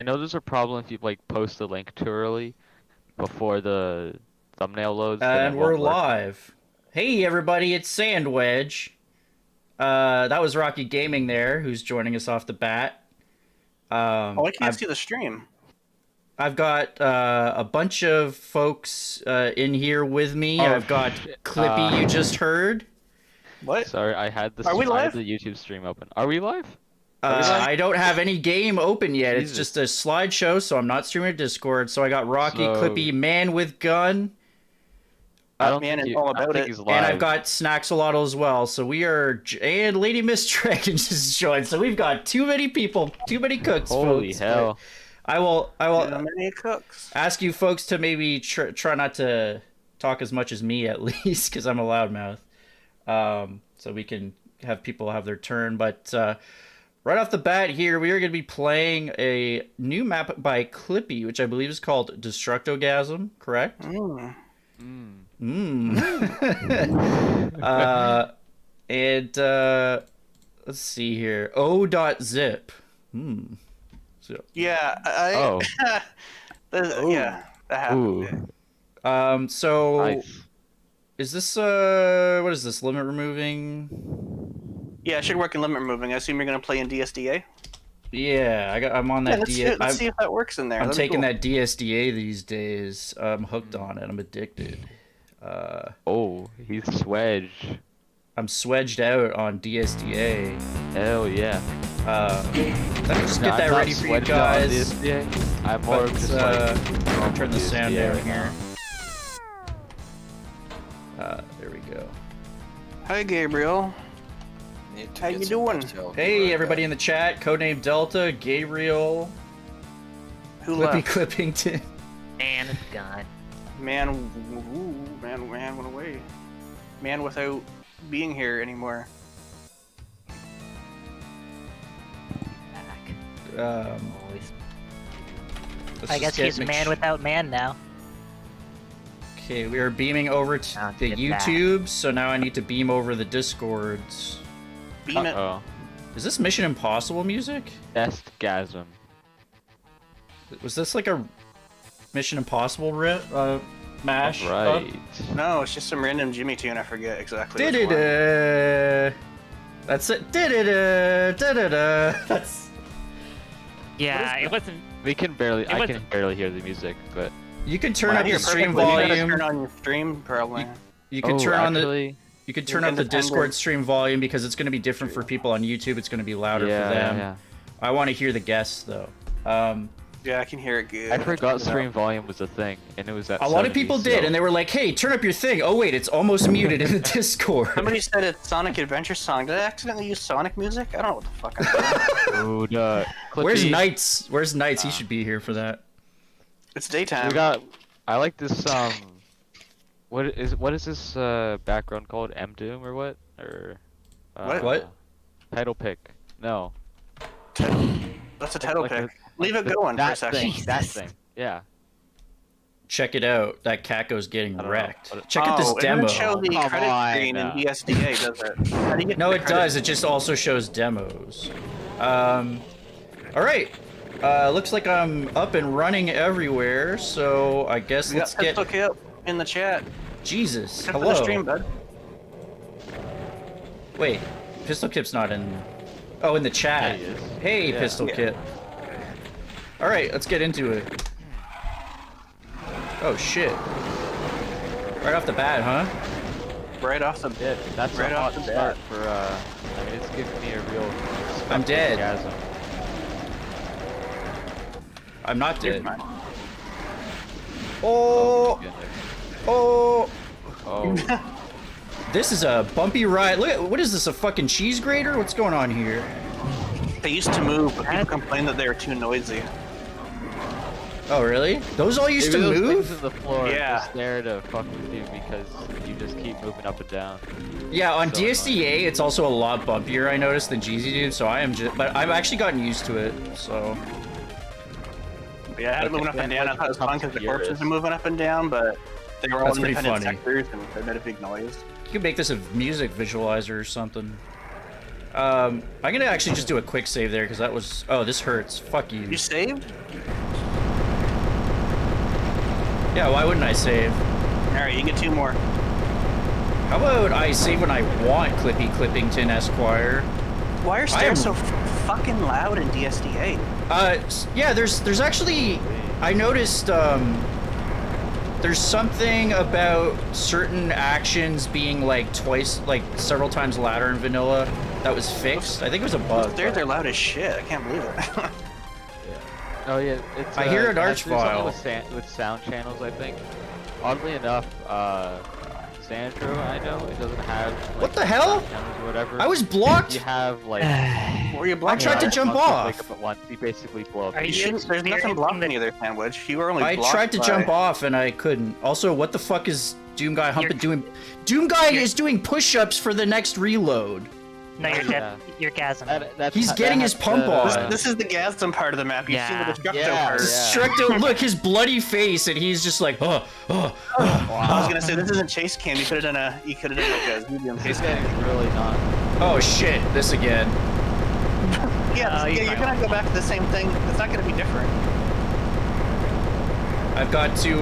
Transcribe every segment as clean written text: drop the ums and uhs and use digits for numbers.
I know there's a problem if you like post the link too early before the thumbnail loads, then it And we're won't work. live. Hey everybody, it's Sandwedge. That was Rocky Gaming there, who's joining us off the bat. Oh, I can't see the stream. I've got a bunch of folks in here with me. Oh, I've got shit. Clippy, you just heard. What? Sorry, I had the Are we live? YouTube stream open. Are we live? I don't have any game open yet. Jesus. It's just a slideshow, so I'm not streaming Discord. So I got Rocky, Clippy, Man with Gun. I don't Man think, is all I don't about think it. he's live. And I've got Snaxalotl as well. So we are, and LadyMistDragon just joined. So we've got too many people, too many cooks. Holy folks. hell! I will Too many cooks. ask you folks to maybe try not to talk as much as me at least, because I'm a loudmouth. So we can have people have their turn. But right off the bat here, we are going to be playing a new map by Clippy, which I believe is called Destructogasm. Correct? And let's see here. O.zip. So, Yeah, yeah, that happened. Ooh. So Nice. is this what is this, limit removing? Yeah, it should work in limit removing. I assume you're gonna play in DSDA. Yeah, I'm on that. Let's see if that works in there. I'm That'd be taking cool. that DSDA these days. I'm hooked on it. I'm addicted. Oh, he's swedge. I'm swedged out on DSDA. Hell yeah. Let me just get No, that I'm not ready for you swedged on guys. DSDA. I'm more of But, just like normal turn the sound DSDA down right here. now. There we go. Hi, Gabriel. How you doing? Hey, everybody in the chat. Codename Delta, Gabriel, Who Clippy left? Clippington. Man, it's gone. Man, man went away. Man without being here anymore. Back. Let's I just guess get he's man without man now. Okay, we are beaming over to Now the get back. YouTube, so now I need to beam over the Discords. Beam it. Oh, Is this Mission Impossible music? Destructogasm. Was this like a Mission Impossible mash? Right. No, it's just some random Jimmy tune. I forget exactly. which one. Da-da-da. That's it. Da-da-da. Da-da-da. That's. Yeah, it wasn't. We can barely. I wasn't- can barely hear the music, but You can turn Wow, up you're the stream perfectly- You gotta volume. turn on your stream, probably. You can turn on the. actually, You could turn up the independent. Discord stream volume because it's going to be different for people on YouTube. It's going to be louder yeah, for them. yeah. I want to hear the guests though. Yeah, I can hear it good. I forgot Turn it stream up. volume was a thing, and it was at A lot of people 70, did, so- and they were like, "Hey, turn up your thing." Oh wait, it's almost muted in the Discord. Somebody said it's Sonic Adventure song. Did I accidentally use Sonic music? I don't know what the fuck I'm doing. Dude, Where's Clippy, Knights? Where's Knights? He should be here for that. It's daytime. We got. I like this. What is this background called? M Doom or what? Or What? Title pick. No. That's a title Like pick. Leave it going for a that second. thing. That thing. Yeah. Check it out. That Caco's getting I don't know wracked. what it- Check out this Oh, it demo. doesn't show the Come credit on. screen in DSDA, does it? How do you get No, to it the does. It just also shows demos. All right. Looks like I'm up and running everywhere, so I guess We got let's get. Pistol Kip in the chat. Jesus. Except for Hello. the stream, bud. Wait, Pistol Kip's not in. Oh, in the chat. Yeah, he is. Hey, Yeah. Pistol Yeah. Kip. All right, let's get into it. Oh shit! Right off the bat, huh? Right off the Yeah, that's Right a off hot the start bat. for. I mean, it's giving me a real. I'm dead. Destructogasm. I'm not dead. Never mind. Oh, Goodness. oh! Oh. This is a bumpy ride. Look, at, what is this? A fucking cheese grater? What's going on here? They used to move, but people complained that they were too noisy. Oh, really? Those all used to Maybe those move? things in the floor are Yeah. just there to fuck with you because you just keep moving up and down. Yeah, on So DSDA, it's also a lot bumpier, I noticed, than GZ did, so I am just, but I've actually gotten used to it, so. Yeah, I had it moving up and down. I thought it was fun because the Furious. corpses are moving up and down, but they were all That's pretty independent funny. sectors and they made a big noise. You could make this a music visualizer or something. I'm gonna actually just do a quick save there because that was. Oh, this hurts. Fuck you. You saved? Yeah, why wouldn't I save? Alright, you get 2 more. How about I save when I want Clippy Clippington Esquire? Why are stairs so fucking loud in DSDA? Yeah, there's actually, I noticed, there's something about certain actions being like several times louder in vanilla that was fixed. I think it was a bug. Stairs are loud as shit. I can't believe it. Oh yeah, it's. I hear an it has arch to do something file. with sound channels, I think. Oddly enough, Sandro, I know it doesn't have. Like, What the hell? sound channels or whatever. I was blocked. You have like. Were you I blocked? tried to jump off. Wake up at once, you basically blow up. Are You you shouldn't. There's nothing experiencing blocking the- you there, Sandwich. You were only I blocked tried to by... jump off and I couldn't. Also, what the fuck is Doom Guy Humpin' doing? Doom Guy is doing push-ups for the next reload. No, you're dead. You're gasm. He's getting his pump on. This is the Gasm part of the map. You've seen the Destructo Yeah. part. Destructo, look, his bloody face, and he's just like, I was gonna say, this isn't chase cam. You could have done like a Dubium He's chase getting cam. really not. oh shit, this again. Yeah, you're gonna go back to the same thing. It's not gonna be different. I've got to,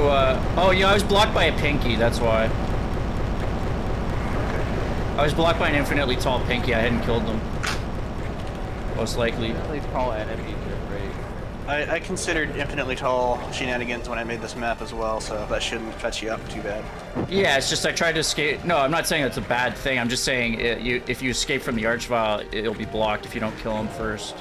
oh yeah, I was blocked by a pinky, that's why. I was blocked by an infinitely tall pinky, I hadn't killed them. Most likely. Really tall enemies are great. I considered infinitely tall shenanigans when I made this map as well, so that shouldn't fetch you up too bad. Yeah, it's just I tried to escape. No, I'm not saying it's a bad thing, I'm just saying if you escape from the Archvile, it'll be blocked if you don't kill him first.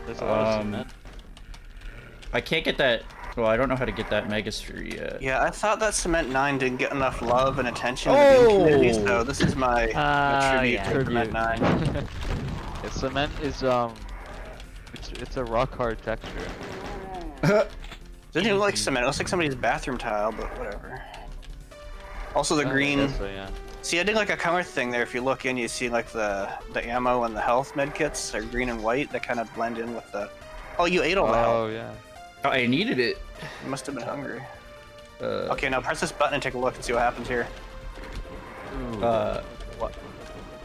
There's a lot of cement. I can't get that. Well, I don't know how to get that Megasphere yet. Yeah, I thought that Cement 9 didn't get enough love and attention in Oh! the game community, so this is my tribute yeah. to Cement 9. Yeah, cement is it's a rock hard texture. Doesn't even look like cement. It looks like somebody's bathroom tile, but whatever. Also the green. I guess so, yeah. See, I did like a counter thing there. If you look in, you see like the ammo and the health med kits are green and white. That kind of blend in with the. Oh, you ate all the health. Oh yeah. Oh, I needed it. You must have been hungry. Uh, Okay, now press this button and take a look and see what happens here. Ooh, what?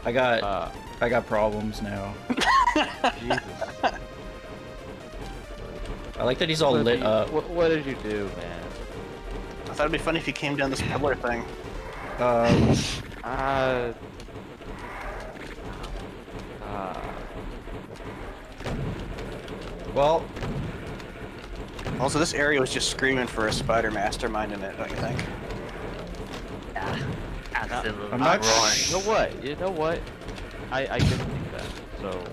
I got problems now. Jesus. I like that he's all lit up. What did you do, man? I thought it'd be funny if you came down this pillar thing. Well, Also, this area was just screaming for a spider mastermind in it, don't you think? Yeah, absolutely. I'm not You know what? You know what? I didn't think that. So.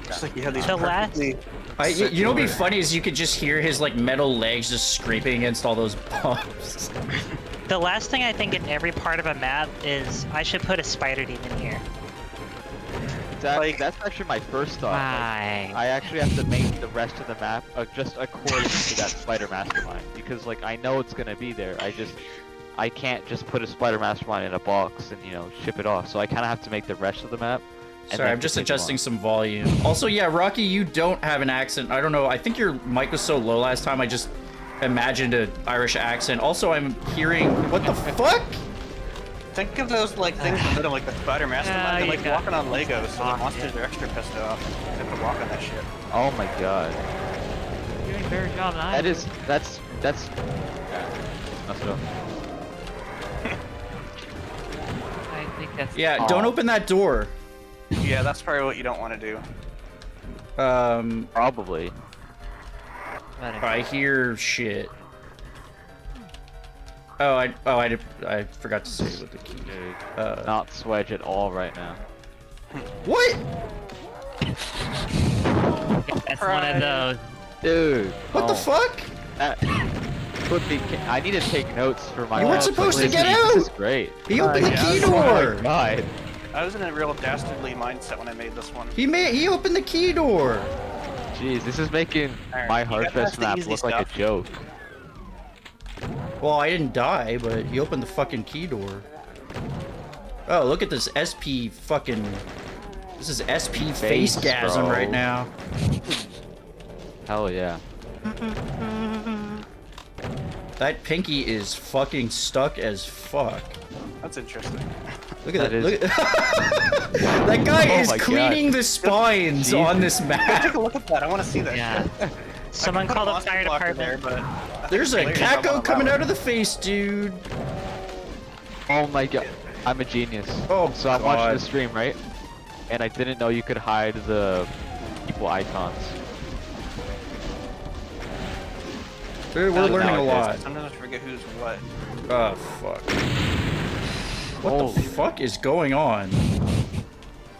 Just like you have these The last- perfectly you know what'd be circular- funny is you could just hear his like metal legs just scraping against all those bombs. The last thing I think in every part of a map is I should put a spider demon here. That's actually my first thought. Why? Like, I actually have to make the rest of the map just according to that spider mastermind because like I know it's gonna be there. I can't just put a spider mastermind in a box and ship it off. So I kind of have to make the rest of the map. and Sorry, then I'm just take them adjusting off. some volume. Also, yeah, Rocky, you don't have an accent. I don't know. I think your mic was so low last time. I just imagined an Irish accent. Also, I'm hearing what the fuck? Think of those like things in the middle, like the spider mastermind. They're you like got- walking on Legos, so the Fuck, monsters yeah. are extra pissed off. They have to walk on that shit. Oh my god. You're doing a better job than I am. That's. Messed up. I think that's. Yeah, don't open that door. Yeah, that's probably what you don't want to do. Probably. I hear shit. Oh, I forgot to say what the key. Dude, Uh, not swedge at all right now. What? That's one of those. Dude. What the no. fuck? Clippy, I need to take notes for my. You weren't notes. supposed to This get is- out! This is great. He opened the yeah, key that's door. God. I was in a real dastardly mindset when I made this one. He opened the key door. Jeez, this is making Alright, my you gotta Hardfest ask the map easy look like a stuff. joke. Well, I didn't die, but he opened the fucking key door. Oh, look at this SP fucking. This is SP Face, face-gasm bro. right now. Hell yeah. That pinky is fucking stuck as fuck. That's interesting. Look at that. That Look at that guy Oh is my God. cleaning the spines on this map. Take a look at that. I want to see that. Yeah. shit. Someone called the fire department. There, but I think There's the a players don't caco wanna coming allow out of the face, dude. Oh my god, I'm a genius. Oh, so I'm God. watching the stream, right? And I didn't know you could hide the people icons. Dude, we're That was learning a nowadays. lot. Sometimes I forget who's what. Oh, fuck. What Holy- the fuck is going on?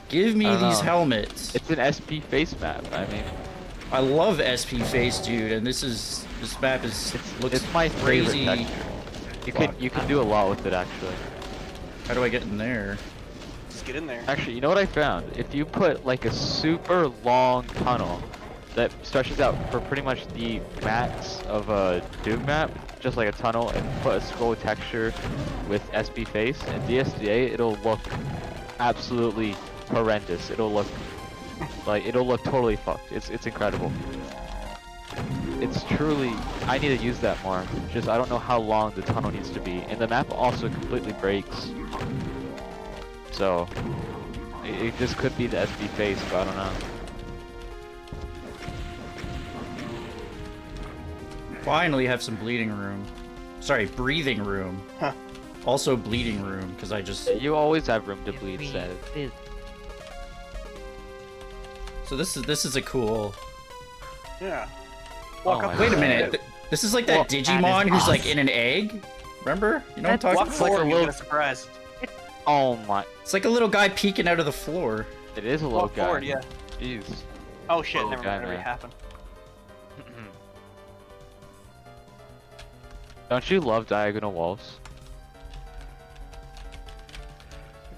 Give me I don't these know. helmets. It's an SP face map. I mean, I love SP face, dude, and this map looks it's my crazy. favorite texture. You can do a lot with it actually. How do I get in there? Just get in there. Actually, you know what I found? If you put like a super long tunnel that stretches out for pretty much the max of a Doom map, just like a tunnel, and put a scroll texture with SP face and DSDA, it'll look absolutely horrendous. It'll look totally fucked. It's incredible. It's truly, I need to use that more. Just I don't know how long the tunnel needs to be, and the map also completely breaks. So it just could be the SP face, but I don't know. Finally have some bleeding room. Sorry, breathing room. Huh. Also bleeding room, because I just... You always have room to bleed, Seth. So this is a cool... Yeah. Oh Walk my up. Wait a God. minute. This is like that Well, Digimon who's like in an egg? Remember? You know what I'm Walk talking about? like a forward. You little- get a surprise. Oh my, It's like a little guy peeking out of the floor. it is a little Walk guy. forward. Yeah. Jeez. Oh shit! Little Never guy, mind. It already man. happened. Don't you love diagonal walls?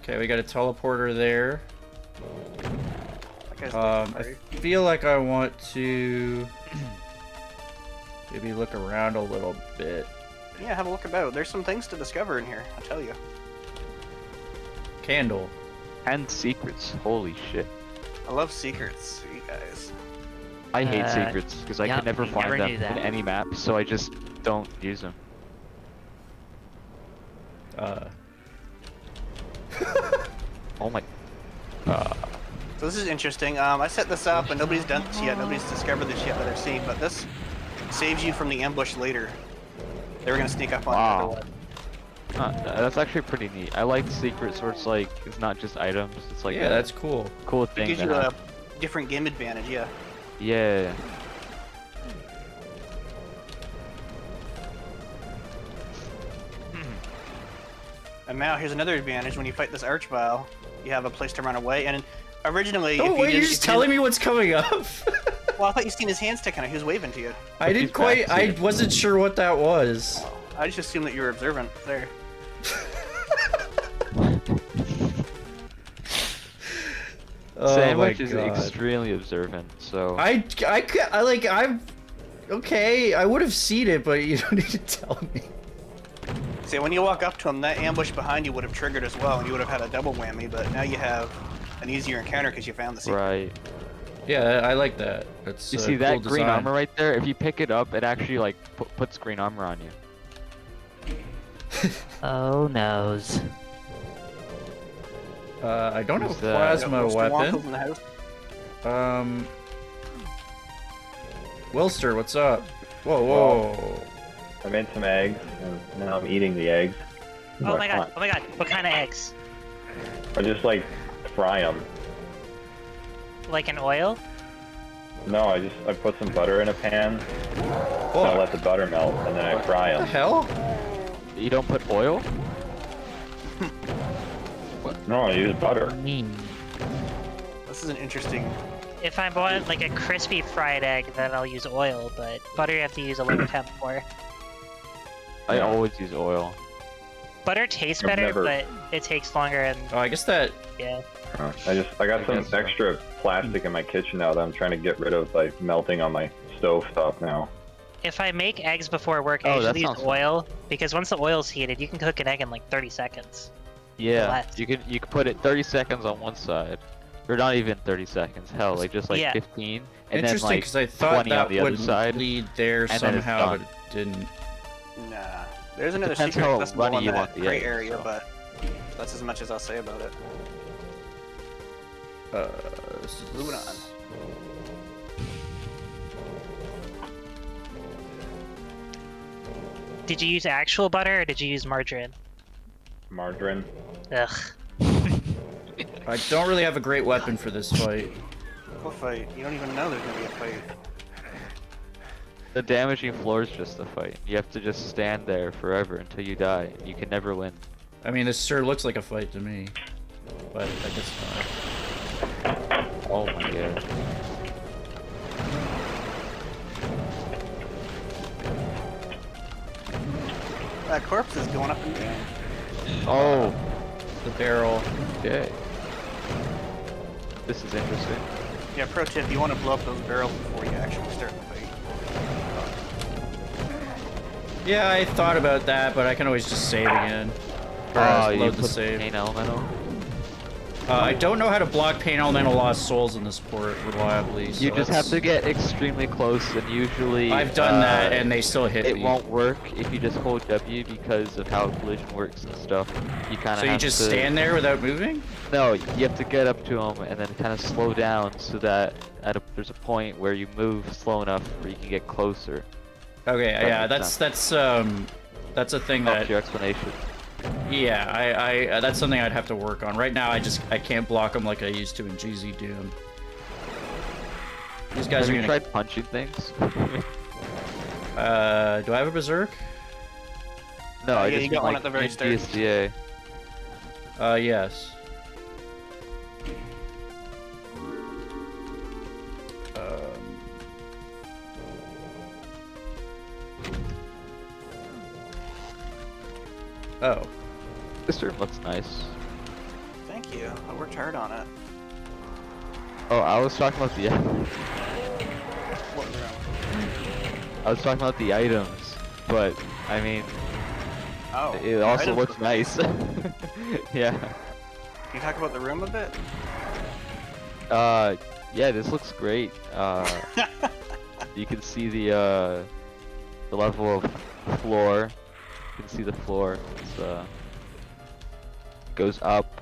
Okay, we got a teleporter there. That guy's I legendary. feel like I want to maybe look around a little bit. Yeah, have a look about. There's some things to discover in here. I tell you. Candle. And secrets. Holy shit. I love secrets, you guys. I hate secrets because I yep, can never we find never them knew in that. any map, so I just don't use them. Oh my. So this is interesting. I set this up, and nobody's done this yet. Nobody's discovered this yet that I've seen. But this saves you from the ambush later. They were gonna sneak up on you. Wow. otherwise. That's actually pretty neat. I like secrets where it's like it's not just items. It's like Yeah, a that's cool. cool It thing. gives to you a have. different game advantage. Yeah. Yeah. And now here's another advantage. When you fight this archvile, you have a place to run away. And originally, Oh if you wait, you're didn't, just telling me what's coming up? Well, I thought you seen his hand sticking out. He was waving to you. I He's didn't quite. I back. wasn't sure what that was. I just assumed that you were observant there. Oh Sandwich my is God. extremely observant, so I'm okay. I would have seen it, but you don't need to tell me. See, when you walk up to him, that ambush behind you would have triggered as well, and you would have had a double whammy. But now you have an easier encounter because you found the secret. right. Yeah, I like that. That's You a see cool that green design. armor right there? If you pick it up, it actually like puts green armor on you. Oh noes. I don't have a Who's that? plasma Most weapon. Wonkels in the house. Wilster, what's up? Whoa, whoa. I made some eggs, and now I'm eating the eggs. Oh my god. Oh my god. What kind of eggs? I just like fry them. Like in oil? No, I put some butter in a pan, and I Fuck. let the butter melt, and then I fry What the them. hell? You don't put oil? No, I use butter. This is an interesting. If I want like a crispy fried egg, then I'll use oil, but butter you have to use a lower temp for. I always use oil. Butter tastes I've better, never- but it takes longer and Oh, I guess that. yeah. I got I some guess so. extra plastic in my kitchen now that I'm trying to get rid of, like melting on my stove top now. If I make eggs before work, I Oh, that usually use sounds fun. oil, because once the oil's heated, you can cook an egg in like 30 seconds. Yeah, Less. you can put it 30 seconds on one side, or not even 30 seconds. Hell, like just like Yeah. 15, and then Interesting, like because I thought 20 on that the other would side. lead there then it's somehow, but done. it didn't. Nah. There's another Depends secret how accessible runny in you that want the gray egg, area, so. but that's as much as I'll say about it. Moving on. Did you use actual butter or did you use margarine? Margarine. Ugh. I don't really have a great weapon for this fight. What fight? You don't even know there's gonna be a fight. The damaging floor is just a fight. You have to just stand there forever until you die. You can never win. I mean, this sure looks like a fight to me, but I guess not. Oh my god. That corpse is going up and down. Oh, The barrel. okay. This is interesting. Yeah, pro tip, you want to blow up those barrels before you actually start the fight. Yeah, I thought about that, but I can always just save again. Or You load put the the save. pain elemental. I don't know how to block Pain Elemental Lost Souls in this port reliably. So You just have that's- to get extremely close, and usually I've done that, and they still hit it me. won't work if you just hold W because of how collision works and stuff. You kind of So you just stand there without moving? No, you have to get up to them and then kind of slow down so that there's a point where you move slow enough where you can get closer. Okay, That yeah, makes that's a thing Helps that your explanation. yeah, I that's something I'd have to work on. Right now, I can't block them like I used to in GZ Doom. These guys Have are you gonna. tried punching things? Do I have a berserk? No, I yeah, just you got mean, one like, at the very in start. DSDA. Yes. Oh. This room looks nice. Thank you. I worked hard on it. Oh, I was talking about the What room? I was talking about the items, but I mean Oh. it also items looks look nice. Yeah. Can you talk about the room a bit? Yeah, this looks great. You can see the level of floor. You can see the floor. It's goes up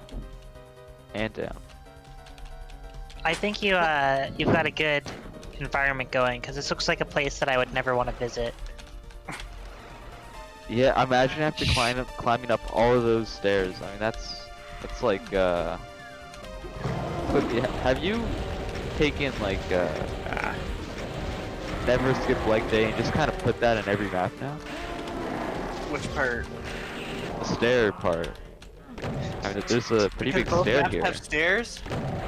and down. I think you've got a good environment going because this looks like a place that I would never want to visit. Yeah, imagine I have to climbing up all of those stairs. I mean, that's like Clippy, have you taken like never skip leg day and just kind of put that in every map now? Which part? The stair part. I mean, there's a pretty big Because both stair maps here. have stairs?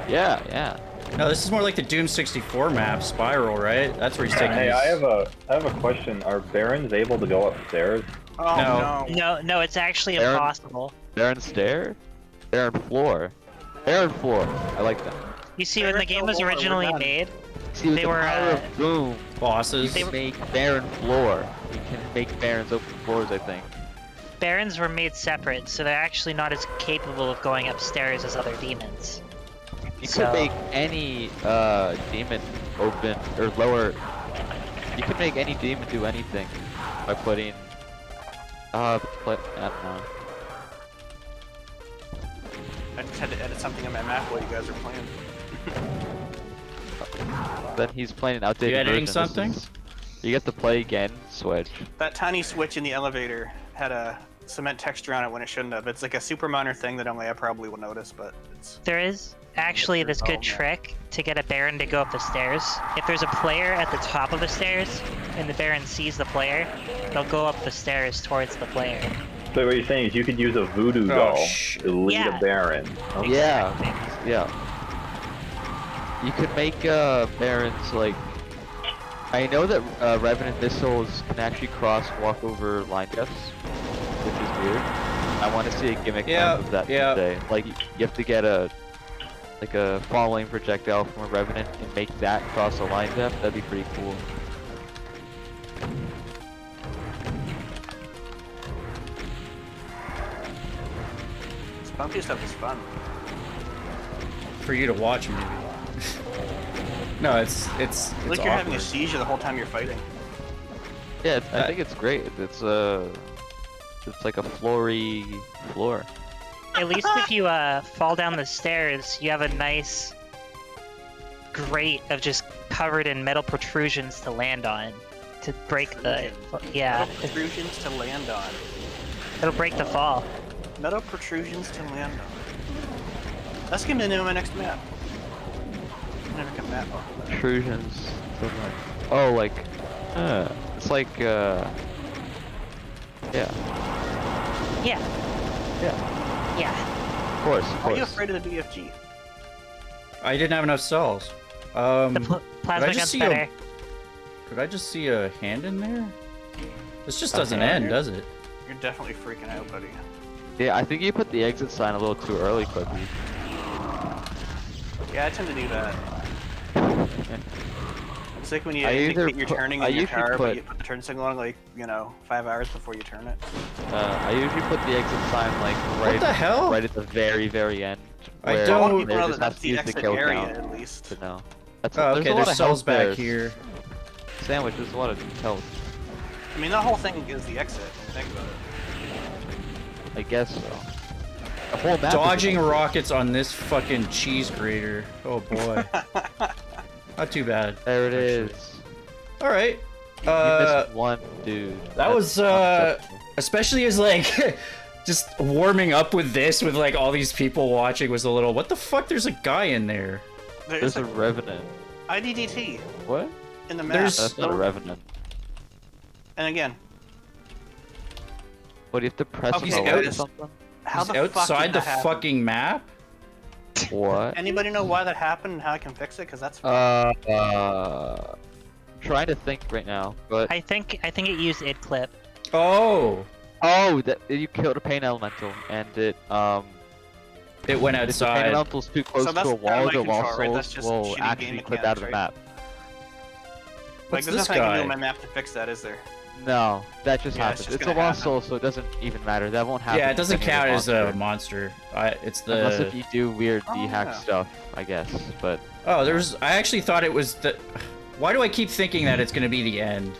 Yeah, yeah. No, this is more like the Doom 64 map, Spiral, right? That's where he's taking. Hey, his- I have a question. Are Barons able to go upstairs? Oh No. no. No, it's actually Aaron- impossible. Baron stair? Baron floor. Baron floor. I like that. You see, when the game was We're originally done. made, See, with They the were, power of boom, bosses. you can make Baron floor. You can make Barons open floors, I think. Barons were made separate, so they're actually not as capable of going upstairs as other demons. You So- could make any demon open or lower. You could make any demon do anything by putting. I don't know. I just had to edit something on my map while you guys were playing. Then he's playing an outdated You editing version. This something? is- You get to play again. Switch. That tiny switch in the elevator had a cement texture on it when it shouldn't have. It's like a super minor thing that only I probably will notice, but it's... There is actually this good trick to get a Baron to go up the stairs. If there's a player at the top of the stairs, and the Baron sees the player, they'll go up the stairs towards the player. So what you're saying is you could use a voodoo Oh, doll shit. to lead Yeah. a Baron. Okay. Yeah, yeah. You could make Barons like. I know that Revenant missiles can actually walk over line deaths, which is weird. I want to see a gimmick Yeah, of that yeah. today. Like you have to get a falling projectile from a Revenant and make that cross a line depth. That'd be pretty cool. This bumpy stuff is fun. For you to watch, maybe. No, it's It's like you're having a awkward. seizure the whole time you're fighting. Yeah, I think it's great. It's like a floory floor. At least if you fall down the stairs, you have a nice grate of just covered in metal protrusions to land on, to break the Metal protrusions to land on. It'll break the fall. Metal protrusions to land on. That's gonna be the name of my next map. Never come map off of that. Protrusions. Oh, like, it's like, yeah. Yeah. Yeah. Yeah. Of course. Are you afraid of the BFG? I didn't have enough cells. The plasma just gun's see better. Could I just see a hand in there? This just A doesn't hand? end, does it? You're definitely freaking out, buddy. Yeah, I think you put the exit sign a little too early, Clippy. Yeah, I tend to do that. It's like when you I either indicate you're put- turning I in your usually car, put- but you put the turn signal on like, 5 hours before you turn it. I usually put the exit sign like What the hell? right at the very, very end. I where don't- I want they people to know just that have that's to the use the exit kill area, count at least. to know. That's Oh, there's okay, a lot there's of cells health back there. here. Sandwich, there's a lot of health. I mean, that whole thing is the exit, when you think about it. I guess so. The whole map is Dodging an exit. rockets on this fucking cheese grater. Oh boy. Not too bad. There it actually. is. Alright. You missed one dude. That was, unacceptable. especially as like, just warming up with this, with like all these people watching was a little, what the fuck, there's a guy in there. There's There's a revenant. IDDT What? in the map. There's- That's not a revenant. And again, What, do you have to press Okay, an guys. alert or something? how He's the fuck outside did the that happen? fucking map? What? Anybody know why that happened and how I can fix it? Because that's Trying to think right now, but I think it used id clip. Oh! that you killed a pain elemental, and it It went if the pain outside. elemental's too close So to that's a out of wall, my the wall control, right? That's souls just will shitty actually game clip out of the mechanics, map. like What's there's this nothing I can do guy? on my map to fix that, is there? No, that just Yeah, it's happens. just It's a gonna lost happen. soul, so it doesn't even matter. That won't happen. Yeah, it doesn't with any other count as a monster. monster. It's the... Unless if you do weird Oh, D-hack yeah. stuff, I guess. But Oh, I actually thought it was the... Why do I keep thinking that it's gonna be the end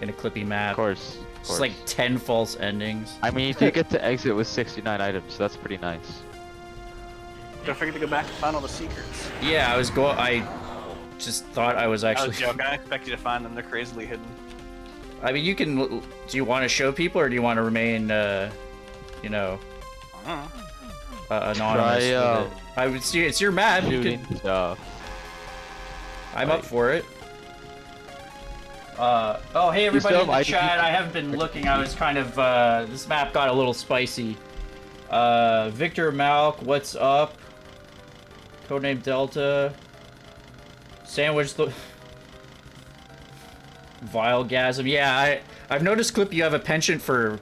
in a Clippy map? of course. It's like 10 false endings. I mean, you do get to exit with 69 items, so that's pretty nice. Don't forget to go back and find all the secrets. Yeah, I just thought I was I actually... was joking. I expect you to find them. They're crazily hidden. I mean, you can... Do you want to show people, or do you want to remain, you know, I don't know. anonymous? Try, with it? I would see it's your map. You Shooting can, stuff. I'm up for it. Oh, hey everybody still in the have chat. IDP? I haven't been looking. I was kind of, this map got a little spicy. Victor Malk, what's up? Codename Delta. Sandwich the... Vilegasm. Yeah, I've noticed, Clip, you have a penchant for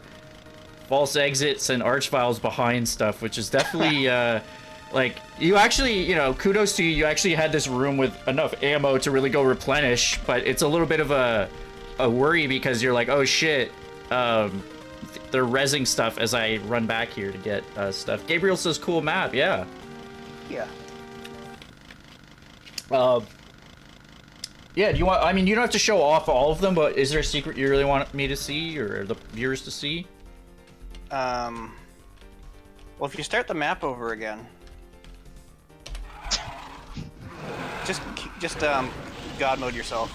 false exits and arch files behind stuff, which is definitely, like, you actually, you know, kudos to you. You actually had this room with enough ammo to really go replenish, but it's a little bit of a worry because you're like, oh shit, they're rezzing stuff as I run back here to get stuff. Gabriel says cool map, yeah. Yeah. Yeah, do you want, I mean, you don't have to show off all of them, but is there a secret you really want me to see, or the viewers to see? Well, if you start the map over again, just God mode yourself.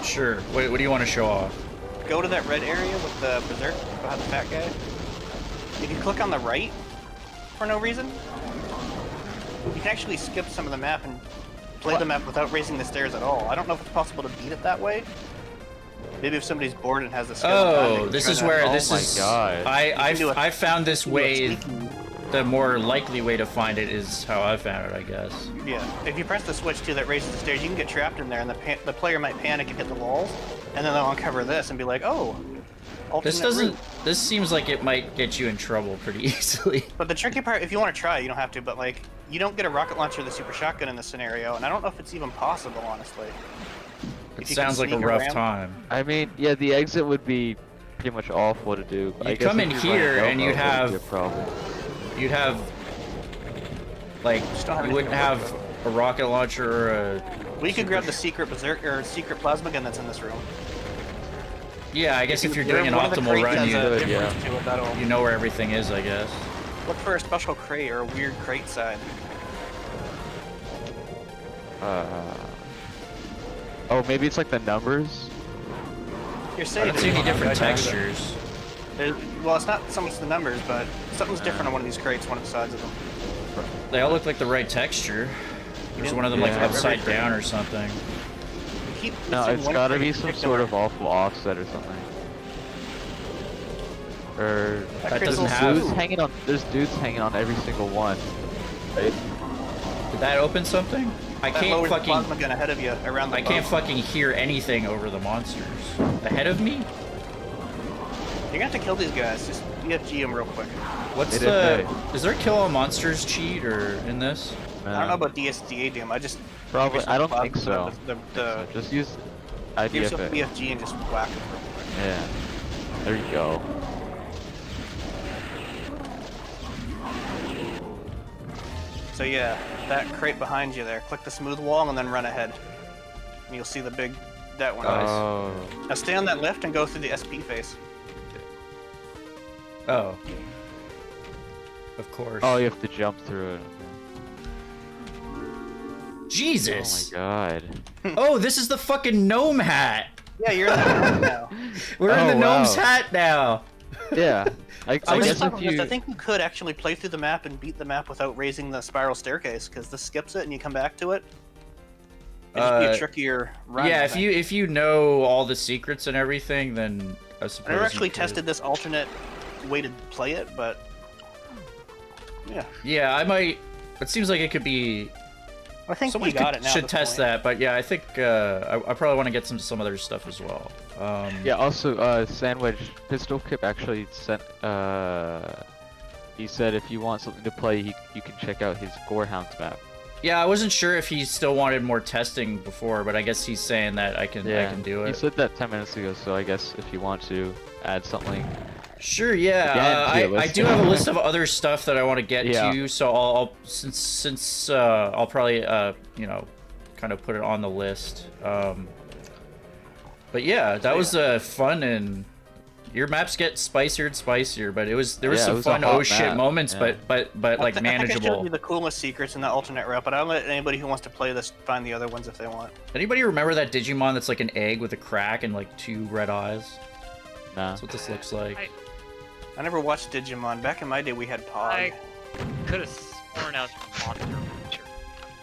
Sure. What do you want to show off? Go to that red area with the berserk behind the fat guy. If you click on the right for no reason, you can actually skip some of the map and play the map without raising the stairs at all. I don't know if it's possible to beat it that way. Maybe if somebody's bored and has the skill. Oh, this is where Oh this my is. God. I found this way. The more likely way to find it is how I found it, I guess. Yeah, if you press the switch too that raises the stairs, you can get trapped in there, and the player might panic and hit the walls, and then they'll uncover this and be like, "Oh, This alternate doesn't. route." This seems like it might get you in trouble pretty easily. But the tricky part, if you want to try, you don't have to. But like, you don't get a rocket launcher or the super shotgun in this scenario, and I don't know if it's even possible, honestly. It If you can sounds like a sneak rough around. time. I mean, yeah, the exit would be pretty much awful to do. But I You'd guess come if in you're here running and you'd Nova, it would be have- a problem. You'd have, like, Just don't have you anything wouldn't to have work a rocket launcher or a. We could grab the secret berserk or secret plasma gun that's in this room. Yeah, I guess if you're doing an optimal run, you know where everything is, I guess. Look for a special crate or a weird crate side. Oh, maybe it's like the numbers? You're I safe. don't see any different textures. Well, it's not so much the numbers, but something's different on one of these crates, one of the sides of them. They all look like the right texture. There's one of them like upside down or something. No, it's gotta be some sort of awful offset or something. Or that doesn't have. There's dudes hanging on every single one. Right? Did that open something? I can't fucking. Plasma gun ahead of you around the I can't fucking hear anything over the monsters. Ahead of me? You're gonna have to kill these guys. Just EFG them real quick. What's the? Is there kill all monsters cheat or in this? I don't know about DSDA I just probably. I don't think so. Just use IDFA. EFG and just whack it real quick. Yeah. There you go. So yeah, that crate behind you there. Click the smooth wall and then run ahead. And you'll see that one. Oh. Now stay on that lift and go through the SP face. Oh. Of course. Oh, you have to jump through it. Jesus! Oh my god. Oh, this is the fucking gnome hat! Yeah, you're in that room now. We're in the gnome's hat now! Yeah. I guess if you... I think you could actually play through the map and beat the map without raising the spiral staircase, because this skips it and you come back to it. It'd just be a trickier run. Yeah, if you know all the secrets and everything, then I suppose I never actually tested this alternate way to play it, but... Yeah. Yeah, I might... It seems like it could be... I think someone we got it now. Should test that, but yeah, I think I probably want to get some other stuff as well. Yeah. Also, Sandwich Pistol Kip actually sent. He said if you want something to play, you can check out his Gorehounds map. Yeah, I wasn't sure if he still wanted more testing before, but I guess he's saying that I can do it. He said that 10 minutes ago, so I guess if you want to add something. Sure, yeah. I do have a list of other stuff that I want to get to, so I'll since I'll probably you know, kind of put it on the list. But yeah, that was fun, and your maps get spicier and spicier, but there was some fun oh shit moments, but like manageable. I think I showed you the coolest secrets in the alternate route, but I'll let anybody who wants to play this find the other ones if they want. Anybody remember that Digimon that's like an egg with a crack and like 2 red eyes? Nah. That's what this looks like. I never watched Digimon. Back in my day, we had Pog. I could have sworn I was a monster creature.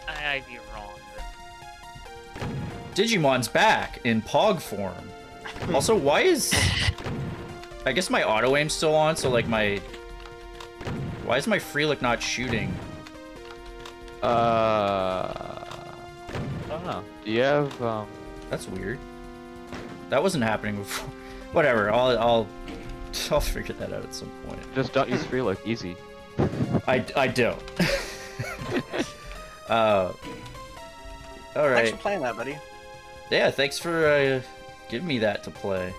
I'd be wrong. Digimon's back in Pog form. Also, why is... I guess my auto aim's still on, so like my... Why is my free look not shooting? I don't know. Do you have That's weird. That wasn't happening before. Whatever. I'll figure that out at some point. Just don't use free look. Easy. I don't. All right. Thanks for playing that, buddy. Yeah, thanks for giving me that to play.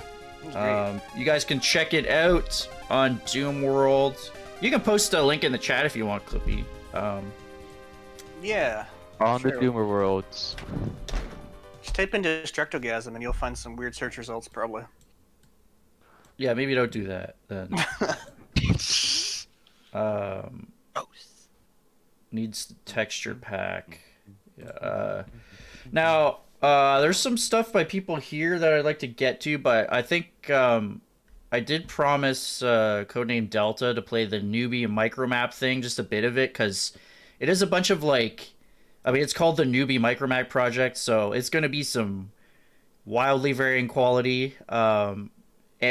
You guys can check it out on Doom World. You can post a link in the chat if you want, Clippy. Yeah. On sure. the Doomer Worlds. Just type in Destructogasm and you'll find some weird search results, probably. Yeah, maybe don't do that then. Needs texture pack. Yeah. Now, there's some stuff by people here that I'd like to get to, but I think I did promise Codename Delta to play the Noobie Micromap thing, just a bit of it, because it is a bunch of like, I mean, it's called the Noobie Micromap project, so it's going to be some wildly varying quality.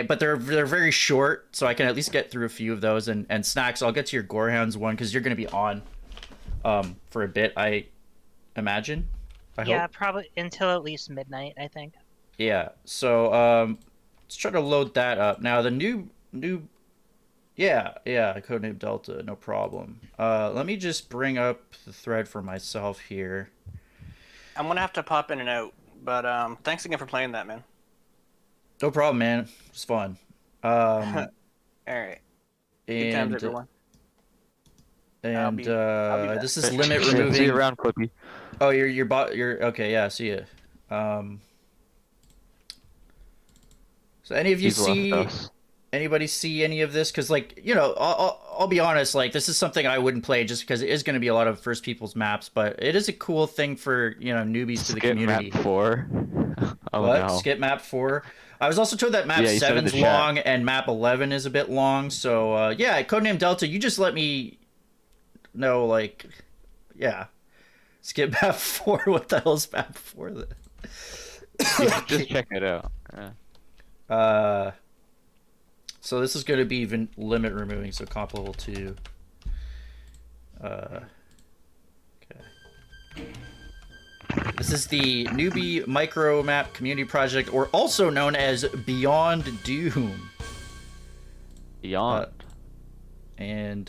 But they're very short, so I can at least get through a few of those. And Snax, I'll get to your Gorehounds one because you're going to be on for a bit, I imagine. I hope. Probably until at least midnight, I think. Yeah. So let's try to load that up now. The new yeah, Codename Delta, no problem. Let me just bring up the thread for myself here. I'm gonna have to pop in and out, but thanks again for playing that, man. No problem, man. It was fun. All right. Good And times, everyone. and be back. this is limit removing. See you around, Clippy. Oh, you're okay. Yeah, see ya. So any of you He's left see us. anybody see any of this? Because like I'll be honest, like this is something I wouldn't play just because it is going to be a lot of first people's maps, but it is a cool thing for newbies to the Skip community. map 4. Oh What? no. Skip map 4? I was also told that map Yeah, you said in the 7's chat. long and map 11 is a bit long. So yeah, Codename Delta, you just let me know, like, yeah. Skip map 4. What the hell's map 4 then? Just check it out. Yeah. So this is going to be even limit removing, so comp level 2. Okay. This is the Noobie Micromap community project, or also known as Beyond Doom. Beyond. And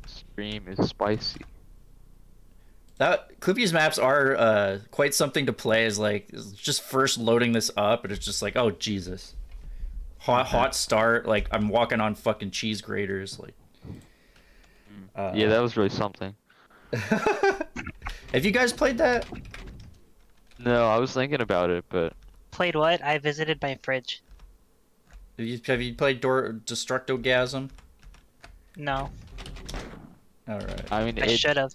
Stream is spicy. that Clippy's maps are quite something to play. Is like just first loading this up, and it's just like, oh Jesus, hot start. Like I'm walking on fucking cheese graters. Like, Yeah, that was really something. have you guys played that? No, I was thinking about it, but Played what? I visited my fridge. Have you played Destructogasm? No, All right. I mean, I should have.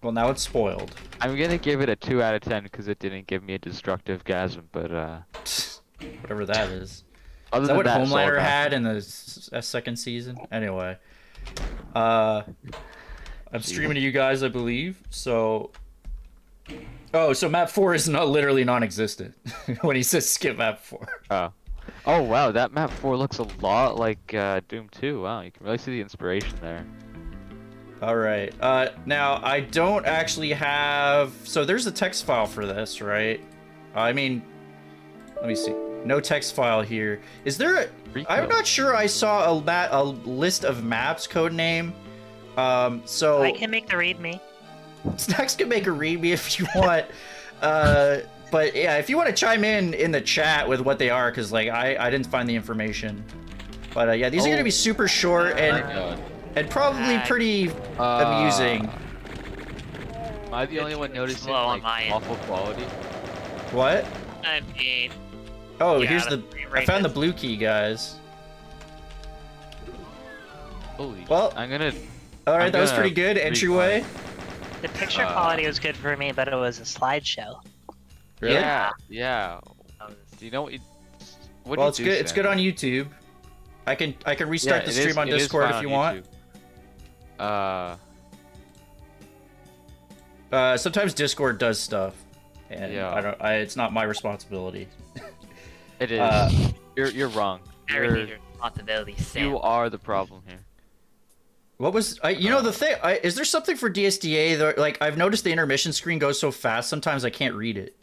Well, now it's spoiled. I'm gonna give it a 2 out of 10 because it didn't give me a destructive gasm, but Whatever that is. other Is that than what that, it's all Homelander about- had in the second season? Anyway. I'm streaming to you guys, I believe. So. Oh, so map 4 is not literally non-existent when he says skip map 4. Oh wow, that map 4 looks a lot like Doom 2. Wow, you can really see the inspiration there. All right. Now I don't actually have. So there's a text file for this, right? I mean, let me see. No text file here. Is there a? I'm not sure. I saw a list of maps code name. So I can make the readme. Snax can make a readme if you want. But yeah, if you want to chime in the chat with what they are, because like I didn't find the information. But yeah, these are gonna be super short and probably pretty amusing. Am I the only one noticing slow on like my end. awful quality? What? I mean, Oh, Yeah, here's that's the. pretty I found the rapid. blue key, guys. Holy. Well, I'm gonna. All right, I'm that was gonna pretty good. read Entryway. The picture quality was good for me, but it was a slideshow. Really? Yeah. Yeah. Do you know what? What Well, do it's you do, good. It's Sam? good on YouTube. I can restart Yeah, the it stream is- on it is Discord fine if you on want. YouTube. Sometimes Discord does stuff, and Yeah. I don't. it's not my responsibility. It is. You're wrong. everything your responsibility, Sam. You are the problem here. What was the thing? Is there something for DSDA that, like, I've noticed the intermission screen goes so fast sometimes I can't read it.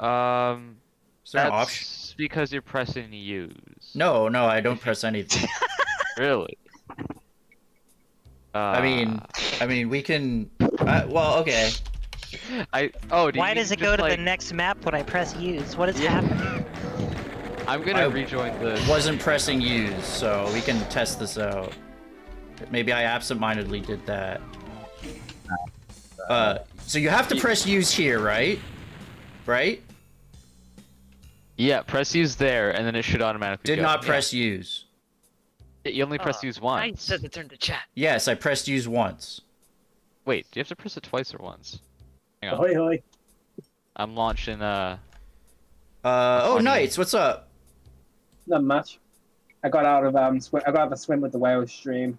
Is there an option? That's because you're pressing use. No, I don't press anything. Really? I mean, we can. Well, okay. Why does it go to the next map when I press use? What is happening? I'm gonna rejoin the. Wasn't pressing use, so we can test this out. Maybe I absentmindedly did that. So you have to press use here, right? Right? Yeah, press use there, and then it should automatically. Did go. not press use. Yeah. You only press use I once. said to turn to chat. Yes, I pressed use once. Wait, do you have to press it twice or once? Hang on. Ahoy, hoy. I'm launching. Oh, Funny. Knights, what's up? Not much. I got out of I got out of a swim with the whales stream.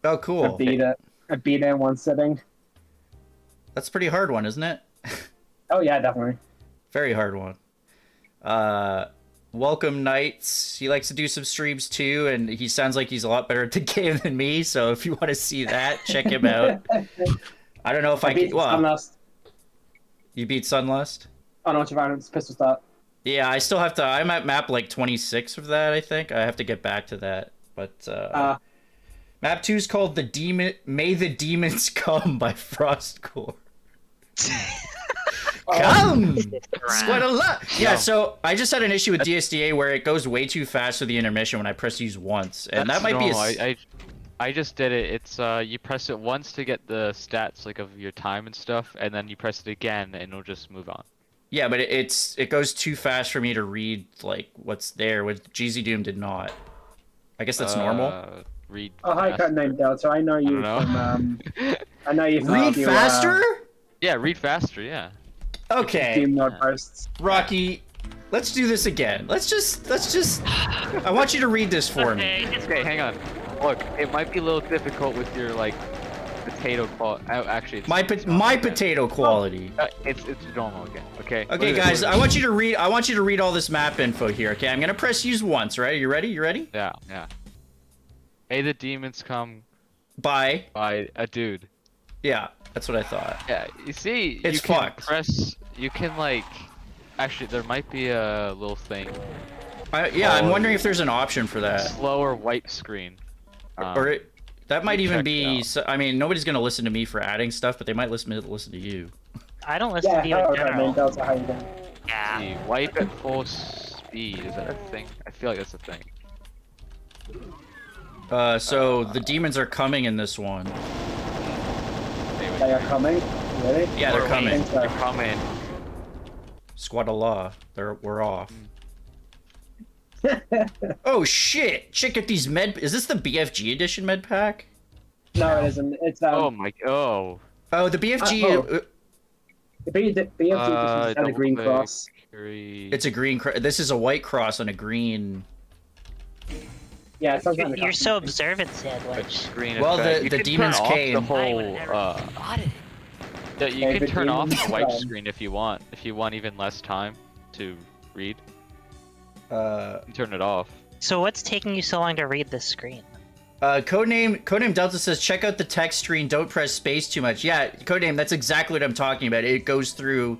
Oh, I cool. beat it. I beat it in one sitting. That's a pretty hard one, isn't it? Oh yeah, definitely. Very hard one. Welcome, Knights. He likes to do some streams too, and he sounds like he's a lot better at the game than me. So if you want to see that, check him out. I don't know if I beat can. Well, Sunlust. you beat Sunlust? Oh no, it's pistol start. Yeah, I still have to. I'm at map like 26 of that. I think I have to get back to that. But map 2 is called the Demon. May the Demons Come by Frostcore. Come! It's quite a lot. Yeah, so I just had an issue with DSDA where it goes way too fast for the intermission when I press use once, and that might be. I just did it. It's you press it once to get the stats like of your time and stuff, and then you press it again, and it'll just move on. Yeah, but it goes too fast for me to read like what's there. With GZ Doom did not. I guess that's normal. Read. Oh, hi, faster. Codename Delta. I know you from. I know you from. Read your, faster? Yeah, read faster. Yeah. Okay. Doom node posts. Rocky, let's do this again. Let's just. I want you to read this for me. Okay, hang on. Look, it might be a little difficult with your like potato quality. Actually, it's My normal again. potato quality. It's normal again. Okay. Okay, guys, I want you to read. I want you to read all this map info here. Okay, I'm gonna press use once. Right? You ready? You ready? Yeah. May the demons come Bye. by a dude. Yeah, that's what I thought. Yeah. You see, It's you can fucked. press. You can like. Actually, there might be a little thing. I'm wondering if there's an option for that. Slower wipe screen. That might even check be. it I mean, nobody's gonna listen to me for adding stuff, but they might listen to you. I don't listen Yeah, to you in hello, general. Codename Delta. How you doing? Yeah. See, wipe at full speed. Is that a thing? I feel like that's a thing. So the demons are coming in this one. They are coming. Really? Yeah, they're Or coming. I think so. They're coming. Squad-a-law. We're off. Oh shit! Check out these med. Is this the BFG edition med pack? No, it isn't. It's Oh my. Oh. Oh, the BFG. The BFG just had a green double cross. It's a green. This is a white cross on a green. Yeah, it sounds like You're so observant, Sandwich. Screen Well, effect. the You can demons turn off came. The I would whole, have never spotted it. yeah, you Okay, can the turn off the demons wipe come. screen if you want. If you want even less time to read, you can turn it off. So what's taking you so long to read this screen? Codename Delta says, check out the text screen. Don't press space too much. Yeah, Codename, that's exactly what I'm talking about. It goes through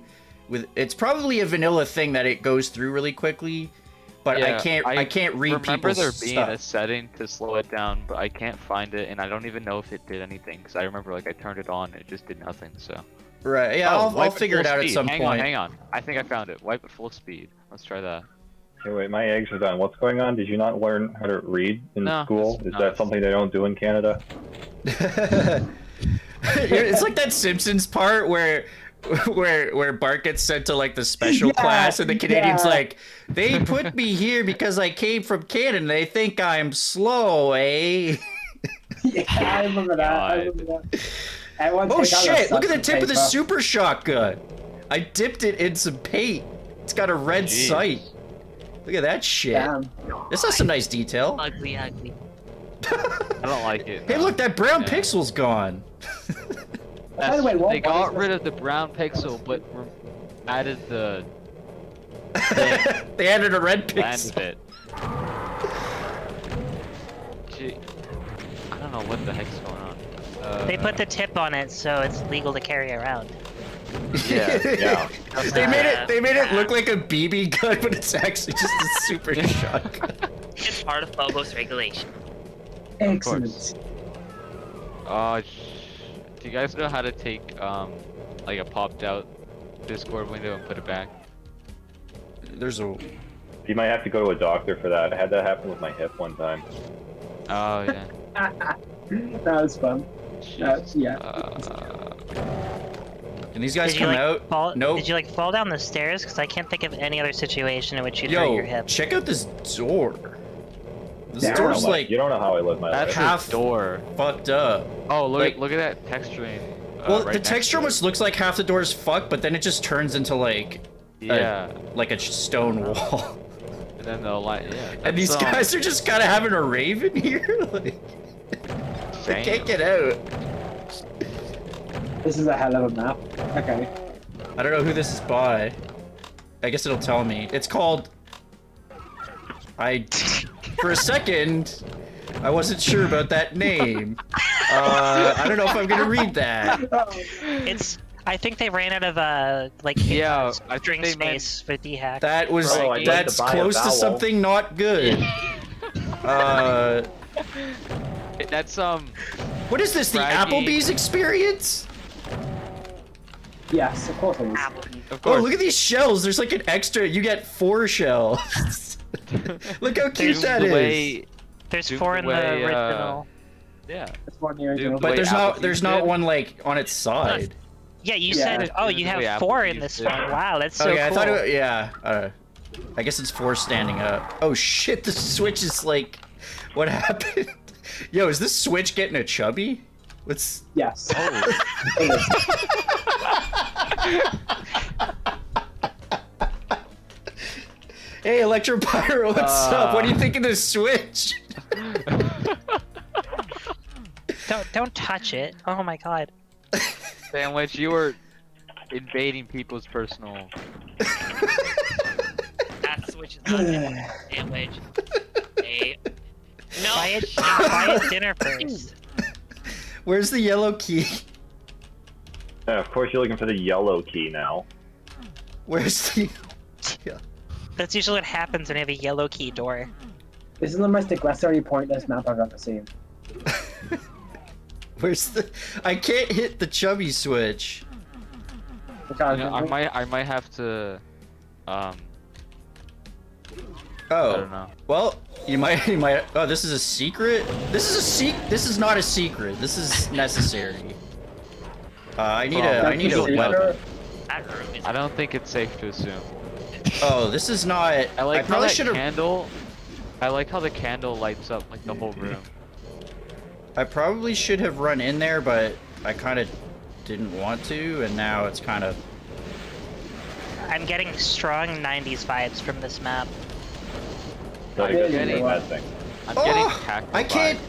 with. It's probably a vanilla thing that it goes through really quickly, but Yeah, I can't read remember people's there being a stuff. setting to slow it down, but I can't find it, and I don't even know if it did anything. Because I remember like I turned it on, and it just did nothing. So. Right. Yeah, I'll wipe at figure it full out at speed. some hang point. Hang on. I think I found it. Wipe at full speed. Let's try that. Hey, wait, my eggs are done. What's going on? Did you not learn how to read in No, school? it's Is not. that something they don't do in Canada? It's like that Simpsons part where Bart gets sent to like the special Yeah, class and the Canadian's yeah. like, they put me here because I came from Canada. They think I'm slow, eh? Yeah, I remember that. I remember that. Everyone Oh take out shit! their Look at the substance tip of the paper. super shotgun. I dipped it in some paint. It's got a red Jeez. sight. Look at that shit. Damn. This has some nice detail. Ugly, ugly. I don't like it. Hey, no. look, that brown Yeah. pixel's gone. By the way, They got rid of the brown pixel, but added the They added a red land pixel. of it. Gee, I don't know what the heck's going on. They put the tip on it so it's legal to carry around. Yeah, yeah. They made it look like a BB gun, but it's actually just a super shotgun. It's part of Phobos regulation. Excellent. Do you guys know how to take like a popped out Discord window and put it back? There's a You might have to go to a doctor for that. I had that happen with my hip one time. Oh yeah. That was fun. Jesus. Yeah. Can these guys Did you come like out? fall? Nope. Did you like fall down the stairs? Because I can't think of any other situation in which you'd hurt Yo, your hip. check out this door. This Yeah. door's like You don't know how I live my That's life. half a door. fucked up. Oh look! Like- Look at that texturing. Well, right the next texture to it. almost looks like half the door is fucked, but then it just turns into like Yeah. like a stone wall. And then the light. Yeah. And these that's, guys are just kind of having a rave in here. Like, they can't get out. This is a hell of a map. Okay. I don't know who this is by. I guess it'll tell me. It's called. For a second, I wasn't sure about that name. I don't know if I'm gonna read that. It's. I think they ran out of like Yeah, I think string they meant- space for dehack. That was Bro, I'd like that's to buy a close to vowel. something not good. That's What is this? The Braggy. Applebee's experience? Yes, of course it is. Of Oh, course. look at these shells. There's like an extra. You get 4 shells. Look how cute that the is. way, There's Duke 4 in the away, original. yeah. It's one the original. Dude, But way there's Applebee's not did. one like on its side. Yeah, you Yeah. said, oh, you have 4 in this one. Wow, that's so Oh yeah, cool. I thought yeah. I guess it's 4 standing up. Oh shit, the switch is like, what happened? Yo, is this switch getting a chubby? What's? Yes. Oh. It is. Hey, Electropyro, what's up? What do you think of this switch? Don't touch it. Oh my god. Sandwich, you were invading people's personal. That switch is not getting sandwich. Hey. No. Buy a dinner first. Where's the yellow key? Yeah, of course, you're looking for the yellow key now. Where's the? That's usually what happens when you have a yellow key door. This is the most aggressively pointless map I've ever seen. Where's the? I can't hit the chubby switch. Because You know, I might have to. I Oh, don't know. well, you might. Oh, this is a secret. This is not a secret. This is necessary. I need a weapon. That room is I don't think it's safe to assume. Oh, this is not. I like how probably that should have. candle. I like how the candle lights up like the whole room. I probably should have run in there, but I kind of didn't want to, and now it's kind of. I'm getting strong 90s vibes from this map. Not a Yeah, good you thing, know a what? bad thing. I'm getting Oh, tackled I can't. by-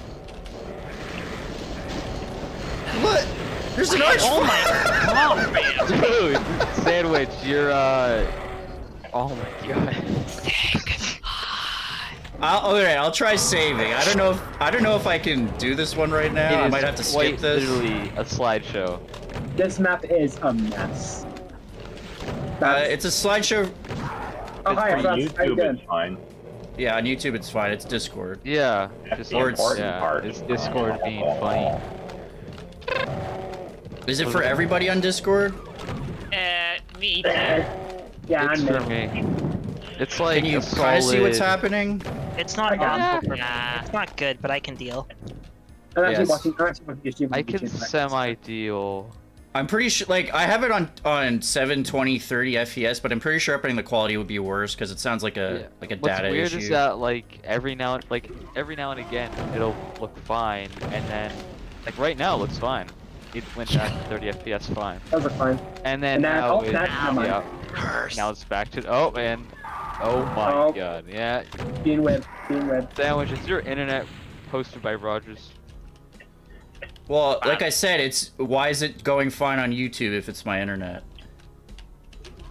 What? There's an arch. Oh my god! Dude, Sandwich, you're oh my god. Alright, I'll try saving. I don't know if I can do this one right now. I It might is have to skip quite this. literally a slideshow. this map is a mess. It's a slideshow. Oh, hi, On Frost. How you YouTube, doing? it's fine. Yeah, on YouTube it's fine. It's Discord. Yeah, That's just the or it's- important yeah, part. it's Discord being funny. Is it for everybody on Discord? me. Yeah, It's I'm for there. me. It's like Can you a kind of see what's solid- happening? It's not Yeah. awful for me. Nah. It's not good, but I can deal. I'm actually Yes. watching your stream. I on can YouTube, right? semi-deal. I'm pretty sure, like, I have it on 720 30 FPS, but I'm pretty sure uploading the quality would be worse because it sounds like a What's data weird issue. is that like every now and again it'll look fine, and then like right now it looks fine. It went down to 30 FPS fine, Those are fine. and then And then- now oh, it's never mind. now it's back to oh my Oh. god, yeah. Being webbed. Being webbed. Sandwich, is your internet hosted by Rogers? Well, like I said, why is it going fine on YouTube if it's my internet?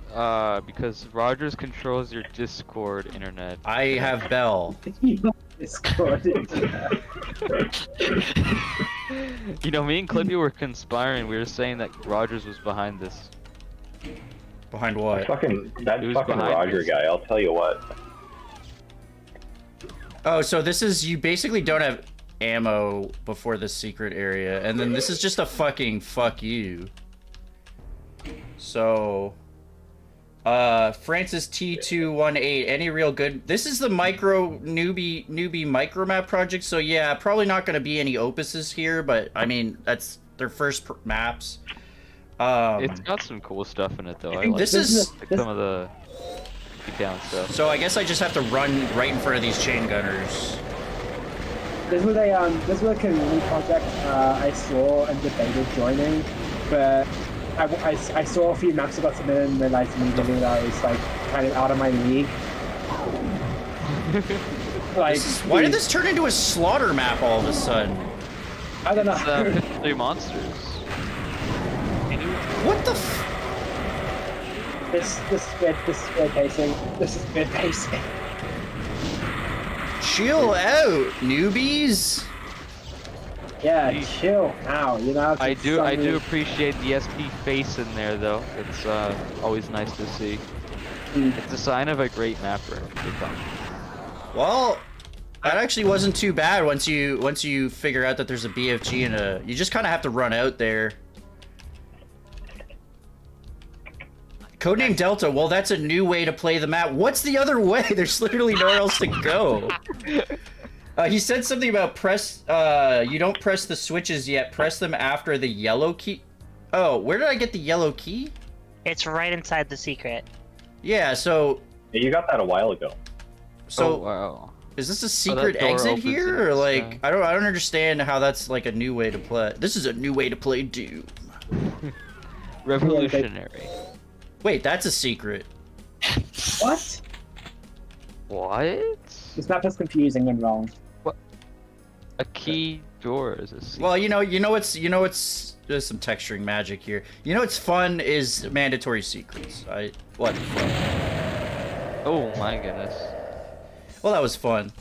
Because Rogers controls your Discord internet. I have Bell. Discord. You know, me and Clippy were conspiring. We were saying that Rogers was behind this. Behind what? That Who's fucking behind Roger this? guy, I'll tell you what. Oh, so this is, you basically don't have ammo before the secret area, and then this is just a fucking fuck you. So, Francis T218, any real good? This is the Noobie Micromap project, so yeah, probably not going to be any opuses here, but I mean, that's their first maps. It's got some cool stuff in it, though. I like This it. is- Like some of the down stuff. So I guess I just have to run right in front of these chain gunners. This was a community project I saw and debated joining, but I saw a few maps that got submitted and realized immediately that I was like kind of out of my league. Like, Why did this turn into a slaughter map all of a sudden? I don't know. It's 53 monsters. What the f- This is good pacing. This is good pacing. Chill out, newbies! Yeah, Jeez. chill out. You know. I do appreciate the SP face in there, though. It's always nice to see. It's a sign of a great mapper. Good time. Well, that actually wasn't too bad once you figure out that there's a BFG and a... You just kind of have to run out there. Codename Delta, well, that's a new way to play the map. What's the other way? There's literally nowhere else to go. He said something about you don't press the switches yet. Press them after the yellow key. Oh, where did I get the yellow key? It's right inside the secret. Yeah, so... Yeah, you got that a while ago. So, Oh, wow. is this a secret door exit opens here? in Or the like, sky. I don't understand how that's like a new way to play. This is a new way to play Doom. Revolutionary. Wait, that's a secret. What? What? This map is confusing and wrong. A key door is a secret. Well, you know what's there's some texturing magic here. You know what's fun is mandatory secrets. What? Oh my goodness. Well, that was fun.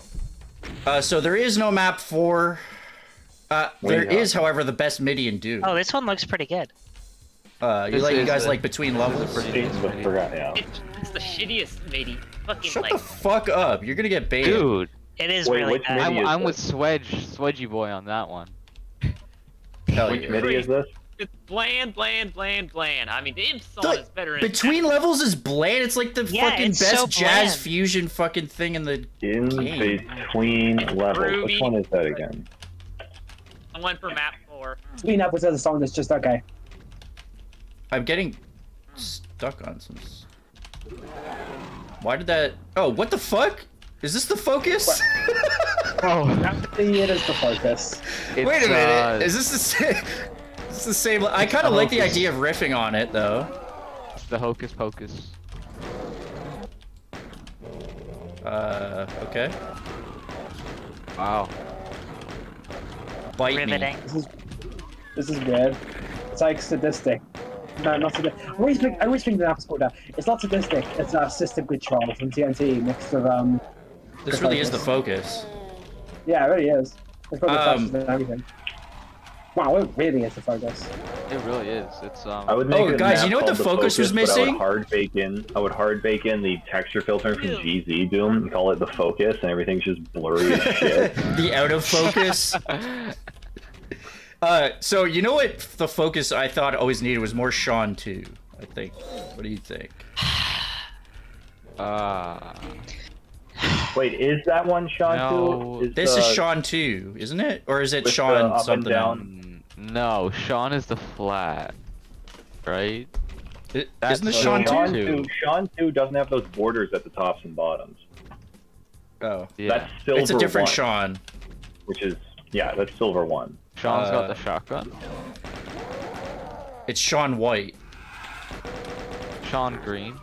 So there is no map 4. There is, however, the best MIDI in Doom. Oh, this one looks pretty good. You guys like between levels? Yeah. It's the shittiest MIDI. Fucking Shut like. the fuck up! You're gonna get baited. Dude, It is Wait, really which bad. MIDI is I'm with this? Swedgy boy on that one. Hell Which yeah. MIDI is this? It's bland. I mean, the imp song The- is better in Between levels is bland. It's like the Yeah, fucking it's best so jazz bland. fusion fucking thing in the. In Game. between levels. Ruby. Which one is that again? I went for map 4. Between episodes of the song that's just okay. I'm getting stuck on some. Why did that? Oh, what the fuck? Is this the focus? Oh, It is the focus. Wait a minute. Is this the same? Is this the same? I kind of like the idea of riffing on it though. It's the hocus pocus. Okay. Wow. Bite Riveting. me. This is weird. It's like sadistic. No, not sadistic. I always think the map is called that. It's not sadistic. It's a system control from TNT mixed with This really is the focus. Yeah, it really is. It's got the Um, flashes and everything. Wow, it really is the focus. It really is. It's I would make Oh, a guys, map you know what the called focus was but I missing? would hard bake in the texture filter from GZ Doom and call it the focus, and everything's just blurry as shit. The out of focus. So you know what the focus I thought always needed was more Sean 2, I think. What do you think? Wait, is that one Sean No. 2? This is Sean 2, isn't it? Or is it with the Sean up and something else? down? No, Sean is the flat, right? That's Isn't this so Sean 2? Sean Sean 2? Sean 2 doesn't have those borders at the tops and bottoms. Oh. Yeah. That's Silver It's a different 1, Sean. which is, yeah, that's Silver 1. Sean's got the shotgun. It's Sean White. Sean Green.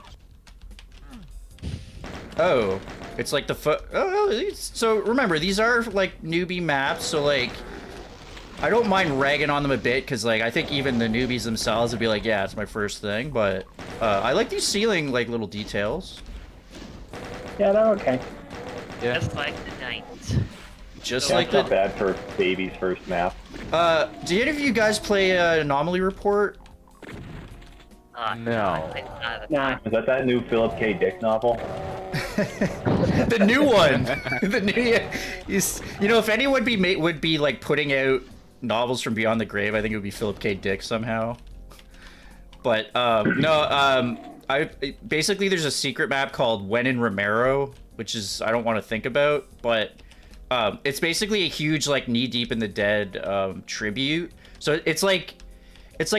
Oh. It's like the so remember, these are like newbie maps, so like I don't mind ragging on them a bit, because like I think even the newbies themselves would be like, yeah, it's my first thing, but I like these ceiling like little details. Yeah, they're okay. Yeah. Just like the night. Just Yeah, like it's not the bad for baby's first map. do any of you guys play Anomaly Report? No. Nah. Is that new Philip K. Dick novel? The new one. The new, you know, if anyone would be like putting out novels from Beyond the Grave, I think it would be Philip K. Dick somehow. But basically there's a secret map called When in Romero, which is I don't want to think about, but it's basically a huge like Knee Deep in the Dead tribute. So it's like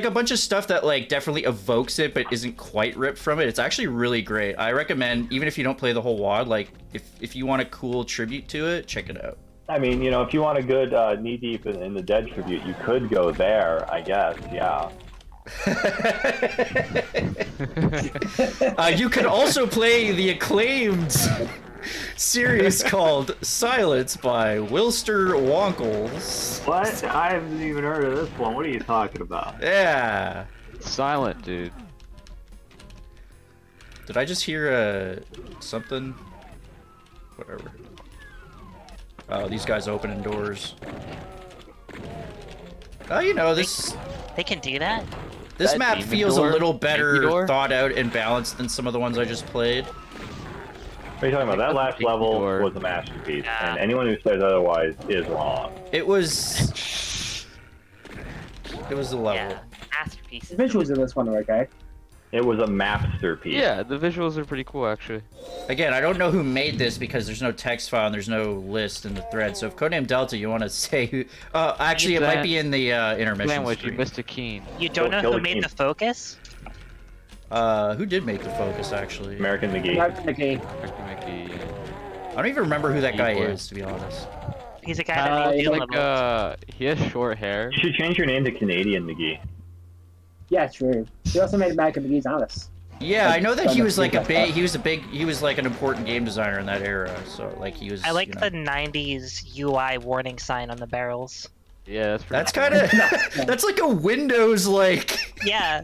a bunch of stuff that like definitely evokes it but isn't quite ripped from it. It's actually really great. I recommend, even if you don't play the whole WoD, like if you want a cool tribute to it, check it out. I mean, you know, if you want a good Knee Deep in the Dead tribute, you could go there, I guess, yeah. You can also play the acclaimed series called Silence by Wilster Wonkels. What? I haven't even heard of this one. What are you talking about? Yeah. Silent, dude. Did I just hear something? Whatever. Oh, these guys opening doors. Oh, you know, this They can do that? this That map demon feels door? a little Demon better door? thought out and balanced than some of the ones I just played. What are you talking about? That last Big level door. was a masterpiece, Yeah. and anyone who says otherwise is wrong. It was the level. Yeah. Masterpiece. The visuals in this one are okay. It was a masterpiece. Yeah, the visuals are pretty cool actually. Again, I don't know who made this because there's no text file and there's no list in the thread. So if Codename Delta, you want to say who? Actually, it might be in the intermission Sandwich, you stream. missed a keen. You don't know Kill who the made king. the focus? Who did make the focus actually? American McGee. Okay. I don't even remember who that guy Keyboard. is, to be honest. He's a guy that made He's Doom like level. he has short hair. You should change your name to Canadian McGee. Yeah, true. He also made American McGee's Alice. Yeah, I know that he was like a big, big. he was like an important game designer in that era. So like he was. I like you know. the 90s UI warning sign on the barrels. Yeah, that's pretty That's kind of. That's like a Windows like. Yeah.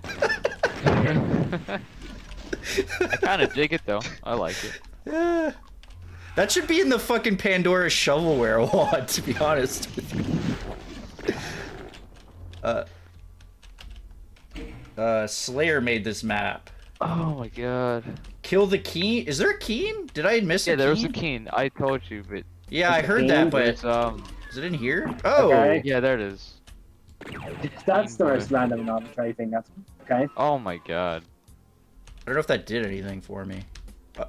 I kind of dig it though. I like it. Yeah. That should be in the fucking Pandora shovelware wad, to be honest with you. Slayer made this map. Oh my god. Kill the Keen? Is there a Keen? Did I miss Yeah, a there was a Keen? keen. I told you, but Yeah, I heard that, but it's, is it in here? Oh, Okay. yeah, there it is. That's the most random and arbitrary thing. That's okay. Oh my god. I don't know if that did anything for me.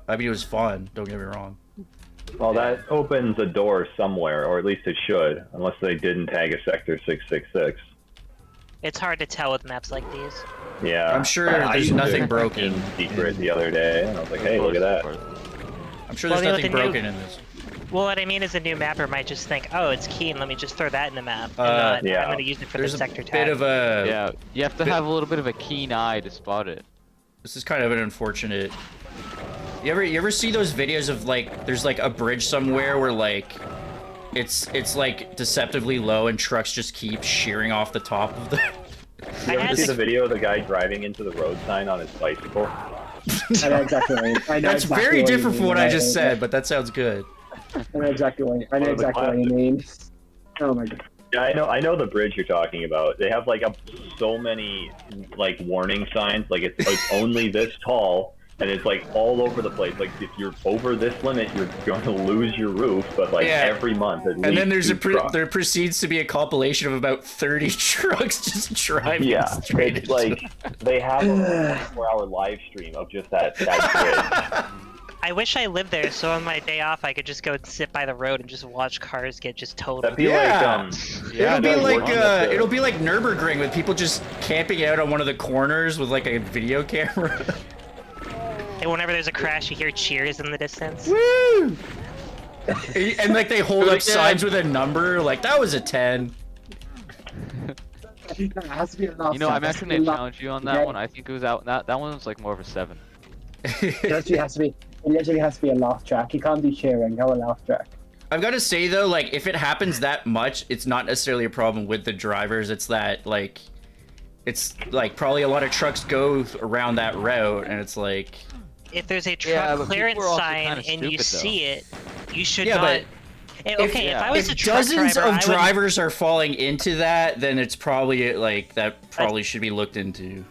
I mean, it was fun. Don't get me wrong. Well, that opens a door somewhere, or at least it should, unless they didn't tag a sector 666. It's hard to tell with maps like these. Yeah. I'm sure I there's used nothing it broken in secret the other day, and I was like, hey, look at that. I'm sure Well, there's you know, nothing the new- broken in this. Well, what I mean is a new mapper might just think, oh, it's keen, let me just throw that in the map. And yeah. I'm going to use it for There's the a sector bit tag. of a. Yeah, you have to have a little bit of a keen eye to spot it. This is kind of an unfortunate. You ever see those videos of like there's like a bridge somewhere where like it's like deceptively low and trucks just keep shearing off the top of the. I You ever had see to- the video of the guy driving into the road sign on his bicycle? I know exactly what you I know That's exactly very what you different from mean, what I right? just said, but that sounds good. I know exactly what you, I know One of the exactly what you mean. Oh my god. Yeah, I know the bridge you're talking about. They have like so many like warning signs, like it's like only this tall, and it's like all over the place. Like if you're over this limit, you're going to lose your roof. But like Yeah. every month, at And then least there's two trucks. there proceeds to be a compilation of about 30 trucks just driving Yeah, straight it's into like they have a 24-hour live stream of just that bridge. I wish I lived there, so on my day off I could just go and sit by the road and just watch cars get just totaled. That'd be Yeah. like It'll be they're like working with the- it'll be like Nürburgring with people just camping out on one of the corners with like a video camera. And whenever there's a crash, you hear cheers in the distance. Woo! And like they hold Do it up signs with a number, like that was a 10. That has to be enough. You know, I'm actually gonna challenge you on that Okay. one. I think it was out. That one was like more of a 7. It actually has to be. It literally has to be a laugh track. You can't do cheering. Go a laugh track. I've got to say though, like if it happens that much, it's not necessarily a problem with the drivers. It's that like, it's like probably a lot of trucks go around that route, and it's like, If there's a truck Yeah, but people clearance are also sign kinda and you stupid, though. see it, you should Yeah, not. but Okay, if I was a if truck dozens driver, of I would- drivers are falling into that, then it's probably like that probably should be looked into.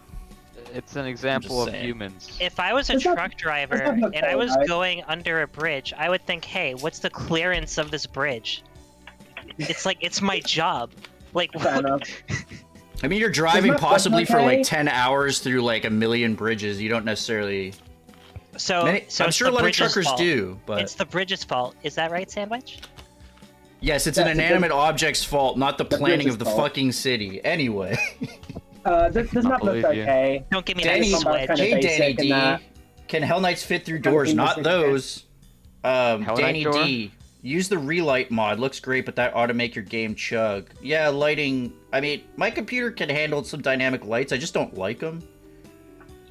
It's an example of saying. humans. If I was a It's not- truck driver it's not and I was right? going under a bridge, I would think, hey, what's the clearance of this bridge? It's like, it's my job. Like, Fair enough. I mean, you're driving that possibly for okay? like 10 hours through like a million bridges. You don't necessarily. so, Many, so I'm it's sure a the lot of bridge's truckers fault. do, but It's the bridge's fault. Is that right, Sandwich? yes, it's an That's a good- inanimate object's fault, not the The planning bridge's of the fault. fucking city. Anyway. This map looks believe you. okay. Don't give me Danny, that swedge. kinda hey Danny basic in D, that. can Hell Knights fit through doors? Something Not basic, those. Hell Danny Knight door? D, use the relight mod. Looks great, but that ought to make your game chug. Yeah, lighting. I mean, my computer can handle some dynamic lights. I just don't like them.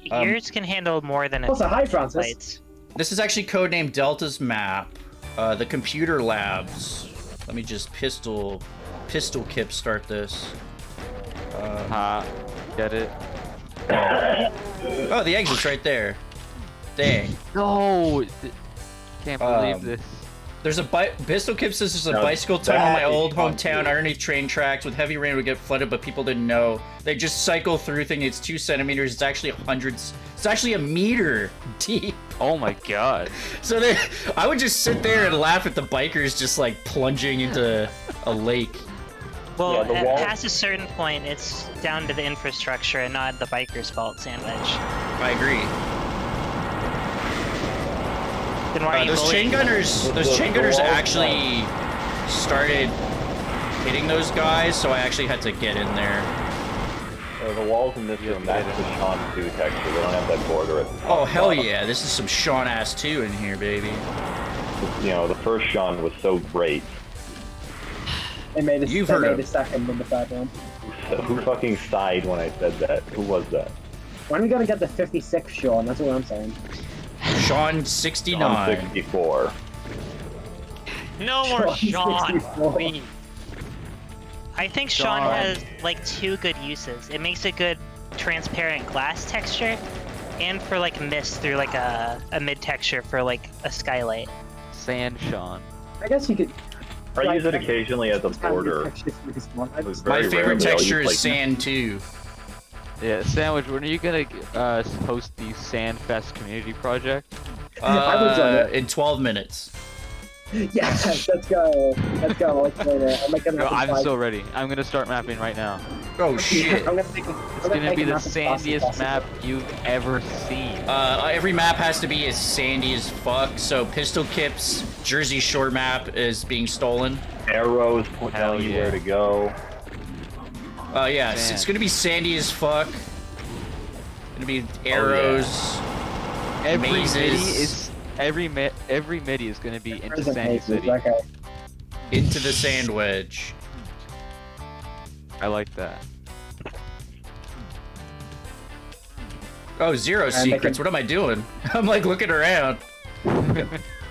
Yours can handle more than a Also, hi Francis. lights. This is actually codenamed Delta's map. The computer labs. Let me just pistol kip start this. Ha, get it? Oh, the exit's right there. Dang. No, can't believe Um, this. There's a Pistol Kip says there's a Now, bicycle tunnel in my that is old fun, hometown too. underneath train tracks. With heavy rain, would get flooded, but people didn't know. They just cycle through, thinking it's 2 centimeters. It's actually hundreds. It's actually a meter deep. Oh my god. So I would just sit there and laugh at the bikers just like plunging into a lake. Well, Yeah, the wall- past a certain point, it's down to the infrastructure and not the biker's fault, Sandwich. I agree. Then why are you Those bullying chain them? gunners, The walls- actually started hitting those guys, so I actually had to get in there. The walls in this room, that's the Sean 2 texture. They don't have that border at the top. Oh hell yeah, this is some Sean ass 2 in here, baby. You know, the first Sean was so great. They made a, You've they heard made of- a second in the third one. Who fucking sighed when I said that? Who was that? When are we gonna get the 56 Sean? That's what I'm saying. Sean Sean 69. 64. No more Sean, 64. please. I think Sean Sean. has like 2 good uses. It makes a good transparent glass texture, and for like mist through like a mid texture for like a skylight. Sand Sean. I guess you could. I use it occasionally as a border. My Very favorite rarely, I'll texture use, is sand too. Yeah, Sandwich, when are you gonna host the Sandfest community project? I would join it. In 12 minutes. Yes, let's go. Let's go. Let's play it. I'm making No, I'm so ready. I'm gonna start mapping right now. Oh shit. I'm gonna make it. It's gonna be the sandiest map you've ever seen. Every map has to be as sandy as fuck, so Pistol Kip's Jersey Shore map is being stolen. Arrows telling you yeah. where to go. Yeah, Sand. it's gonna be sandy as fuck. Gonna be arrows, Every mazes. midi is every midi is gonna be into Sandy City. Okay. into the sand wedge. I like that. Oh, zero And secrets. What am I doing? I'm like looking around.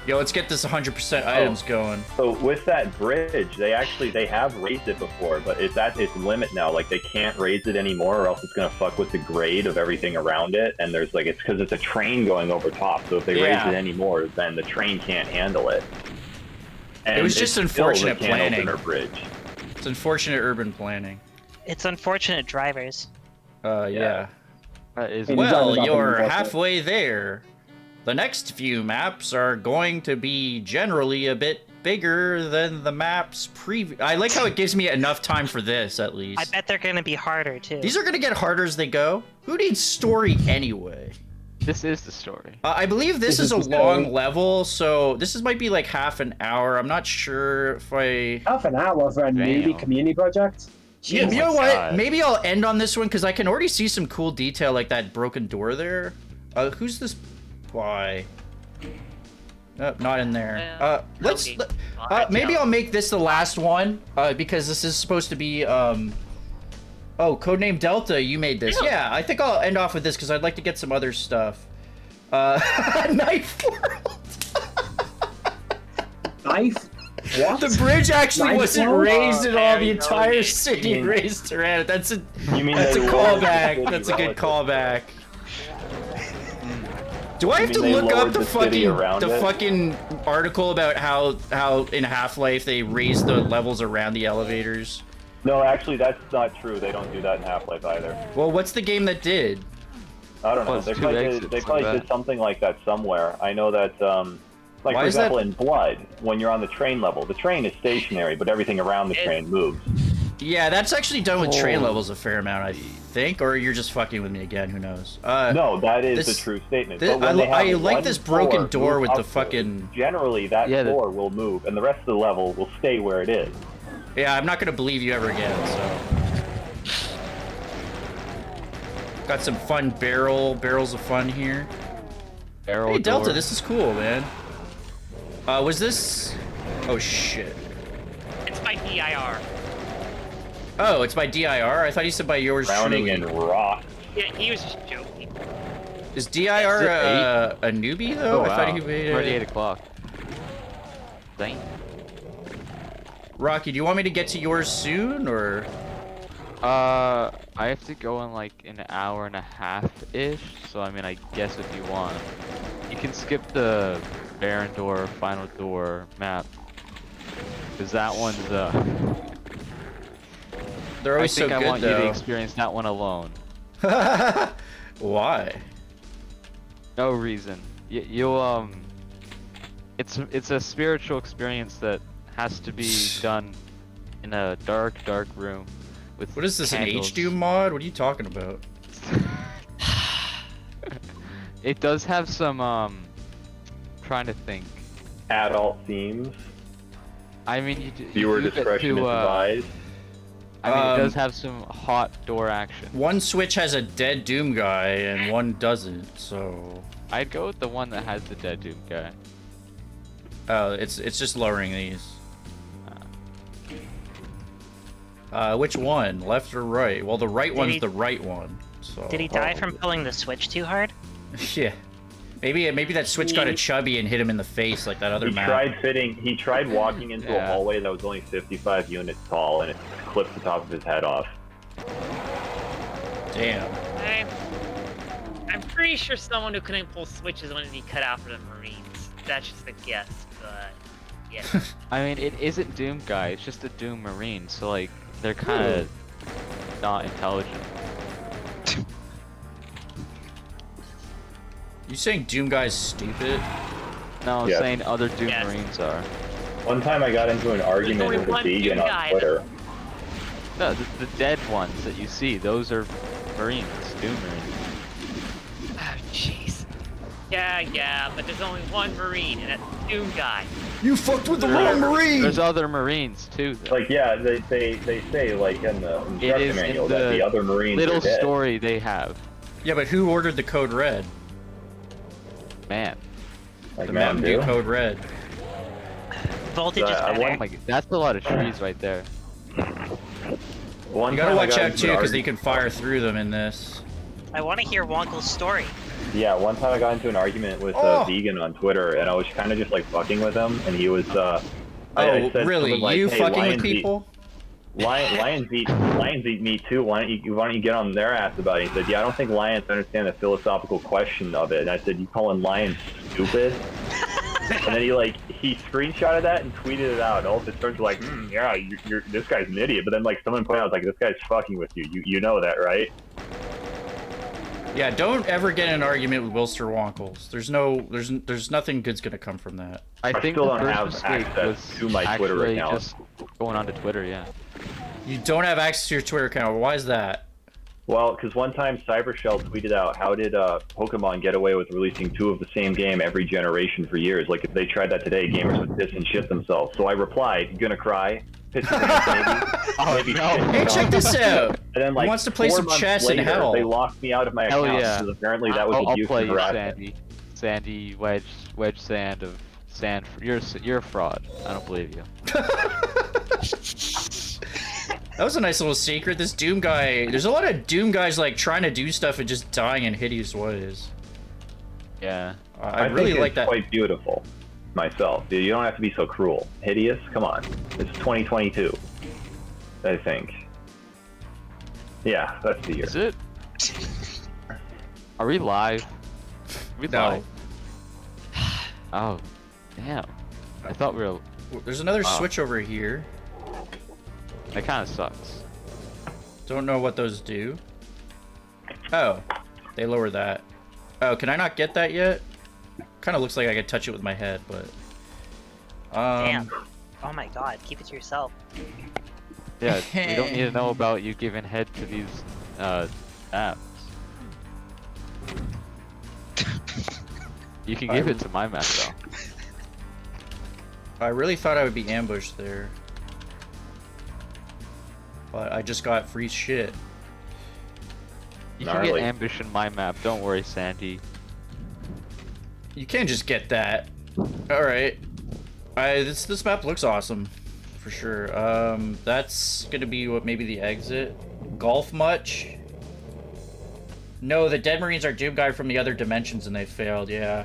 Yo, let's get this 100% items going. So with that bridge, they have raised it before, but it's at its limit now. Like they can't raise it anymore, or else it's gonna fuck with the grade of everything around it. And there's like it's because it's a train going over top. So if they raise Yeah. it anymore, then the train can't handle it. And It was just it's still unfortunate the Can planning. Opener bridge. It's unfortunate urban planning. It's unfortunate drivers. Yeah. That is Well, Well, Exactly. you're Exactly. halfway there. The next few maps are going to be generally a bit bigger than the maps previous. I like how it gives me enough time for this, at least. I bet they're gonna be harder too. These are going to get harder as they go. Who needs story anyway? this is the story. I believe this is a the story. long level, so this might be like half an hour. I'm not sure if I... Half an hour for a newbie Damn. community project. Yeah, Oh you know my what? God. Maybe I'll end on this one because I can already see some cool detail like that broken door there. Who's this? Why? Not in there. Let's. Okay. Maybe I'll make this the last one because this is supposed to be. Oh, Codename Delta, you made this. Yeah, I think I'll end off with this because I'd like to get some other stuff. Knife World. Knife? What? The bridge actually Knife wasn't World? raised at all. The There you entire go. city You mean- raised around it. That's a. You mean That's a they lowered the callback. city That's a good relative? callback. Do I have to mean they look up lowered the the city around it? fucking article about how in Half-Life they raise the levels around the elevators? No, actually, that's not true. They don't do that in Half-Life either. Well, what's the game that did? I don't know. Plus They two probably, exits, they probably like did that. something like that somewhere. I know that, like Why for is that- example, in Blood, when you're on the train level, the train is stationary, but everything around the train moves. Yeah, that's actually done with train Oh. levels a fair amount, I think. Or you're just fucking with me again. Who knows? No, that is this- the true statement. this- But when they have I like one this broken floor door move with the upwards, fucking- Generally, that Yeah, floor will move, and the rest of the level will stay where it is. Yeah, I'm not gonna believe you ever again. So. Got some fun barrels of fun here. Arrow Hey Delta, door. this is cool, man. Was this? Oh shit. It's by DIR. Oh, it's by DIR. I thought you said by yours Drowning truly. in rock. Yeah, he was just joking. Is DIR Is it a newbie though? Oh, I wow. thought he made Already 8 it. o'clock. Dang. Rocky, do you want me to get to yours soon or? I have to go in like an hour and a half-ish, so I mean, I guess if you want. You can skip the Baron Door, Final Door map. Because that one's, They're I always think so I good want you to though. experience that one alone. Why? No reason. You'll, it's a spiritual experience that has to be done in a dark room with. What is this, candles. an H-Doom mod? What are you talking about? It does have some trying to think. Adult themes. I mean, you Viewer use it discretion is to, advised. I mean, it does have some hot door action. One Switch has a dead Doom guy and one doesn't, so... I'd go with the one that has the dead Doom guy. It's just lowering these. Which one? Left or right? Well, the right one's the right one. So. Did he die from pulling the switch too hard? Yeah. Maybe that switch got a chubby and hit him in the face like that other map. He tried walking into a hallway that was only 55 units tall, and it clipped the top of his head off. Damn. I'm pretty sure someone who couldn't pull switches wanted to be cut out for the Marines. That's just a guess, but yeah. I mean, it isn't Doom guy. It's just a Doom Marine. So like, they're kind of not intelligent. You saying Doom guy's stupid? No, I'm saying other Doom Marines are. One time I got into an argument with a vegan on Twitter. No, the dead ones that you see, those are Marines, Doom Marines. Oh, jeez. Yeah, but there's only one Marine, and that's the Doom guy. You fucked with the wrong Marine! There's other Marines too, though. Like, yeah, they say, like, in the instruction manual that the other Marines little are dead. story they have. Yeah, but who ordered the code red? Man. Like the Mountain Dew Dew code red. Voltage is better. Oh my god, that's a lot of trees right there. You gotta watch out too, because you can fire through them in this. I want to hear Wonkels' story. Yeah, one time I got into an argument with a vegan on Twitter, and I was kind of just like fucking with him, and he was. I said really? something like, You hey, fucking lions with people? Lions eat meat too. Why don't you get on their ass about it? He said, yeah, I don't think lions understand the philosophical question of it. And I said, you calling lions stupid? And then he screenshotted that and tweeted it out. And all of his friends were like, yeah, you're this guy's an idiot. But then like someone pointed out, like, this guy's fucking with you. You know that, right? Yeah, don't ever get in an argument with Wilster Wonkels. There's nothing good's gonna come from that. I think still the don't first have mistake access was to my Twitter actually account. just going onto Twitter, yeah. You don't have access to your Twitter account. Why is that? Well, because one time Cybershell tweeted out, how did Pokemon get away with releasing 2 of the same game every generation for years? Like, if they tried that today, gamers would piss and shit themselves. So I replied, you gonna cry? Piss your pants, maybe. Oh, no. Hey, check this out! And then, like, He wants to play 4 some months chess in later, hell. They locked me out of my Hell account yeah. because apparently that was I'll a use play of you, harassment. Sandy, wedge sand of sand. You're a fraud. I don't believe you. That was a nice little secret. This Doom guy... There's a lot of Doom guys, like, trying to do stuff and just dying in hideous ways. Yeah. I really think like it's that. quite beautiful, myself. You don't have to be so cruel. Hideous? Come on. It's 2022, I think. Yeah, that's the year. Is it? Are we live? Are we No. live? Oh, damn. I thought we were... There's another switch over here. That kind of sucks. Don't know what those do. Oh, they lower that. Oh, can I not get that yet? Kind of looks like I could touch it with my head, but... Damn. Oh my god, keep it to yourself. Yeah, we don't need to know about you giving head to these apps. You can give it to my map though. I really thought I would be ambushed there. But I just got free shit. You can Gnarly. get ambush in my map. Don't worry, Sandy. You can't just get that. Alright. This map looks awesome. For sure. That's gonna be what, maybe the exit? Golf much? No, the dead Marines are Doom guy from the other dimensions and they failed, yeah.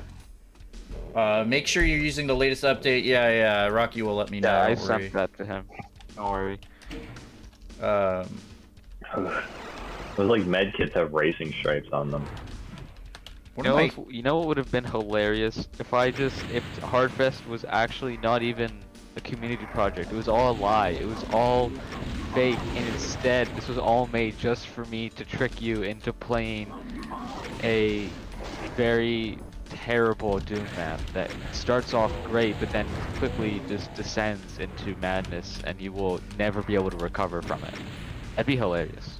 Make sure you're using the latest update. Yeah, Rocky will let me know. Yeah, I don't worry. sent that to him. Don't worry. Those like med kits have racing stripes on them. You know what would have been hilarious if Hardfest was actually not even a community project. It was all a lie. It was all fake, and instead this was all made just for me to trick you into playing a very terrible Doom map that starts off great, but then quickly just descends into madness, and you will never be able to recover from it. That'd be hilarious.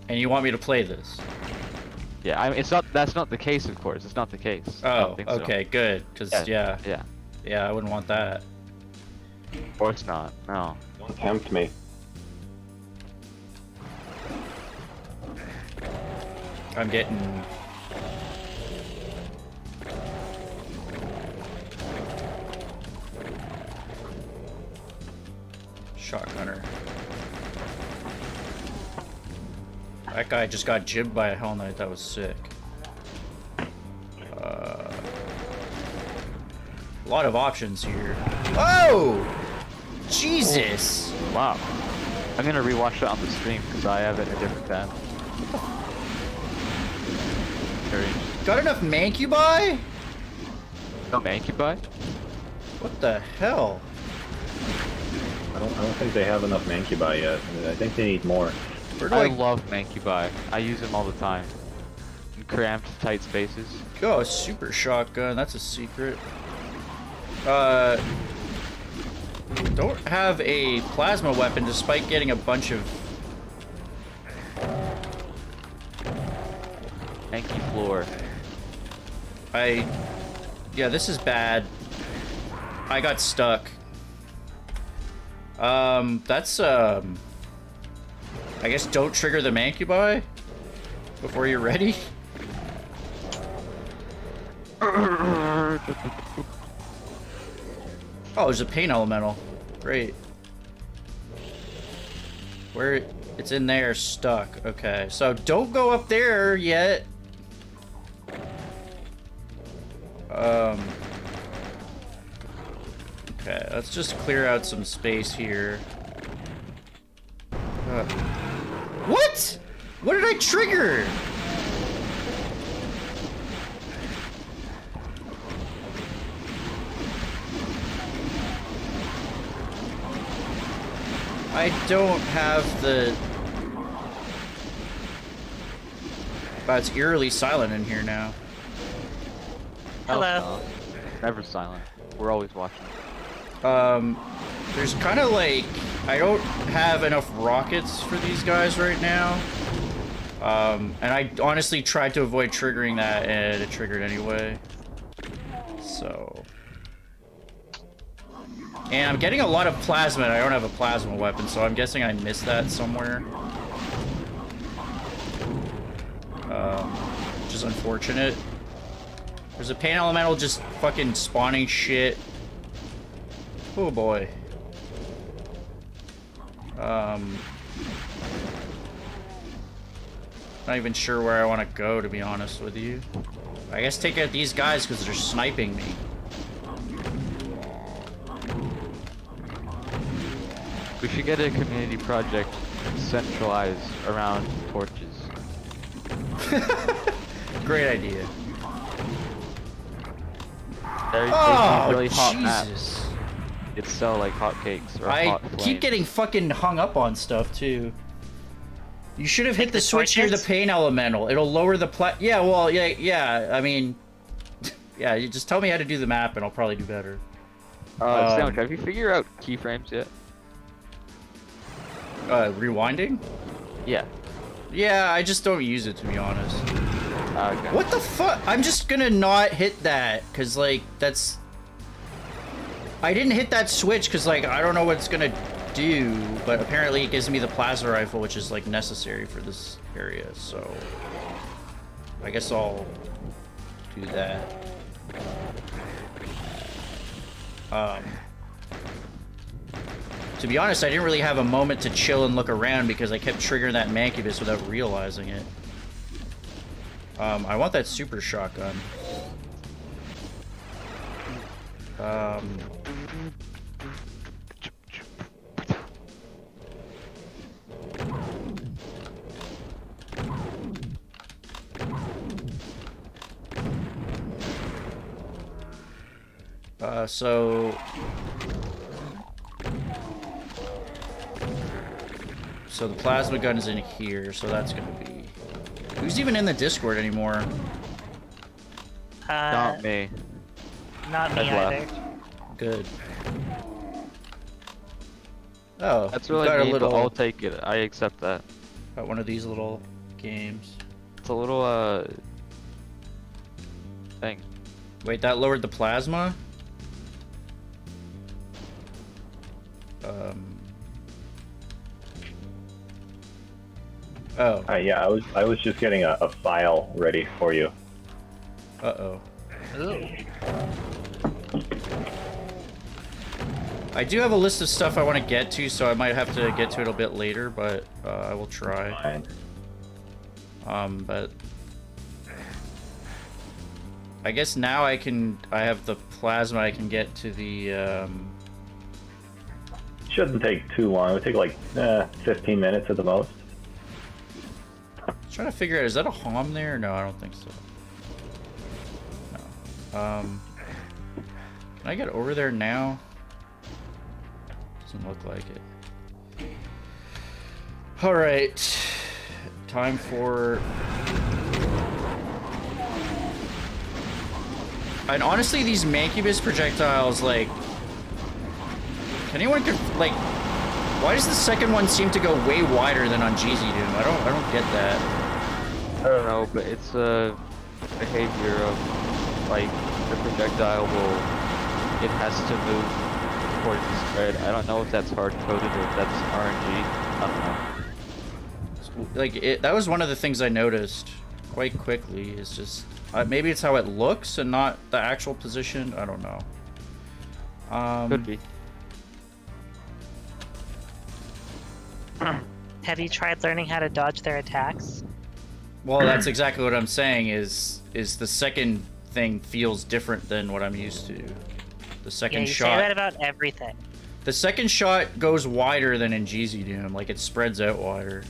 And you want me to play this? Yeah, I mean, it's not. That's not the case, of course. It's not the case. I Oh, don't think so. okay, good. Because Yeah. yeah, I wouldn't want that. Of course not. No. Don't tempt me. I'm getting. Shotgunner. That guy just got jibbed by a Hell Knight. That was sick. A lot of options here. Oh! Jesus! Wow. I'm gonna rewatch it on the stream because I have it in a different tab. Very interesting. Got enough mancubi? No mancubi? What the hell? I don't think they have enough mancubi yet. I think they need more. Where do I I love mancubi. I use them all the time. In cramped, tight spaces. go? A super shotgun. That's a secret. Don't have a plasma weapon despite getting a bunch of. Manky floor. Yeah, this is bad. I got stuck. That's, I guess don't trigger the mancubi before you're ready. Oh, there's a pain elemental. Great. Where it's in there, stuck. Okay, so don't go up there yet. Okay, let's just clear out some space here. What? What did I trigger? I don't have the... Wow, it's eerily silent in here now. Hello. Never silent. We're always watching. There's kind of like... I don't have enough rockets for these guys right now. And I honestly tried to avoid triggering that, and it triggered anyway. So... And I'm getting a lot of plasma, and I don't have a plasma weapon, so I'm guessing I missed that somewhere. Which is unfortunate. There's a pain elemental just fucking spawning shit. Oh boy. Not even sure where I want to go, to be honest with you. I guess take out these guys because they're sniping me. We should get a community project centralized around torches. Great idea. There's Oh, really hot Jesus. maps. It's so like hotcakes or I hot flames. keep getting fucking hung up on stuff too. You should have hit Like the the switch near the torches? pain elemental. It'll lower the yeah, well, yeah. I mean, yeah. You just tell me how to do the map, and I'll probably do better. Sandwich, have you figured out keyframes yet? Rewinding? Yeah. Yeah, I just don't use it, to be honest. Okay. What the fuck? I'm just gonna not hit that, cause like that's. I didn't hit that switch because like I don't know what it's gonna do, but apparently it gives me the plasma rifle, which is like necessary for this area. So I guess I'll do that. To be honest, I didn't really have a moment to chill and look around because I kept triggering that Mancubus without realizing it. I want that super shotgun. So the plasma gun is in here, so that's gonna be... Who's even in the Discord anymore? Not me. Not me I've either. left. Good. Oh, That's we really got a mean, little. but I'll take it. I accept that. Got one of these little games. It's a little thing. Wait, that lowered the plasma? Oh. Yeah, I was just getting a file ready for you. Uh-oh. Ooh. I do have a list of stuff I want to get to, so I might have to get to it a bit later, but I will try. Fine. But I guess now I have the plasma, I can get to the, Shouldn't take too long. It would take like 15 minutes at the most. trying to figure out, is that a HOM there? No, I don't think so. No. Can I get over there now? Doesn't look like it. Alright. Time for... And honestly, these Mancubus projectiles, like... Can anyone... Like... Why does the second one seem to go way wider than on GZ Doom? I don't get that. I don't know, but it's a behavior of, like, the projectile it has to move towards the spread. I don't know if that's hard-coded or if that's RNG. I don't know. Like, that was one of the things I noticed quite quickly, is just... maybe it's how it looks and not the actual position. I don't know. Could be. Have you tried learning how to dodge their attacks? Well, that's exactly what I'm saying, is the second thing feels different than what I'm used to. The second you shot... say that about everything. The second shot goes wider than in GZ Doom. Like, it spreads out wider.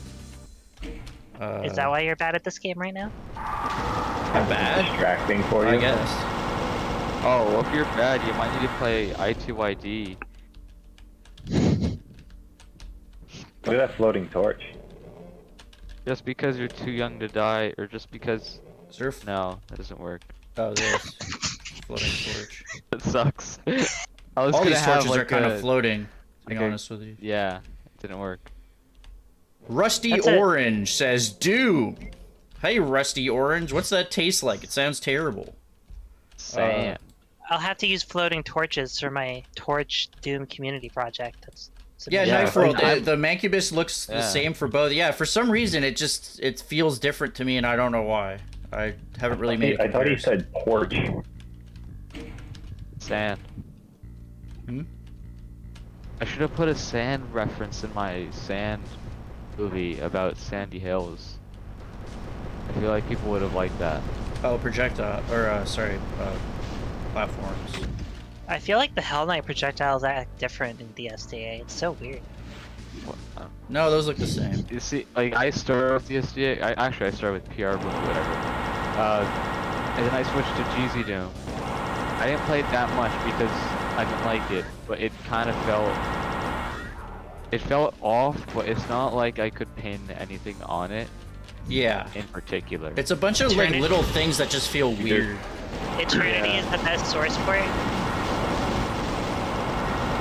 Is that why you're bad at this game right now? I'm bad? Distracting for you. I guess. Oh, well, if you're bad, you might need to play I2ID. Look at that floating torch. Just because you're too young to die, or just because... Surf? No, that doesn't work. Oh, this. Floating torch. That sucks. I was All gonna these have, torches like, are kind of floating, to be like a- honest with you. Yeah, it didn't work. Rusty That's it. Orange says, Doom! Hey, Rusty Orange, what's that taste like? It sounds terrible. Sand. I'll have to use floating torches for my Torch Doom community project. That's Yeah, Yeah, Knife World, I'm- the Mancubus looks the Yeah. same for both. Yeah, for some reason, it feels different to me, and I don't know why. I haven't really made a I thought he comparison. said porch. Sand. Hmm? I should have put a sand reference in my sand movie about Sandy Hills. I feel like people would have liked that. Oh, projectile, or, platforms. I feel like the Hell Knight projectiles act different in the SDA. It's so weird. What? No, those look the same. You see, like, I started with the SDA. I started with PR Boom, whatever. And then I switched to GZ Doom. I didn't play it that much because I didn't like it, but it kind of felt... It felt off, but it's not like I could pin anything on it Yeah. in particular. It's a bunch of, like, Trinity- little things that just feel weird. Eternity Yeah. is the best source for it.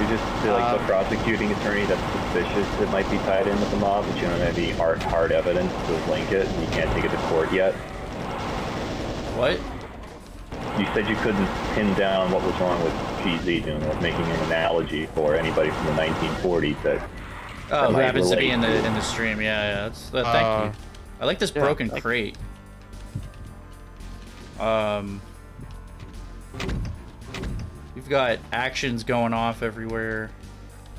You just feel like the prosecuting attorney that's suspicious it might be tied in with the mob, but you don't have any hard evidence to link it, and you can't take it to court yet. What? You said you couldn't pin down what was wrong with GZ Doom, like making an analogy for anybody from the 1940s that Oh, who might happens to be relate. in the stream? Yeah, thank you. I like this yeah, broken thank- crate. We've got actions going off everywhere.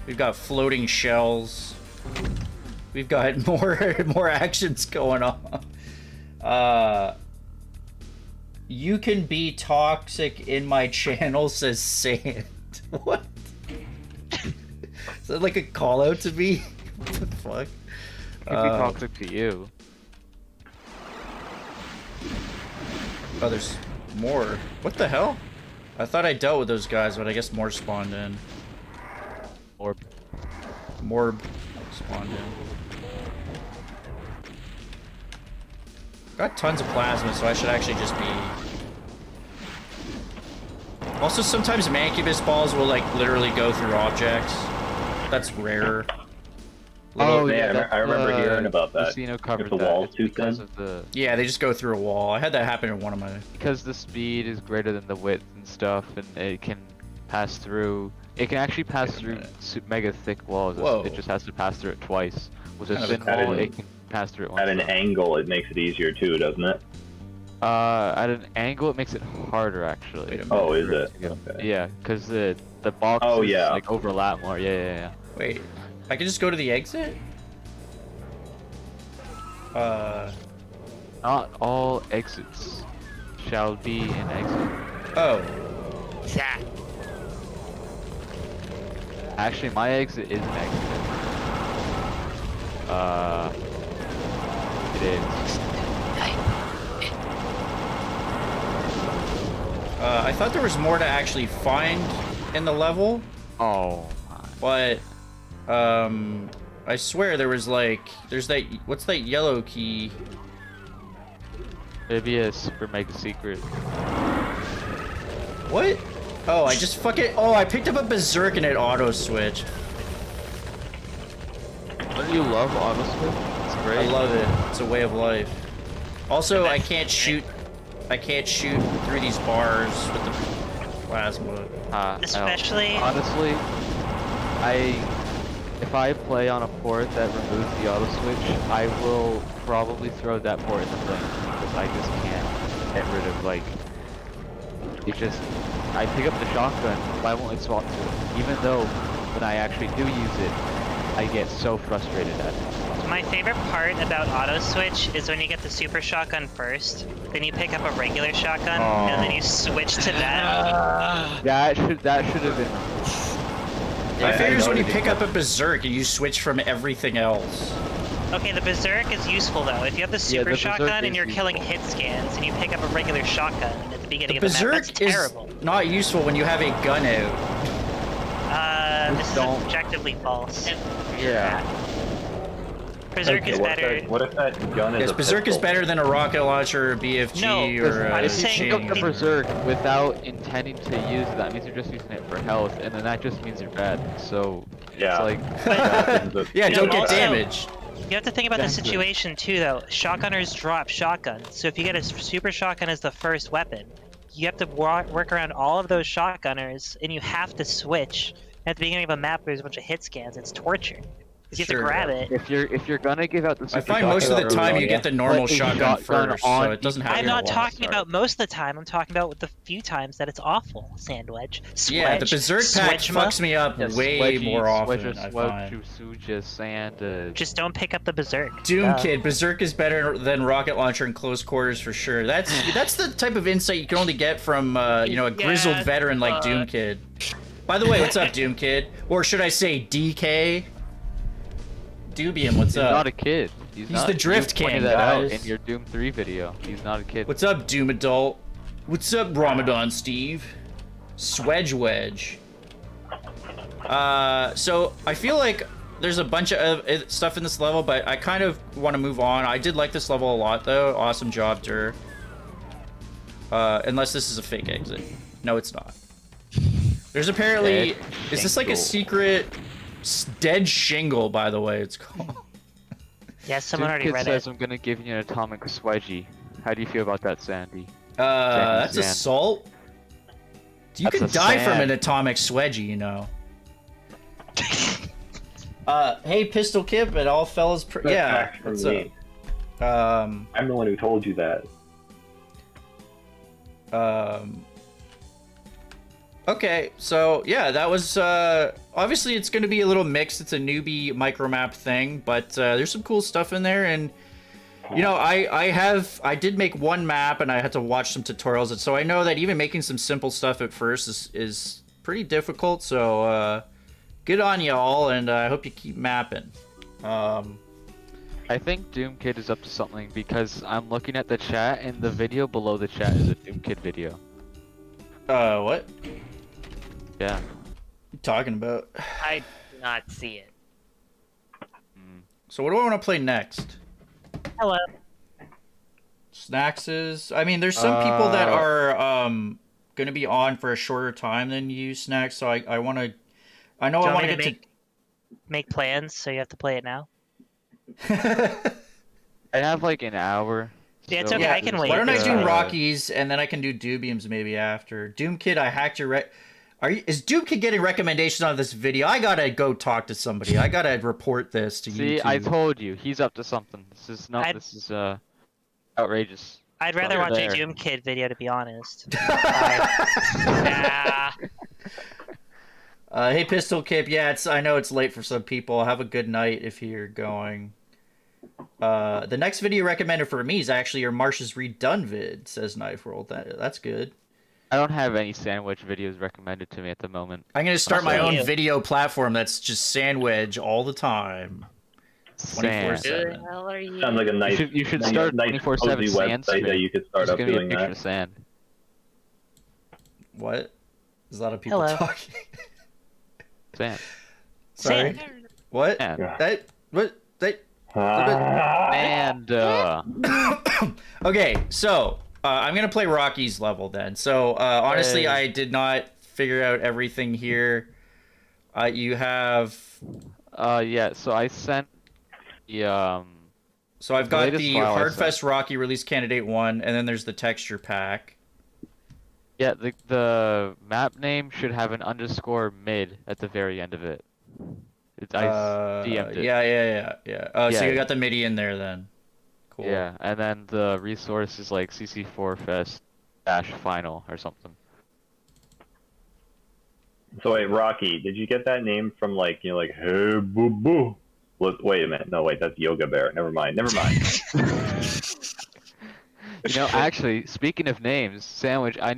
We've got floating shells. We've got more actions going on. You can be toxic in my channel, says Sand. What? Is that like a call out to me? What the fuck? It could be toxic to you. Oh, there's more. What the hell? I thought I dealt with those guys, but I guess more spawned in. Or More spawned in. Got tons of plasma, so I should actually just be Also, sometimes Mancubus balls will like literally go through objects. That's rare. Oh Yeah, yeah, I remember hearing about that. Casino covered If the that. wall's It's too because thin. of the Yeah, they just go through a wall. I had that happen in one of my. because the speed is greater than the width and stuff, and it can pass through. It can actually pass through mega thick walls. Whoa. It just has to pass through it twice. With a Kind of a thin cool wall, one. it can pass through it once. At an angle, it makes it easier too, doesn't it? At an angle, it makes it harder actually. Wait a minute. Oh, is it? Yeah, Okay. yeah, because the boxes Oh, yeah. like overlap more. Yeah. Wait, I can just go to the exit? Not all exits shall be an exit. Oh. Zach. Actually, my exit is an exit. It is. I thought there was more to actually find in the level, Oh my. but, I swear there was like, there's that, what's that yellow key? It'd be a super mega secret. What? Oh, I just fucking, oh, I picked up a berserk and it auto switched. Don't you love auto switch? It's great. I love it. It's a way of life. Also, I can't shoot through these bars with the plasma. I don't- Especially- honestly, if I play on a port that removes the auto switch, I will probably throw that port in the flames because I just can't get rid of like. It just, I pick up the shotgun. Why won't it swap to it? Even though when I actually do use it, I get so frustrated at it. My favorite part about auto switch is when you get the super shotgun first, then you pick up a regular shotgun, and then you switch to that. That should have been. I figure is when you noticed pick up a berserk and you switch from everything else. Okay, the berserk is useful though. If you have the super the berserk shotgun is and you're killing useful. hit scans, and you pick up a regular shotgun at the beginning The of the map, berserk that's is terrible. not useful when you have a gun out. This is don't- objectively false. Yeah. Berserk Okay, is better. What if that gun is Yes, a berserk is pistol? better than a rocket launcher, or a BFG, No, or I'm a saying- Pick up the chain. berserk without intending to use it. That means you're just using it for health, and then that just means you're bad. So Yeah. it's like Yeah, No, don't get also- damaged. You have to think about the Exactly. situation too, though. Shotgunners drop shotguns, so if you get a super shotgun as the first weapon, you have to work around all of those shotgunners, and you have to switch. At the beginning of a map, there's a bunch of hit scans. It's torture. 'Cause you have Sure. to grab it. if you're gonna give out the super I find most of the shotgun time early you on, get the normal put a shotgun shotgun first, on so it doesn't have I'm to not be a talking long about most of the time. I'm talking about the few times that it's awful. Sandwich. Yeah, the berserk pack fucks me up way more often, I find. Just don't pick up the berserk. Doom Kid, berserk is better than rocket launcher in close quarters for sure. That's the type of insight you can only get from you know, a grizzled Yeah, veteran like Doom Kid. By the way, what's up, Doom Kid? Or should I say DK? Dubium, what's He's up? not a kid. He's the not, Drift you pointed King, that out guys. in your Doom 3 video. He's not a kid. What's up, Doom Adult? What's up, Ramadan Steve? Swedge Wedge. So I feel like there's a bunch of stuff in this level, but I kind of want to move on. I did like this level a lot, though. Awesome job, Dur. Unless this is a fake exit. No, it's not. There's apparently... Is this like a secret... Dead Shingle, by the way, it's called. Yeah, someone Doom already Kid read says it. I'm gonna give you an atomic swedgy. How do you feel about that, Sandy? That's Sand. assault? You That's could a die from sand. an atomic swedgy, you know. Hey, Pistol Kip and all fellas. Yeah, Fact from what's me. up? I'm the one who told you that. Okay, so yeah, that was obviously it's going to be a little mixed. It's a Noobie Micromap thing, but there's some cool stuff in there, and you know, I did make one map, and I had to watch some tutorials, and so I know that even making some simple stuff at first is pretty difficult. So good on y'all, and I hope you keep mapping. I think Doom Kid is up to something because I'm looking at the chat and the video below the chat is a Doom Kid video. What? Yeah. You talking about? I do not see it. So what do I want to play next? Hello. Snaxes. I mean, there's some people that are gonna be on for a shorter time than you, Snack. So I want to. I know Do you I want want me to to get make plans, so you have to play it now? to. I have like an hour. Yeah, it's so okay, Yeah, I can it's wait. Why don't I do like, Rockies and then I can do Dubiums maybe after. Doom Kid, I hacked your Is Doom Kid getting recommendations on this video? I gotta go talk to somebody. I gotta report this to See, YouTube. I told you, he's up to something. This is not. This is outrageous. I'd rather Right watch there. a Doom Kid video, to be honest. Nah. Hey, Pistol Kip. Yeah, I know it's late for some people. Have a good night if you're going. The next video recommended for me is actually your Marsh's Redone vid, says Knife Roll. That's good. I don't have any sandwich videos recommended to me at the moment. I'm gonna start my Also own you. video platform that's just sandwich all the time. Sand. 24/7. Who the hell are you? Sounds like a nice, You should start nice 24/7 cozy sand website that you could start There's up gonna be a doing picture that. of sand. What? There's a lot of people Hello. talking. Sand. Sorry. Sand. What? Sand. What? And Okay, so I'm gonna play Rocky's level then. So honestly, Hey. I did not figure out everything here. You have. yeah. So I sent the So I've got latest the file I Hardfest Rocky release candidate 1, and then there's the texture pack. yeah the map name should have an underscore mid at the very end of it. I DM'd it. Yeah. So Yeah. you got the MIDI in there then. Cool. Yeah, and then the resource is like CC4 Fest -final or something. So wait, Rocky, did you get that name from like hey boo boo? Wait a minute, no wait, that's Yoga Bear. Never mind. You know, actually, speaking of names, Sandwich, I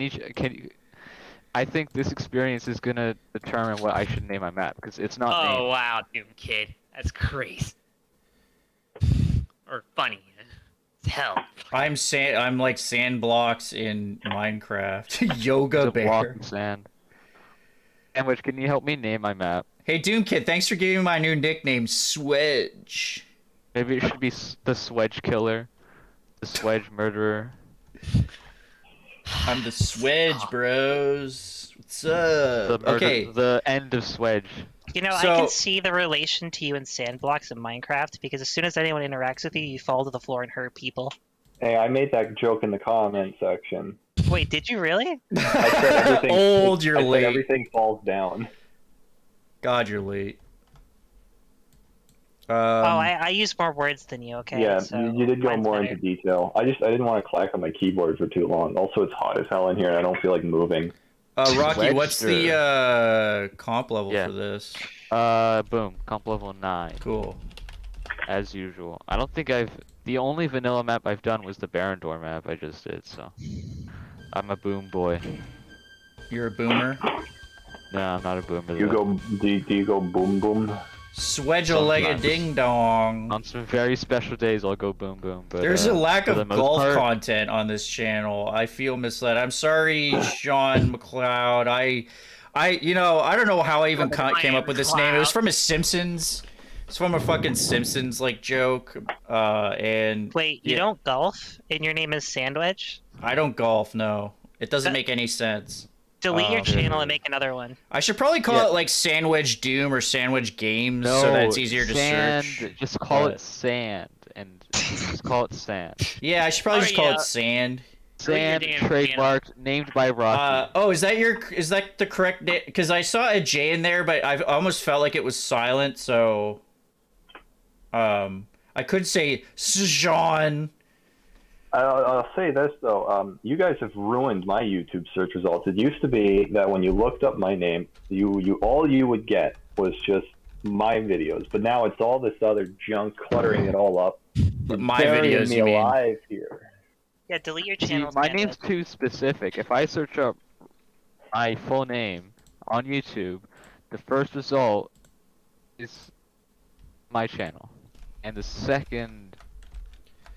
think this experience is gonna determine what I should name my map because it's not Oh named. wow, Doom Kid, that's crazy. Or funny. It's hell. I'm like sand blocks in Minecraft. Yoga It's a block Bear. of sand. Sandwich, can you help me name my map? Hey Doom Kid, thanks for giving me my new nickname, Swedge. Maybe it should be the Swedge Killer, the Swedge Murderer. I'm the Swedge, bros. What's The up? murder, Okay. the end of Swedge. You know, I So- can see the relation to you in Sandblocks in Minecraft, because as soon as anyone interacts with you, you fall to the floor and hurt people. Hey, I made that joke in the comment section. Wait, did you really? I said everything. Old, you're I said late. everything falls down. God, you're late. Oh, I use more words than you, okay? Yeah, so you did go mine's more better. into detail. I didn't want to clack on my keyboard for too long. Also, it's hot as hell in here, and I don't feel like moving. Rocky, what's the comp level Yeah. for this? Boom, comp level 9, Cool. as usual. I don't think the only vanilla map I've done was the Barandor map I just did, so. I'm a boom boy. You're a boomer. No, I'm not a boomer. You though. go? Do you go boom boom? Swedge-a-leg-a Sometimes. ding dong. On some very special days, I'll go boom boom. But There's a lack for the of most golf part, content on this channel. I feel misled. I'm sorry, Sean McLeod. I don't know how I even came up with this name. It was from a Simpsons. It's from a fucking Simpsons like joke. And Wait, you yeah, don't golf, and your name is Sandwich? I don't golf. No, it doesn't make any sense. Delete your Oh. channel and make another one. I should probably call it like Sandwich Doom or Sandwich Games so that it's easier to sand, search. Just call But- it sand, and just call it sand. Yeah, I should probably Oh, just call yeah. it Sand. Sand, Delete your damn trademarked, named by Rocky. Is that the correct name? Because I saw a J in there, but I almost felt like it was silent, so I could say Sean. I'll say this though, you guys have ruined my YouTube search results. It used to be that when you looked up my name, all you would get was just my videos, but now it's all this other junk cluttering it all up. My Burying videos, me you mean? alive here. Yeah, delete your See, channel. my name's too specific. If I search up my full name on YouTube, the first result is my channel, and the second,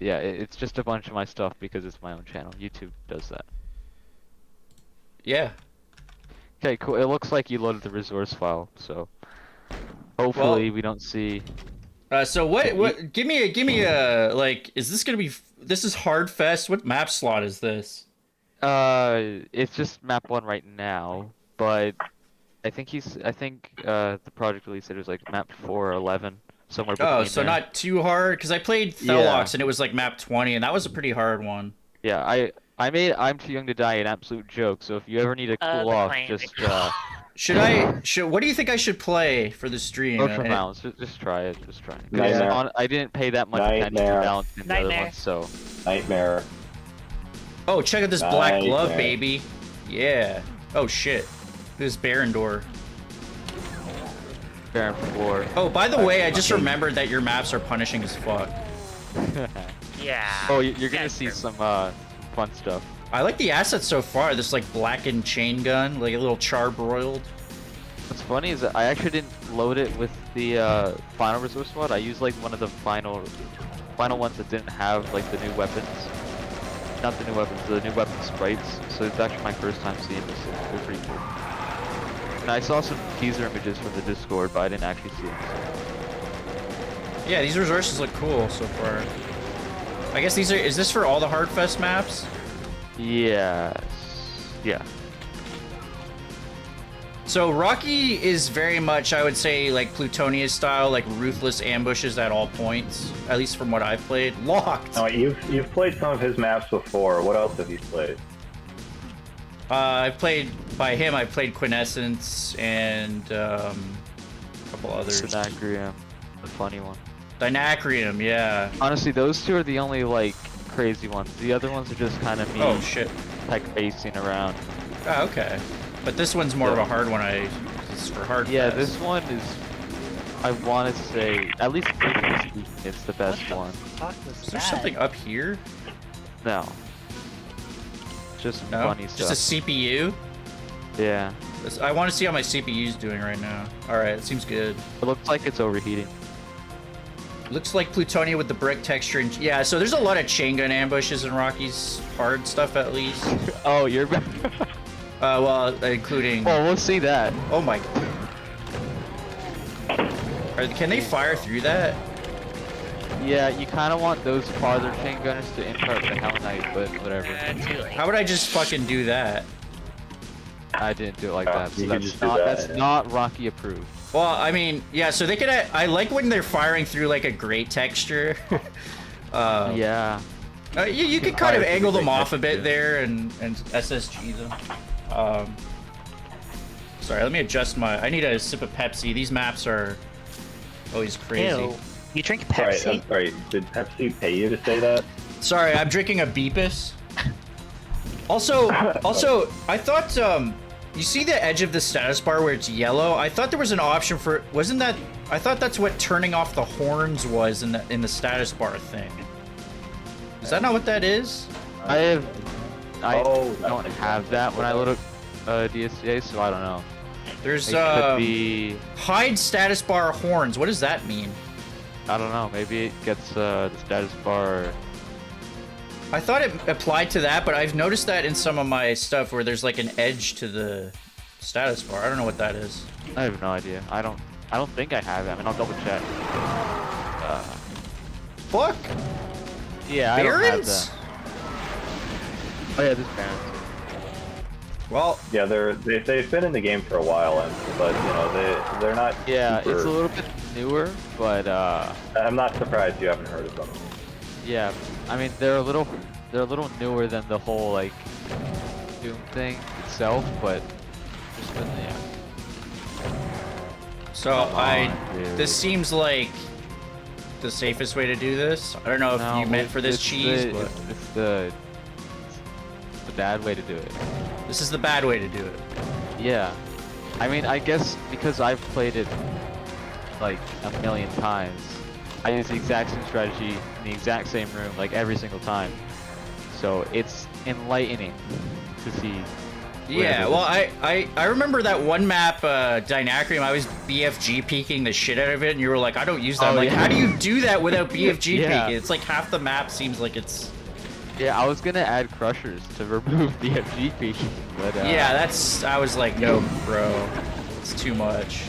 yeah, it's just a bunch of my stuff because it's my own channel. YouTube does that. Yeah. Okay, cool. It looks like you loaded the resource file, so hopefully we don't see. So what? Give me a like. Is this gonna be? This is Hardfest. What map slot is this? It's just map 1 right now, but I think the project release said it was like map 4 or 11, somewhere between Oh, so there. not too hard, because I played Thelox and it was like map 20, and that was a pretty hard one. Yeah, I made I'm Too Young to Die an absolute joke, so if you ever need to cool off, just What do you think I should play for the stream? Ultramounts, just try it, just try it. Nightmare. I didn't pay that much attention to balance in the other ones, so. Nightmare. Oh, check out this black glove, Nightmare. baby. Yeah. Oh shit. This Baron door. Baron floor. Oh, by the way, I just remembered that your maps are punishing as fuck. Yeah. Oh, you're gonna Yeah, see sure. some fun stuff. I like the assets so far. This like blackened chain gun, like a little charbroiled. What's funny is that I actually didn't load it with the final resource mod. I used like one of the final ones that didn't have like the new weapons. Not the new weapons, the new weapon sprites. So it's actually my first time seeing this. They're pretty cool. And I saw some teaser images from the Discord, but I didn't actually see them. Yeah, these resources look cool so far. I guess these are. Is this for all the Hardfest maps? Yes. Yeah. So Rocky is very much, I would say, like Plutonia style, like ruthless ambushes at all points. At least from what I've played. Locked. No, you've played some of his maps before. What else have you played? I've played by him. I played Quintessence and a couple others. Snaxalotl, the funny one. Dynacrium, yeah. Honestly, those two are the only like crazy ones. The other ones are just kind of me. Oh shit. Tech basing around. Oh, okay. But this one's more of a hard one. It's for hard. Yeah, fest. this one is. I want to say, at least it's the best one. Is there something up here? No. Just No. funny stuff. Just a CPU. Yeah. I want to see how my CPU is doing right now. All right, it seems good. It looks like it's overheating. Looks like Plutonia with the brick texture. And yeah, so there's a lot of chain gun ambushes in Rocky's hard stuff at least. Oh, you're. Well, including. Well, we'll see that. Oh my. Can they fire through that? Yeah, you kind of want those farther chain gunners to impart the Hell Knight, but whatever. Too late. How would I just fucking do that? I didn't do it like that. So you could that's just do not that, that's yeah. not Rocky approved. Well, I mean, yeah. So they could. I like when they're firing through like a great texture. Yeah. You could kind of angle them off a bit there and SSG them. Sorry, let me adjust my. I need a sip of Pepsi. These maps are always crazy. Ew. You drink Sorry, Pepsi? I'm sorry. Did Pepsi pay you to say that? Sorry, I'm drinking a Beepus. Also, I thought you see the edge of the status bar where it's yellow? I thought there was an option for. Wasn't that? I thought that's what turning off the horns was in the status bar thing. Is that not what that is? I Oh, don't that's have that when I load up DSCA, so I don't know. There's It could be. hide status bar horns. What does that mean? I don't know. Maybe it gets the status bar. I thought it applied to that, but I've noticed that in some of my stuff where there's like an edge to the status bar. I don't know what that is. I have no idea. I don't think I have it. I mean, I'll double check. Fuck. Yeah, I don't have Barons? that. Oh yeah, this Barons. Well, Yeah, they've been in the game for a while, but you know they're not. Yeah, super- it's a little bit newer, but I'm not surprised you haven't heard of them. yeah. I mean, they're a little newer than the whole like Doom thing itself, but just yeah. so dude. this seems like the safest way to do this. I don't know if No, you meant for this it's cheese, the, but it's the bad way to do it. this is the bad way to do it. Yeah. I mean, I guess because I've played it like a million times, I use the exact same strategy in the exact same room like every single time. So it's enlightening to see. Yeah, whatever well, I remember that one map, Dynacrium, I was BFG peeking the shit out of it, and you were like, I don't use that. I'm Oh, like, yeah. how do you do that without BFG Yeah. peeking? It's like half the map seems like it's... Yeah, I was gonna add crushers to remove the FGP, but Yeah, that's... I was like, no, bro. It's too much.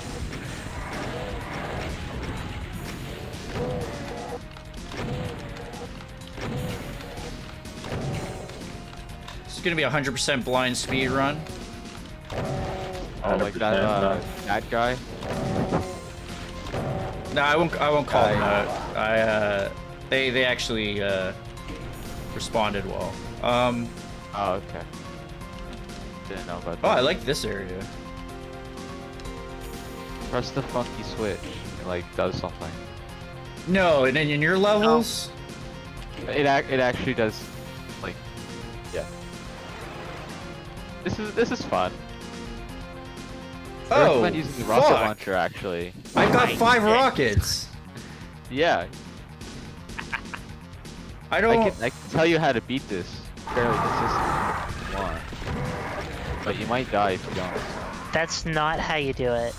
It's gonna be 100% blind speed run. Oh, like that guy. No, I won't call them out. They actually responded well. Oh, okay. Didn't know about that. Oh, I like this area. Press the funky switch. It like does something. No, and then in your levels, It actually does, like, yeah. This is fun. I oh, recommend using the rocket fuck. launcher actually. I've got 5 rockets. Yeah, I don't. I can tell you how to beat this fairly consistently if you want. But you might die if you don't. That's not how you do it.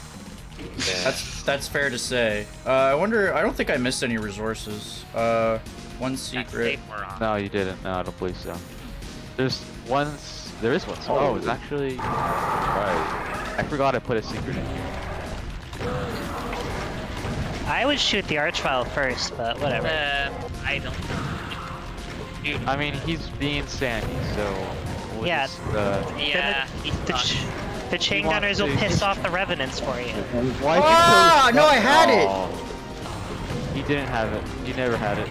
That's fair to say. I wonder. I don't think I missed any resources. One secret. No, you didn't. No, I don't believe so. There is one. Oh, it's actually right. I forgot I put a secret in here. I would shoot the Archvile first, but whatever. I don't know. Dude, I mean, he's being Sandy, so we'll Yeah. just, yeah, he's stuck. The chain You want gunners will to- piss off the revenants for you. why'd you Ah, kill- no, I had it. Oh. He didn't have it. He never had it.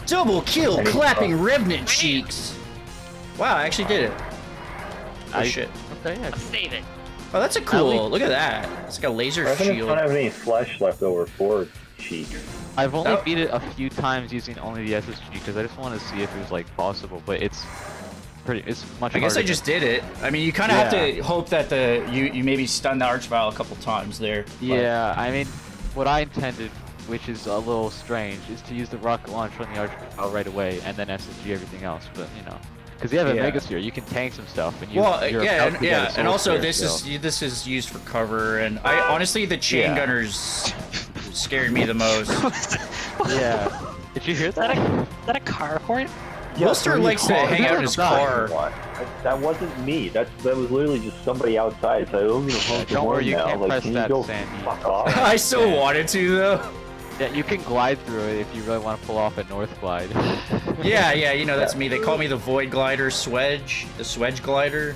Double kill, clapping revenant cheeks. Wow, I actually did it. Oh shit. Okay, yeah. Let's save it. Oh, that's a cool. Look at that. It's like a laser Revenants shield. don't have any flesh left over for cheeks. I've only Oh. beat it a few times using only the SSG because I just want to see if it was like possible, but it's much I guess I harder just did it. I mean, you kind of have to hope that you maybe stun the Archvile a couple times there. but- Yeah, I mean, what I intended, which is a little strange, is to use the rocket launch on the Archvile right away and then SSG everything else, but you know. Because you have a Yeah. Mega Sphere, you can tank some stuff, and you. Well, you're yeah, about and, to get a yeah, Soul and also Sphere, this is used for cover, and I honestly the chain Yeah. gunners scared me the most. Yeah. Did you hear that? Is that a car horn? Wilster likes to hang out in his car. What? That wasn't me. That was literally just somebody outside. So I don't even know Don't worry, you now. can't Like, press can you that, go Sandy. fuck off? I so Yeah. wanted to though. Yeah, you can glide through it if you really want to pull off a North Glide. Yeah, you know that's me. They call me the Void Glider Swedge, the Swedge Glider.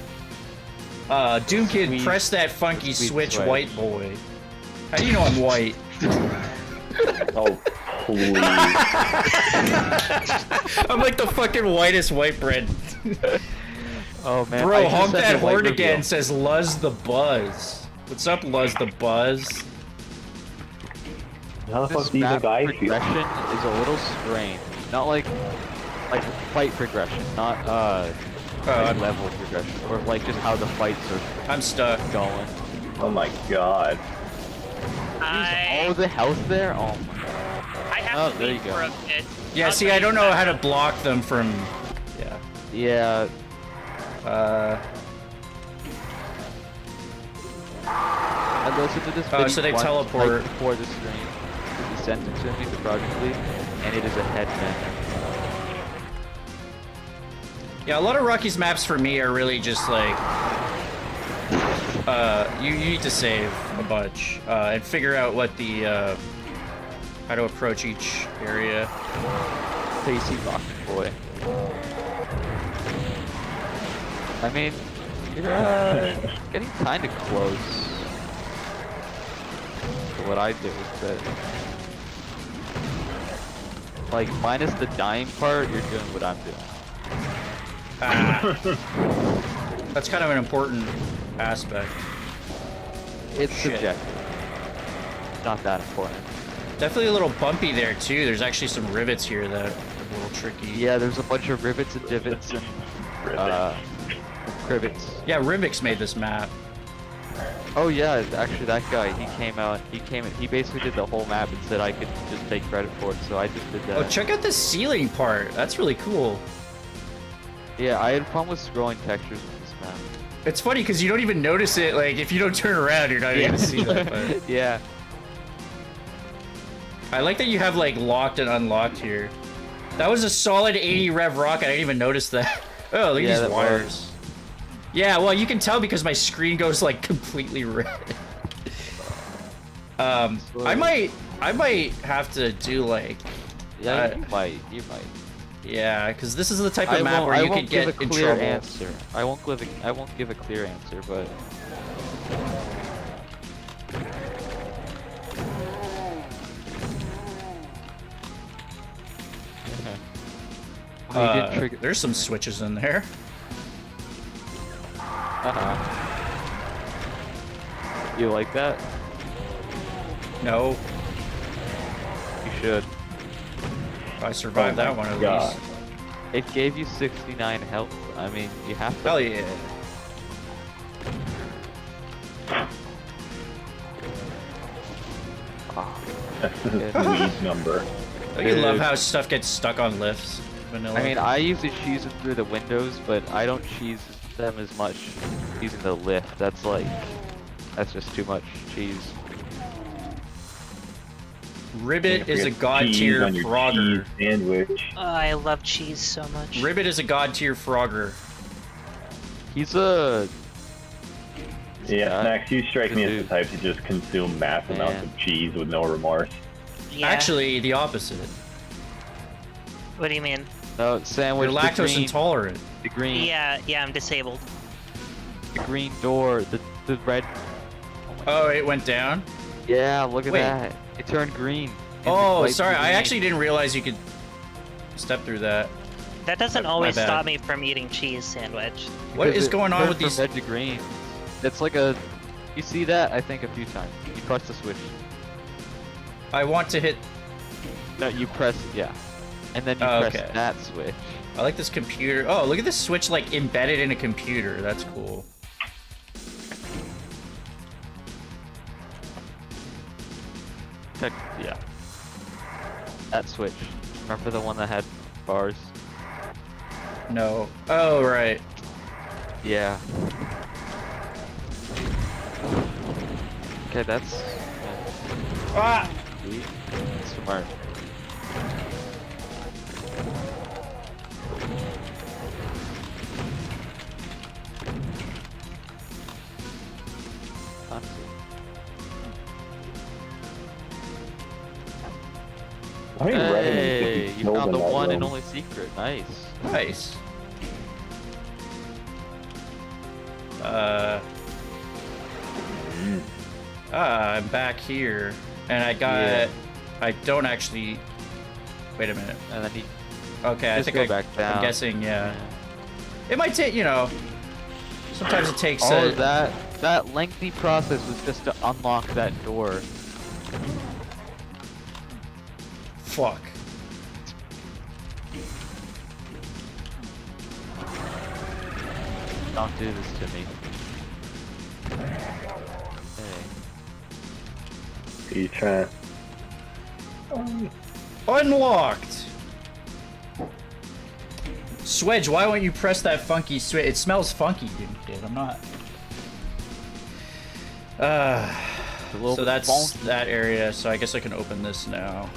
Doom Kid, Sweet- press that funky sweet switch, Swedge. white boy. How do you know I'm white? Oh, please. I'm like the fucking whitest white bread. Oh man. I Bro, just honk sent that you a light horn reveal. again, says Luz the Buzz. What's up, Luz the Buzz? How the fuck This do you map think I feel? progression is a little strange. Not like fight progression, not I'm- level progression, or like just how the fights are I'm stuck. going. Oh my god. All the health there? Oh my god. I have Oh, to there wait you go. for a bit. Yeah, I'll see, tell I you don't know that. how to block them from. Yeah. Yeah. I listened to this Oh, video so they once, teleport. right before the stream. He sent it to me for Project League, and it is a headband. Yeah, a lot of Rocky's maps for me are really just like. You need to save a bunch and figure out what the how to approach each area. Stacy Rocket Boy. I mean, you're getting kind of close to what I do, but like minus the dying part, you're doing what I'm doing. That's kind of an important aspect. It's Shit. subjective. Not that important. Definitely a little bumpy there too. There's actually some rivets here that are a little tricky. Yeah, there's a bunch of rivets and divots and crivets. Yeah, Rivix made this map. Oh yeah, actually that guy, he basically did the whole map and said I could just take credit for it, so I just did that. Oh, check out the ceiling part. That's really cool. Yeah, I had fun with scrolling textures with this map. It's funny because you don't even notice it. Like, if you don't turn around, you're not even gonna see that. But Yeah. I like that you have like locked and unlocked here. That was a solid 80 rev rocket. I didn't even notice that. Oh, look Yeah, at these that wires. was. Yeah, well, you can tell because my screen goes like completely red. I might have to do like. Yeah, you might. Yeah, because this is the type of map where you could get in trouble. Answer. I won't give a clear answer, but There's some switches in there. You like that? No. You should. I survived that one at least. It gave you 69 health. I mean, you have to. Hell yeah. That's the weed number. Don't you love how stuff gets stuck on lifts? Vanilla. I mean, I usually cheese it through the windows, but I don't cheese them as much using the lift. That's just too much cheese. Ribbit is a god tier frogger. Sandwich. Oh, I love cheese so much. Ribbit is a god tier frogger. He's a... Yeah, Max, you strike me as the type to just consume massive amounts of cheese with no remorse. Yeah. Actually, the opposite. What do you mean? No, sandwich. You're lactose intolerant. The green. Yeah, I'm disabled. The green door. The red. Oh, it went down? Yeah, look at that. It turned green. Oh, sorry. I actually didn't realize you could step through that. That doesn't always stop me from eating cheese sandwich. What is going on with these? Red to green. It's like a. You see that? I think a few times. You press the switch. I want to hit. No, you press. Yeah. And then you press that switch. I like this computer. Oh, look at this switch like embedded in a computer. That's cool. Yeah. That switch. Remember the one that had bars? No. Oh, right. Yeah. Okay, that's... Ah! Smart. Hey, you found the one and only secret. Nice. Nice. I'm back here, and I got. Yeah. I don't actually. Wait a minute. And then he. Okay, I think I. Back down. I'm guessing, yeah. It might take, you know. Sometimes it takes. All of that lengthy process was just to unlock that door. Fuck. Don't do this to me. Hey. You trying? Unlocked! Swedge, why won't you press that funky switch? It smells funky, dude. I'm not. So that's funky. That area, so I guess I can open this now.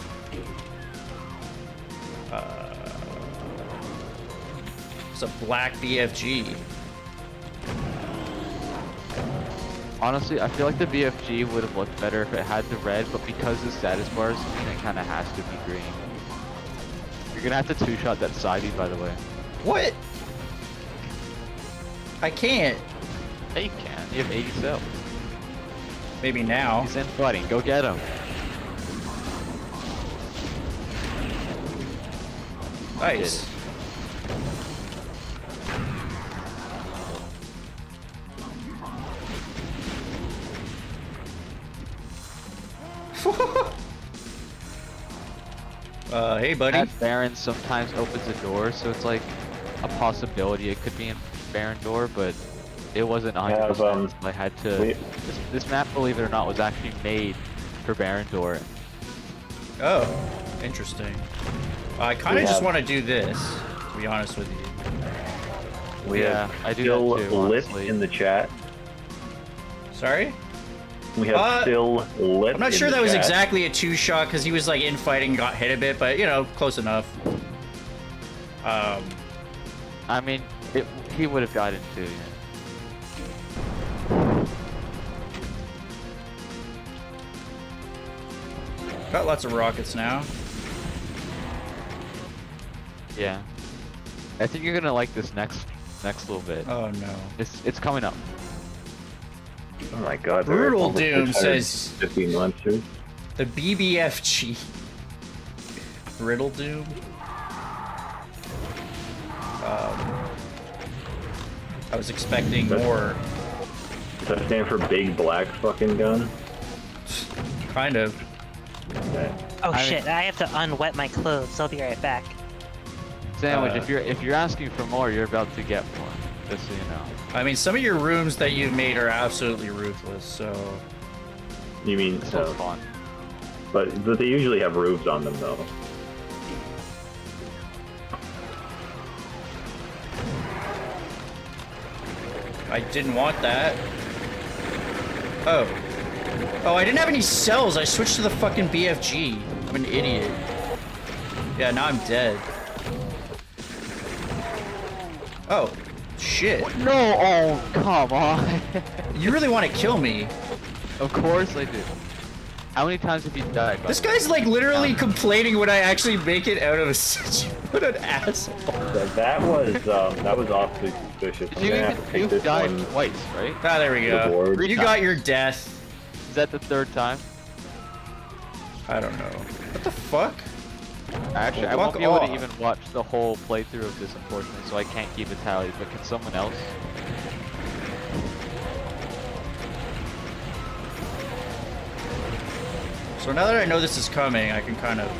It's a black BFG. Honestly, I feel like the BFG would have looked better if it had the red, but because the status bar is green, it kind of has to be green. You're gonna have to two-shot that side by the way. What? I can't. Yeah, you can. You have 80 cells. Maybe now. He's in fighting. Go get him. Nice. Hey, buddy. That Baron sometimes opens a door, so it's like a possibility it could be in Baron door, but it wasn't 100%. So I had to. This map, believe it or not, was actually made for Baron door. Oh, interesting. I kind of just want to do this, to be honest with you. We have I do still lit in the chat. Sorry? We have still lit. I'm not sure that was exactly a two-shot because he was like infighting, got hit a bit, but you know, close enough. I mean, he would have gotten too. Yeah. Got lots of rockets now. Yeah. I think you're gonna like this next little bit. Oh no. It's coming up. Oh my god. Brutal Doom says 15 monsters. the BBFG. Brittle Doom. I was expecting more. Does that stand for big black fucking gun? Kind of. Okay. Oh shit! I have to unwet my clothes. I'll be right back. Sandwich, if you're asking for more, you're about to get more. Just so you know. I mean, some of your rooms that you've made are absolutely ruthless. So. You mean This one's fun. But they usually have roofs on them though. I didn't want that. Oh. Oh, I didn't have any cells. I switched to the fucking BFG. I'm an idiot. Yeah, now I'm dead. Oh. Shit. No! Oh, come on! You really want to kill me. Of course I do. How many times have you died? This guy's like literally complaining when I actually make it out of a situation. What an asshole. That was awfully suspicious. I'm gonna have to take You've this died one twice, right? Ah, there we to the go. board. You got your death. Is that the third time? I don't know. What the fuck? Actually, I Fuck won't be able off. to even watch the whole playthrough of this, unfortunately, so I can't keep a tally. But can someone else? So now that I know this is coming, I can kind of...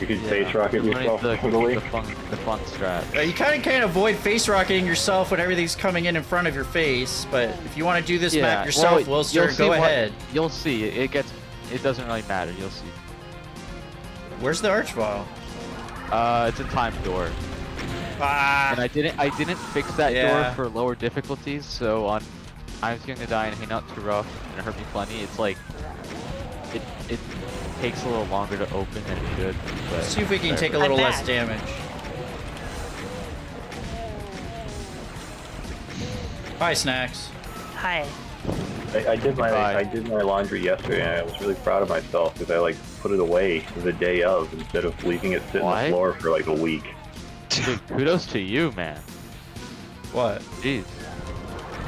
You can face rocket You wanted yourself to totally. keep the fun strat. You kind of can't avoid face rocketing yourself when everything's coming in front of your face, but if you want to do this map yourself, well, Wilster, you'll see go ahead. You'll see. It doesn't really matter. You'll see. Where's the archvile? It's a time door. Ah! And I didn't fix that Yeah. door for lower difficulties, so on I was gonna die and Hey Not Too Rough and it hurt me plenty. It's like it takes a little longer to open than it should. But Let's see if we can take a I'm little less back. damage. Hi, Snacks. Hi. I did my Goodbye. I did my laundry yesterday and I was really proud of myself because I like put it away the day of instead of leaving it sit on Why? the floor for like a week. Dude, kudos to you, man. What? Jeez.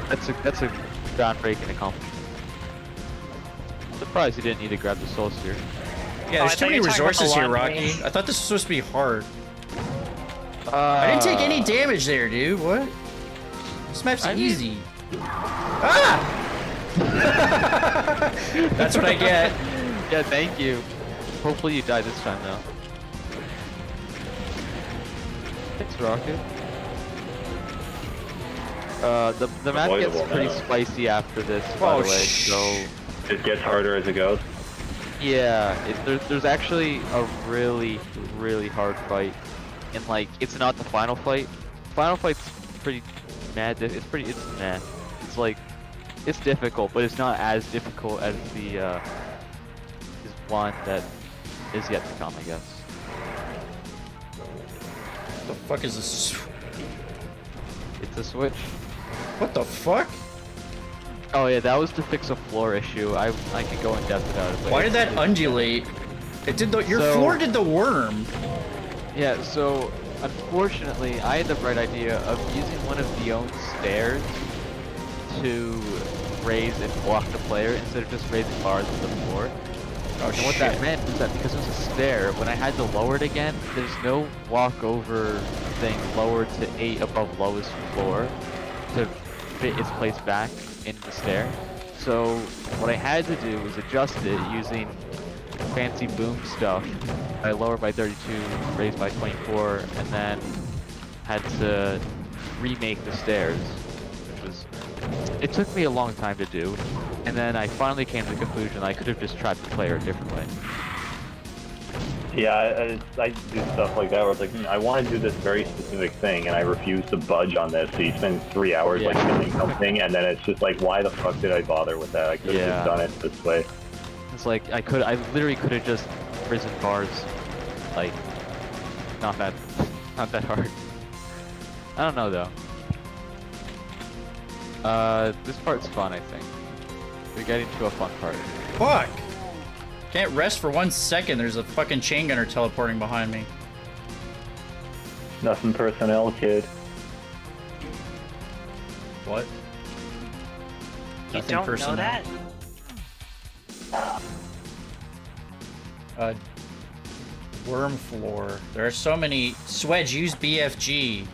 That's a groundbreaking accomplishment. Surprised you didn't need to grab the soul sphere. Yeah, Oh, I there's too thought many you were talking about resources the here, laundry. Rocky. I thought this was supposed to be hard. I didn't take any damage there, dude. What? This map's I mean- easy. Ah! That's what I get. Yeah, thank you. Hopefully you die this time though. Thanks, Rocket. The map gets Avoidable pretty now. spicy after this, by Oh, the way. So It gets harder as it goes. yeah, there's actually a really hard fight, and like it's not the final fight. Final fight's pretty mad. It's meh. It's like it's difficult, but it's not as difficult as the is one that is yet to come, I guess. What the fuck is this? It's a switch. What the fuck? Oh yeah, that was to fix a floor issue. I can go in depth about it. but Why did it's- that undulate? It did the. Your So- floor did the worm. Yeah, so unfortunately, I had the bright idea of using one of the own stairs to raise and block the player instead of just raising bars to the floor. Oh And what that meant was that because it was a stair, when I had to lower it again, there's no walkover thing lower to 8 above lowest floor to fit its place back in the stair. So what I had to do was adjust it using fancy boom stuff. I lowered by 32, raised by 24, and then had to remake the stairs, which was... It took me a long time to do, and then I finally came to the conclusion I could have just tried the player a different way. Yeah, I do stuff like that where it's like, I want to do this very specific thing, and I refuse to budge on this. So you spend 3 hours like Yeah. doing something, and then it's just like, why the fuck did I bother with that? I could have Yeah. just done it this way. It's like I literally could have just risen bars, like not that hard. I don't know though. This part's fun, I think. We're getting to a fun part. Fuck! Can't rest for 1 second. There's a fucking chain gunner teleporting behind me. Nothing personnel, kid. What? You Nothing don't personnel. know that? Worm floor. There are so many. Swedge, use BFG.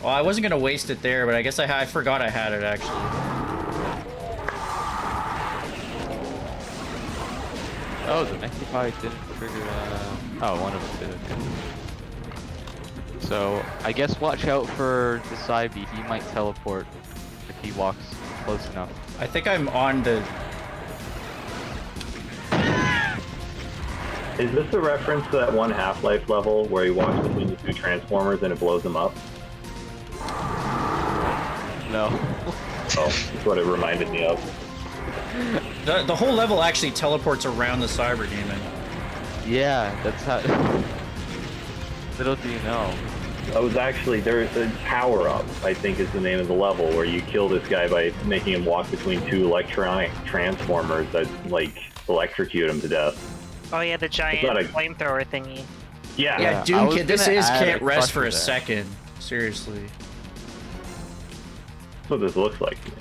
Well, I wasn't gonna waste it there, but I guess I forgot I had it actually. Oh, the Mechify didn't trigger. Oh, one of them did. So I guess watch out for the Cybe. He might teleport if he walks close enough. I think I'm on the. Is this a reference to that one Half-Life level where he walks between the two transformers and it blows them up? No. Oh, that's what it reminded me of. The whole level actually teleports around the Cyber Demon. Yeah, that's how. Little do you know. That was actually, there's a power-up, I think is the name of the level, where you kill this guy by making him walk between two electronic transformers that, like, electrocute him to death. Oh yeah, the giant not a- flamethrower thingy. Yeah. Yeah, I Doom was Kid, this gonna is add can't a rest for crusher a there. second. Seriously. That's what this looks like to me.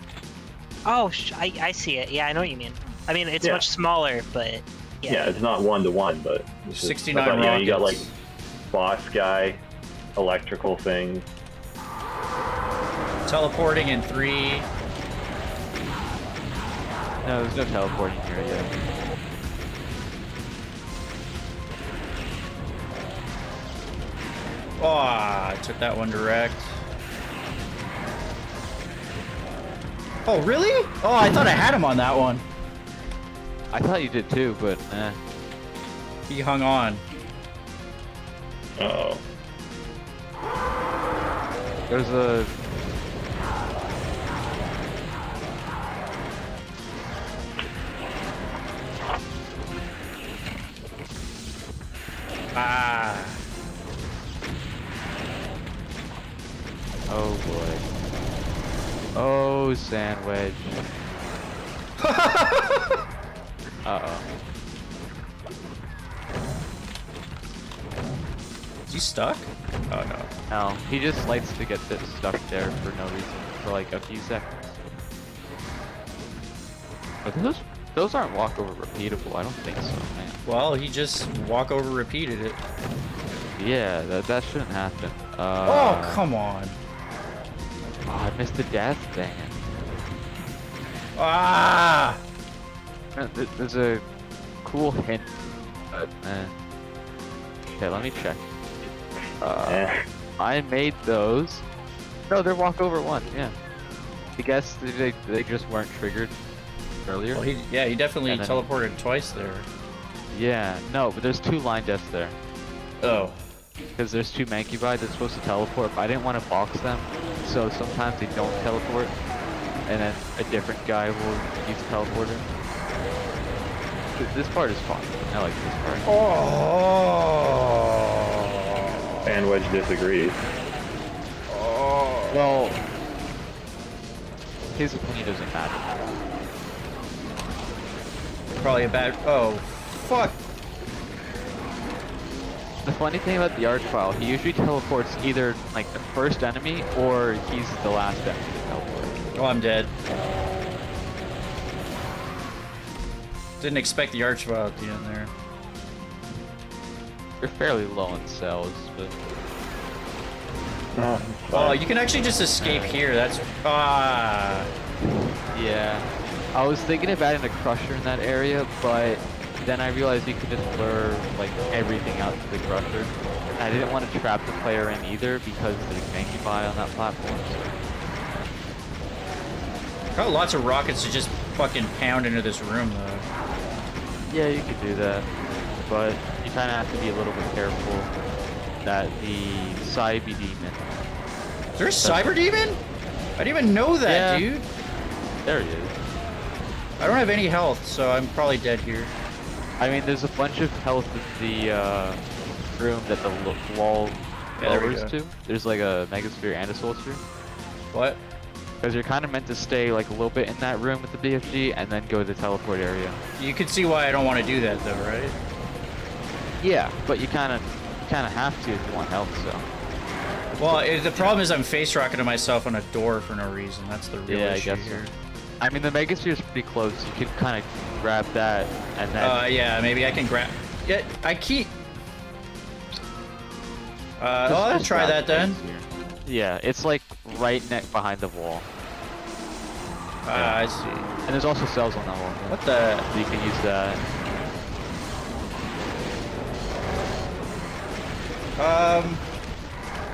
Oh, I see it. Yeah, I know what you mean. I mean, it's Yeah. much smaller, but yeah. Yeah, it's not one-to-one, but... it's just- 69 I thought, you got, like, rockets. boss guy, electrical things. Teleporting in 3. No, there's no teleporting here yet. Oh, I took that one direct. Oh, really? Oh, I thought I had him on that one. I thought you did too, but eh. He hung on. Uh-oh. There's a. Ah. Oh boy. Oh, sandwich. Uh-oh. Is he stuck? Oh, no. No, he just likes to get stuck there for no reason, for like a few seconds. But those aren't walkover repeatable, I don't think so, man. Well, he just walk over repeated it. Yeah, that shouldn't happen. Oh, come on. Oh, I missed the death, dang it. Ah! There's a cool hint, but okay, let me check. Eh. I made those. No, they're walkover one, yeah. I guess they just weren't triggered earlier. Well, he definitely And then- teleported twice there. Yeah, no, but there's 2 line deaths there. Oh. Because there's 2 Mancubi that's supposed to teleport, but I didn't want to box them, so sometimes they don't teleport, and then a different guy will use a teleporter. This part is fun. I like this part. Oh. Sandwich disagrees. Oh. Well, his opinion doesn't matter. Probably a bad. Oh, fuck. The funny thing about the Archvile, he usually teleports either like the first enemy or he's the last enemy to teleport. Oh, I'm dead. Didn't expect the Archvile at the end there. They're fairly low in cells, but Oh, Oh, you can actually just escape here. That's ah. yeah. I was thinking of adding a crusher in that area, but then I realized you could just lure like everything out to the crusher. And I didn't want to trap the player in either because there's Mancubi on that platform. Got lots of rockets to just fucking pound into this room though. Yeah, you could do that, but you kind of have to be a little bit careful that the Cybe Demon. Is there a Cyber Demon? I didn't even know that, Yeah. dude. There he is. I don't have any health, so I'm probably dead here. I mean, there's a bunch of health in the room that the wall Yeah, there we lowers go. to. There's like a Megasphere and a Soul Sphere. What? Because you're kind of meant to stay like a little bit in that room with the BFG and then go to the teleport area. You can see why I don't want to do that though, right? Yeah, but you kind of have to if you want health. So Well, the problem is I'm face rocketing myself on a door for no reason. That's the real Yeah, I issue guess so. here. I mean, the Megasphere is pretty close. You can kind of grab that and then. Yeah, maybe I can grab. Yeah, I keep. Just I'll try grab that then. Megasphere. Yeah, it's like right neck behind the wall. I see. And there's also cells on that wall. Yeah. What the? So you can use that.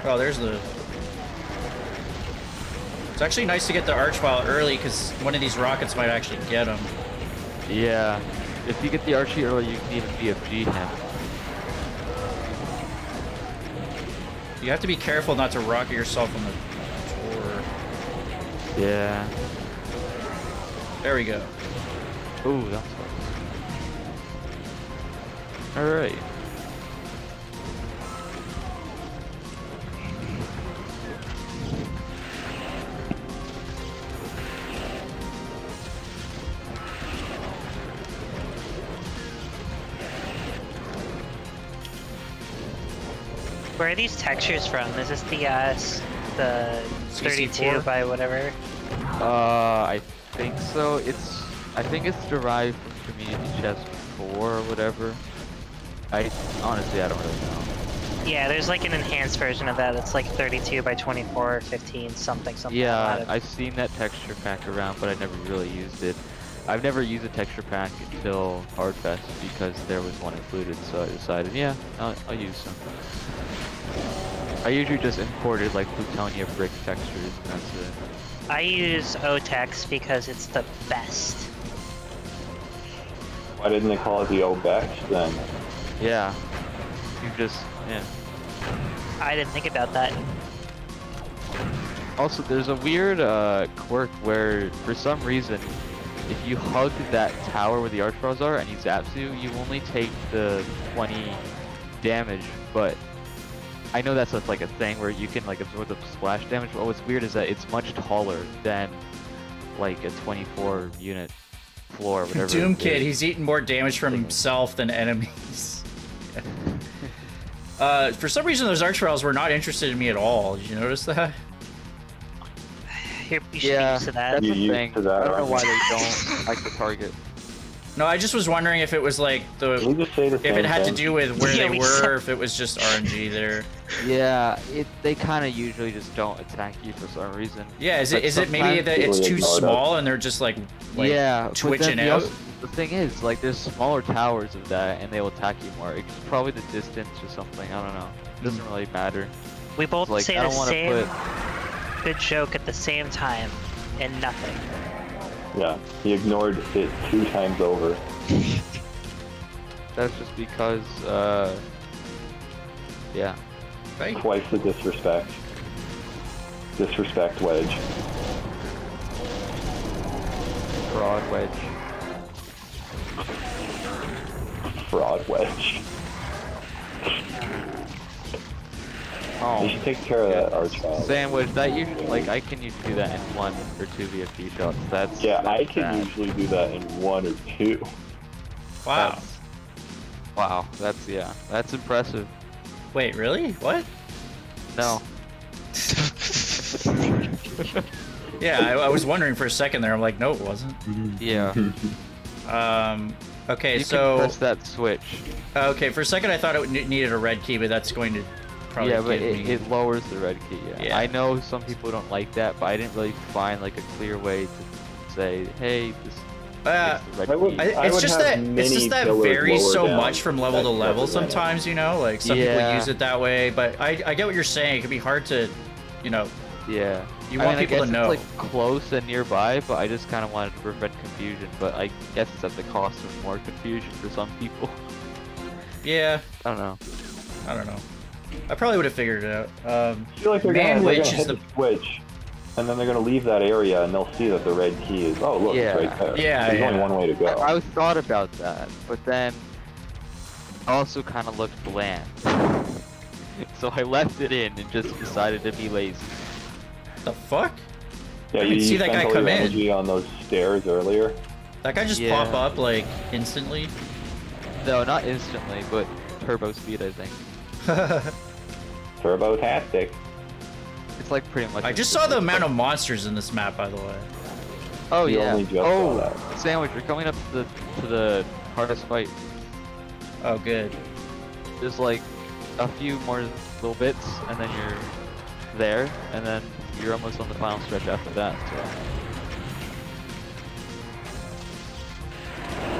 Oh, there's the. It's actually nice to get the Archvile early because one of these rockets might actually get him. Yeah. If you get the Archie early, you can even BFG him. You have to be careful not to rocket yourself on the tour. Yeah. There we go. Ooh, that's close. Alright. Where are these textures from? Is this the 32 CC4? by whatever? I think so. I think it's derived from Community Chest 4 or whatever. Honestly, I don't really know. Yeah, there's like an enhanced version of that that's like 32 by 24 or 15, something Yeah, like that. I've seen that texture pack around, but I never really used it. I've never used a texture pack until Hardfest because there was one included, so I decided, yeah, I'll use some. I usually just imported like Plutonia brick textures, and that's it. I use OTEX because it's the best. Why didn't they call it the Obex then? Yeah. You just, yeah. I didn't think about that. Also, there's a weird quirk where, for some reason, if you hug that tower where the Archviles are and he zaps you, you only take the 20 damage, but I know that's like a thing where you can like absorb the splash damage, but what's weird is that it's much taller than like a 24 unit floor or whatever. Doom it Kid, is. he's eating more damage from himself than enemies. For some reason, those Archviles were not interested in me at all. Did you notice that? You should be Yeah, used to that. that's You the used thing. to that, I don't know aren't why you? they don't like the target. No, I just was wondering if it was like Can you the just say the if same it had to thing? do with where Yeah, they we were, said- or if it was just RNG there. Yeah, they kind of usually just don't attack you for some reason. Yeah, is But it maybe sometimes that it's people too ignore that. small and they're just like yeah, but twitching then out? the thing is, like, there's smaller towers of that, and they will attack you more. It's probably the distance or something. I don't know. It doesn't really matter. We both Like, say I the don't want to same put. good joke at the same time, and nothing. Yeah, he ignored it 2 times over. That's just because, yeah. Right? Twice the disrespect. Disrespect wedge. Broad wedge. Fraud wedge. Oh. You should take care of that Archvile. Sandwich, that usually, like, I can usually do that in 1 or 2 VFD shots. That's Yeah, that's I can bad. usually do that in 1 or 2. Wow. Wow, yeah, that's impressive. Wait, really? What? No. Yeah, I was wondering for a second there. I'm like, no, it wasn't. Yeah. Okay, You so can press that switch. okay, for a second I thought it needed a red key, but that's going to probably Yeah, but give me. it lowers the red key. Yeah. Yeah. I know some people don't like that, but I didn't really find like a clear way to say, hey, this Uh, makes the red I would- key. it's would just have that many pillars varies lower so down. much from level to That's level represented. sometimes, you know? Like some people Yeah. use it that way, but I get what you're saying. It can be hard to, you know, Yeah. you I want mean, people I to guess know. It's like close and nearby, but I just kind of wanted to prevent confusion. But I guess it's at the cost of more confusion for some people. Yeah, I don't know. I don't know. I probably would have figured it out. I feel like they're Man gonna Witch is hit the the switch, and then they're gonna leave that area, and they'll see that the red key is. Oh, look, Yeah. it's right there. Yeah, There's yeah. only one way to go. I thought about that, but then I also kind of looked bland. So I left it in and just decided to be lazy. the fuck? Yeah, I didn't see that spent guy all come your in. energy on those stairs earlier. That guy just Yeah. pop up like instantly. No, not instantly, but turbo speed, I think. Turbo-tastic. It's like pretty much. I just saw the amount of monsters in this map, by the way. Oh You yeah. only just saw Oh, that. Sandwich, you're coming up to the hardest fight. Oh, good. There's like a few more little bits, and then you're there, and then you're almost on the final stretch after that. So.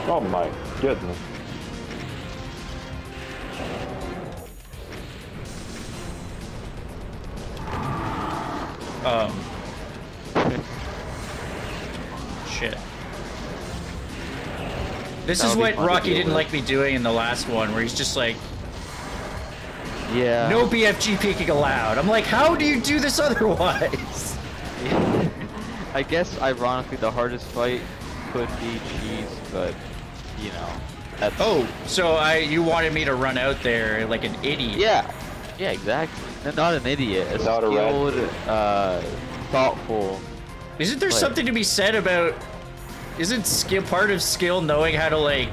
Oh my goodness. Shit. This That is would be what fun to Rocky deal didn't with. like me doing in the last one, where he's just like, Yeah. no BFG peeking allowed. I'm like, how do you do this otherwise? I guess ironically the hardest fight could be cheese, but you know. That's... Oh, so you wanted me to run out there like an idiot. Yeah. Yeah, exactly. No, not an idiot. A Without a red. skilled, thoughtful. Isn't there Like- something to be said about? Isn't skill part of skill knowing how to like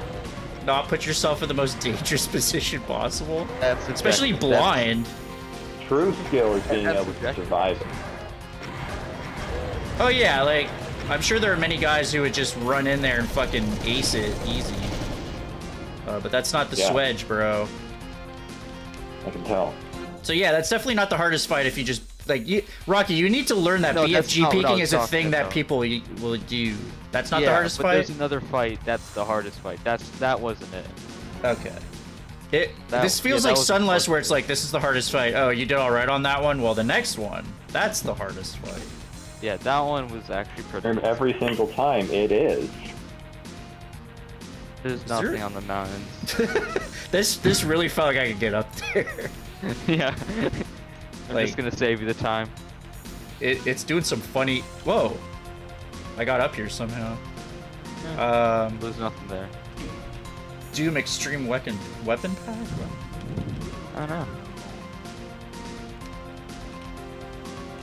not put yourself in the most dangerous position possible? That's Especially exactly- blind. True skill is being That's able to subjective. survive it. Oh yeah, like I'm sure there are many guys who would just run in there and fucking ace it easy. But that's not the Yeah. swedge, bro. I can tell. So yeah, that's definitely not the hardest fight if you just like Rocky. You need to learn that No, that's BFG not what I peeking was is a talking thing that about. people will do. That's not yeah, the hardest but fight. there's another fight. That's the hardest fight. That wasn't it. Okay. That- This feels yeah, like that was the Sunless, hardest where it's like this is the hardest fight. Oh, you did all right on that one. Well, the next one, that's the hardest fight. Yeah, that one was actually pretty. And every single time it is. There's there- nothing on the mountains. This really felt like I could get up there. Yeah. I'm Like- just gonna save you the time. It's doing some funny. Whoa! I got up here somehow. There's nothing there. Doom Extreme Weapon Pack. I don't know.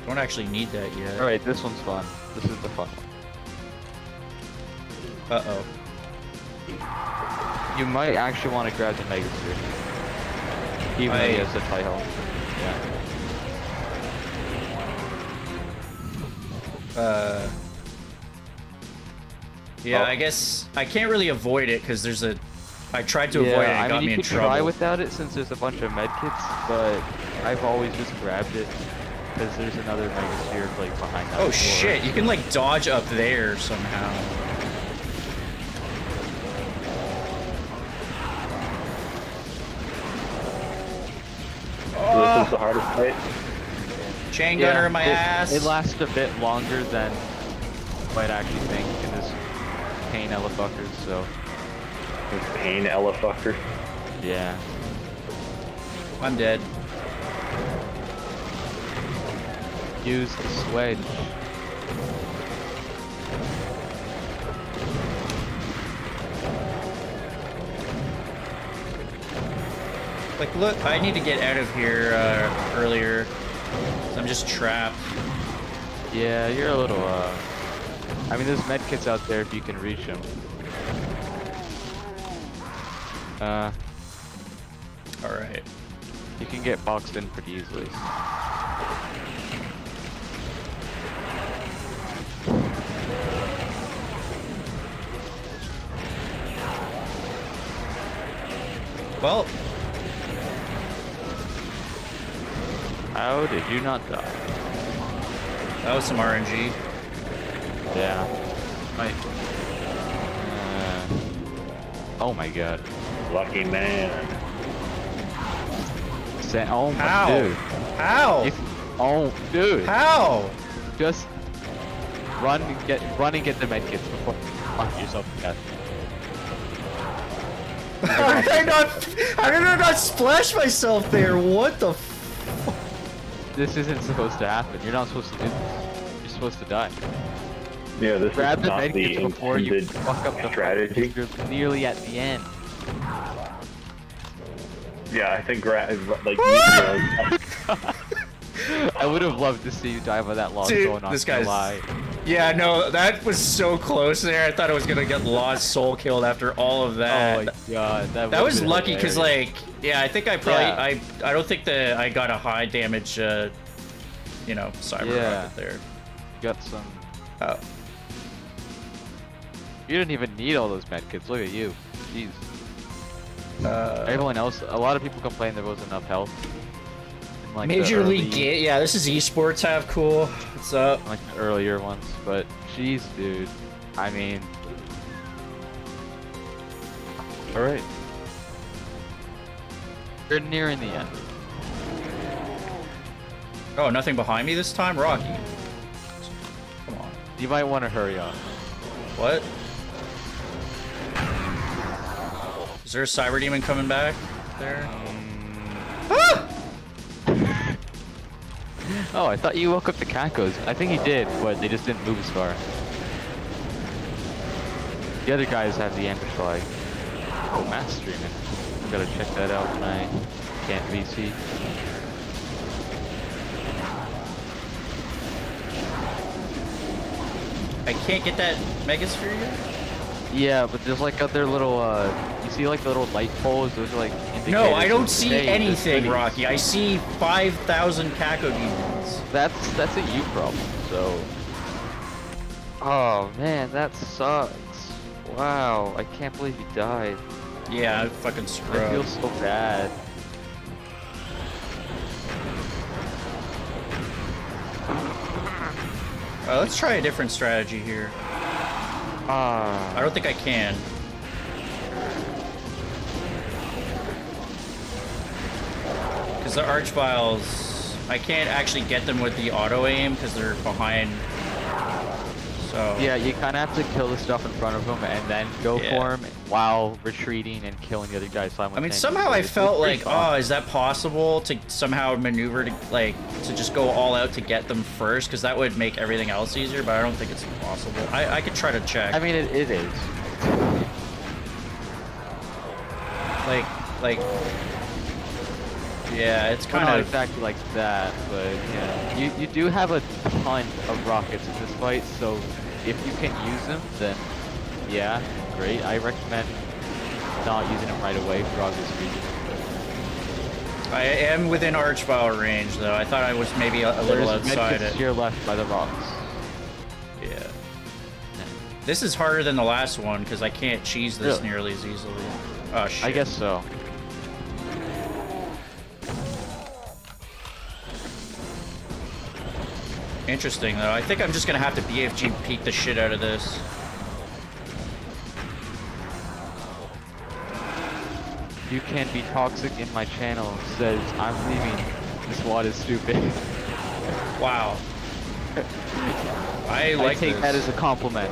Don't actually need that yet. All right, this one's fun. This is the fun one. Uh oh. You might actually want to grab the Mega Sphere. Even though he has the high health. Yeah, Oh. I guess I can't really avoid it because there's a. I tried to avoid it and I it got mean, me you in could try trouble. without it since there's a bunch of medkits, but I've always just grabbed it because there's another Mega Sphere like behind that. Oh door. shit! You can like dodge up there somehow. This is the hardest fight. Chain gunner in my it, ass. It lasts a bit longer than you might actually think in this pain elefuckers, so This pain elefucker. yeah. I'm dead. Use the swedge. Like, look, I need to get out of here earlier. I'm just trapped. Yeah, you're a little I mean there's medkits out there if you can reach them. Alright. You can get boxed in pretty easily. Well, How did you not die? that was some RNG. Yeah. Right. Oh my god. Lucky man. Oh my How? dude. How? Oh dude. How? Just run and get the medkits before you lock yourself to death. How did I not splash myself there? What the f- This isn't supposed to happen. You're not supposed to do this. You're supposed to die. Yeah, this Grab is the not the medkits before you intended fuck up the strategy. You're nearly at the end. Yeah, I think like I would have loved to see you die by that lost Dude, soul, not this gonna guy's- lie. Yeah, no, that was so close there. I thought I was gonna get lost soul killed after all of Oh that. my god, that That would've was been lucky because, hilarious. like, yeah, I think I probably, Yeah. I don't think that I got a high damage, you know, cyber Yeah. rocket there. Got some. Oh. You didn't even need all those medkits. Look at you. Jeez. Uh, Everyone else, a lot of people complain there wasn't enough health. In, like, the Major League early- Game. Yeah, this is esports have cool. What's up? like the earlier ones, but jeez, dude. I mean, all right. You're nearing the end. Oh, nothing behind me this time? Rocky. Come on. You might want to hurry up. What? Is there a cyber demon coming back there? Ah! Oh, I thought you woke up the Kakos. I think he did, but they just didn't move as far. The other guys have the ambush flag. Oh, mass streaming. Gotta check that out when I can't VC. I can't get that megasphere yet? Yeah, but there's like other little, you see like the little light poles? Those are like indicators. No, I don't of, see hey, there's anything, cities. Rocky. I see 5,000 Kako demons. That's a you problem, so. Oh man, that sucks. Wow, I can't believe you died. Yeah, I fucking I screwed. feel so bad. Let's try a different strategy here. Ah. I don't think I can. Because the Archviles, I can't actually get them with the auto aim because they're behind. So Yeah, you kind of have to kill the stuff in front of them and then go Yeah. for him while retreating and killing the other guy I simultaneously. mean, somehow I It's felt pretty like, fun. oh, is that possible to somehow maneuver to like to just go all out to get them first? Because that would make everything else easier. But I don't think it's possible. I could try to check. I mean, it is. like, yeah, it's Well, kind not of. exactly like that, but yeah, you do have a ton of rockets in this fight, so if you can use them, then yeah, great. I recommend not using them right away for obvious reasons. I am within Archvile range, though. I thought I was maybe a little There's outside medkits it. to your left by the rocks. Yeah. This is harder than the last one because I can't cheese this Really? nearly as easily. Oh shit. I guess so. Interesting though. I think I'm just gonna have to BFG peek the shit out of this. You can be toxic in my channel. Says I'm leaving. This wad is stupid. Wow. I I like take this. that as a compliment.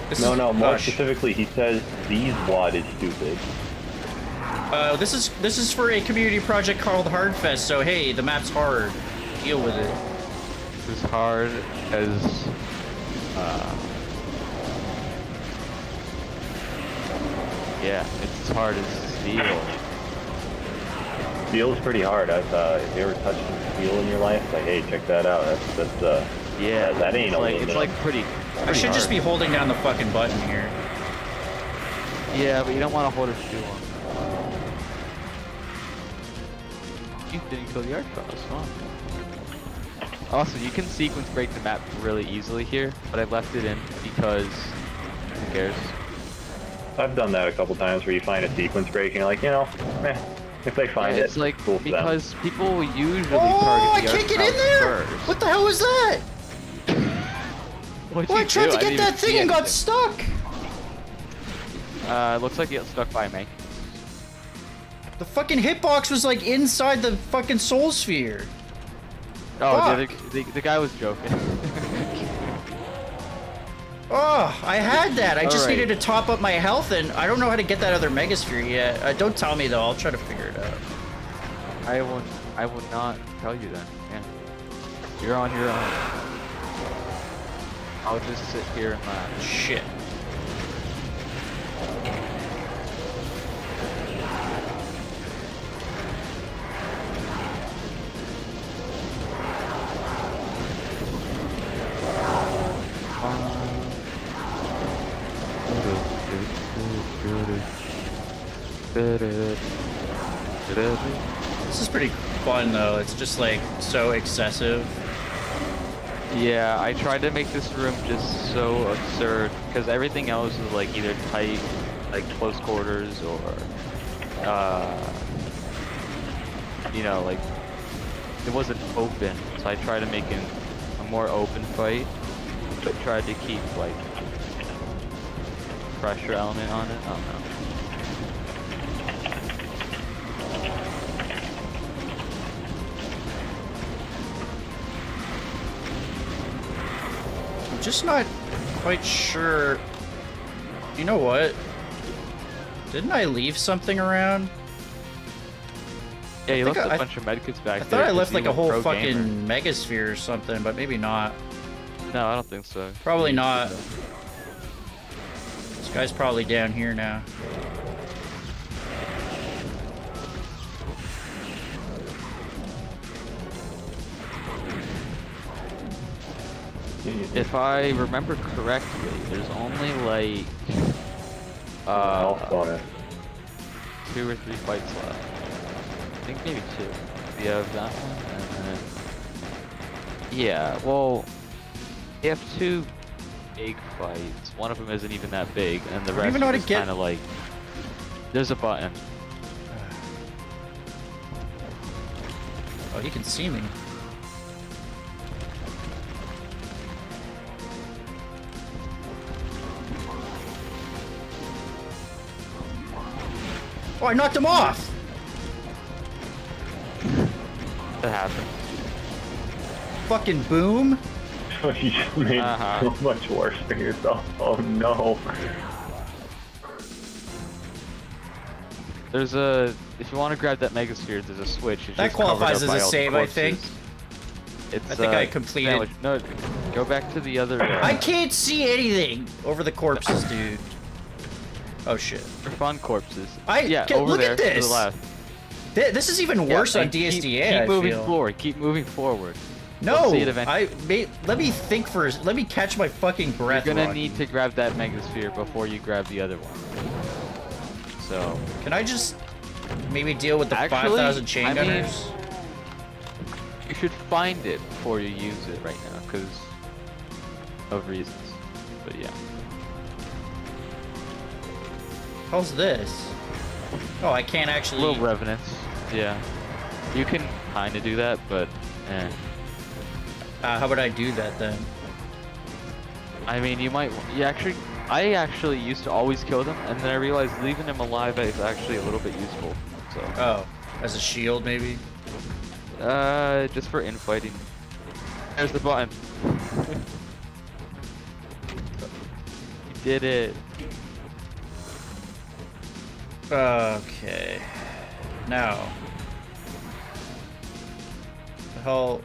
This No, is- no, more oh, specifically, he says these wad is stupid. This is for a community project called Hardfest. So hey, the map's hard. Deal with it. This is hard as yeah, it's as hard as steel. Steel's pretty hard. If you ever touched some steel in your life, like, hey, check that out. That's Yeah, that ain't it's like aluminum. pretty. I should just be holding down the fucking button here. Yeah, but you don't want to hold it too long. You didn't kill the Archviles, huh? Also, you can sequence break the map really easily here, but I left it in because who cares? I've done that a couple times where you find a sequence break and you're like, if they find it, It's like cool for them. because people usually Oh, I target the can't get in Archviles there! first. What the hell was that? What'd Well, I you tried do? to didn't get even that see thing and got anything. stuck. Looks like you got stuck by me. The fucking hitbox was like inside the fucking soul sphere. Oh, Fuck. the guy was joking. Oh, I had that. I just Alright. needed to top up my health, and I don't know how to get that other megasphere yet. Don't tell me though. I'll try to figure it out. I will not tell you then. Yeah. You're on your own. I'll just sit here and laugh. Shit. This is pretty fun though. It's just like so excessive. Yeah, I tried to make this room just so absurd because everything else is like either tight, like close quarters, or you know, like it wasn't open. So I tried to make it a more open fight, but tried to keep like pressure element on it. I don't know. I'm just not quite sure. You know what? Didn't I leave something around? Yeah, you left think a bunch of medkits back I there. thought I 'cause left you like a went whole pro fucking gamer. megasphere or something, but maybe not. No, I don't think so. Probably not. This guy's probably down here now. If I remember correctly, there's only like Health bonus. 2 or 3 fights left. I think maybe 2. We have that one, and then yeah. Well, you have 2 big fights. One of them isn't even that big, and the don't rest even know how are to just get- kind of like. There's a button. Oh, he can see me. Oh, I knocked him off! That happened. Fucking boom! You just made so much worse for yourself. Oh no. There's a. If you want to grab that megasphere, there's a switch. It's That just covered qualifies up as by a all the save, I think. corpses. It's, I think I completed- sandwich. No, go back to the other. I can't see anything over the corpses, dude. Oh shit. They're fun corpses. I- yeah, get- over look there at to this. the left. This is even worse Yeah, on and DSDA, Keep I moving feel. forward. Keep moving forward. No, see it eventually. let me think first. Let me catch my fucking breath. You're gonna Rocky. need to grab that megasphere before you grab the other one. So Can I just maybe deal with the Actually, 5,000 chain I mean- gunners? you should find it before you use it right now, because of reasons. But yeah. How's this? Oh, I can't actually. Little revenants. Yeah. You can kind of do that, but How would I do that then? I mean, you might. I actually used to always kill them, and then I realized leaving them alive is actually a little bit useful. So. Oh, as a shield maybe? Just for infighting. There's the button. You did it. Okay. Now. The hell.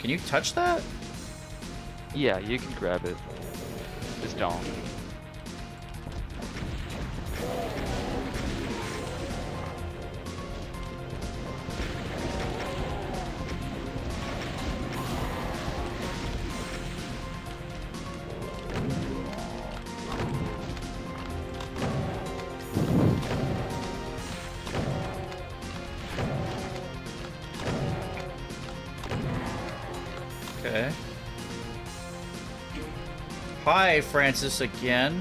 Can you touch that? Yeah, you can grab it. Just don't. Okay. Hi, Francis again.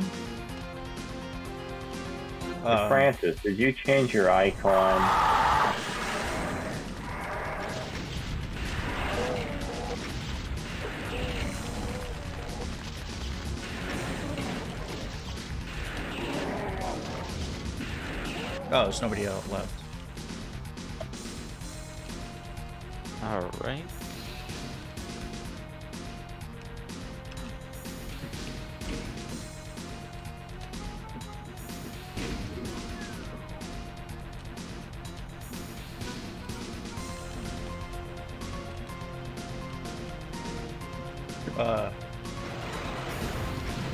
Francis, did you change your icon? Oh, there's nobody else left. Alright.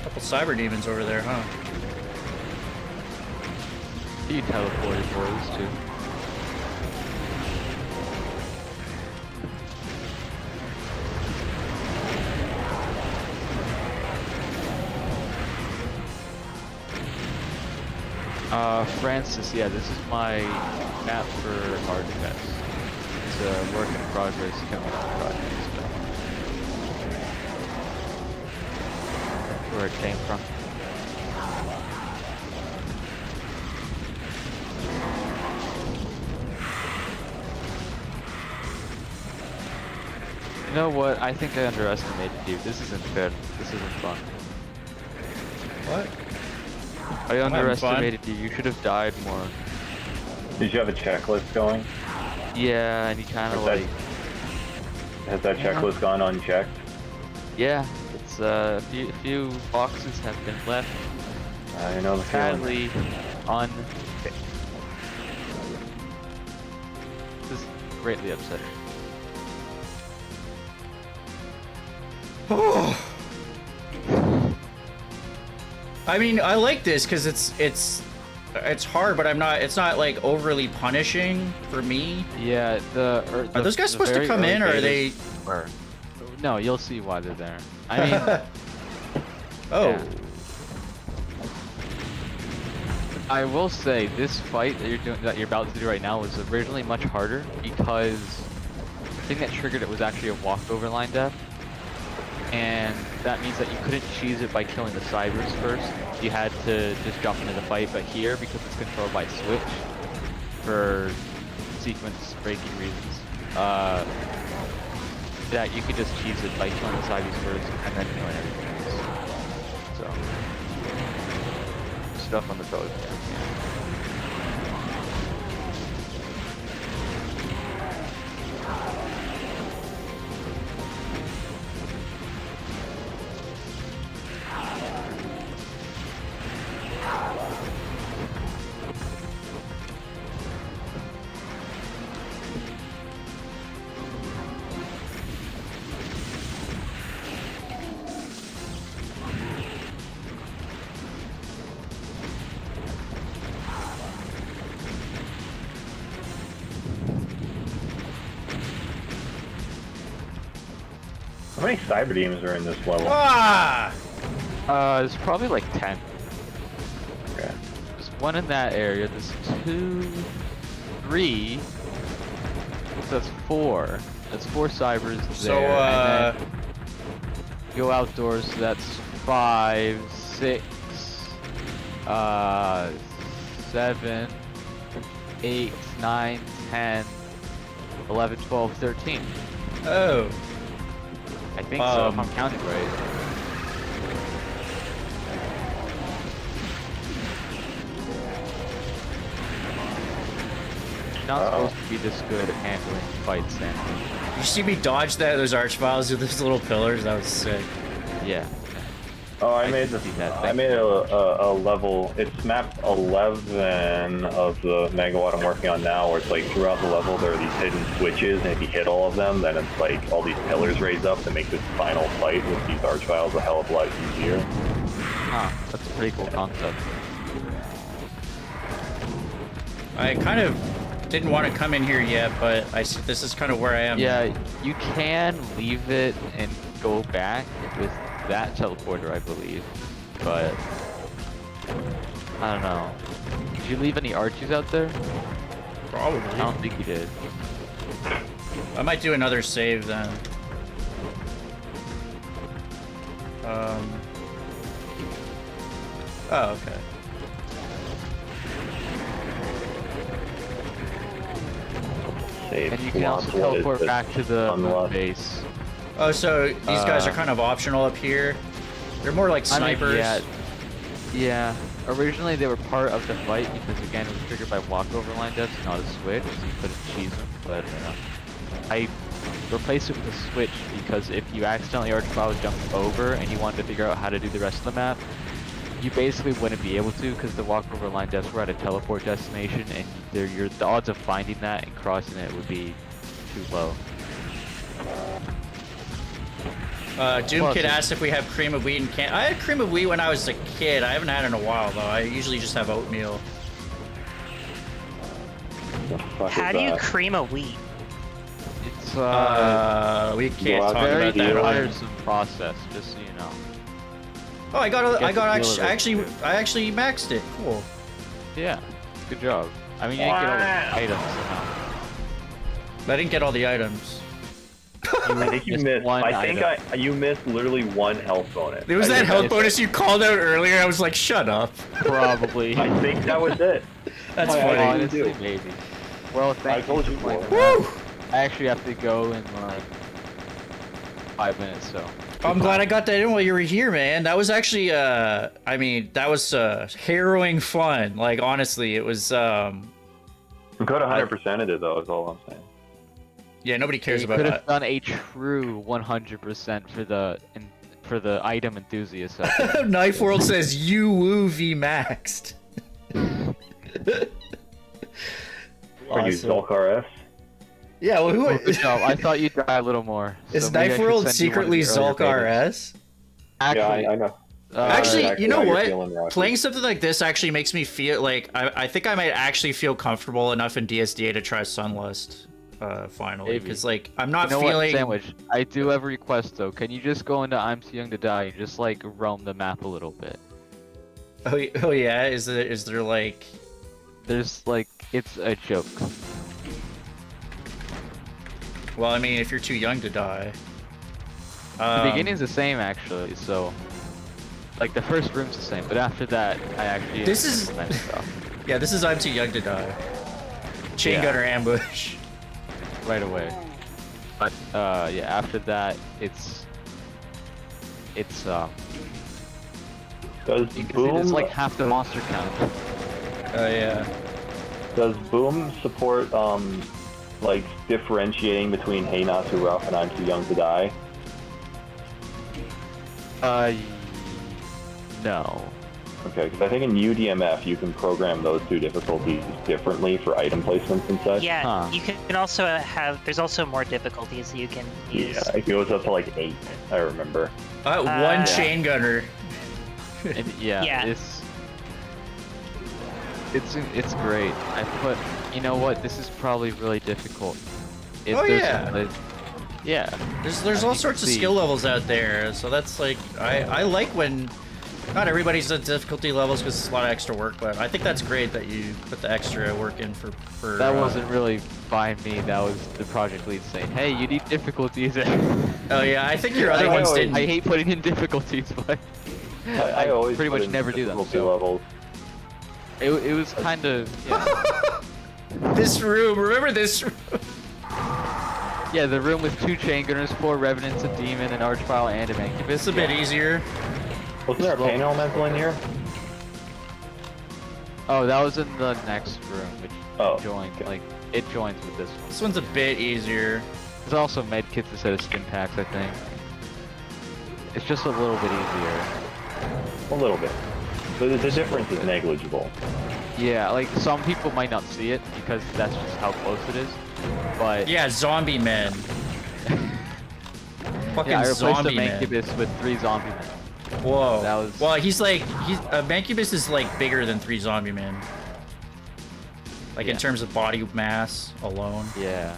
Couple cyber demons over there, huh? You teleported for us too. Francis, yeah, this is my map for Hardfest. It's a work in progress coming on projects, but where it came from. You know what? I think I underestimated you. This isn't fair. This isn't fun. What? I having underestimated you. You should have died more. Did you have a checklist going? Yeah, and he kind of Has like... Has that Yeah. checklist gone unchecked? Yeah, it's a few boxes have been left I know the feeling. sadly unpicked. This is greatly upsetting. I mean, I like this because it's hard, but it's not like overly punishing for me. Yeah, Are those guys the supposed to very come in, or early are they? betas were. No, you'll see why they're there. I mean, Oh, yeah. I will say this fight that you're about to do right now was originally much harder because the thing that triggered it was actually a walkover line death, and that means that you couldn't cheese it by killing the cybers first. You had to just jump into the fight. But here, because it's controlled by switch for sequence breaking reasons, that you could just cheese it by killing the cybers first and then killing everything else. So stuff on the code. How many cyber demons are in this level? ah! There's probably like 10. Okay. There's one in that area. There's 2, 3. So that's 4. That's 4 cybers there. So and then go outdoors. So that's 5, 6, 7, 8, 9, 10, 11, 12, 13. Oh, I think so, if I'm counting right. You're not supposed to be this good at handling fights, then. you see me dodge those archviles with those little pillars? That was sick. Yeah. Oh, I I made can this. see that I thing. made a level. It's map 11 of the megawad I'm working on now, where it's like throughout the level there are these hidden switches, and if you hit all of them, then it's like all these pillars raise up to make this final fight with these archviles a hell of a lot easier. Huh, that's a pretty cool concept. I kind of didn't want to come in here yet, but this is kind of where I am. Yeah, you can leave it and go back with that teleporter, I believe. But I don't know. Did you leave any arches out there? Probably. I don't think you did. I might do another save then. Oh, okay. Save And you can swamp, also what is teleport this? back to the moon Unlock. base. Oh, so these guys are kind of optional up here. They're more like I mean, snipers. yeah. Originally they were part of the fight because again it was triggered by walkover line deaths, not a switch, so you couldn't cheese them. But I replaced it with a switch because if you accidentally archvile jumped over and you wanted to figure out how to do the rest of the map, you basically wouldn't be able to because the walkover line deaths were at a teleport destination, and the odds of finding that and crossing it would be too low. Doom Well, Kid so- asked if we have cream of wheat and can. I had cream of wheat when I was a kid. I haven't had it in a while though. I usually just have oatmeal. The fuck How is do you that? cream a wheat? It's We can't Well, talk very about that. on- tiresome process, just so you know. Oh, I Get the feel of it, I actually maxed it. Cool. Yeah, good job. I mean, you didn't get all the items somehow. But I didn't get all the items. I think you missed. You missed literally one health bonus. It was that health bonus you called out earlier. I was like, shut up. Probably. I think that was it. That's I funny. Honestly, maybe. Well, thank told you for before. playing that. I actually have to go in like 5 minutes, so. I'm glad I got that in while you were here, man. That was actually, I mean, that was harrowing fun. Like, honestly, it was, We could have 100%ed it though, is all I'm saying. yeah, nobody cares You about could have that. done a true 100% for the item enthusiasts out there. Knife World says, you woo V maxed. Are you Zulk RS? Yeah, well, who Good job. I thought you'd die a little more. is so maybe I Knife should World send you one of secretly the earlier Zulk betas. RS? Actually, Yeah, I know. Actually, you know how you're what? feeling, Rocky. Playing something like this actually makes me feel like I think I might actually feel comfortable enough in DSDA to try Sunlust finally, Maybe. because like I'm not you know feeling. what, Sandwich? I do have a request though. Can you just go into I'm Too Young to Die and just like roam the map a little bit? Oh yeah, is there like? There's like it's a joke. Well, I mean, if you're too young to die. The beginning's the same actually, so like the first room's the same, but after that I actually This is- implement stuff Yeah, this is I'm Too Young to Die. Chain Yeah. gunner ambush. right away. But yeah, after that it's Does you can see Boom it's like half the monster count. Oh yeah. does Boom support like differentiating between Hey Not Too Rough and I'm Too Young to Die? No. Okay, because I think in UDMF you can program those two difficulties differently for item placements and such. Yeah, Huh. you can also have. There's also more difficulties that you can use. Yeah, it goes up to like 8, I remember. One chain gunner. And yeah, Yeah. it's great. I put, you know what? This is probably really difficult. If Oh, there's yeah. yeah. There's you all can sorts of see. skill levels out there, so that's like I like when not everybody's at difficulty levels because it's a lot of extra work, but I think that's great that you put the extra work in for. That wasn't really by me. That was the project lead saying, "Hey, you need difficulties." Oh yeah, I think your other I ones always- didn't. I hate putting in difficulties, but I always pretty put much in never do them. difficulty So levels. it was kind of This room, remember this room? yeah. The room with 2 chain gunners, 4 revenants, a demon, an archvile, and a mancubus. It's a bit easier. Wasn't there a pain elemental in here? Oh, that was in the next room, which Oh, joined. okay. Like it joins with this one. This one's a bit easier. There's also med kits instead of stim packs, I think. It's just a little bit easier. A little bit. The difference is negligible. Yeah, like some people might not see it because that's just how close it is. But Yeah, zombie men. Fucking yeah, I replaced the zombie men. mancubus with 3 zombie men. Whoa. That was- Well, he's Mancubus is like bigger than 3 zombie men. Like in Yeah. terms of body mass alone. Yeah.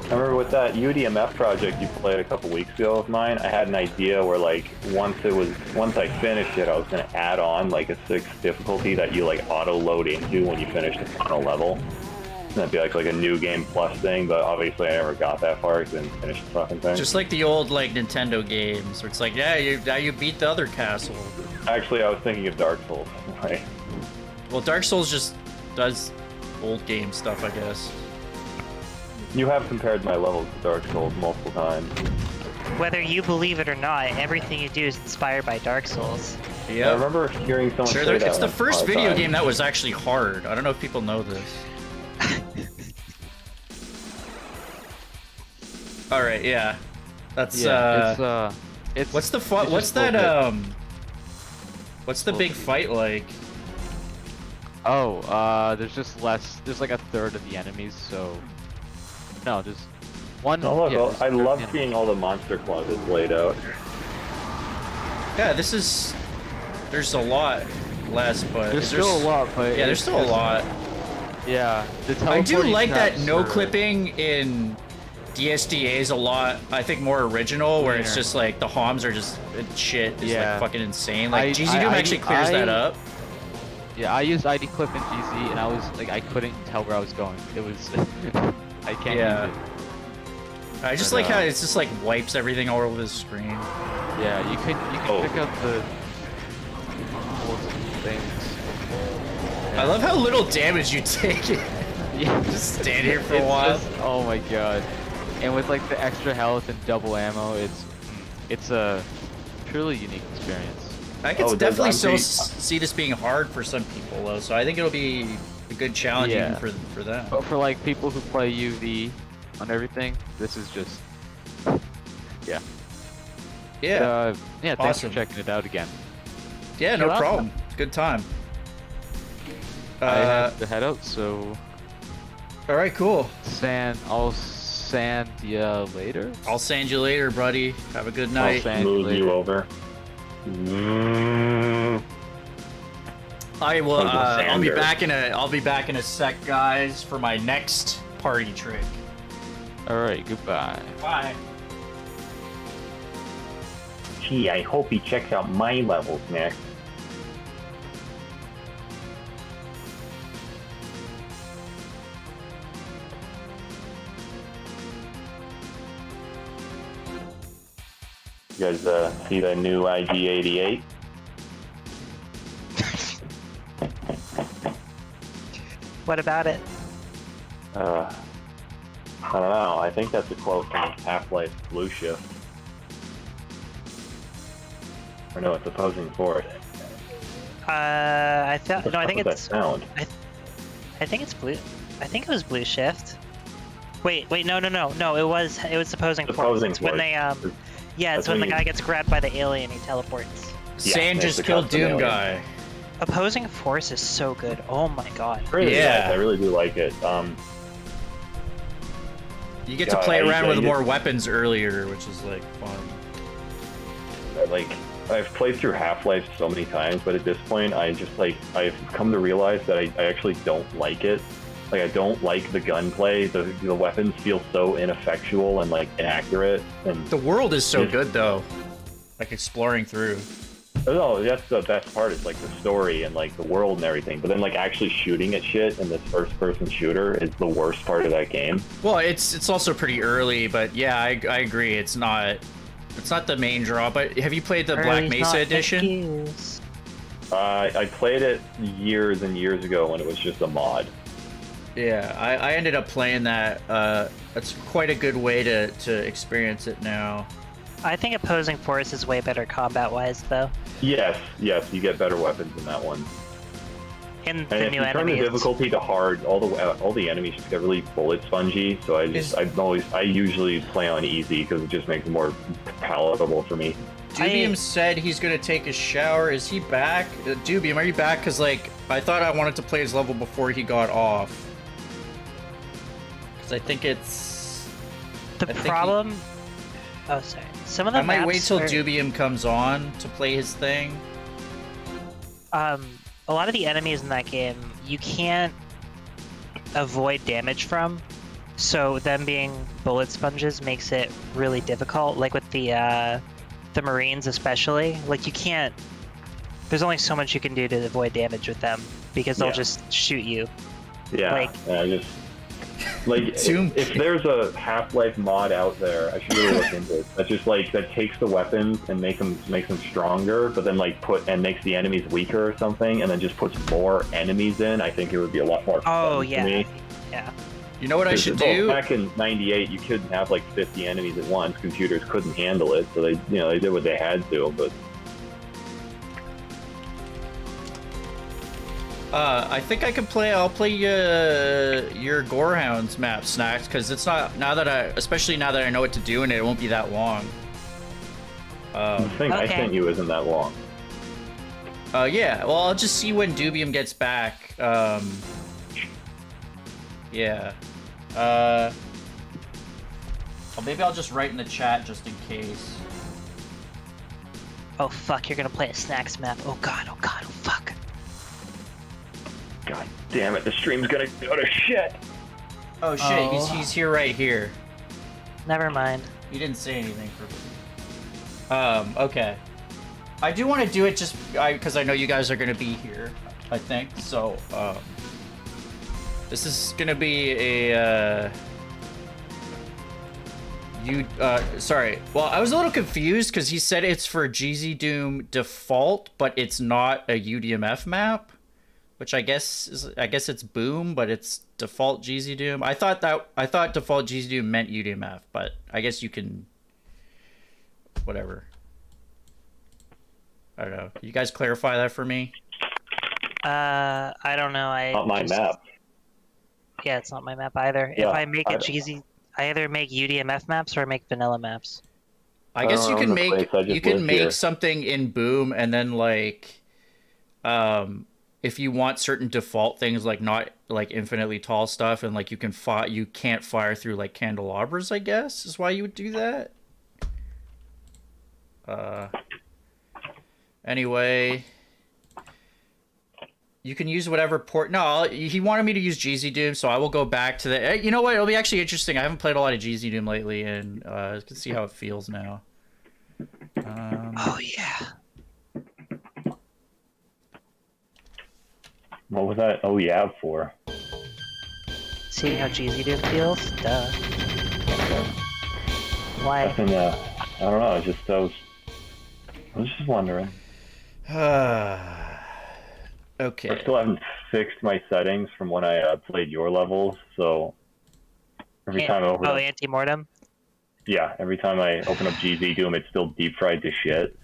I remember with that UDMF project you played a couple weeks ago of mine, I had an idea where like once I finished it, I was gonna add on like a 6th difficulty that you like auto load into when you finish the final level. And that'd be like a new game plus thing, but obviously I never got that far because I didn't finish the fucking thing. Just like the old like Nintendo games where it's like, yeah, now you beat the other castle. Actually, I was thinking of Dark Souls. Right. Well, Dark Souls just does old game stuff, I guess. You have compared my levels to Dark Souls multiple times. Whether you believe it or not, everything you do is inspired by Dark Souls. I remember hearing someone Sure, say that. it's the once first upon a video time. game that was actually hard. I don't know if people know this. All right, yeah. That's Yeah, it's what's the fun? it's What's just a that? little bit- What's the big fight like? Oh, there's just less. There's like a third of the enemies, so no, just one. Oh look, yeah, well, there's I a third of love the enemies. seeing all the monster closets laid out. Yeah, this is. There's a lot less, but There's still a lot, but Yeah, there's still a lot. Yeah, the I do teleporting like that traps no are- clipping in DSDA is a lot. I think more original, where it's Cleaner. just like the HOMs are just shit is Yeah. like fucking insane. Like I- GZ Doom I- actually clears that up. Yeah, I used ID clip in GZ, and I was like, I couldn't tell where I was going. It was I can't Yeah. use it. I just But, like how it's just like wipes everything all over the screen. Yeah, you can pick up the things. I love how little damage you take. Yeah, Just stand here for a while. Oh my god! And with like the extra health and double ammo, it's a truly unique experience. I can Oh, definitely does still Auntie- see this being hard for some people though, so I think it'll be a good challenge Yeah. even for them. But for like people who play UV on everything, this is just yeah. Yeah, Yeah. Thanks Awesome. for checking it out again. yeah, no You're welcome. problem. Good time. I have to head out, so All right, cool. I'll sand ya later. I'll sand you later, buddy. Have a good night. sand you Move you later. over. I will. Like a I'll be sander. back in a. I'll be back in a sec, guys, for my next party trick. All right, goodbye. Bye. Gee, I hope he checks out my levels next. You guys see the new IG-88? What about it? I don't know. I think that's a quote from Half-Life Blue Shift. Or no, it's opposing force. I thought What the no. I fuck think was it's. that sound? I think it's blue. I think it was Blue Shift. Wait, no. It was opposing force. Opposing It's when force. they yeah, it's That's when the when you- guy gets grabbed by the alien. He teleports. Yeah, Sand that's just the killed custom Doom alien. guy. Opposing force is so good. Oh my god. Really Yeah. nice. I really do like it. You get to Yeah, play I- around I with get- more weapons earlier, which is like fun. Like, I've played through Half-Life so many times, but at this point, I've come to realize that I actually don't like it. Like, I don't like the gunplay. The weapons feel so ineffectual and, like, inaccurate. And, The world is so Yeah. good though. Like exploring through. oh, that's the best part. It's, like, the story and, like, the world and everything. But then, like, actually shooting at shit in this first-person shooter is the worst part of that game. Well, it's also pretty early, but yeah, I agree. It's not the main draw. But have you played the Black Early's Mesa not edition? excuse. I played it years and years ago when it was just a mod. Yeah, I ended up playing that. That's quite a good way to experience it now. I think opposing force is way better combat-wise, though. Yes, you get better weapons in that one. In And the if new you turn the enemies. difficulty to hard, all the enemies just get really bullet spongy. So I usually play on easy because it just makes it more palatable for me. Dubium said he's gonna take a shower. Is he back? Dubium, are you back? Cause like I thought I wanted to play his level before he got off. Cause I think it's. The I think problem. Oh, sorry. Some of the I might maps wait till are- Dubium comes on to play his thing. A lot of the enemies in that game you can't avoid damage from, so them being bullet sponges makes it really difficult. Like with the Marines especially, like you can't. There's only so much you can do to avoid damage with them because they'll Yeah. just shoot you. Yeah, Like- and I just like Zoom. if there's a Half-Life mod out there, I should really look into it. That's just like that takes the weapons and makes them stronger, but then like makes the enemies weaker or something, and then just puts more enemies in. I think it would be a lot more fun Oh to yeah, me. yeah. You know what I 'Cause, should well, do? back in '98, you couldn't have like 50 enemies at once. Computers couldn't handle it, so they did what they had to. But I think I can play. I'll play your Gorehounds map, Snacks, because it's not especially now that I know what to do, and it won't be that long. the thing I Okay. sent you isn't that long. Yeah. Well, I'll just see when Dubium gets back. Yeah. Well, maybe I'll just write in the chat just in case. Oh fuck, you're gonna play a snacks map. Oh god, oh fuck. God damn it, the stream's gonna go to shit. Oh shit, Oh. he's here right here. Never mind. He didn't say anything for. Okay. I do want to do it just because I know you guys are gonna be here. I think so. This is gonna be a You, sorry. Well, I was a little confused because he said it's for GZ Doom default, but it's not a UDMF map, which I guess it's Boom, but it's default GZ Doom. I thought default GZ Doom meant UDMF, but I guess you can, whatever. I don't know. Can you guys clarify that for me? I don't know. Not my map. Yeah, it's not my map either. Yeah, If I make a GZ, I either make UDMF maps or I make vanilla maps. I guess you don't can own the place, I just live make here. something in Boom, and then like, if you want certain default things like not like infinitely tall stuff, and like you can't fire through like candelabras, I guess is why you would do that. Anyway, you can use whatever port. No, he wanted me to use GZ Doom, so I will go back to the. You know what? It'll be actually interesting. I haven't played a lot of GZ Doom lately, and I can see how it feels now. Oh yeah. What was that? Oh yeah, for. Seeing how GZ Doom feels? Duh. Why? Nothing. I don't know. I was just wondering. Okay. I still haven't fixed my settings from when I played your levels, so every time I open up, anti-mortem? yeah, every time I open up GZ Doom, it's still deep fried to shit.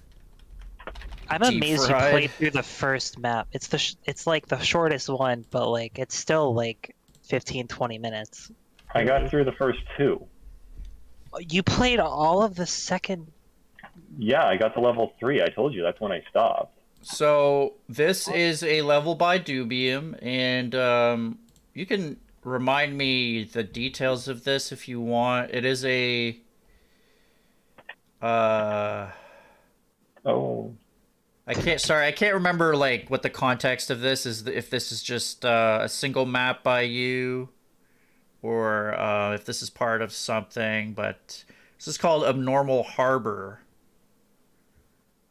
I'm amazed you Deep-fried. played through the first map. It's like the shortest one, but like it's still like 15-20 minutes. I got through the first two. You played all of the second. Yeah, I got to level 3. I told you that's when I stopped. So this is a level by Dubium, and you can remind me the details of this if you want. It is a Oh. I can't remember like what the context of this is. If this is just a single map by you, or if this is part of something. But this is called Abnormal Harbor.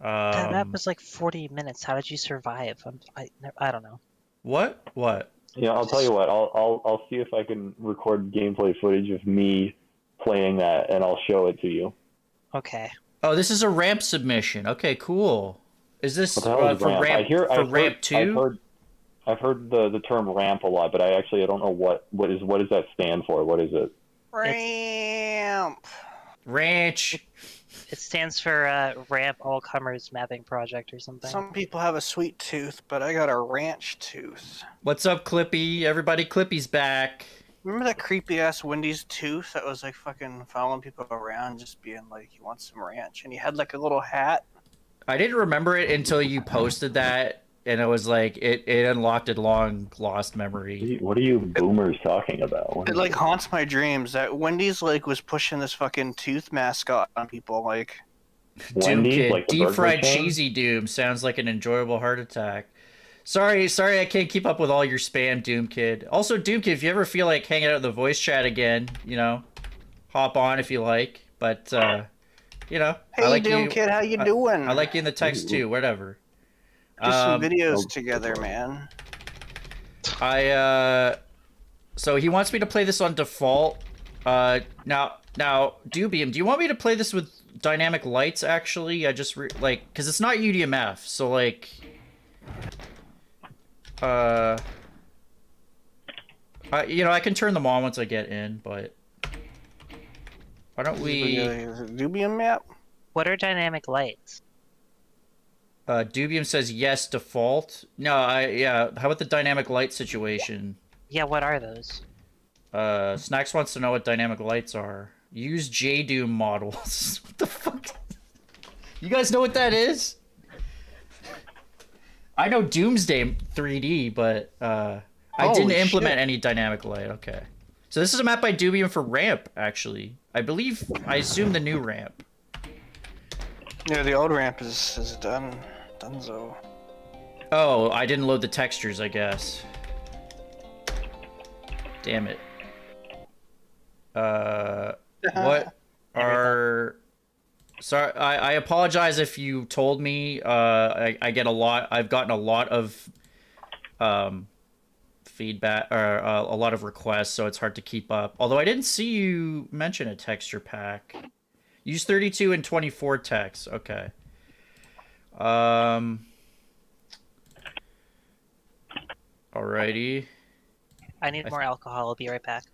That map was like 40 minutes. How did you survive? I don't know. What? Yeah, I'll tell you what. I'll see if I can record gameplay footage of me playing that, and I'll show it to you. Okay. Oh, this is a ramp submission. Okay, cool. Is this What the hell is for ramp? I've ramp heard, 2? I've heard the term ramp a lot, but I don't know what does that stand for? What is it? Ramp. Ranch. It stands for Ramp All Comers Mapping Project or something. Some people have a sweet tooth, but I got a ranch tooth. What's up, Clippy? Everybody, Clippy's back. Remember that creepy ass Wendy's tooth that was like fucking following people around, just being like, "You want some ranch?" And he had like a little hat. I didn't remember it until you posted that, and it was like it unlocked a long lost memory. What are you boomers talking about? It like haunts my dreams that Wendy's like was pushing this fucking tooth mascot on people. Like, Doom Wendy's, Kid, like the deep burger fried chain? cheesy Doom sounds like an enjoyable heart attack. Sorry, I can't keep up with all your spam, Doom Kid. Also, Doom Kid, if you ever feel like hanging out in the voice chat again, you know, hop on if you like. But you know, hey, I like Doom you. Kid, how you doing? I like you in the text too. Whatever. Do some videos together, man. So he wants me to play this on default. Now, Dubium, do you want me to play this with dynamic lights? Actually, I just like because it's not UDMF, so like, you know, I can turn them on once I get in, but why don't we? Dubium map? What are dynamic lights? Dubium says yes, default. No, yeah. How about the dynamic light situation? Yeah, what are those? Snax wants to know what dynamic lights are. Use JDoom models. What the fuck? You guys know what that is? I know Doomsday 3D, but I didn't implement any dynamic light. Okay. So this is a map by Dubium for ramp, actually. I assume the new ramp. Yeah, the old ramp is done. Dunzo. Oh, I didn't load the textures, I guess. Damn it. What are... Sorry, I apologize if you told me. I've gotten a lot of feedback or a lot of requests, so it's hard to keep up. Although I didn't see you mention a texture pack. Use 32 and 24 text. Okay. Alrighty. I need more alcohol. I'll be right back.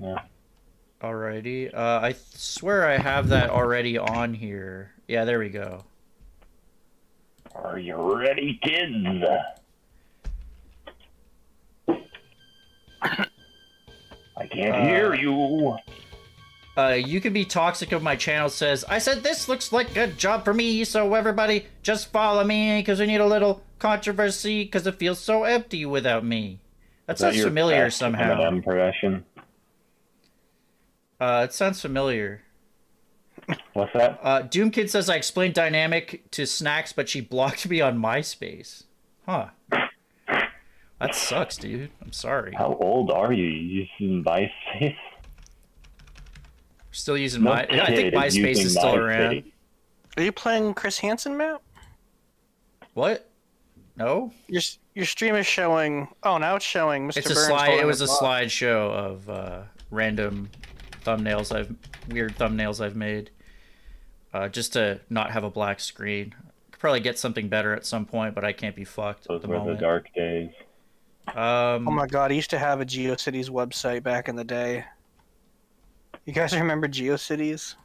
Yeah. Alrighty. I swear I have that already on here. Yeah, there we go. Are you ready, kids? I can't hear you. You can be toxic of my channel says, I said this looks like a good job for me, so everybody just follow me, because we need a little controversy, because it feels so empty without me. That sounds familiar somehow. Eminem impression. It sounds familiar. What's that? Doomkid says I explained dynamic to Snacks, but she blocked me on MySpace. Huh. That sucks, dude. I'm sorry. How old are you? You using MySpace? Still using I think MySpace is still around. Are you playing Chris Hansen map? What? No. Your stream is showing. Oh, now it's showing Mr. It's a Burns slide. holding It was a block. slideshow of random thumbnails. Weird thumbnails I've made. Just to not have a black screen. Could probably get something better at some point, but I can't be fucked Those at the were moment. the dark days. Oh my god, I used to have a GeoCities website back in the day. You guys remember GeoCities?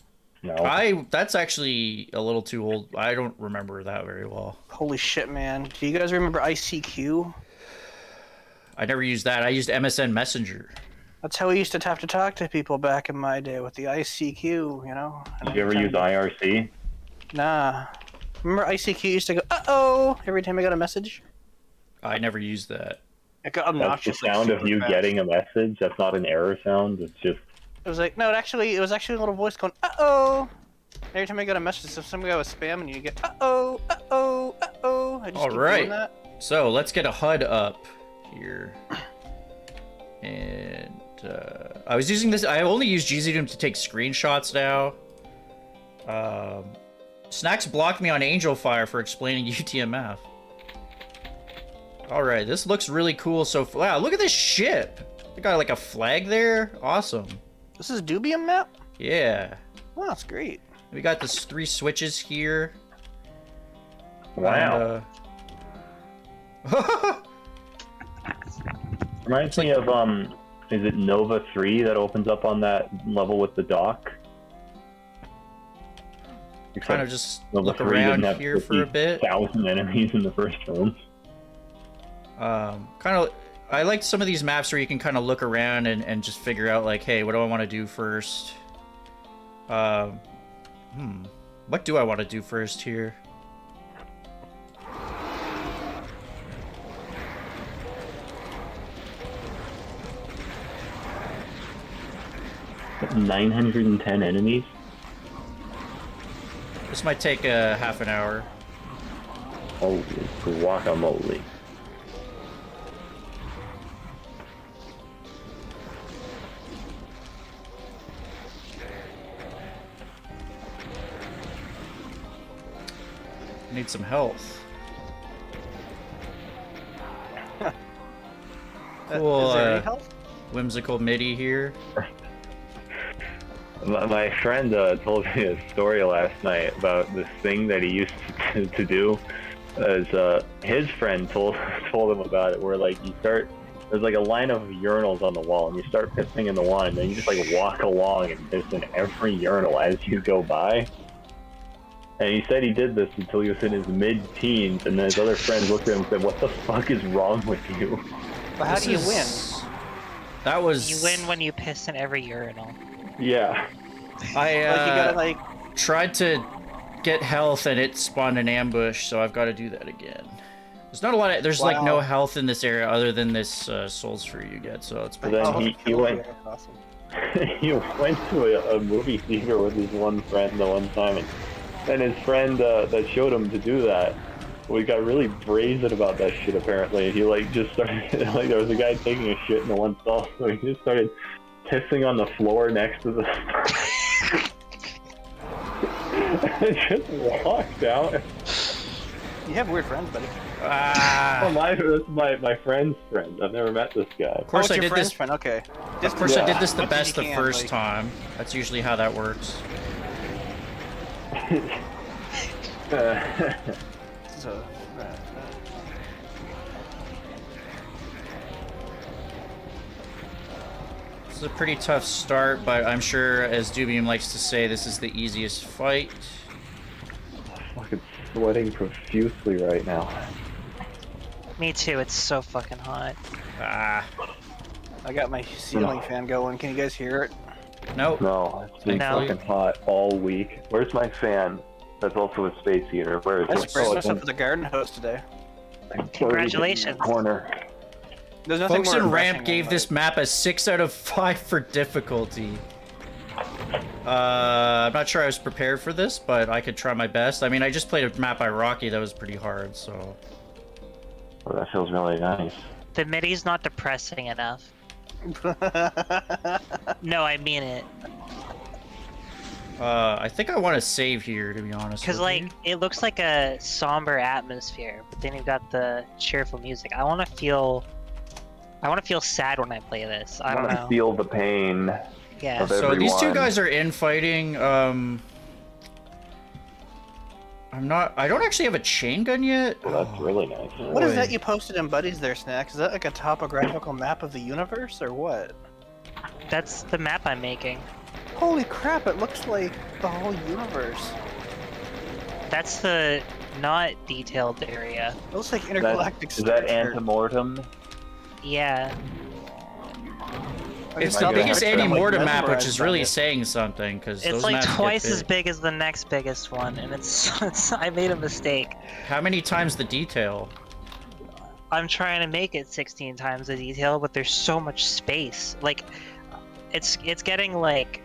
No. That's actually a little too old. I don't remember that very well. Holy shit, man. Do you guys remember ICQ? I never used that. I used MSN Messenger. That's how we used to have to talk to people back in my day with the ICQ, you know? Did you ever use IRC? Nah. Remember ICQ used to go, uh-oh, every time I got a message? I never used that. It got That's the obnoxious. sound of you getting a message. That's not an error sound. It's just. It was like, no, it was actually a little voice going, uh-oh. Every time I got a message, if some guy was spamming you, you get, uh-oh, uh-oh, uh-oh. I just keep doing that. So let's get a HUD up here. And I was using this. I only use GZDoom to take screenshots now. Snacks blocked me on Angel Fire for explaining UTMF. All right, this looks really cool. So wow, look at this ship. They got like a flag there. Awesome. This is Dubium map? Yeah. Wow, that's great. We got this 3 switches here. Wow. And, Reminds me of is it Nova 3 that opens up on that level with the dock? kind of just Nova look 3 around didn't have here for a bit. 50,000 enemies in the first room. Kind of, I like some of these maps where you can kind of look around and just figure out like, hey, what do I want to do first? What do I want to do first here? But 910 enemies? This might take a half an hour. Holy guacamole. Need some health. Cool. Is there any health? Whimsical MIDI here. My friend told me a story last night about this thing that he used to do. As his friend told him about it, where like there's like a line of urinals on the wall, and you start pissing in the one, and then you just like walk along and piss in every urinal as you go by. And he said he did this until he was in his mid-teens, and then his other friend looked at him and said, "What the fuck is wrong with you?" But how do you win? That was. You win when you piss in every urinal. Yeah. I Like you gotta like. tried to get health and it spawned an ambush, so I've got to do that again. There's not a lot of. There's like no health in this area other than this souls fruit you get, so it's So pretty. then he went. Awesome. He went to a movie theater with his one friend the one time, and his friend that showed him to do that, we got really brazen about that shit apparently. And he like just started like there was a guy taking a shit in the one stall, so he just started pissing on the floor next to the and just walked out. You have weird friends, buddy. Oh, this is my friend's friend. I've never met this guy. Of course, oh, I it's your did friend's this. friend. Okay. Of course, I did this the Much as best you the can, first like- time. That's usually how that works. So, This is a pretty tough start, but I'm sure, as Dubium likes to say, this is the easiest fight. Fucking sweating profusely right now. Me too, it's so fucking hot. Ah, I got my ceiling fan going. Can you guys hear it? nope. No, it's been No. fucking hot all week. Where's my fan? That's also a space heater. Where is I it? sprayed Oh, myself for the garden hose today. Congratulations. Corner. There's nothing Folks more in Ramp embarrassing gave than, this map a 6 out of 5 for difficulty. I'm not sure I was prepared for this, but I could try my best. I mean, I just played a map by Rocky that was pretty hard, so... Oh, that feels really nice. The MIDI's not depressing enough. No, I mean it. I think I want to save here, to be honest. Because, with like, you. it looks like a somber atmosphere, but then you've got the cheerful music. I want to feel sad when I play this. I don't want to know. feel the pain. Yeah. of So these two everyone. guys are infighting. I don't actually have a chain gun yet. Well, that's really nice. What is Boy. that you posted in Buddies there, Snacks? Is that like a topographical map of the universe, or what? That's the map I'm making. Holy crap, it looks like the whole universe. That's the not detailed area. It looks like intergalactic Is that Star Trek. Antemortem? Yeah. It's I the got biggest it. I'm, like, anti-mortem map, which mesmerized is by really it. saying something, because It's those like maps get twice as big. big as the next biggest one, and it's I made a mistake. How many times the detail? I'm trying to make it 16 times the detail, but there's so much space. Like, it's getting like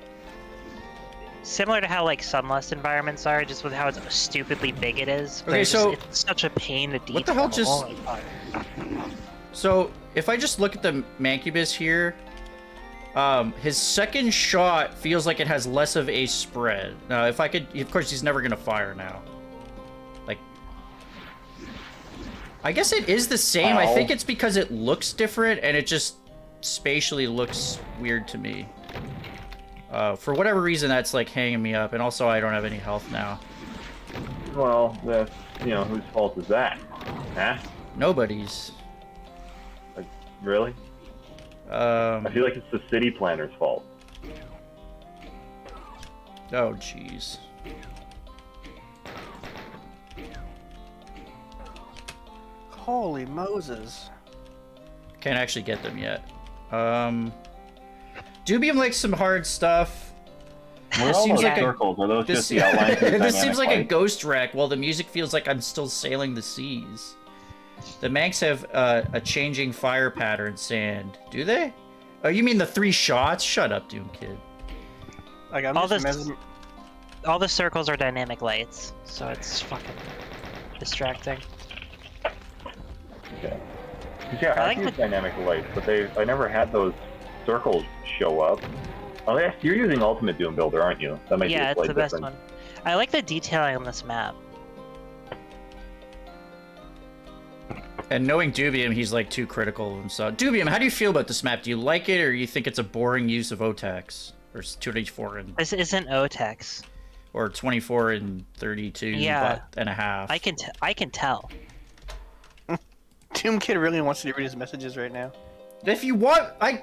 similar to how like Sunlust environments are, just with how stupidly big it is. But Okay, it's so- it's such a pain to detail. What the hell just- Oh my God. So, if I just look at the Mancubus here, his second shot feels like it has less of a spread. Now, if I could... Of course, he's never going to fire now. Like... I guess it is the same. I Ow. think it's because it looks different, and it just spatially looks weird to me. For whatever reason, that's, like, hanging me up. And also, I don't have any health now. Well, that's, whose fault is that? Huh? Nobody's. Really? I feel like it's the city planner's fault. Oh, jeez. Holy Moses. Can't actually get them yet. Dubium likes some hard stuff. What are This all seems those like a circles? Are those this, just the outlines of the this dynamic seems like a light? ghost wreck, while the music feels like I'm still sailing the seas. The Manx have a changing fire pattern, Sand. Do they? Oh, you mean the 3 shots? Shut up, Doom Kid. Like, I'm All just this- All the circles are dynamic lights, so it's fucking distracting. Okay. 'Cause, yeah, I like use the- dynamic lights, but I never had those circles show up. Oh, yes, you're using Ultimate Doom Builder, aren't you? That might be Yeah, a it's slight the best difference. one. I like the detailing on this map. And knowing Dubium, he's like too critical of himself. Dubium, how do you feel about this map? Do you like it, or you think it's a boring use of OTEX? Or 24 and This isn't OTEX. or 24 and 32 Yeah. and a half? I can tell. Doom Kid really wants you to read his messages right now. If you want, I'm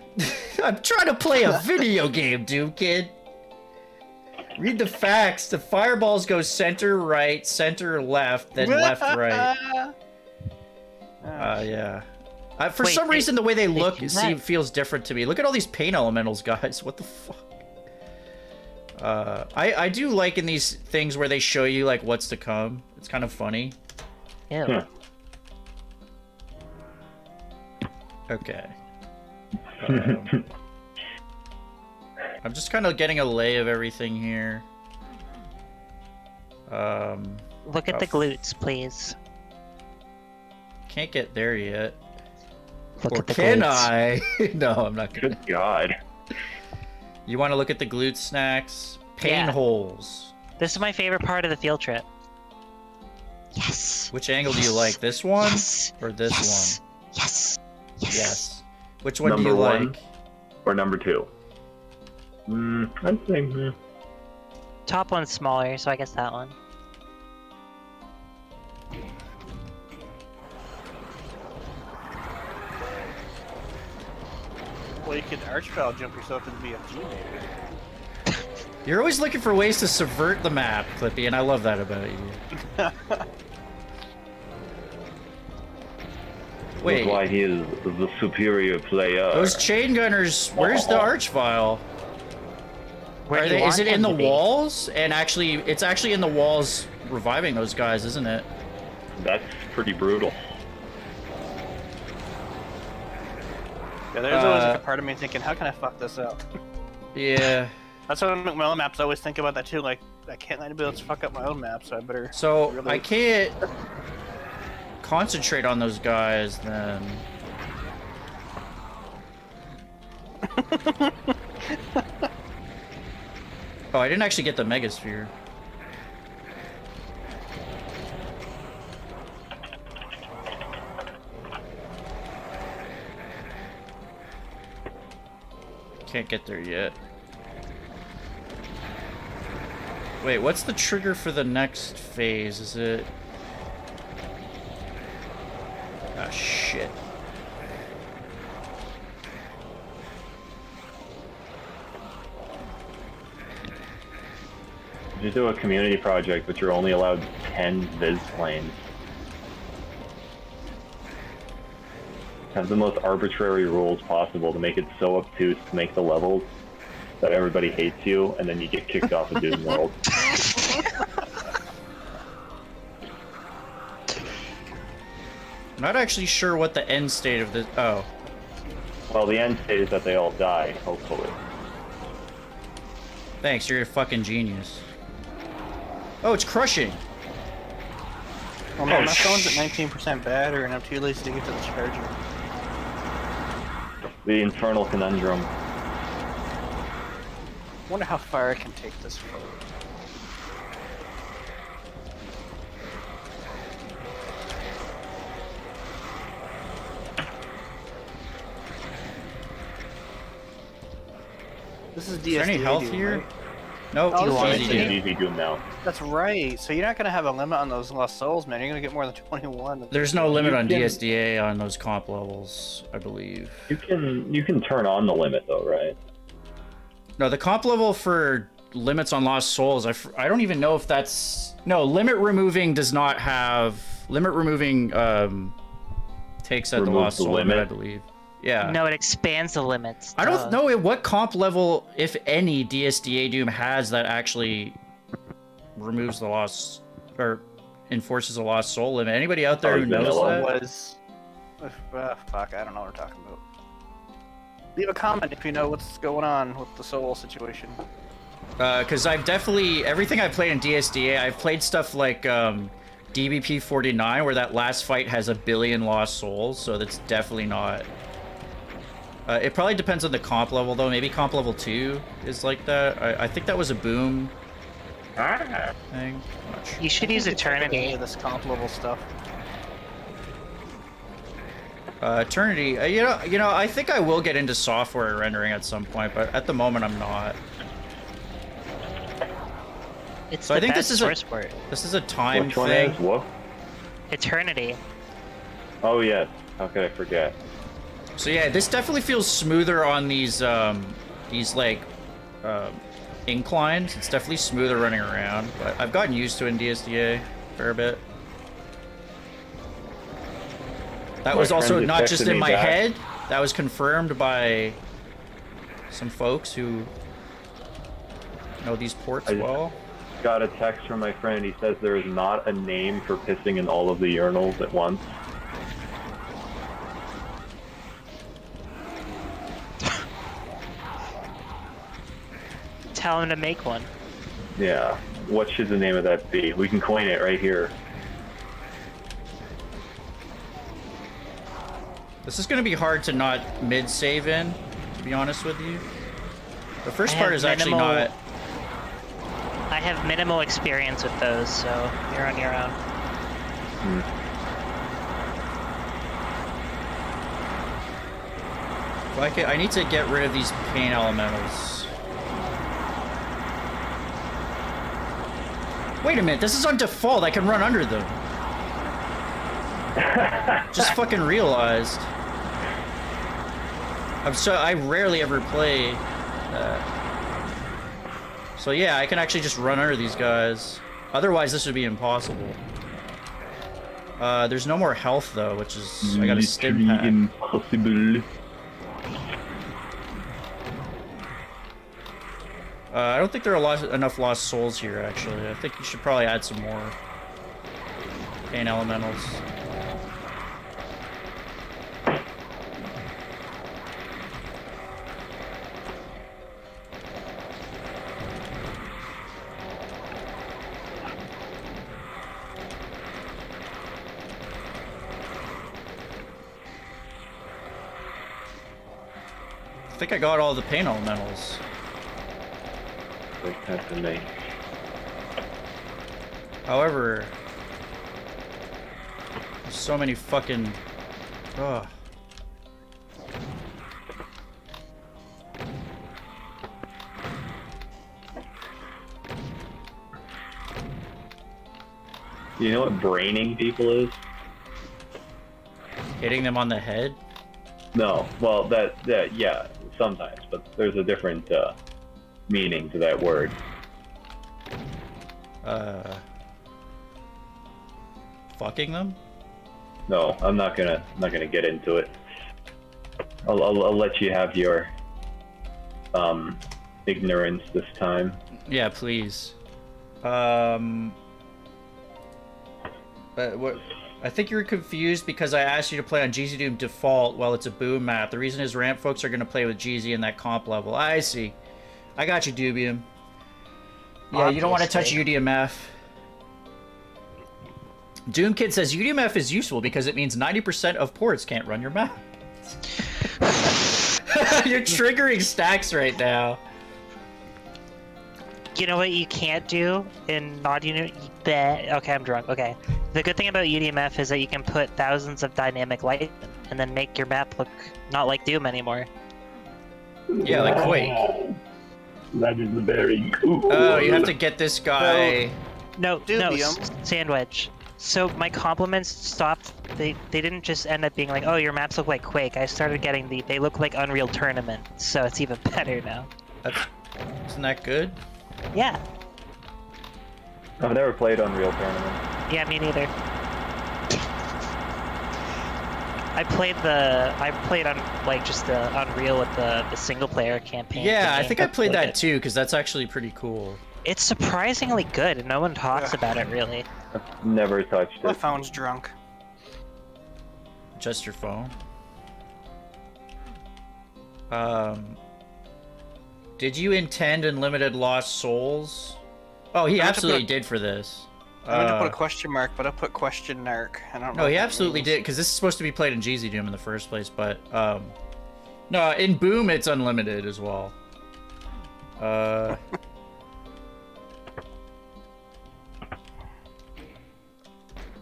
trying to play a video game, Doom Kid. Read the facts. The fireballs go center right, center left, then left right. Yeah. For Wait, some reason, the way they look do that? feels different to me. Look at all these paint elementals, guys. What the fuck? I do like in these things where they show you like what's to come. It's kind of funny. Ew. Hmm. Okay. I'm just kind of getting a lay of everything here. Look at the glutes, please. Can't get there yet. Look Or at the can glutes. I? No, I'm not gonna. Good God. You want to look at the glute snacks? Pain Yeah. holes. This is my favorite part of the field trip. Yes. Which angle do you like? This one Yes. or this Yes. one? Yes. Yes. Yes. Which one do Number you one? like? Or number 2? I'd say. Top one's smaller, so I guess that one. Well, you could archvile jump yourself into BFG, maybe. You're always looking for ways to subvert the map, Clippy, and I love that about you. Wait, That's why he is the superior player. those chain gunners, where's the archvile? Where Are do you they, is want it in the them to be? walls? And actually, it's actually in the walls reviving those guys, isn't it? That's pretty brutal. Yeah, there's always like a part of me thinking, how can I fuck this up? Yeah. That's what McMillan maps always think about that too. Like, I can't let anybody else fuck up my own map, so I better. So really... I can't concentrate on those guys then. Oh, I didn't actually get the Megasphere. Can't get there yet. Wait, what's the trigger for the next phase? Is it... Ah, shit. You do a community project, but you're only allowed 10 Viz planes. Have the most arbitrary rules possible to make it so obtuse to make the levels that everybody hates you, and then you get kicked off of Doom World. I'm not actually sure what the end state of this... Oh. Well, the end state is that they all die, hopefully. Thanks, you're a fucking genius. Oh, it's crushing! Oh man, my phone's at 19% battery and I'm too lazy to get to the charger. The infernal conundrum. Wonder how far I can take this phone. This is DSD. Is there any health Doom, here? right? Nope, Oh, you this want is easy easy. Doom. Easy Doom now. That's right. So you're not gonna have a limit on those lost souls, man. You're gonna get more than 21. There's no limit on can- DSDA on those comp levels, I believe. You can turn on the limit though, right? No, the comp level for limits on lost souls, I don't even know if that's... No, limit removing does not have... Limit removing takes out the Removes lost the soul limit? limit, I believe. Yeah. No, it expands the limits. I don't know what comp level, if any, DSDA Doom has that actually removes the lost... or enforces a lost soul limit. Anybody out there who knows vanilla. that? Was fuck, I don't know what we're talking about. Leave a comment if you know what's going on with the soul situation. Because I've definitely... Everything I've played in DSDA, I've played stuff like DBP 49, where that last fight has 1 billion lost souls, so that's definitely not... it probably depends on the comp level, though. Maybe comp level 2 is like that. I think that was a boom thing. I'm not sure. You should use Any Eternity. of this comp level stuff. Eternity, you know, I think I will get into software rendering at some point, but at the moment I'm not. It's So the I think best this is a- source for it. This is a time Which one thing. is what? Eternity. Oh yes. How could I forget? So yeah, this definitely feels smoother on these like inclines. It's definitely smoother running around, but I've gotten used to it in DSDA a fair bit. That My was also friend not just just texted in me my back. head. That was confirmed by some folks who know these ports I just- well. Got a text from my friend. He says there is not a name for pissing in all of the urinals at once. Tell him to make one. Yeah. What should the name of that be? We can coin it right here. This is going to be hard to not mid-save in, to be honest with you. The first I part have is actually minimal- not... I have minimal experience with those, so you're on your own. I need to get rid of these pain elementals. Wait a minute, this is on default. I can run under them. Just fucking realized. I rarely ever play that. So yeah, I can actually just run under these guys. Otherwise, this would be impossible. There's no more health though, which is I got a stim pack. Impossible. I don't think there are enough lost souls here, actually. I think you should probably add some more pain elementals. I think I got all the pain elementals. However, there's so many fucking... Ugh. You know what braining people is? Hitting them on the head? No. Well, that yeah, sometimes, but there's a different meaning to that word. Fucking them? No, I'm not gonna get into it. I'll let you have your ignorance this time. Yeah, please. But what? I think you're confused because I asked you to play on GZ Doom default while it's a boom map. The reason is ramp folks are gonna play with GZ in that comp level. I see. I got you, Dubium. Yeah, you don't want to touch UDMF. Doomkid says UDMF is useful because it means 90% of ports can't run your map. You're triggering stacks right now. You know what you can't do in non-unit? Okay, I'm drunk. Okay. The good thing about UDMF is that you can put thousands of dynamic light and then make your map look not like Doom anymore. Yeah, like Quake. That is very cool. Oh, you have to get this guy. No, Dubium. Sandwich. So my compliments stopped. They didn't just end up being like, oh, your maps look like Quake. I started getting they look like Unreal Tournament, so it's even better now. Isn't that good? Yeah. I've never played Unreal Tournament. Yeah, me neither. I played on like just the Unreal with the single player campaign. Yeah, I think I played that too because that's actually pretty cool. It's surprisingly good, and no one talks about it really. I've never touched My it. phone's drunk. Just your phone. Did you intend unlimited lost souls? Oh, he absolutely did for this. I meant to put a question mark, but I put question narc. I don't know. No, he absolutely did, because this is supposed to be played in GZ Doom in the first place, but, no, in Boom, it's unlimited as well.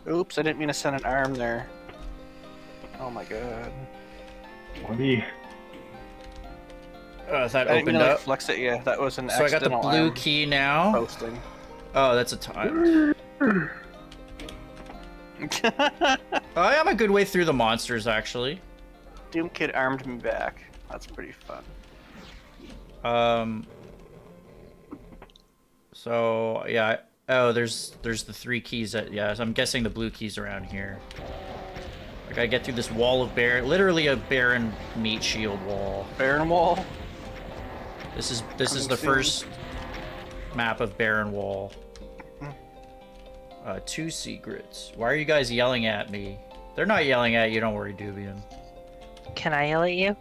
Oops, I didn't mean to send an arm there. Oh my god. What do you... That I didn't mean opened to up. Flex it, yeah. That was an So I got the accidental blue arm key now. posting. Oh, that's a time. I'm a good way through the monsters, actually. Doom Kid armed me back. That's pretty fun. So yeah. Oh, there's the 3 keys. Yeah, so I'm guessing the blue keys around here. I gotta get through this wall of literally a barren meat shield wall. Barren wall. This is the first map of barren wall. 2 secrets. Why are you guys yelling at me? They're not yelling at you. Don't worry, Dubium. Can I yell at you?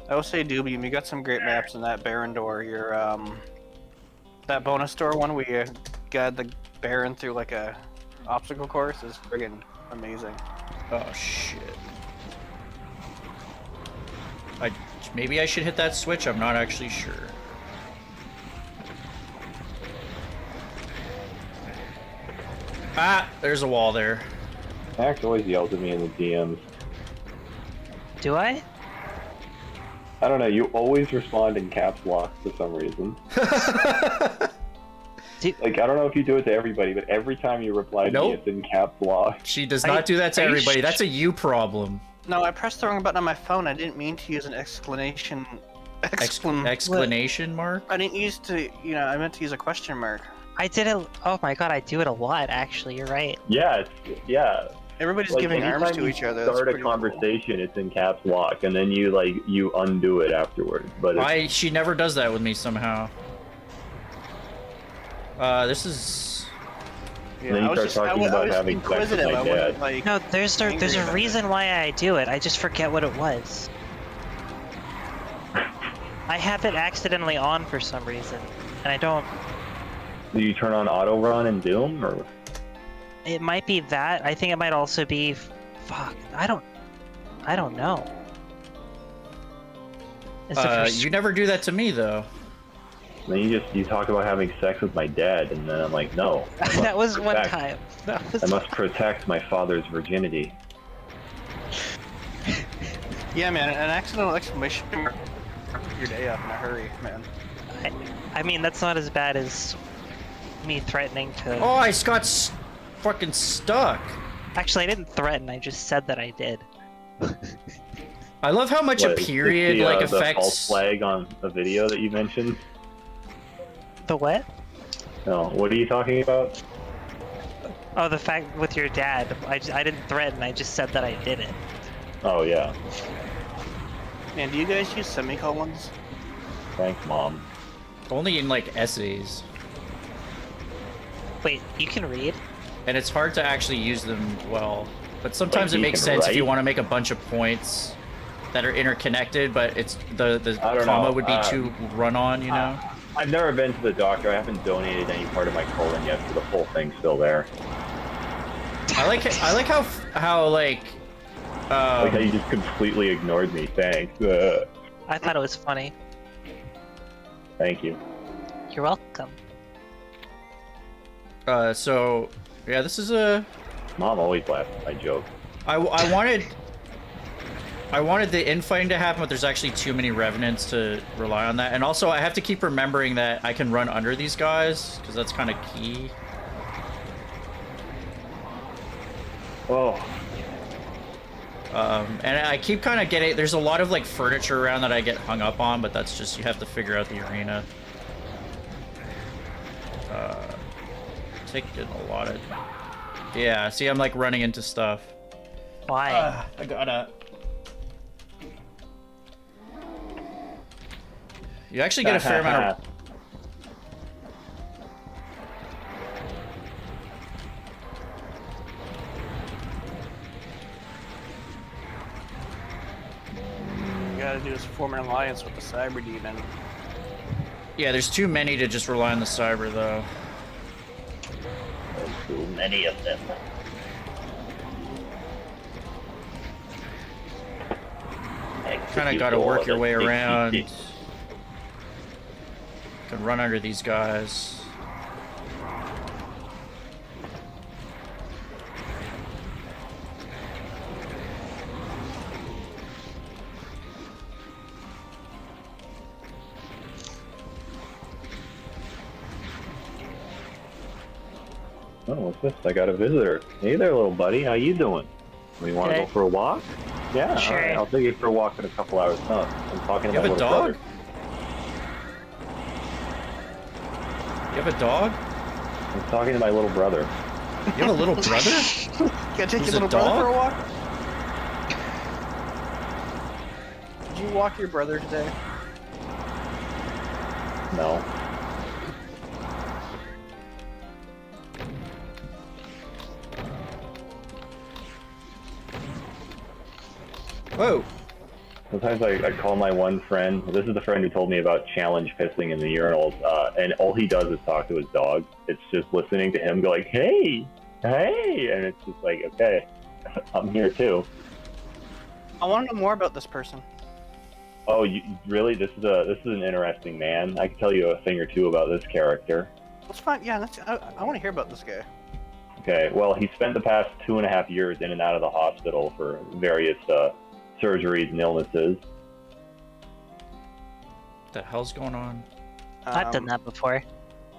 I will say, Dubium, you got some great maps in that Baron door. Your that bonus door one where you guide the Baron through like a obstacle course is friggin' amazing. Oh shit. Maybe I should hit that switch. I'm not actually sure. Ah, there's a wall there. Max always yells at me in the DMs. Do I? I don't know, you always respond in caps lock for some reason. Like, I don't know if you do it to everybody, but every time you reply to me, it's in caps lock. She does not do that to everybody. That's a you problem. No, I pressed the wrong button on my phone. I didn't mean to use an exclamation. Exclamation mark? I didn't use to, I meant to use a question mark. I did it. Oh my god, I do it a lot. Actually, you're right. Yeah, yeah. Everybody's Like, giving arms to each other. That's Start a pretty cool. conversation, it's in caps lock, and then you undo it afterwards. But She never does that with me somehow. This is. And then you start talking about having sex with my dad. No, there's a reason why I do it. I just forget what it was. I have it accidentally on for some reason, and I don't. Do you turn on auto run in Doom, or? It might be that. I think it might also be. Fuck. I don't know. You never do that to me though. Then you talk about having sex with my dad, and then I'm like, no. That was one time. I must protect my father's virginity. Yeah, man, an accidental exclamation mark your day up in a hurry, man. I mean, that's not as bad as me threatening to. Oh, I got fucking stuck. Actually, I didn't threaten. I just said that I did. I love how much a period the affects. The false flag on the video that you mentioned. The what? No, what are you talking about? Oh, the fact with your dad. I didn't threaten. I just said that I did it. Oh yeah. Man, do you guys use semicolons? Thanks, Mom. Only in like essays. Wait, you can read? And it's hard to actually use them well. But sometimes Like, it makes you sense can if you write? want to make a bunch of points that are interconnected, but it's the I don't comma know, would be too run on, you know? I've never been to the doctor. I haven't donated any part of my colon yet, so the full thing's still there. I like how like Like how you just completely ignored me. Thanks. I thought it was funny. Thank you. You're welcome. So yeah, this is a. Mom always laughs at my joke. I wanted the infighting to happen, but there's actually too many revenants to rely on that. And also, I have to keep remembering that I can run under these guys, because that's kind of key. Oh. And I keep kind of getting... There's a lot of, like, furniture around that I get hung up on, but that's just... You have to figure out the arena. Taking a lot of... Yeah, see, I'm, like, running into stuff. Why? I gotta... You actually get a fair amount of... You gotta do is form an alliance with the Cyber Demon. Yeah, there's too many to just rely on the cyber, though. There's too many of them. Kind of got to work your way around. Can run under these guys. Oh, what's this? I got a visitor. Hey there, little buddy. How you doing? We want to Hey. go for a walk? Yeah, Sure. all right. I'll take you for a walk in a couple hours. Huh? I'm talking to You my have a little dog? brother. You have a dog? I'm talking to my little brother. You have a little brother? Gotta take Who's your a little brother dog? for a walk? Did you walk your brother today? No. Whoa. Sometimes I call my one friend. This is the friend who told me about challenge pissing in the urinals, and all he does is talk to his dog. It's just listening to him go like, "Hey, hey," and it's just like, okay, I'm here too. I want to know more about this person. Oh, you really? This is an interesting man. I can tell you a thing or two about this character. Let's find. Yeah, I want to hear about this guy. Okay, well, he spent the past 2.5 years in and out of the hospital for various surgeries and illnesses. What the hell's going on? I've done that before.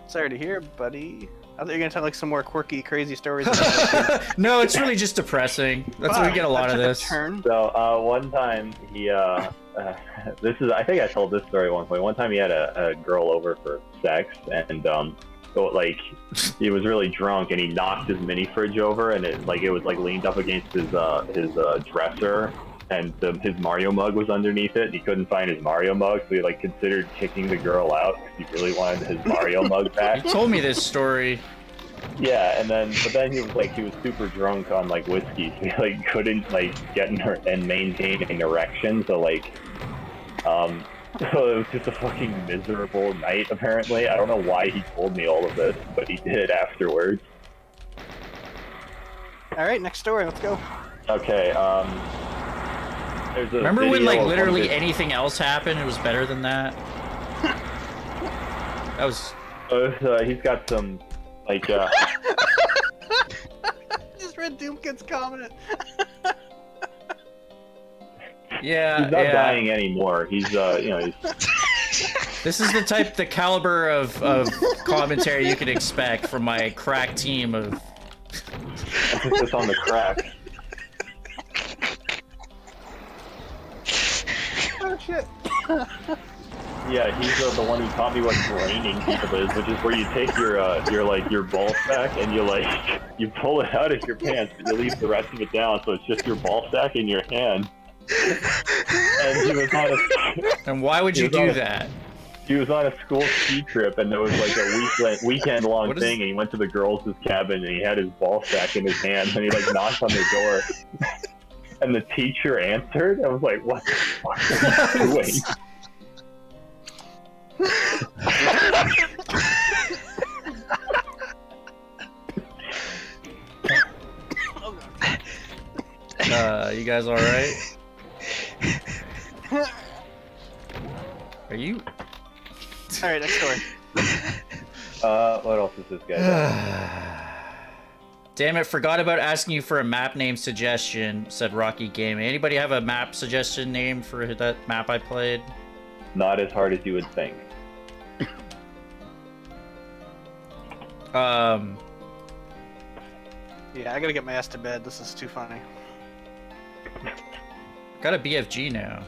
Sorry to hear, buddy. I thought you were gonna tell like some more quirky, crazy stories. No, it's really just depressing. That's why we get a lot of this. So one time he, this is, I think I told this story at one point. One time he had a girl over for sex, and so like he was really drunk, and he knocked his mini fridge over, and it was leaned up against his dresser, and his Mario mug was underneath it. And he couldn't find his Mario mug, so he like considered kicking the girl out because he really wanted his Mario mug back. You told me this story. Yeah, but then he was super drunk on like whiskey, so he like couldn't like get in her and maintain an erection. So so it was just a fucking miserable night. Apparently, I don't know why he told me all of this, but he did afterwards. All right, next story. Let's go. Okay. There's a Remember when like video of literally one of anything else happened? It was better than that. That was. He's got some like. Just read Doomkid's comment. Yeah, he's not dying anymore. He's he's. This is the caliber of commentary you can expect from my crack team of. Emphasis on the crack. Oh shit. Yeah, he's the one who taught me what draining people is, which is where you take your ball sack and you pull it out of your pants, but you leave the rest of it down, so it's just your ball sack in your hand. And he was on And why would you do that? He was on a school ski trip, and there was like a weekend long thing, and he went to the girls' cabin, and he had his ball sack in his hand, and he like knocked on the door, and the teacher answered. I was like, "What the fuck are you doing?" You guys all right? Are you? All right, next story. What else is this guy doing? Damn it, forgot about asking you for a map name suggestion, said Rocky Gaming. Anybody have a map suggestion name for that map I played? Not as hard as you would think. Yeah, I gotta get my ass to bed. This is too funny. Got a BFG now.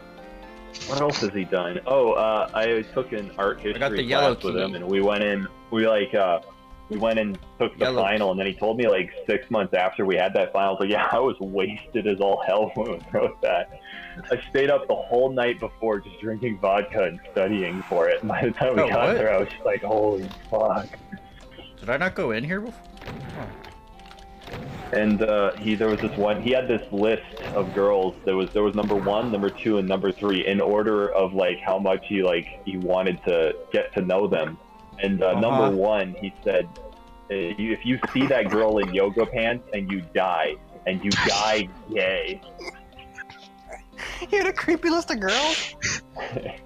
What else has he done? Oh, I took an art history class with him, and we went and took the final, and then he told me like 6 months after we had that final, like, yeah, I was wasted as all hell when we wrote that. I stayed up the whole night before just drinking vodka and studying for it. And by the time we got there, I was just like, holy fuck. Did I not go in here before? Oh. And there was this one. He had this list of girls. There was number 1, number 2, and number 3 in order of like how much he wanted to get to know them. And number 1, he said, if you see that girl in yoga pants and you die gay. You had a creepy list of girls?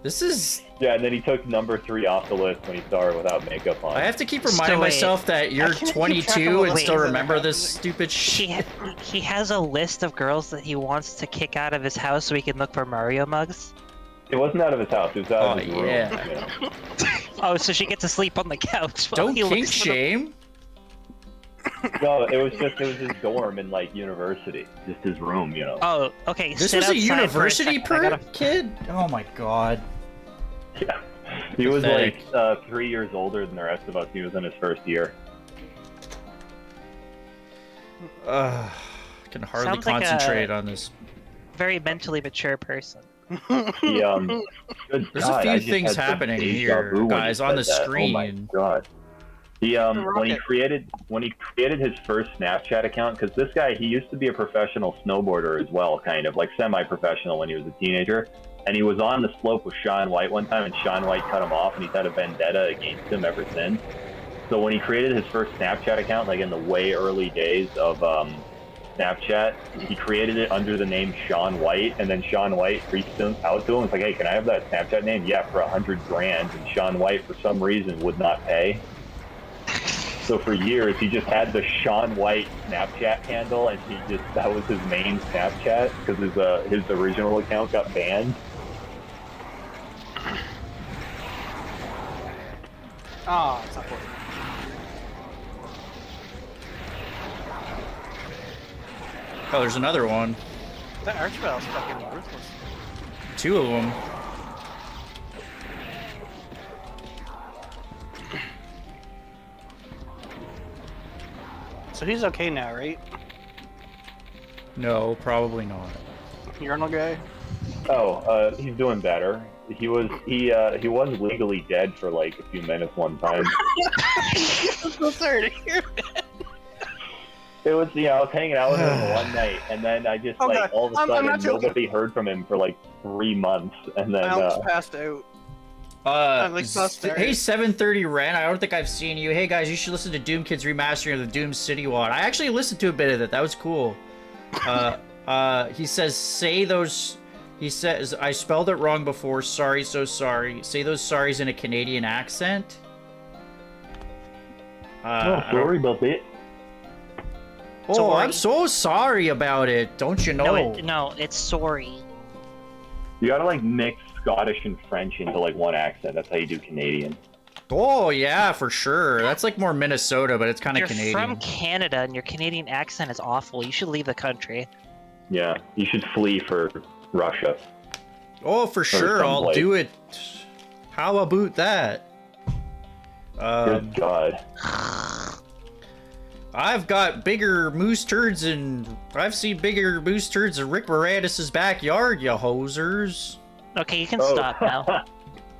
This is... Yeah, and then he took number 3 off the list when he saw her without makeup on. I have to keep reminding myself that you're 22 and still remember this stupid shit. He has a list of girls that he wants to kick out of his house so he can look for Mario mugs? It wasn't out of his house, it was out of his room. Yeah. You know? Oh, so she gets to sleep on the couch. Don't kink shame. No, it was his dorm in like university, just his room, you know. Oh, okay. This was a university kid? Oh my god. Yeah, he was like 3 years older than the rest of us. He was in his first year. I can hardly Sounds like concentrate on this. Very mentally mature person. He, There's a few things happening here, guys, on the screen. Oh my god. He when he created his first Snapchat account, because this guy, he used to be a professional snowboarder as well, kind of like semi-professional when he was a teenager, and he was on the slope with Shaun White one time, and Shaun White cut him off, and he's had a vendetta against him ever since. So when he created his first Snapchat account, like in the way early days of Snapchat, he created it under the name Shaun White, and then Shaun White reached out to him. It's like, hey, can I have that Snapchat name? Yeah, for $100 grand. And Shaun White, for some reason, would not pay. So for years, he just had the Sean White Snapchat handle, and that was his main Snapchat because his original account got banned. Oh, it's not working. Oh, there's another one. That Archvile's fucking ruthless. 2 of them. So he's okay now, right? No, probably not. Urinal guy? Oh, he's doing better. He was legally dead for like a few minutes one time. I'm so sorry to hear that. It was, I was hanging out with him one night, and then I just Okay. all of a I'm sudden not joking. nobody heard from him for like 3 months, and then I almost passed out. like Hey, 730 Ren, I don't think I've seen you. Hey guys, you should listen to Doom Kids remastering of the Doom City Wad. I actually listened to a bit of it. That was cool. He says, he says, I spelled it wrong before. Sorry, so sorry. Say those sorries in a Canadian accent. sorry about that. Oh, Sorry. I'm so sorry about it. Don't you know? No, it's sorry. You gotta like mix Scottish and French into like one accent. That's how you do Canadian. Oh, yeah, for sure. That's like more Minnesota, but it's kind of You're Canadian. from Canada and your Canadian accent is awful. You should leave the country. Yeah, you should flee for Russia. Oh, for sure. I'll someplace. do it. How about that? Good God. I've got bigger moose turds and I've seen bigger moose turds in Rick Moranis' backyard, you hosers. Okay, you can stop now.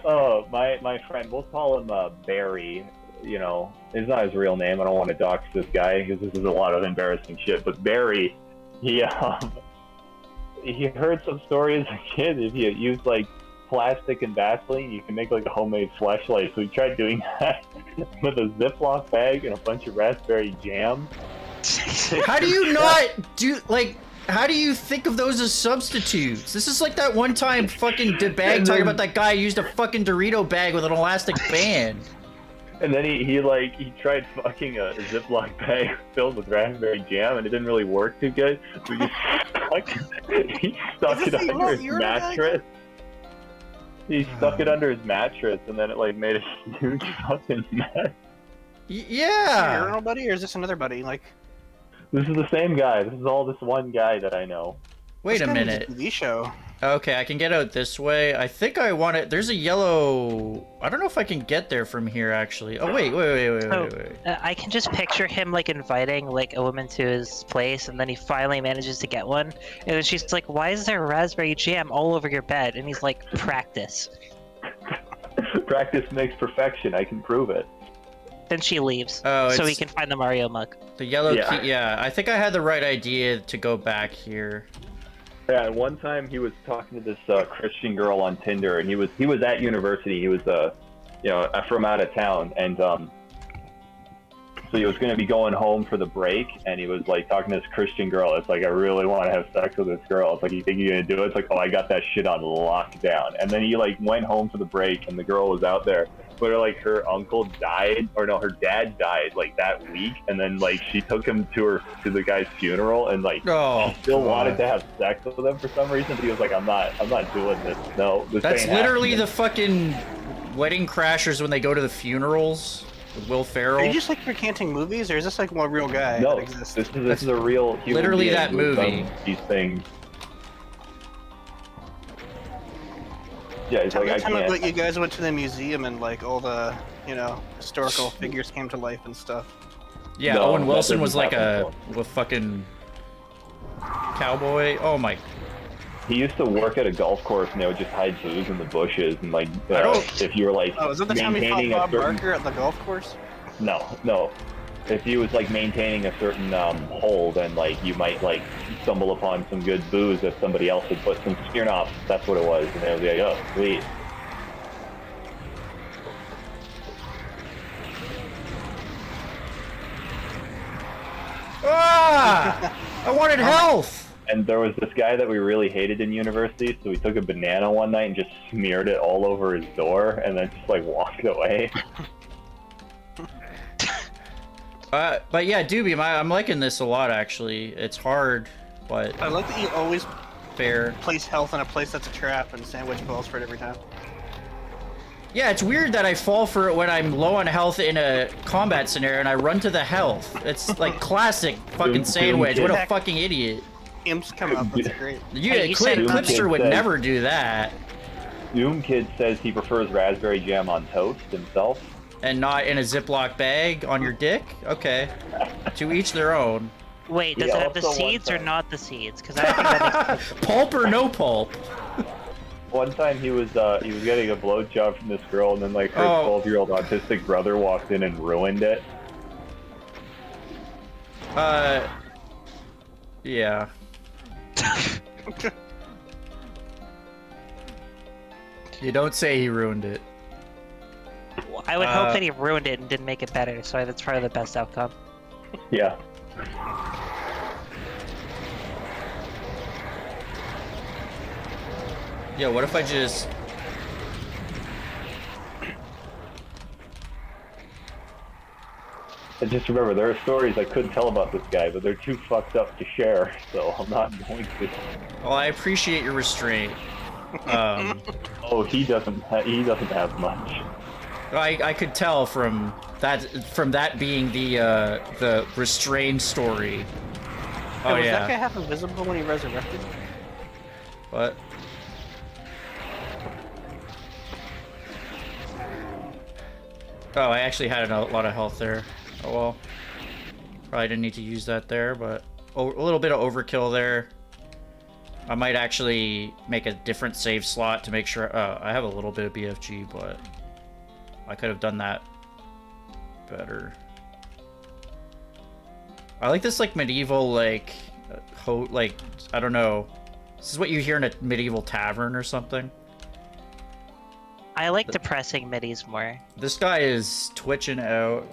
Oh, my friend, we'll call him Barry. It's not his real name. I don't want to dox this guy because this is a lot of embarrassing shit. But Barry, he heard some stories as a kid. If you use like plastic and Vaseline, you can make like a homemade fleshlight. So he tried doing that with a Ziploc bag and a bunch of raspberry jam. How do you not do, like, how do you think of those as substitutes? This is like that one time fucking bag talking about that guy who used a fucking Dorito bag with an elastic band. And then he tried fucking a Ziploc bag filled with raspberry jam, and it didn't really work too good. So he stuck it under his mattress. He stuck it under his mattress, and then it like made a huge fucking mess. Is Yeah. this your buddy, or is this another buddy? Like, This is the same guy. This is all this one guy that I know. Wait this a guy needs minute. TV show. Okay, I can get out this way. I think I want it. There's a yellow. I don't know if I can get there from here, actually. Oh, wait. I can just picture him like inviting like a woman to his place, and then he finally manages to get one, and then she's like, "Why is there raspberry jam all over your bed?" And he's like, "Practice." Practice makes perfection. I can prove it. Then she leaves, Oh, so he it's can find the Mario mug. the yellow Yeah. key. Yeah, I think I had the right idea to go back here. Yeah, one time he was talking to this Christian girl on Tinder, and he was at university. He was from out of town, and so he was going to be going home for the break, and he was like talking to this Christian girl. It's like, I really want to have sex with this girl. It's like, you think you're going to do it? It's like, oh, I got that shit on lockdown. And then he like went home for the break, and the girl was out there, but like her uncle died, or no, her dad died like that week, and then like she took him to the guy's funeral, and like Oh, she still God. wanted to have sex with him for some reason. But he was like, I'm not doing this. No, this That's ain't literally happening. the fucking Wedding Crashers when they go to the funerals with Will Are Ferrell. you just like recanting movies, or is this like one real guy No, that exists? this is a real human Literally being that who's done movie. These things. Yeah, it's Tell like me I time about can't. you guys went to the museum and like all the historical figures came to life and stuff. Yeah, No, Owen that Wilson doesn't was like happen. a fucking cowboy. Oh my. He used to work at a golf course, and they would just hide booze in the bushes, and like I don't- if you were like Oh, is that the time he fought maintaining a Bob certain Barker at the golf course? no. If he was like maintaining a certain hole, then like you might like stumble upon some good booze that somebody else had put some Smirnoff. That's what it was, and they would be like, oh, sweet. Ah! I wanted health. And there was this guy that we really hated in university, so we took a banana one night and just smeared it all over his door, and then just like walked away. But yeah, Dubium, I'm liking this a lot, actually. It's hard, but I like that you always fair. place health in a place that's a trap and sandwich falls for it every time. Yeah, it's weird that I fall for it when I'm low on health in a combat scenario and I run to the health. It's like classic fucking sandwich. What a fucking idiot. Imps come up, that's great. You said Clipster would said- never do that. Doom Kid says he prefers raspberry jam on toast himself. And not in a Ziploc bag on your dick? Okay. To each their own. Wait, does Yeah, it have the also one seeds or time. not the seeds? Because I think that makes Pulp or no pulp? One time he was getting a blowjob from this girl, and then like her Oh. 12-year-old autistic brother walked in and ruined it. Yeah. You don't say he ruined it. I would hope that he ruined it and didn't make it better, so that's probably the best outcome. Yeah. Yeah, what if I just... And just remember, there are stories I could tell about this guy, but they're too fucked up to share, so I'm not going to. Well, I appreciate your restraint. Oh, he doesn't have much. I could tell from that being the restrained story. Oh Was yeah. that guy half invisible when he resurrected? What? Oh, I actually had a lot of health there. Oh well. Probably didn't need to use that there, but a little bit of overkill there. I might actually make a different save slot to make sure. I have a little bit of BFG, but I could have done that better. I like this like medieval like I don't know. This is what you hear in a medieval tavern or something. I like depressing middies more. This guy is twitching out.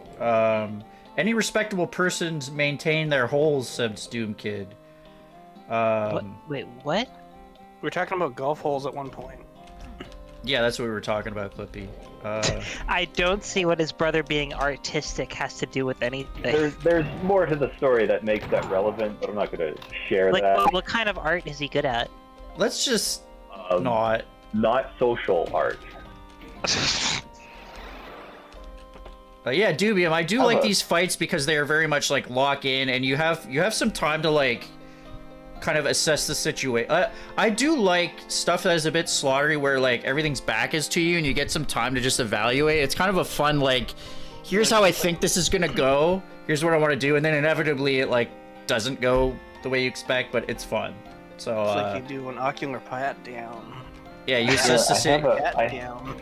Any respectable persons maintain their holes, said Doom Kid. Wait, what? We were talking about golf holes at one point. Yeah, that's what we were talking about, Clippy. I don't see what his brother being artistic has to do with anything. There's more to the story that makes that relevant, but I'm not going to share Like, that. what kind of art is he good at? Let's just Not social art. yeah, Dubium, I do like these fights because they are very much like lock in, and you have some time to like kind of assess the situation. I do like stuff that is a bit slaughtery, where like everything's back is to you, and you get some time to just evaluate. It's kind of a fun like, here's how I think this is gonna go. Here's what I want to do, and then inevitably it like doesn't go the way you expect, but it's fun. So It's like you do an ocular pat down. yeah, you assess the Pat down.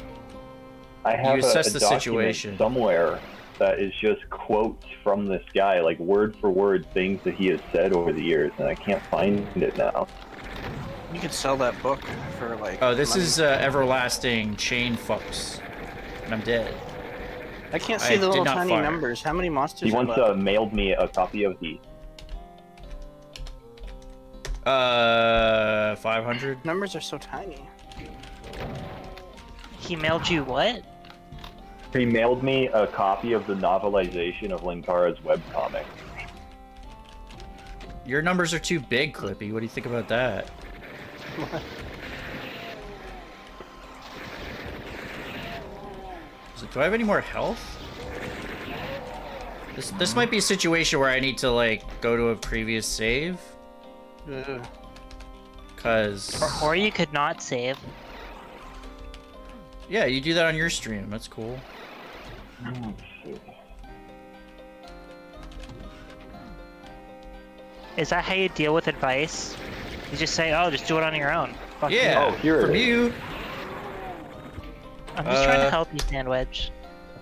I have You assess a the document situation. somewhere that is just quotes from this guy, like word for word things that he has said over the years, and I can't find it now. You could sell that book for like. Oh, this money. is everlasting chain fucks, and I'm dead. I can't see I the little did not tiny fire. numbers. How many monsters? He are once left? mailed me a copy of the 500. Numbers are so tiny. He mailed you what? He mailed me a copy of the novelization of Linkara's webcomic. Your numbers are too big, Clippy. What do you think about that? Do I have any more health? This might be a situation where I need to like go to a previous save. Ugh. Cause Or you could not save. yeah, you do that on your stream. That's cool. Is that how you deal with advice? You just say, "Oh, just do it on your own." Fuck you. Yeah, Oh, here it from is. you. I'm just trying to help you, Sandwich.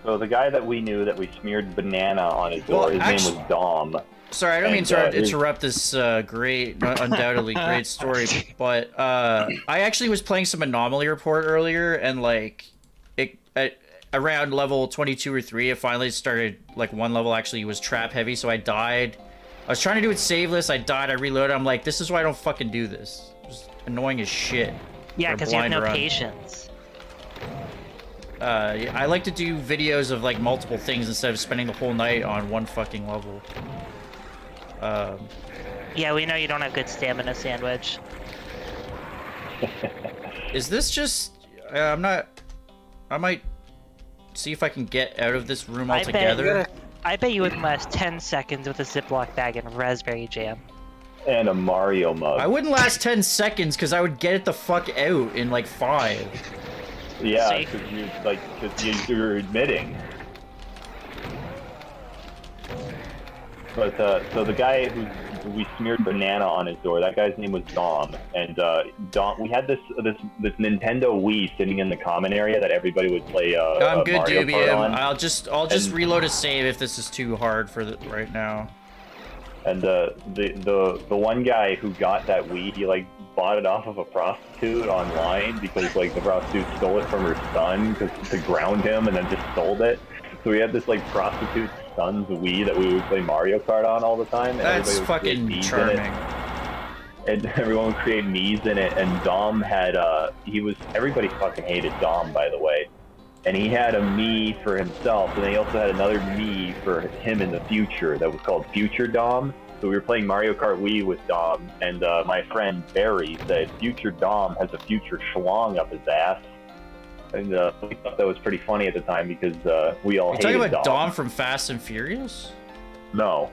So the guy that we knew that we smeared banana on his door, Well, his name was Dom. Sorry, I don't mean And, to his- interrupt this great, undoubtedly great story, but I actually was playing some Anomaly Report earlier, and like, at around level 22 or 3, it finally started, like one level actually was trap heavy, so I died. I was trying to do it saveless, I died, I reloaded, I'm like, this is why I don't fucking do this. It's annoying as shit. Yeah, for a because you have blind no run. patience. I like to do videos of like multiple things instead of spending the whole night on one fucking level. Yeah, we know you don't have good stamina, Sandwich. Is this just... I'm not... I might see if I can get out of this room altogether. I bet you wouldn't last 10 seconds with a Ziploc bag and raspberry jam. And a Mario mug. I wouldn't last 10 seconds because I would get it the fuck out in like 5. Yeah, See? because you're admitting. But so the guy who we smeared banana on his door, that guy's name was Dom, and Dom, we had this Nintendo Wii sitting in the common area that everybody would play. I'm good, Mario Kart Dubium. on. I'll just reload a save if this is too hard for right now. And the one guy who got that Wii, he like bought it off of a prostitute online because like the prostitute stole it from her son to ground him, and then just sold it. So we had this like prostitute's son's Wii that we would play Mario Kart on all the time. And That's fucking charming. And everyone would create Mii's in it. And Dom had everybody fucking hated Dom, by the way. And he had a Mii for himself, and then he also had another Mii for him in the future that was called Future Dom. So we were playing Mario Kart Wii with Dom, and my friend Barry said Future Dom has a future schlong up his ass. And we thought that was pretty funny at the time because we all hated Dom. You're talking about Dom from Fast and Furious? No.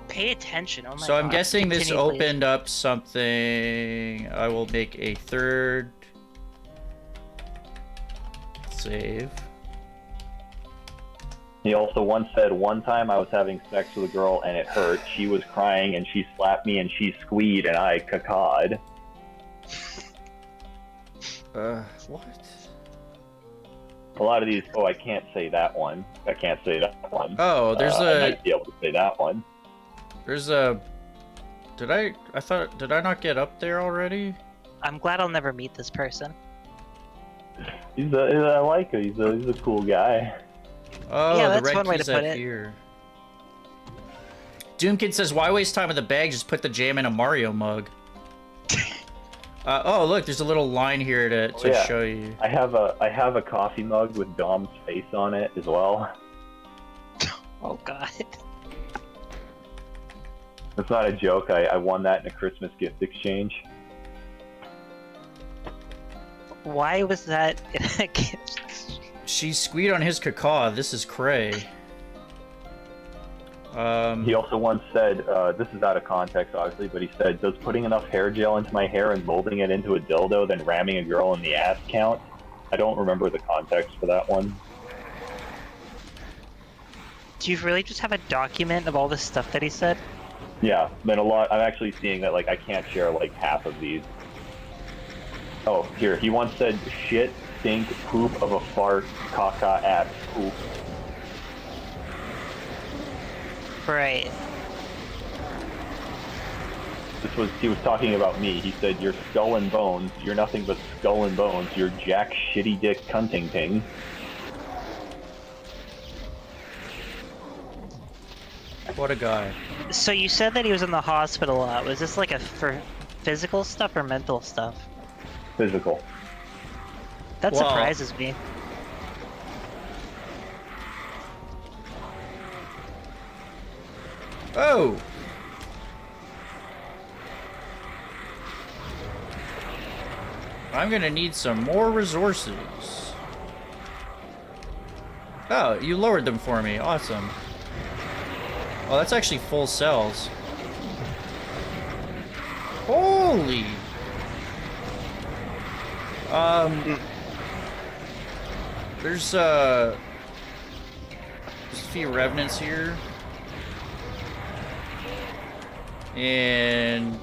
Pay attention. Oh my So I'm God. guessing this Continue, please. opened up something. I will make a third save. He also once said, one time I was having sex with a girl and it hurt. She was crying and she slapped me and she squeed and I cacawed. What? A lot of these, oh, I can't say that one. I can't say that one. Oh, there's I might be able to say that one. There's a... Did I not get up there already? I'm glad I'll never meet this person. I like him. He's a cool guy. Oh, Yeah, the that's red one way key's to put up it. here. Doomkid says, why waste time with the bag? Just put the jam in a Mario mug. Oh, look, there's a little line here to show you. I have a coffee mug with Dom's face on it as well. Oh God. That's not a joke. I won that in a Christmas gift exchange. Why was that in a gift? She squeed on his cacaw. This is cray. He also once said, this is out of context obviously, but he said, does putting enough hair gel into my hair and molding it into a dildo then ramming a girl in the ass count? I don't remember the context for that one. Do you really just have a document of all the stuff that he said? Yeah, then a lot. I'm actually seeing that like I can't share like half of these. Oh, here. He once said, shit, stink, poop of a fart, caca, ass, poop. Right. He was talking about me. He said, you're skull and bones. You're nothing but skull and bones. You're jack shitty dick cunting ting. What a guy. So you said that he was in the hospital a lot. Was this like for physical stuff or mental stuff? Physical. That Well, surprises me. Oh! I'm gonna need some more resources. Oh, you lowered them for me. Awesome. Oh, that's actually full cells. Holy! There's a few revenants here. And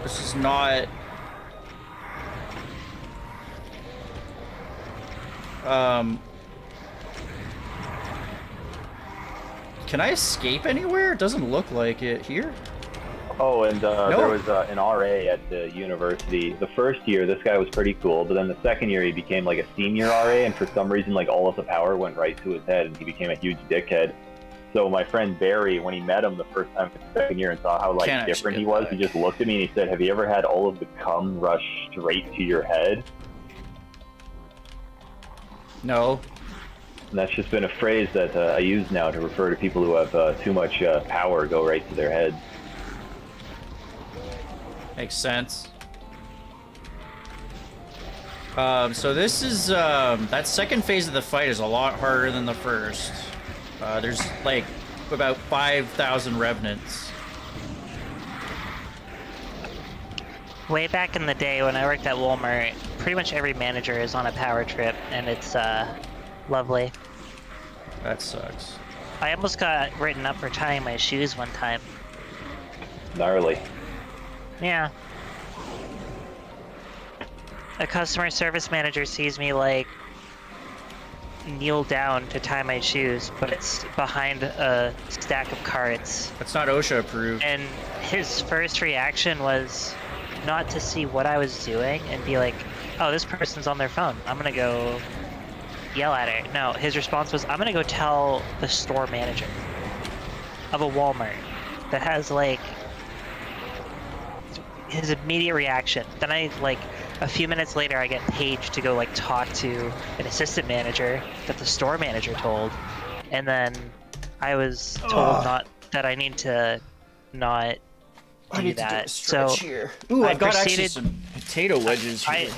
this is not can I escape anywhere? It doesn't look like it here. Oh, and there was an RA at the university. The first year, this guy was pretty cool, but then the second year, he became like a senior RA, and for some reason, like all of the power went right to his head, and he became a huge dickhead. So my friend Barry, when he met him the first time in the second year and saw how like Can't different actually he get was, back. he just looked at me and he said, "Have you ever had all of the cum rush straight to your head?" No. And that's just been a phrase that I use now to refer to people who have too much power go right to their head. Makes sense. So this is, that second phase of the fight is a lot harder than the first. There's like about 5,000 revenants. Way back in the day when I worked at Walmart, pretty much every manager is on a power trip, and it's lovely. That sucks. I almost got written up for tying my shoes one time. Gnarly. Yeah. A customer service manager sees me like kneel down to tie my shoes, but it's behind a stack of carts. That's not OSHA approved. And his first reaction was not to see what I was doing and be like, oh, this person's on their phone, I'm gonna go yell at her. No, his response was, I'm gonna go tell the store manager of a Walmart that has like his immediate reaction. Then I like a few minutes later I get paged to go like talk to an assistant manager that the store manager told, and then I was told not that I need to not do that. So here. Ooh, I I've got actually proceeded- some potato wedges here.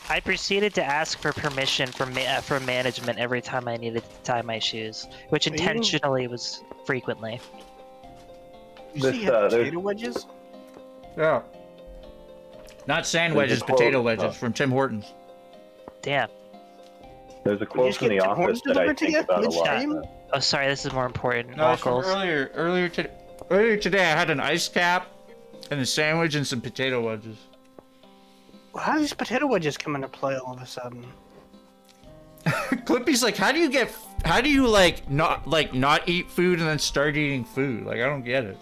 I proceeded to ask for permission from management every time I needed to tie my shoes, which intentionally was frequently. This, there's Potato wedges? Yeah. Not sand There's a wedges, quote, potato wedges from Tim Hortons. Damn. there's a quote just from get The Tim Office Hortons that I delivered to think you about a lot. midstream? Oh, sorry, this is more important. No, it's from Wonkels. earlier today I had an ice cap and a sandwich and some potato wedges. How do these potato wedges come into play all of a sudden? Clippy's like, how do you not eat food and then start eating food? Like, I don't get it.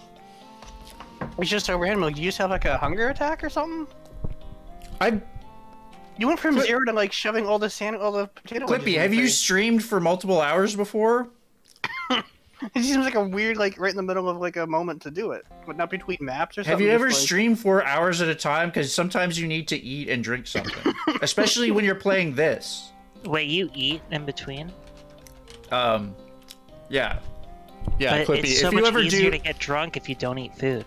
It's just over him. Like, do you just have like a hunger attack or something? You went from zero to like shoving all the potato wedges. Clippy, in have your you face. streamed for multiple hours before? It seems like a weird, like right in the middle of like a moment to do it, but not between maps or something. Have you ever just, like... streamed 4 hours at a time? Because sometimes you need to eat and drink something, especially when you're playing this. Wait, you eat in between? Yeah. Yeah, But Clippy, it's so if you much ever easier do... to get drunk if you don't eat food.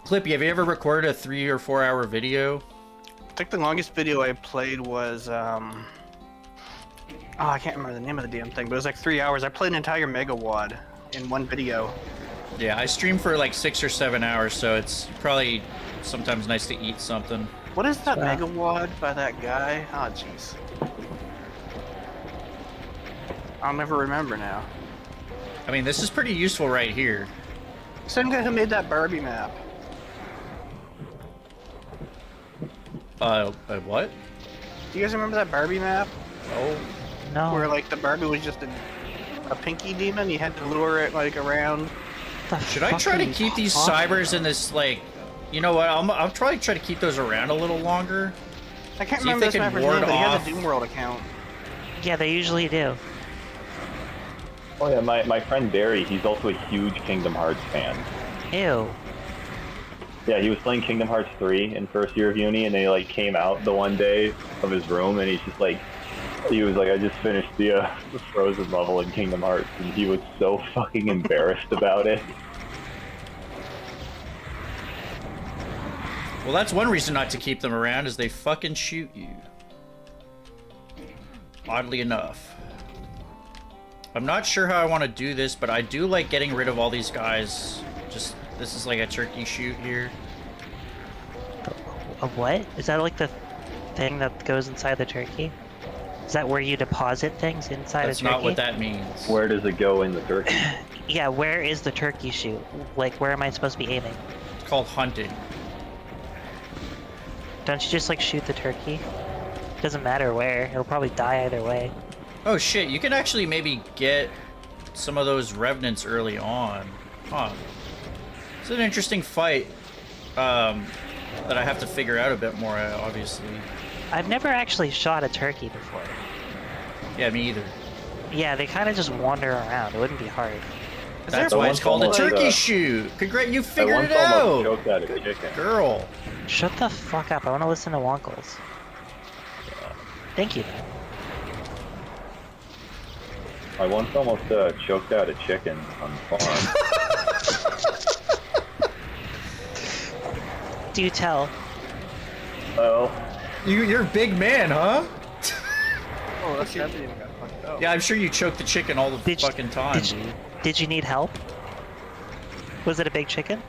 Clippy, have you ever recorded a 3 or 4 hour video? I think the longest video I played was oh, I can't remember the name of the damn thing, but it was like 3 hours. I played an entire megawad in one video. Yeah, I stream for like 6 or 7 hours, so it's probably sometimes nice to eat something. What is that megawad by that guy? Oh, jeez. I'll never remember now. I mean, this is pretty useful right here. Same guy who made that Barbie map. What? Do you guys remember that Barbie map? Oh, No. Where like the Barbie was just a pinky demon? You had to lure it like around. should I try to keep these cybers in this, like... You know what, I'll probably try to keep those around a little longer. I can't See if remember they this can mapper's name, ward but he has off- a Doomworld account. Yeah, they usually do. Oh yeah, my friend Barry, he's also a huge Kingdom Hearts fan. Ew. Yeah, he was playing Kingdom Hearts 3 in first year of uni, and then he like came out the one day of his room, and he's just like, he was like, I just finished the Frozen level in Kingdom Hearts, and he was so fucking embarrassed about it. Well, that's one reason not to keep them around, is they fucking shoot you. Oddly enough. I'm not sure how I want to do this, but I do like getting rid of all these guys. Just, this is like a turkey shoot here. A what? Is that like the thing that goes inside the turkey? Is that where you deposit things inside That's a turkey? not what that means. Where does it go in the turkey? Yeah, where is the turkey shoot? Like, where am I supposed to be aiming? It's called hunting. Don't you just like shoot the turkey? Doesn't matter where. It'll probably die either way. Oh shit, you can actually maybe get some of those revenants early on. Huh. It's an interesting fight that I have to figure out a bit more, obviously. I've never actually shot a turkey before. Yeah, me either. Yeah, they kind of just wander around. It wouldn't be hard. That's there why one it's called a almost, turkey shoot. Congrats, you I figured once it almost out. choked out a Good chicken. girl. Shut the fuck up. I want to listen to Wonkels. Thank you. I once almost choked out a chicken on the farm. Do tell. Oh, You're a big man, huh? Oh, that's that even got fucked up. Yeah, I'm sure you choke the chicken all the Did you- fucking time, dude. Did you need help? Was it a big chicken?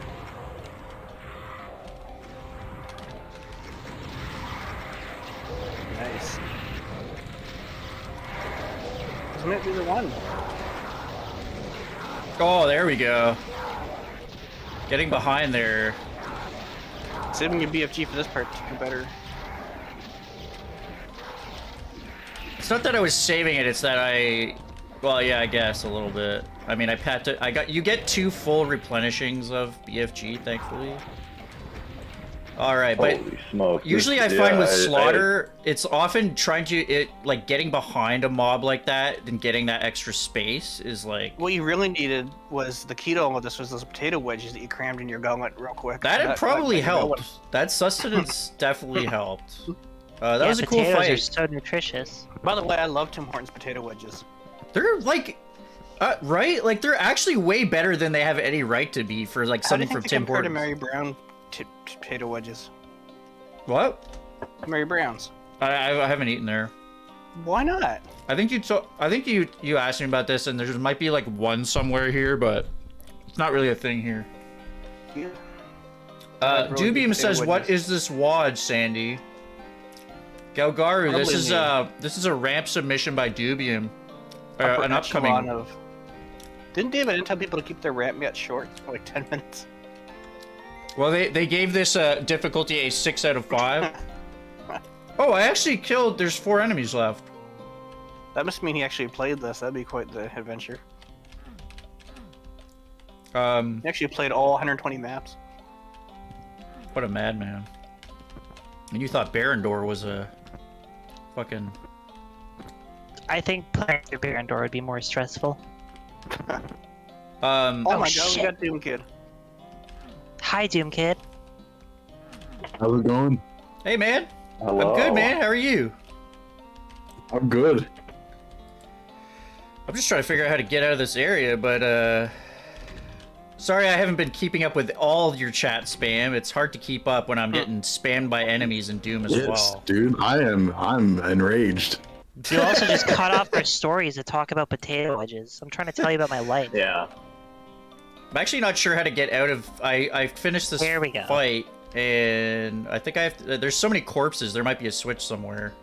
Nice. Isn't it do the one? Oh, there we go. Getting behind there. Saving your BFG for this part to do better. It's not that I was saving it, it's that well, yeah, I guess a little bit. I mean, you get 2 full replenishings of BFG, thankfully. Alright, but holy smoke. usually I find with Slaughter, it's often trying to, like, getting behind a mob like that and getting that extra space is like... What you really needed was the keto with this was those potato wedges that you crammed in your gullet real quick. That probably that helped. That sustenance definitely helped. That Yeah, was a cool potatoes are fight. so nutritious. By the way, I love Tim Hortons potato wedges. They're like, right? Like they're actually way better than they have any right to be for like How do you something think from they Tim compare to Hortons. Mary Brown potato wedges? What? Mary Brown's. I haven't eaten there. Why not? I think you asked me about this, and there might be like one somewhere here, but it's not really a thing here. Yeah. Really good Dubium potato says, "What wedges. is this wad, Sandy?" Galgaru, Probably this is a ramp submission by Dubium. Upper An echelon upcoming. Of... Didn't David tell people to keep their ramp yet short for like 10 minutes? Well, they gave this difficulty a 6 out of 5. Oh, I actually killed. There's 4 enemies left. That must mean he actually played this. That'd be quite the adventure. He actually played all 120 maps. What a madman. And you thought Barandor was a fucking... I think playing through Barandor would be more stressful. Oh my god, shit. we got Doom Kid. Hi, Doom Kid. How's it going? Hey, man. hello. I'm good, man. How are you? I'm good. I'm just trying to figure out how to get out of this area, but, sorry I haven't been keeping up with all your chat spam. It's hard to keep up when I'm getting spammed by enemies in Doom as Yes, well. dude. I'm enraged. You also just cut off our stories to talk about potato wedges. I'm trying to tell you about my life. Yeah. I'm actually not sure how to get out of... I finished this There we go. fight, and I think I have to... There's so many corpses, there might be a switch somewhere.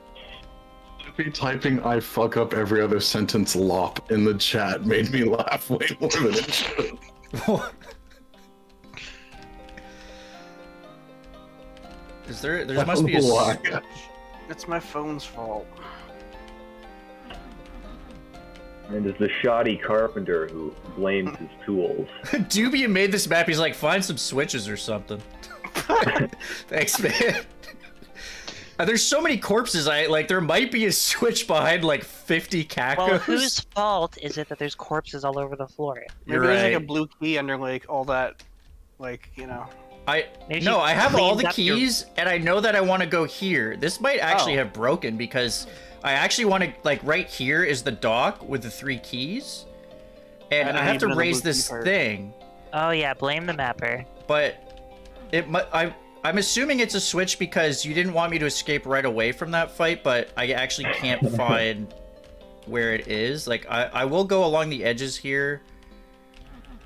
Be typing "I fuck up every other sentence" lop in the chat made me laugh way more than it should. Is there must be a... Why? It's my phone's fault. And it's the shoddy carpenter who blames his tools. Dubium made this map, he's like, find some switches or something. Thanks, man. There's so many corpses, there might be a switch behind like 50 cacos. Well, whose fault is it that there's corpses all over the floor? Maybe You're there's right. like a blue key under like all that, like, you know. Maybe No, she I have all cleaned the up your- keys, and I know that I want to go here. This might actually Oh. have broken because I actually want to, like, right here is the dock with the 3 keys, and I I don't have even to know the raise blue key this part. thing, Oh yeah, blame the mapper. but I'm assuming it's a switch because you didn't want me to escape right away from that fight, but I actually can't find where it is. Like, I will go along the edges here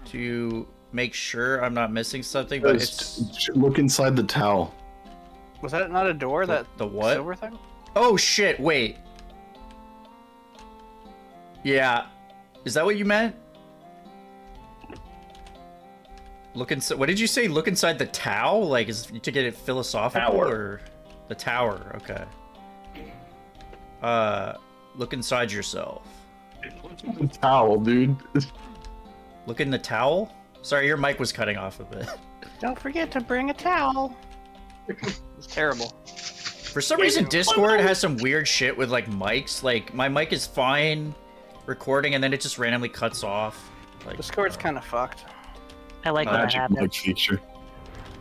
to make sure I'm not missing something, but it's... Just look inside the towel. Was that not a door? That The what? silver thing? Oh shit, wait. Yeah. Is that what you meant? Look inside. What did you say? Look inside the towel? Like, is to get it philosophical Tower. or the tower? Okay. Look inside yourself. The towel, dude. Look in the towel? Sorry, your mic was cutting off a bit. Don't forget to bring a towel. It's terrible. For some reason, Discord has some weird shit with like mics. Like, my mic is fine recording and then it just randomly cuts off. Like, Discord's kind of fucked. I like when that Magic happens. mode feature.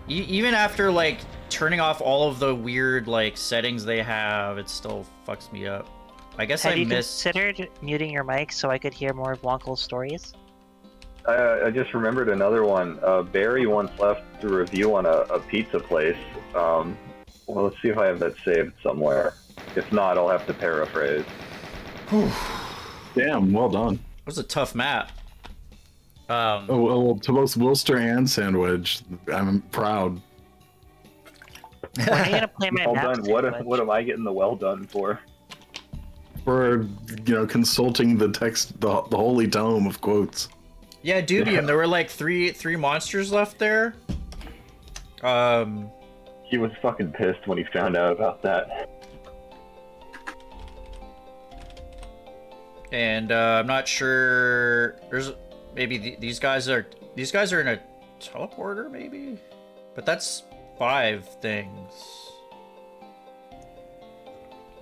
even after like turning off all of the weird like settings they have, it still fucks me up. I guess Have I you missed. considered muting your mic so I could hear more of Wonkels' stories? I just remembered another one. Barry once left a review on a pizza place. Well, let's see if I have that saved somewhere. If not, I'll have to paraphrase. Damn, well done. It was a tough map. Oh, well, to both Wilster and Sandwich, I'm proud. When are you gonna play my Well map? done. Sandwich? What am I getting the well done for? For, consulting the text, the holy tome of quotes. Yeah, Dubium. There were like three monsters left there. He was fucking pissed when he found out about that. And I'm not sure. There's maybe these guys are in a teleporter maybe, but that's 5 things.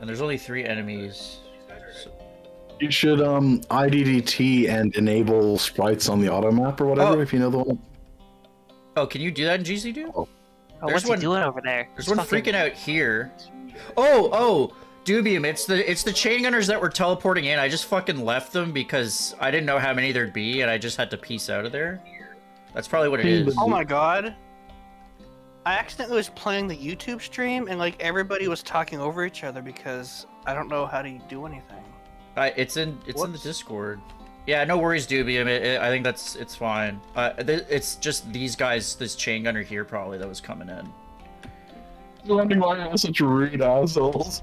And there's only 3 enemies. You should IDDT and enable sprites on the auto map or whatever, Oh. if you know the one. Oh, can you do that in GZDo? Oh, There's what's one- he doing over there? There's He's one fucking- freaking out here. Oh, Dubium, it's the chain gunners that were teleporting in. I just fucking left them because I didn't know how many there'd be, and I just had to piece out of there. That's probably what it is. Oh my god. I accidentally was playing the YouTube stream and like everybody was talking over each other because I don't know how to do anything. It's in the Discord. Yeah, no worries, Dubium. I think it's fine. It's just these guys, this chain gunner here probably that was coming in. Wondering why I'm such rude assholes.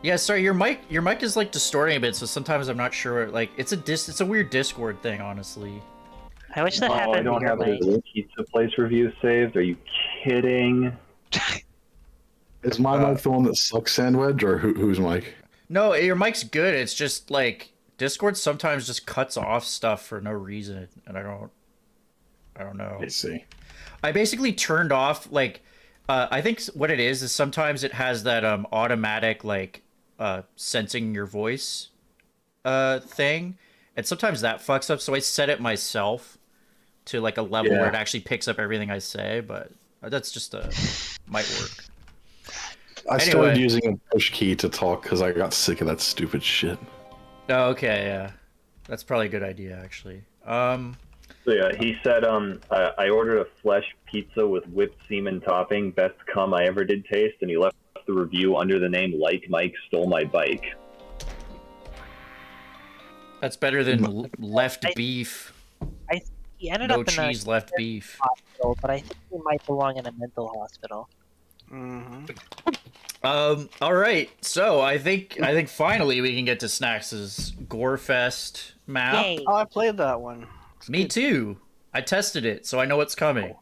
Yeah, sorry, your mic is like distorting a bit, so sometimes I'm not sure. Like it's a weird Discord thing, honestly. I wish that Oh, happened. I don't to your have mic. the pizza place review saved. Are you kidding? Is my mic the one that sucks, Sandwich, or whose mic? No, your mic's good. It's just like Discord sometimes just cuts off stuff for no reason, and I don't know. Let's see. I basically turned off like I think what it is sometimes it has that automatic like sensing your voice thing, and sometimes that fucks up, so I set it myself to like a level where it actually picks up everything I say, but that's just might work. I started using a push key to talk because I got sick of that stupid shit. Oh, okay, yeah. That's probably a good idea, actually. So yeah, he said, I ordered a flesh pizza with whipped semen topping, best cum I ever did taste, and he left the review under the name Like Mike Stole My Bike. That's better than left beef. He ended No up in cheese, a left beef. hospital, but I think he might belong in a mental hospital. All right. So I think finally we can get to Snax's Gorefest map. Yay. Oh, I played that one. Me too. I tested it, so I know what's coming.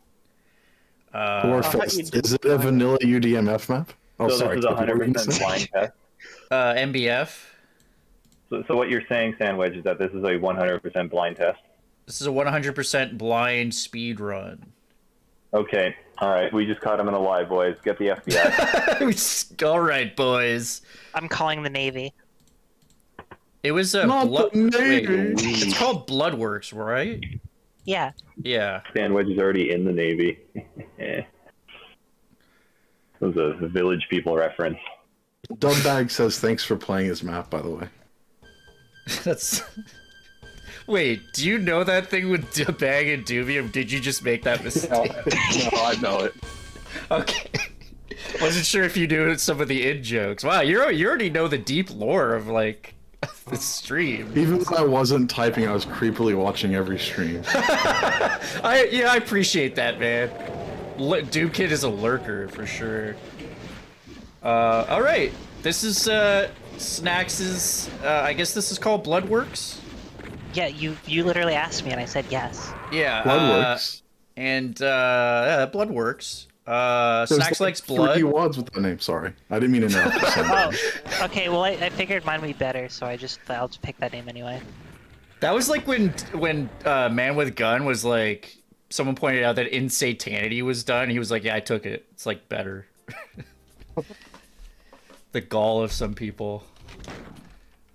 Warfest. Is it a vanilla UDMF map? Oh, so sorry. this is a 100% blind test. MBF. So what you're saying, Sandwich, is that this is a 100% blind test? This is a 100% blind speed run. Okay. All right. We just caught him in a lie, boys. Get the FBI. All right, boys. I'm calling the Navy. It was a Not the Navy. It's called Bloodworks, right? Yeah. Yeah. Sandwich is already in the Navy. It was a Village People reference. Dubbag says thanks for playing his map, by the way. That's. Wait, do you know that thing with Bag and Dubium? Did you just make that mistake? No, I know it. Okay. Wasn't sure if you knew some of the in jokes. Wow, you already know the deep lore of like the stream. Even if I wasn't typing, I was creepily watching every stream. I appreciate that, man. Doom Kid is a lurker for sure. All right, this is Snax's. I guess this is called Bloodworks. Yeah, you literally asked me and I said yes. Yeah. Bloodworks. Bloodworks. Snax likes blood. 3 wads with the name. Sorry, I didn't mean to interrupt. Oh, okay. Well, I figured mine would be better, so I'll just pick that name anyway. That was like when Man with Gun was like, someone pointed out that Insanity was done. He was like, yeah, I took it. It's like better. The gall of some people.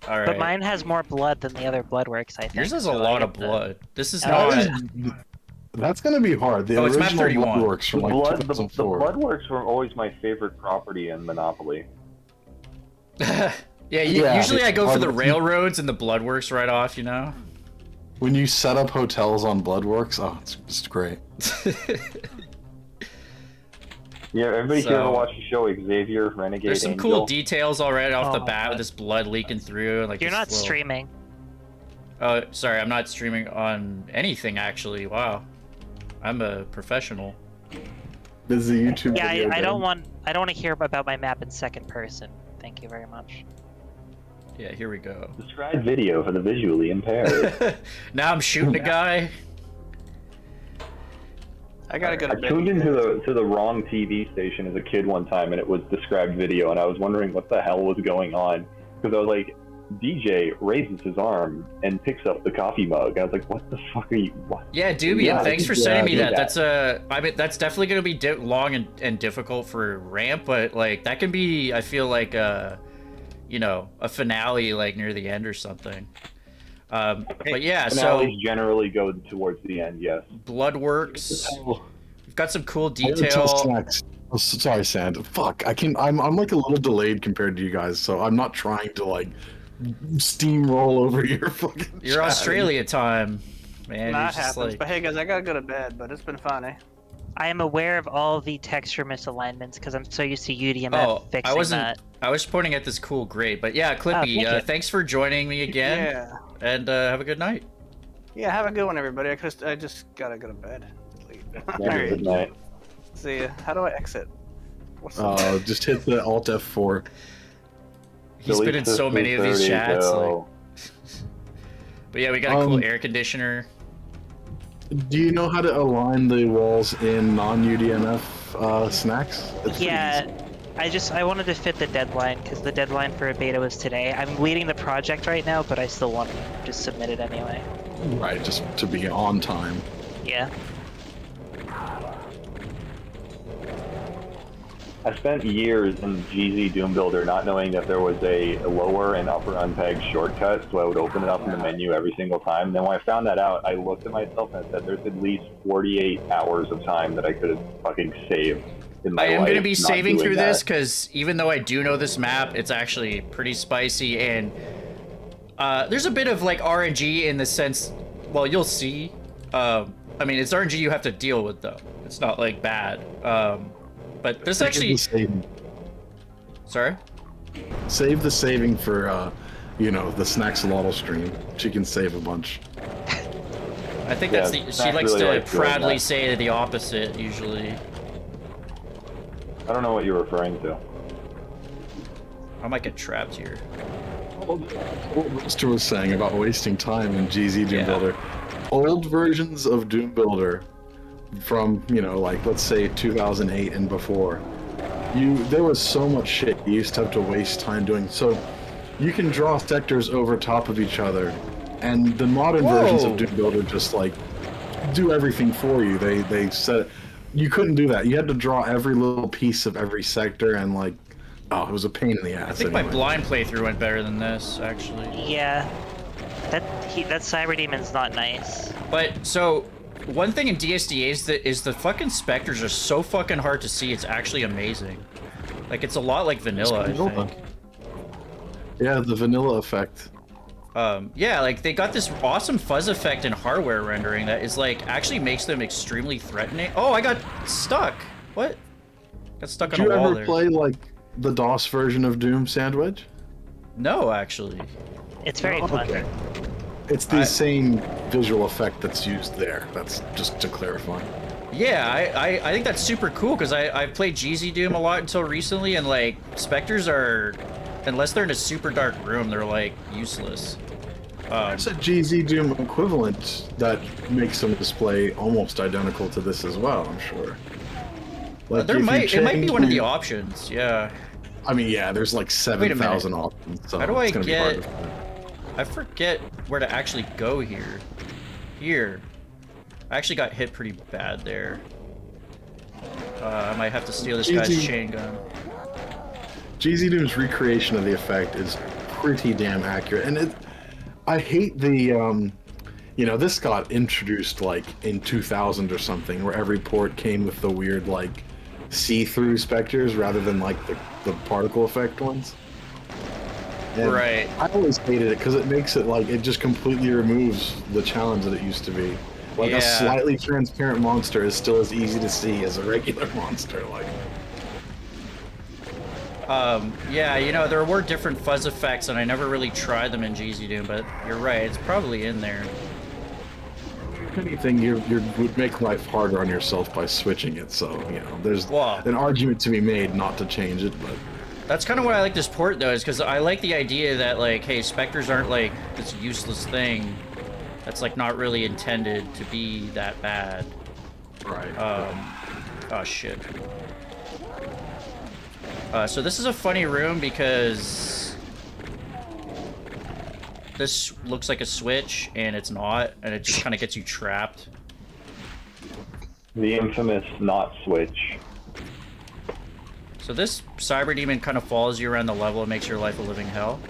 All right. But mine has more blood than the other Bloodworks, I think. Yours has a so I lot get of the- blood. This is That not. is- That's gonna be hard. The Oh, it's map original 31. Bloodworks from The like the 2004. Bloodworks were always my favorite property in Monopoly. Yeah, Yeah, usually I go for the Bloodworks- railroads and the Bloodworks right off, you know? When you set up hotels on Bloodworks, oh, it's great. Yeah, everybody So- here ever watch the show Xavier Renegade There's some Angel? cool details already off the Oh, bat God. with this blood leaking through. Like You're this not little- streaming. Oh, sorry, I'm not streaming on anything actually. Wow, I'm a professional. This is a YouTube Yeah, video. I don't game. want to hear about my map in second person. Thank you very much. Yeah, here we go. Describe video for the visually impaired. Now I'm shooting a guy. I gotta go to I bed. tuned into the wrong TV station as a kid one time, and it was described video, and I was wondering what the hell was going on because I was like, DJ raises his arm and picks up the coffee mug. I was like, what the fuck are you? What? Yeah, Dubium, Yeah, thanks for yeah, sending me do that. that. I mean, that's definitely gonna be long and difficult for ramp, but like that can be, I feel like, you know, a finale like near the end or something. But yeah, so Finales generally go towards the end, yes. Bloodworks. We've got some cool I gotta tell detail. Snacks. Oh, sorry, Sand. Fuck, I'm like a little delayed compared to you guys, so I'm not trying to like steamroll over your fucking. Your chat. Australia time, man. That you're just happens. like- But hey, guys, I gotta go to bed. But it's been fun, eh? I am aware of all the texture misalignments because I'm so used to UDMF Oh, fixing I wasn't. that. I was pointing at this cool grate, but yeah, Clippy. thank you. Thanks for joining me again, Yeah. and have a good night. Yeah. Have a good one, everybody. I just gotta go to bed. Sleep. Good Alright. night. See ya. How do I exit? What's the Just hit the Alt F4. He's been in so many of these chats. Like, but yeah, we got a cool air conditioner. Do you know how to align the walls in non-UDMF snacks? It's pretty Yeah, easy. I wanted to fit the deadline because the deadline for a beta was today. I'm leading the project right now, but I still want to just submit it anyway. Right, just to be on time. Yeah. I spent years in GZ Doom Builder not knowing that there was a lower and upper unpegged shortcut, so I would open it up in the menu every single time. And then when I found that out, I looked at myself and I said, there's at least 48 hours of time that I could have fucking saved in my I am life going to be not saving doing through that. this because even though I do know this map, it's actually pretty spicy and there's a bit of like RNG in the sense, well, you'll see. I mean, it's RNG you have to deal with though. It's not like bad. But there's actually. Sorry? Save the saving for, you know, the Snaxalotl stream. She can save a bunch. I think Yeah, that's the. She Snack likes really to likes doing proudly that. say the opposite usually. I don't know what you're referring to. I might get trapped here. What Wilster was saying about wasting time in GZ Doom Yeah. Builder. Old versions of Doom Builder from, you know, like, let's say 2008 and before, there was so much shit you used to have to waste time doing. So you can draw sectors over top of each other, and the modern versions Whoa. of Doom Builder just, like, do everything for you. They said you couldn't do that. You had to draw every little piece of every sector, and, like, oh, it was a pain in the ass. I think my anyway. blind playthrough went better than this, actually. Yeah. That Cyber Demon's not nice. But so one thing in DSDA is the fucking specters are so fucking hard to see. It's actually amazing. Like it's a lot like vanilla, I think. Yeah, the vanilla effect. Yeah, like they got this awesome fuzz effect in hardware rendering that is like actually makes them extremely threatening. Oh, I got stuck. What? Got stuck Did on you a wall ever there. play, like, the DOS version of Doom Sandwich? No, actually. It's very fun. Okay. It's the same visual effect that's used there. That's just to clarify. Yeah, I think that's super cool because I've played GZ Doom a lot until recently, and like specters are, unless they're in a super dark room, they're like useless. There's a GZ Doom equivalent that makes them display almost identical to this as well, I'm sure. Like There if you it might be change one of the your- options. Yeah. I mean, yeah, there's like Wait a minute. 7,000 options. So How do I it's gonna be hard get? to find. I forget where to actually go here. Here. I actually got hit pretty bad there. I might have to steal this guy's GZ chain gun. GZ Doom's recreation of the effect is pretty damn accurate. And I hate the this got introduced like in 2000 or something, where every port came with the weird like see-through specters rather than like the particle effect ones. And Right. I always hated it because it makes it like it just completely removes the challenge that it used to be. Like a slightly transparent monster is still as easy to see as a regular monster. Like. Yeah, there were different fuzz effects, and I never really tried them in GZ Doom, but you're right, it's probably in there. If anything, you would make life harder on yourself by switching it, so, there's an argument to be made not to change it, but... That's kind of why I like this port, though, is because I like the idea that, like, hey, specters aren't, like, this useless thing that's, like, not really intended to be that bad. Right. Oh, shit. So this is a funny room because this looks like a switch and it's not, and it just kind of gets you trapped. The infamous not switch. So this cyber demon kind of follows you around the level and makes your life a living hell.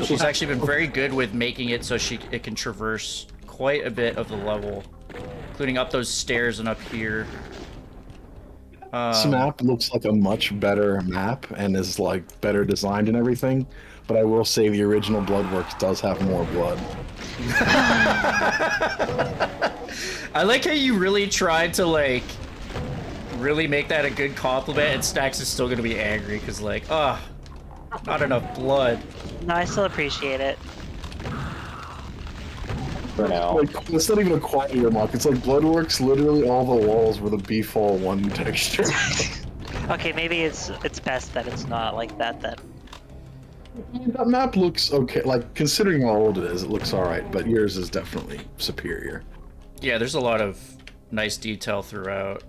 She's actually been very good with making it so it can traverse quite a bit of the level, including up those stairs and up here. This map looks like a much better map and is like better designed and everything, but I will say the original Bloodworks does have more blood. I like how you really tried to like really make that a good compliment, and Snax is still gonna be angry because like, not enough blood. No, I still appreciate it. For now. Like, it's not even a quality remark. It's like Bloodworks, literally all the walls were the B-Fall 1 texture. Okay, maybe it's best that it's not like that then. That map looks okay. Like, considering how old it is, it looks alright, but yours is definitely superior. Yeah, there's a lot of nice detail throughout.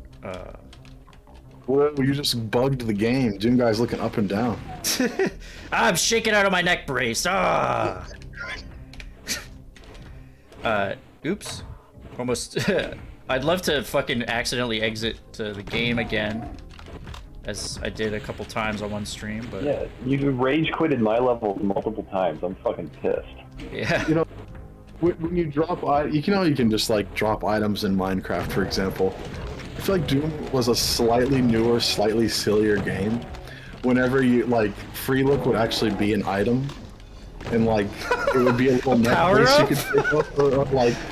Well, you just bugged the game. Doom Guy's looking up and down. I'm shaking out of my neck brace. Oops. Almost. I'd love to fucking accidentally exit the game again, as I did a couple times on one stream, but... Yeah, you rage quitted my level multiple times. I'm fucking pissed. Yeah. When you drop... you can just, like, drop items in Minecraft, for example. I feel like Doom was a slightly newer, slightly sillier game. Whenever you, like, free look would actually be an item. And like, it would be a little neck brace you could pick up,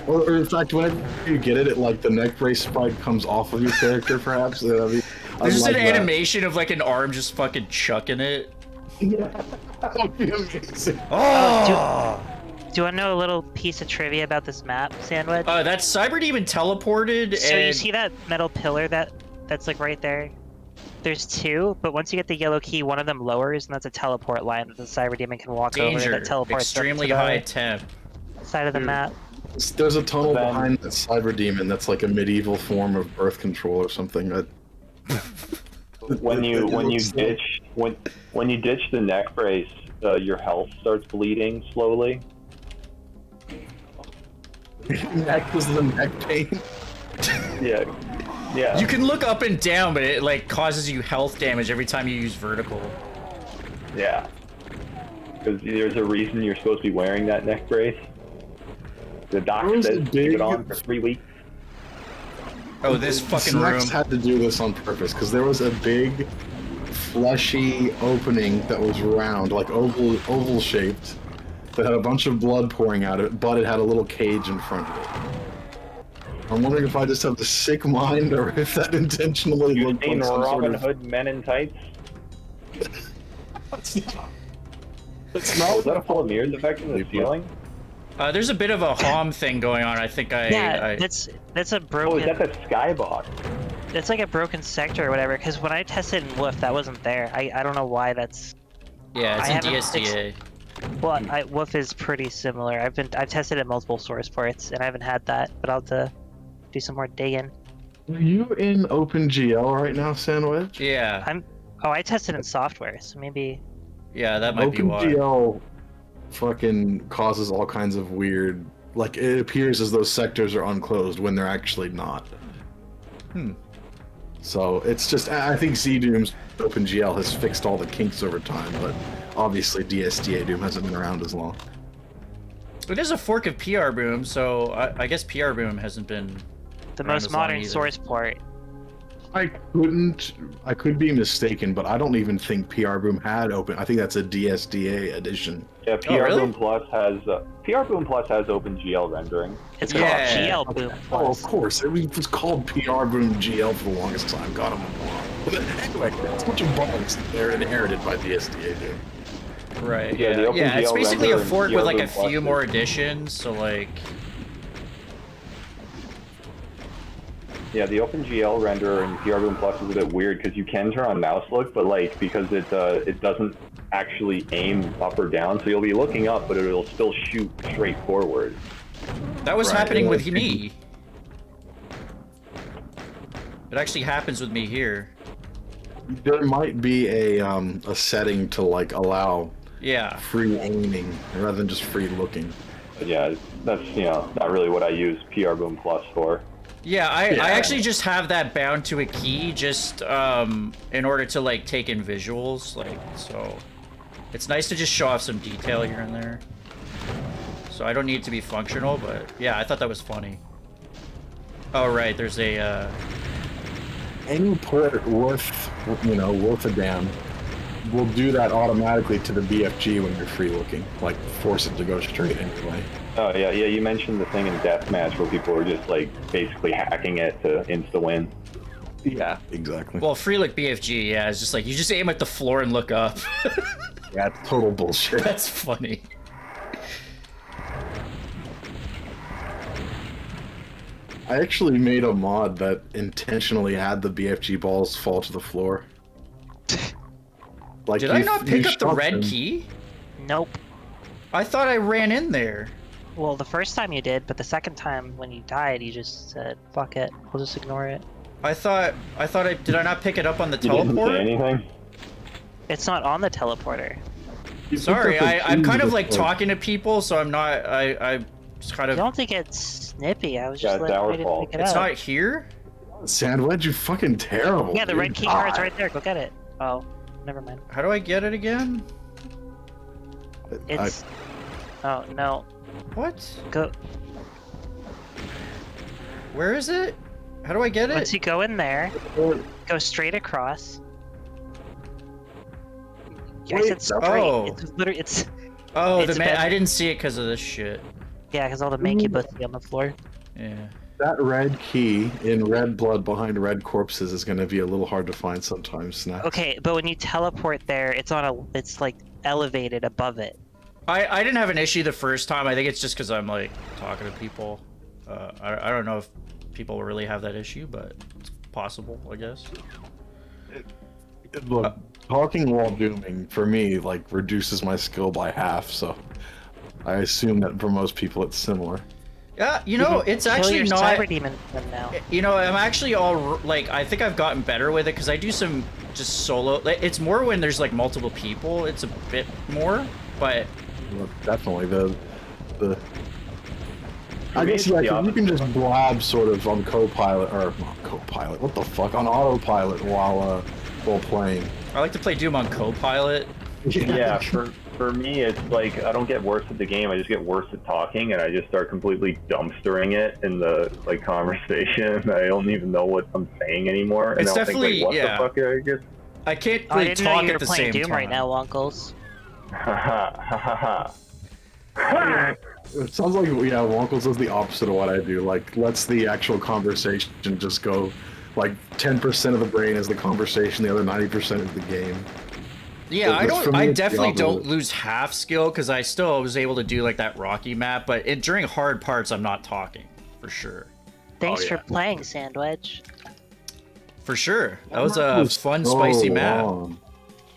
or in fact, whenever you get it, like the neck brace spike comes off of your character, perhaps. There's just an animation of like an arm just fucking chucking it. Yeah, that would be amazing. Oh! Do you want to know a little piece of trivia about this map, Sandwich? That Cyber Demon teleported. So and... you see that metal pillar that's like right there? There's two, but once you get the yellow key, one of them lowers, and that's a teleport line that the Cyber Demon can walk over that teleports extremely to the high temp side of the map. There's a tunnel behind that Cyber Demon that's like a medieval form of birth control or something. When you ditch the neck brace, your health starts bleeding slowly. Neck was the neck pain. Yeah. Yeah. You can look up and down, but it like causes you health damage every time you use vertical. Yeah. Because there's a reason you're supposed to be wearing that neck brace. The doc says keep it on for 3 weeks. Oh, this fucking Snax room. had to do this on purpose because there was a big, fleshy opening that was round, like oval shaped, that had a bunch of blood pouring out of it, but it had a little cage in front of it. I'm wondering if I just have the sick mind or if that intentionally looked like some Robin sort of... Hood Men in Tights? It's not. Was that a full mirrors effect in the ceiling? There's a bit of a hom thing going on. I think that's a broken. Oh, is that the skybox? It's like a broken sector or whatever. Because when I tested in Woof, that wasn't there. I don't know why that's. Yeah, it's in DSDA. Well, Woof is pretty similar. I've tested it multiple source ports and I haven't had that, but I'll have to do some more digging. Are you in OpenGL right now, Sandwich? Yeah. I tested in software, so maybe. Yeah, that might be why. OpenGL fucking causes all kinds of weird. Like it appears as though sectors are unclosed when they're actually not. So it's just, I think ZDoom's OpenGL has fixed all the kinks over time, but obviously DSDA Doom hasn't been around as long. It is a fork of PR Boom, so I guess PR Boom hasn't been The around most as long modern either. source port. I could be mistaken, but I don't even think PR Boom had open. I think that's a DSDA edition. Yeah, PR really? Boom Plus has OpenGL rendering. It's called Yeah. GL Boom Oh, Plus. of course. It was called PR Boom GL for the longest time. Got them wrong. But anyway, it's a bunch of bugs that they're inherited by DSDA Doom. Right. Yeah, the Yeah, it's OpenGL basically a render fork and with like PR a Boom Plus few is- more additions. So like, Yeah, the OpenGL renderer and PR Boom Plus is a bit weird because you can turn on mouse look, but like because it doesn't actually aim up or down, so you'll be looking up, but it'll still shoot straight forward. that was Right, happening yeah, with it's- me. It actually happens with me here. There might be a setting to like allow Yeah. free aiming rather than just free looking. But yeah, that's not really what I use PR Boom Plus for. Yeah, I Yeah. actually just have that bound to a key just in order to like take in visuals, like, so it's nice to just show off some detail here and there. So I don't need it to be functional, but yeah, I thought that was funny. Oh right, there's a Any port worth a damn will do that automatically to the BFG when you're free looking. Like force it to go straight anyway. Oh yeah, you mentioned the thing in Deathmatch where people were just like basically hacking it to insta win. Yeah, exactly. well, free look BFG, yeah, it's just like you just aim at the floor and look up. Yeah, it's total bullshit. That's funny. I actually made a mod that intentionally had the BFG balls fall to the floor. Like Did I you- not you pick up the shot red them. key? Nope. I thought I ran in there. Well, the first time you did, but the second time when you died, you just said, "Fuck it, we'll just ignore it." I thought did I not pick it up on the You didn't say teleport? anything? It's not on the teleporter. You picked Sorry, up a I'm key kind of that, like talking to people, so I'm not. I just kind I of. don't think it's snippy. I was Yeah, just it's letting our Raiden fault. pick it It's up. not here. Sandwich, you fucking terrible. Yeah, the dude. red key card's right there. Go get it. Oh, never mind. How do I get it again? It's. Oh no. What? Go. Where is it? How do I get Once it? you go in there, go straight across. Yeah, I Wait, said straight. oh. It's literally it's. Oh, it's I been- didn't see it because of this shit. Yeah, because all the manky pussy on the floor. Yeah. That red key in red blood behind red corpses is going to be a little hard to find sometimes. Snack. Okay, but when you teleport there, it's on a. It's like elevated above it. I didn't have an issue the first time. I think it's just because I'm like talking to people. I don't know if people really have that issue, but it's possible, I guess. Look, talking while dooming for me like reduces my skill by half, so I assume that for most people it's similar. Yeah, you know, it's Kill actually your not. cyber demon now. You know, I'm actually like, I think I've gotten better with it because I do some just solo. It's more when there's like multiple people. It's a bit more, but Well, definitely the. I me, guess it's yeah, the 'cause you can just blab sort of on co-pilot or not co-pilot. What the fuck on autopilot while playing. I like to play Doom on co-pilot. Yeah, for me, it's like I don't get worse at the game. I just get worse at talking, and I just start completely dumpstering it in the like conversation. I don't even know what I'm saying anymore, and It's I don't definitely- think like, what yeah. the fuck I guess. I can't I really didn't know talk you were at the playing same Doom time. right now, Wonkels. It sounds like Wonkels is the opposite of what I do. Like lets the actual conversation just go. Like 10% of the brain is the conversation, the other 90% is the game. Yeah, For me, I it's the definitely don't opposite. lose half skill because I still was able to do like that rocky map, but during hard parts I'm not talking for sure. Thanks yeah. for playing, Sandwich. For sure, that was map a was fun, so spicy map. long.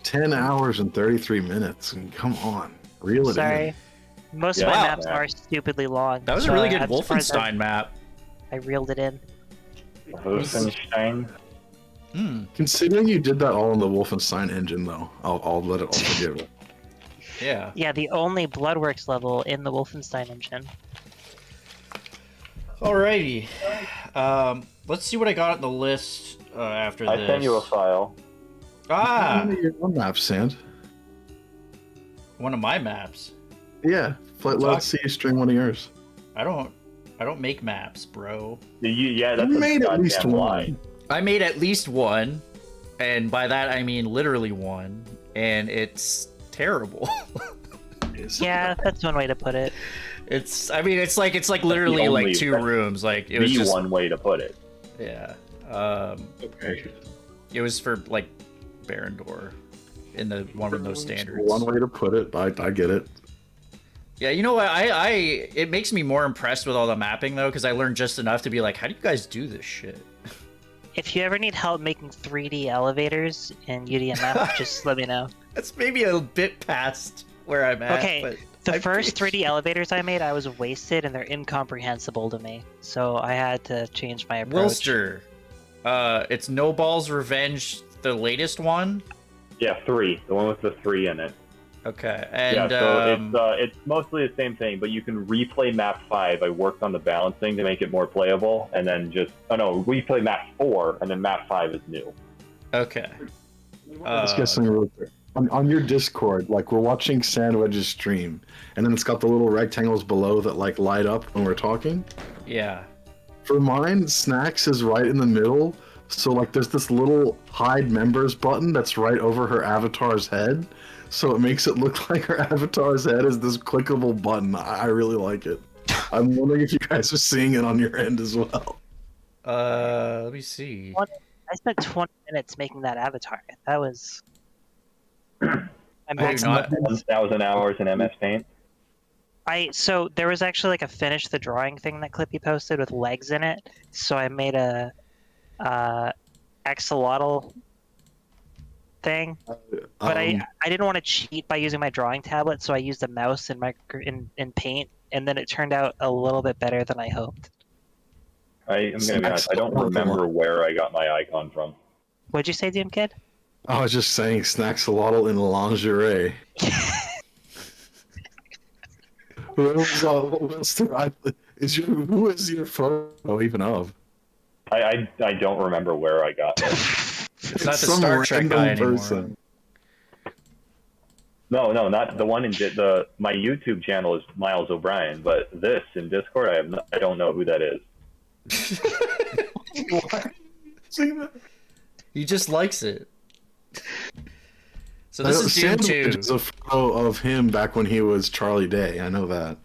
10 hours and 33 minutes. I mean, come on, reel it Sorry. in. Most of Yeah. my Wow. maps are stupidly long. That was a so really good as far as Wolfenstein map. I reeled it in. Wolfenstein. Considering you did that all in the Wolfenstein engine, though, I'll let it all forgive it. Yeah. Yeah, the only Bloodworks level in the Wolfenstein engine. Alrighty. Let's see what I got on the list. after I this. sent you a file. Ah, One of your maps, Sand. one of my maps. Yeah, let's see you string one of yours. I don't make maps, bro. Yeah, that's You a made at least goddamn lie. one. I made at least one, and by that I mean literally one, and it's terrible. Yeah, that's one way to put it. It's like literally only- like 2 that's rooms. Like it was The just one way to put it. yeah. Okay. It was for like Barandor in the one with no standards. One way to put it. I get it. Yeah, you know what? It makes me more impressed with all the mapping though, because I learned just enough to be like, how do you guys do this shit? If you ever need help making 3D elevators in UDMF, just let me know. That's maybe a bit past where I'm at. Okay, but the I first appreciate- 3D elevators I made, I was wasted and they're incomprehensible to me. So I had to change my approach. Wilster. It's No Balls Revenge, the latest one. Yeah, 3. The one with the 3 in it. Okay, and yeah, so it's mostly the same thing, but you can replay map 5. I worked on the balancing to make it more playable, and then replay map 4, and then map 5 is new. okay. Let's get something real quick. On your Discord, like we're watching Sandwedge's stream, and then it's got the little rectangles below that like light up when we're talking. Yeah. For mine, Snacks is right in the middle, so like there's this little hide members button that's right over her avatar's head, so it makes it look like her avatar's head is this clickable button. I really like it. I'm wondering if you guys are seeing it on your end as well. Let me see. I spent 20 minutes making that avatar. That was... I do not. 1,000 hours in MS Paint. So there was actually like a finish the drawing thing that Clippy posted with legs in it. So I made a axolotl thing, but I didn't want to cheat by using my drawing tablet, so I used a mouse in Paint, and then it turned out a little bit better than I hoped. I'm gonna be honest, I don't remember where I got my icon from. What'd you say, Doom Kid? I was just saying Snaxalotl in lingerie. Who is your photo even of? I don't remember where I got it. It's not the Star Trek guy anymore. No, not the one in my YouTube channel is Miles O'Brien, but this in Discord, I don't know who that is. He just likes it. So this is Doom 2. It's a photo of him back when he was Charlie Day. I know that.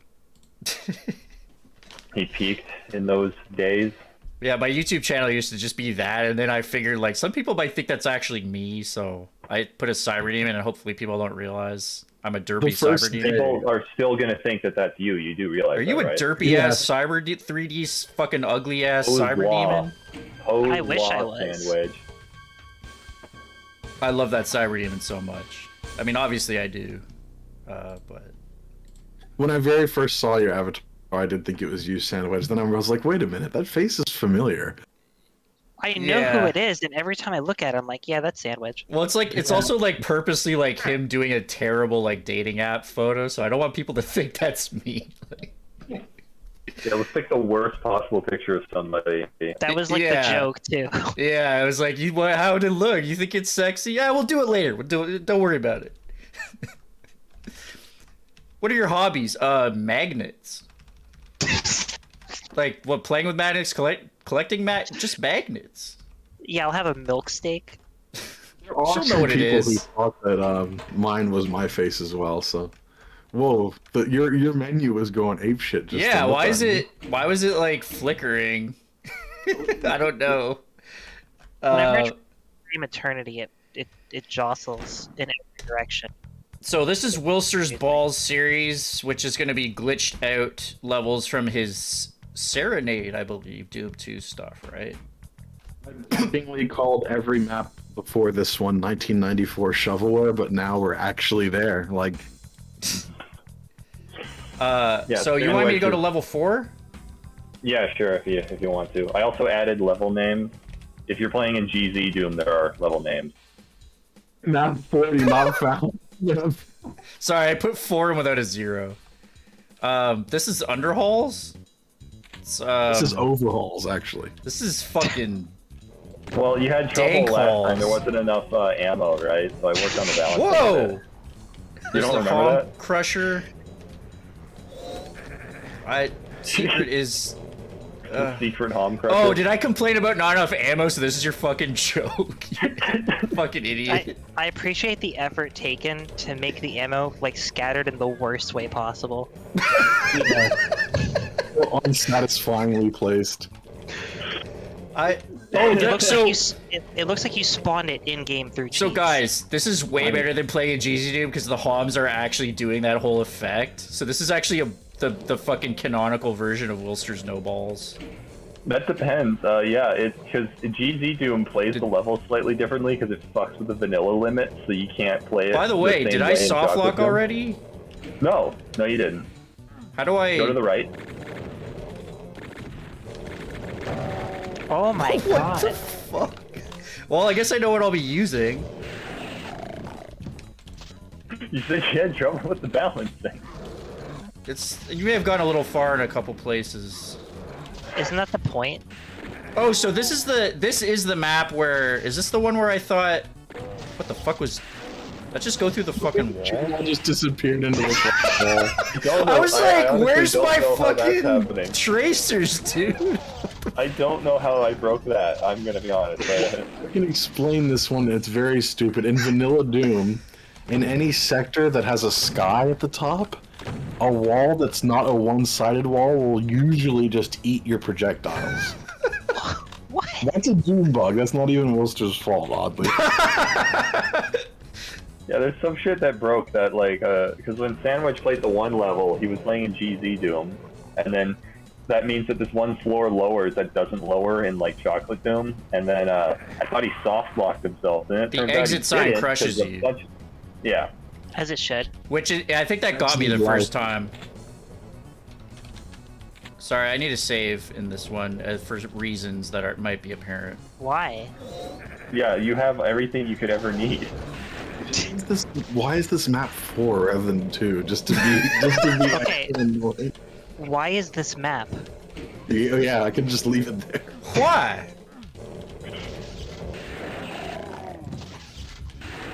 He peaked in those days. Yeah, my YouTube channel used to just be that, and then I figured like some people might think that's actually me, so I put a cyber demon, and hopefully people don't realize I'm a derpy cyber demon. People are still gonna think that that's you. You do realize? Are you that, a right? derpy ass cyber 3D fucking ugly ass cyber demon? I wish I was. Sandwich. I love that cyber demon so much. I mean, obviously I do, but when I very first saw your avatar, I did think it was you, Sandwich. Then I was like, wait a minute, that face is familiar. I know who it is, and every time I look at it, I'm like, yeah, that's Sandwich. Well, it's like it's also like purposely like him doing a terrible like dating app photo, so I don't want people to think that's me. Yeah, let's pick the worst possible picture of somebody. That was like the joke too. Yeah, I was like, how would it look? You think it's sexy? Yeah, we'll do it later. We'll do it. Don't worry about it. What are your hobbies? Magnets. Like what? Playing with magnets, collecting just magnets. Yeah, I'll have a milk steak. She'll know what it People who is. thought that mine was my face as well. So, whoa, your menu was going apeshit. Just Yeah, to look why at is me. it? Why was it like flickering? I don't know. Whenever I dream eternity, it jostles in every direction. So this is Wilster's Balls series, which is going to be glitched out levels from his Serenade, I believe, Doom 2 stuff, right? Jokingly called every map before this one 1994 shovelware, but now we're actually there. Like, so you want me to go to level 4? Yeah, sure, if you want to. I also added level names. If you're playing in GZ Doom, there are level names. not 40, not found. Sorry, I put 4 without a 0. This is Underhalls? This is overhauls, actually. This is fucking Well, you had Dang trouble last calls. time. There wasn't enough ammo, right? So I worked on the balance. Whoa! You There's don't the remember Hog that? Crusher. Secret is. The secret home crusher. Oh, did I complain about not enough ammo? So this is your fucking joke. Fucking idiot. I appreciate the effort taken to make the ammo like scattered in the worst way possible. Unsatisfyingly placed. It looks like you spawned it in game through cheats. So guys, this is way better than playing a GZ Doom because the HOMs are actually doing that whole effect. So this is actually the fucking canonical version of Wilster's No Balls. That depends. Yeah, it's because GZ Doom plays the level slightly differently because it fucks with the vanilla limit, so you can't play it. By the way, did I soft lock already? No, you didn't. How do I go to the right? Oh my god. What the fuck? Well, I guess I know what I'll be using. You said you had trouble with the balancing. You may have gone a little far in a couple places. Isn't that the point? Oh, so this is the map where is this the one where I thought what the fuck was that just go through the fucking wall? I just disappeared into the fucking wall. I was like, where's my fucking happening. tracers, dude? I don't know how I broke that. I'm gonna be honest. I can explain this one. It's very stupid. In Vanilla Doom, in any sector that has a sky at the top, a wall that's not a one-sided wall will usually just eat your projectiles. What? That's a Doom bug. That's not even Wilster's fault, oddly. Yeah, there's some shit that broke that, like, because when Sandwich played the one level, he was playing in GZ Doom, and then that means that this one floor lowers that doesn't lower in, like, Chocolate Doom, and then I thought he soft-locked himself, and it The turns out exit he sign didn't, crushes 'cause a you. bunch- Yeah. As it should. Which I think that got me the first time. Sorry, I need to save in this one for reasons that might be apparent. Why? Yeah, you have everything you could ever need. Why is this map 4 rather than 2? Just to be Okay. annoying. Why is this map? Yeah, I can just leave it there. Why?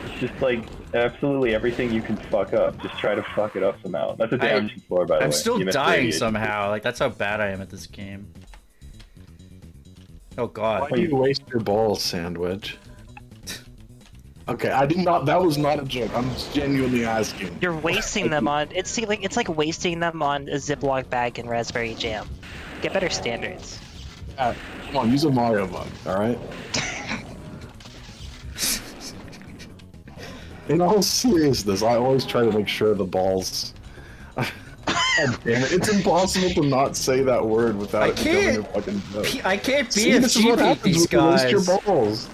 It's just like absolutely everything you can fuck up. Just try to fuck it up somehow. That's a damaging floor, by the way. I'm still You missed dying radiation. somehow. Like that's how bad I am at this game. Oh god. Why do you waste your balls, Sandwich? Okay, I did not. That was not a joke. I'm genuinely asking. You're wasting them on. It's like wasting them on a Ziploc bag and raspberry jam. Get better standards. Come on, use a Mario bug, all right? In all seriousness, I always try to make sure the balls. God damn it! It's impossible to not say that word without it becoming a fucking joke. I can't See, this is what BFG happens these when you waste guys. your balls.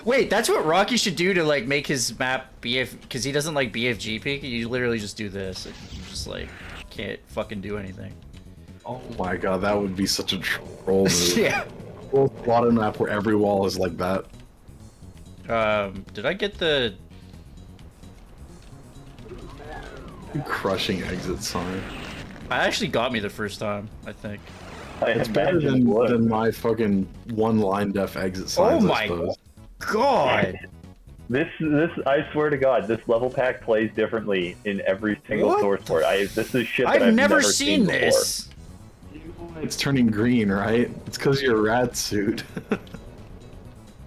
Wait, that's what Rocky should do to like make his map BF because he doesn't like BFG peek. You literally just do this. And you just like can't fucking do anything. Oh my god, that would be such a troll move. Yeah. Full plotted map where every wall is like that. Did I get the Crushing exit sign. I actually got me the first time, I think. It's better than my fucking one-line def exit signs, Oh I my suppose. god! This, I swear to God, this level pack plays differently in every single What source port. This is shit that I've I've never seen before. this. It's turning green, right? It's because you're a rat suit.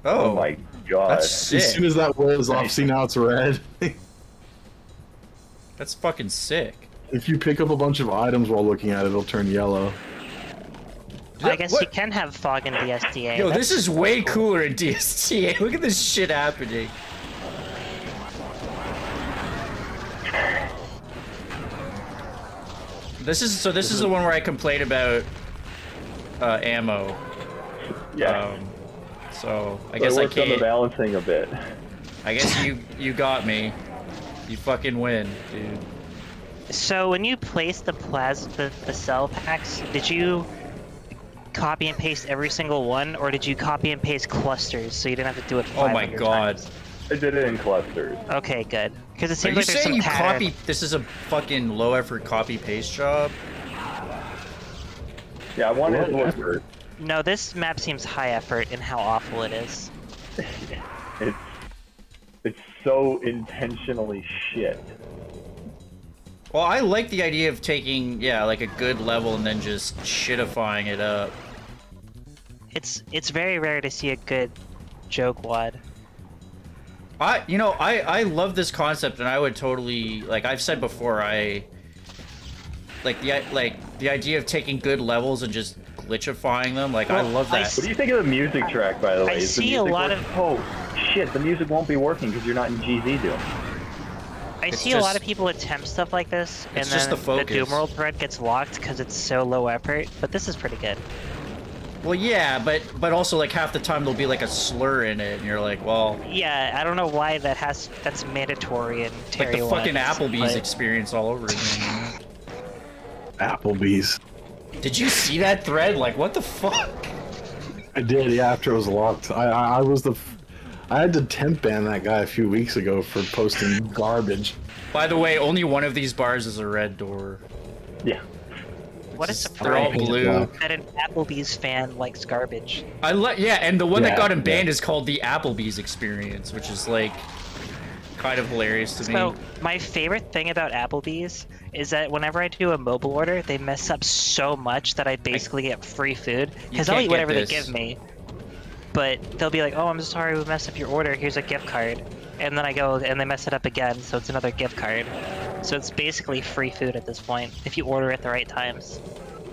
Oh my god. That's sick. As soon as that wears off, see now it's red. That's fucking sick. If you pick up a bunch of items while looking at it, it'll turn yellow. I guess you can have fog in the SDA. Yo, this is way cooler in DSTA. Look at this shit happening. This is the one where I complained about ammo. Yeah. So I So guess I worked on the can't. balancing a bit. I guess you got me. You fucking win, dude. So when you placed the cell packs, did you copy and paste every single one, or did you copy and paste clusters so you didn't have to do it 500 Oh my god. times? I did it in clusters. Okay, good. Because it Are seems you like there's saying some you pattern. copy? This is a fucking low effort copy paste job. Yeah, I wanted it to work. No, this map seems high effort in how awful it is. It's so intentionally shit. Well, I like the idea of taking, yeah, like a good level and then just shitifying it up. It's very rare to see a good joke wad. I love this concept, and I would totally, like I've said before, I like the idea of taking good levels and just glitchifying them. Like, I love that. What do you think of the music track, by the way? I Is the see a music lot working? of. Oh shit, the music won't be working because you're not in GZ Doom. I see a lot of people attempt stuff like this, and it's just then the focus. the Doom World thread gets locked because it's so low effort. But this is pretty good. Well, yeah, but also like half the time there'll be like a slur in it, and you're like, well, Yeah, I don't know why that's mandatory in Terry like the fucking ones, Applebee's but- experience all over again. Applebee's. Did you see that thread? Like, what the fuck? I did, yeah, after it was locked. I was I had to temp ban that guy a few weeks ago for posting garbage. By the way, only one of these bars is a red door. Yeah. What a They're all surprise blue. that an Applebee's fan likes garbage. Yeah, and the one that Yeah, got him yeah. banned is called the Applebee's experience, which is like kind of hilarious to So me. my favorite thing about Applebee's is that whenever I do a mobile order, they mess up so much that I basically get free food because I'll can't eat get whatever they this. give me. But they'll be like, "Oh, I'm sorry, we messed up your order. Here's a gift card," and then I go and they mess it up again, so it's another gift card. So it's basically free food at this point if you order at the right times.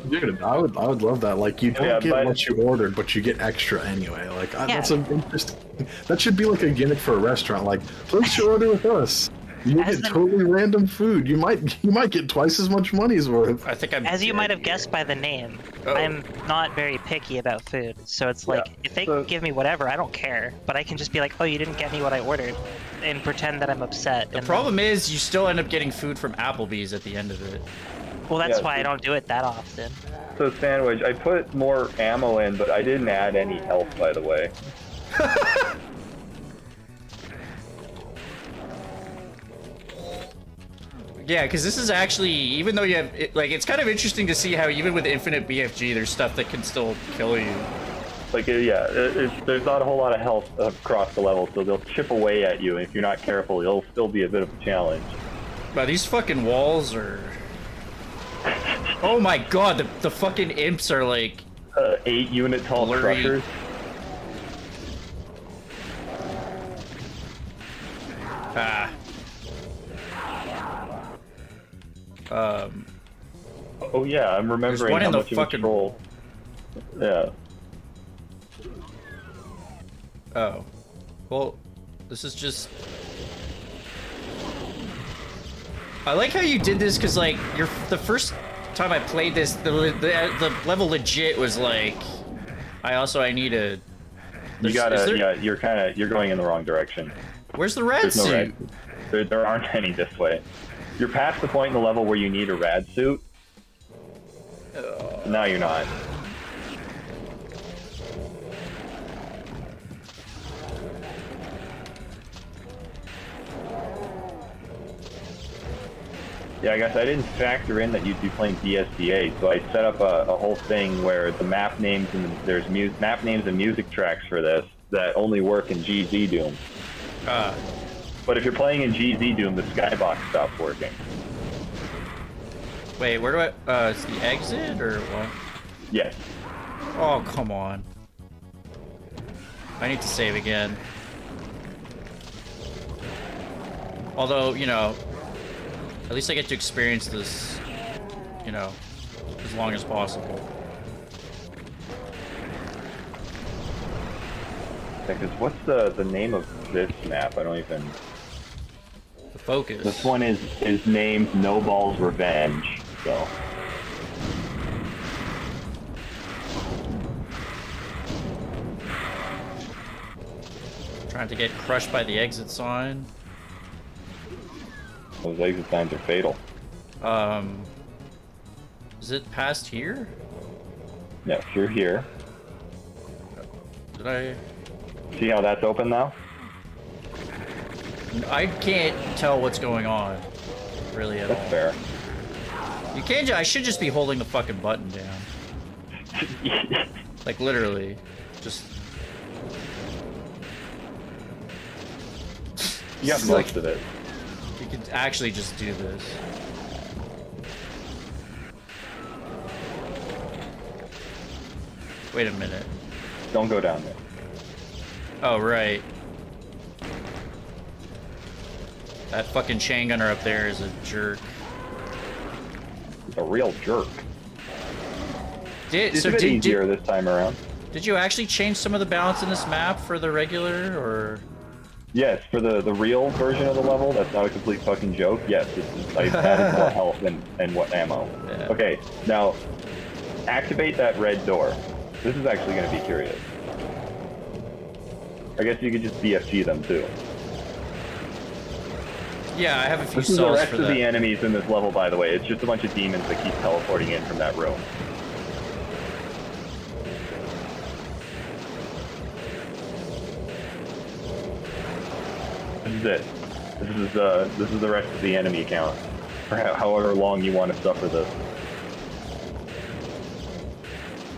Dude, I would love that. Like, you don't Yeah, get but- what you ordered, but you get extra anyway. Like, that's Yeah. an interesting. That should be like a gimmick for a restaurant. Like, place your order with us. You As get an- totally random food. You might get twice as much money's worth. I think I'm. As you might have guessed by the name, Oh. I'm not very picky about food. So it's like, if they so- give me whatever, I don't care. But I can just be like, "Oh, you didn't get me what I ordered," and pretend that I'm upset. The and problem is, you still end up getting food from Applebee's at the end of it. well, that's Yeah, why I so- don't do it that often. So Sandwich, I put more ammo in, but I didn't add any health, by the way. Yeah, because this is actually, even though you have, it's kind of interesting to see how even with infinite BFG, there's stuff that can still kill you. Like, there's not a whole lot of health across the level, so they'll chip away at you, and if you're not careful, it'll still be a bit of a challenge. But these fucking walls are... Oh my god, the fucking imps are like... 8-unit tall Blurry. structures. Ah. Oh yeah, I'm remembering one how in the much of fucking- a troll. Yeah. Oh. Well, this is just... I like how you did this, because, like, the first time I played this, the level legit was like... I need a... You There's- gotta, is there- you're going in the wrong direction. Where's the red There's no suit? red. There aren't any this way. You're past the point in the level where you need a rad suit. Now you're not. Yeah, I guess I didn't factor in that you'd be playing DSDA, so I set up a whole thing where the map names and there's map names and music tracks for this that only work in GZ Doom. But if you're playing in GZ Doom, the skybox stops working. Wait, where do I... it's the exit, or what? Yes. Oh, come on. I need to save again. Although, you know, at least I get to experience this, you know, as long as possible. Because what's the name of this map? I don't even... The focus. This one is named No Ball's Revenge, so... Trying to get crushed by the exit sign. Those exit signs are fatal. Is it past here? Yeah, through here. Did I... See how that's open now? I can't tell what's going on, really, at all. That's fair. You can't I should just be holding the fucking button down. Like literally, just. You got most of it. You could actually just do this. Wait a minute. Don't go down there. Oh, right. That fucking chain gunner up there is a jerk. He's a real jerk. It's So a bit did easier this time around. you actually change some of the balance in this map for the regular, or? Yes, for the real version of the level, that's not a complete fucking joke. Yes, I've added more health and what ammo. Yeah. Okay, now activate that red door. This is actually going to be curious. I guess you could just BFG them too. Yeah, I have a few This is the cells rest for of that. the enemies in this level, by the way. It's just a bunch of demons that keep teleporting in from that room. This is it. This is the rest of the enemy count. For however long you want to suffer this.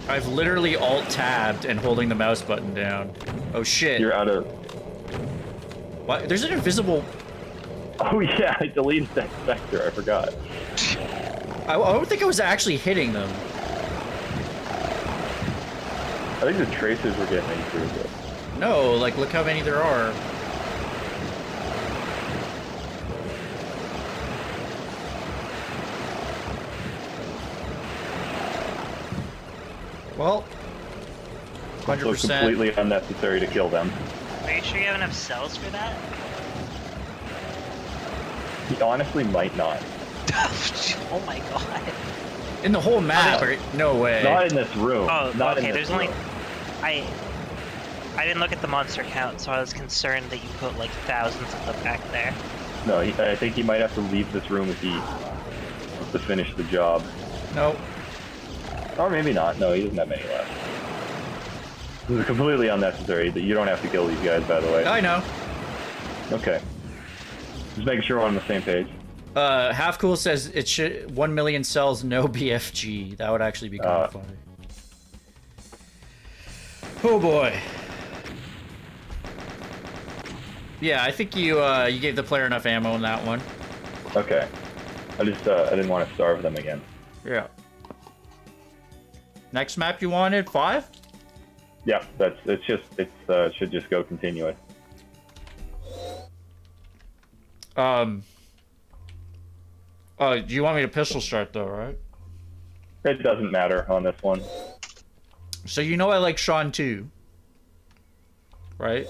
I've literally alt-tabbed and holding the mouse button down. Oh shit. You're out of... What? There's an invisible... Oh yeah, I deleted that sector, I forgot. I don't think I was actually hitting them. I think the tracers were getting me through this. No, like look how many there are. Well, So 100%. completely unnecessary to kill them. Are you sure you have enough cells for that? He honestly might not. Oh my god. In the whole map, no. or, no way. Not in this room. Oh, not okay, in this there's only... room. I didn't look at the monster count, so I was concerned that you put like thousands of them back there. No, I think he might have to leave this room if he wants to finish the job. Nope. Or maybe not. No, he doesn't have many left. This is completely unnecessary. That you don't have to kill these guys, by the way. I know. Okay. Just making sure we're on the same page. Half Cool says it should 1 million cells, no BFG. That would actually be kind of funny. Oh boy. Yeah, I think you you gave the player enough ammo in that one. Okay. I just I didn't want to starve them again. Yeah. Next map you wanted 5? Yeah, it should just go continuous. Oh, do you want me to pistol start though, right? It doesn't matter on this one. So you know I like Sean too, right?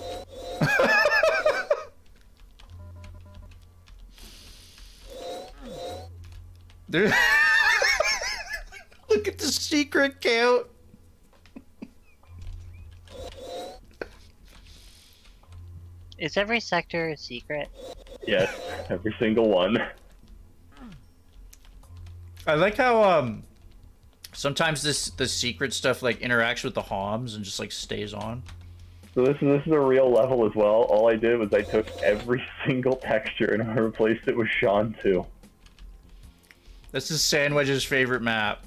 There. Look at the secret count. Is every sector a secret? Yes, every single one. I like how sometimes the secret stuff like interacts with the HOMs and just like stays on. So this is a real level as well. All I did was I took every single texture and I replaced it with Sean 2. This is Sandwich's favorite map.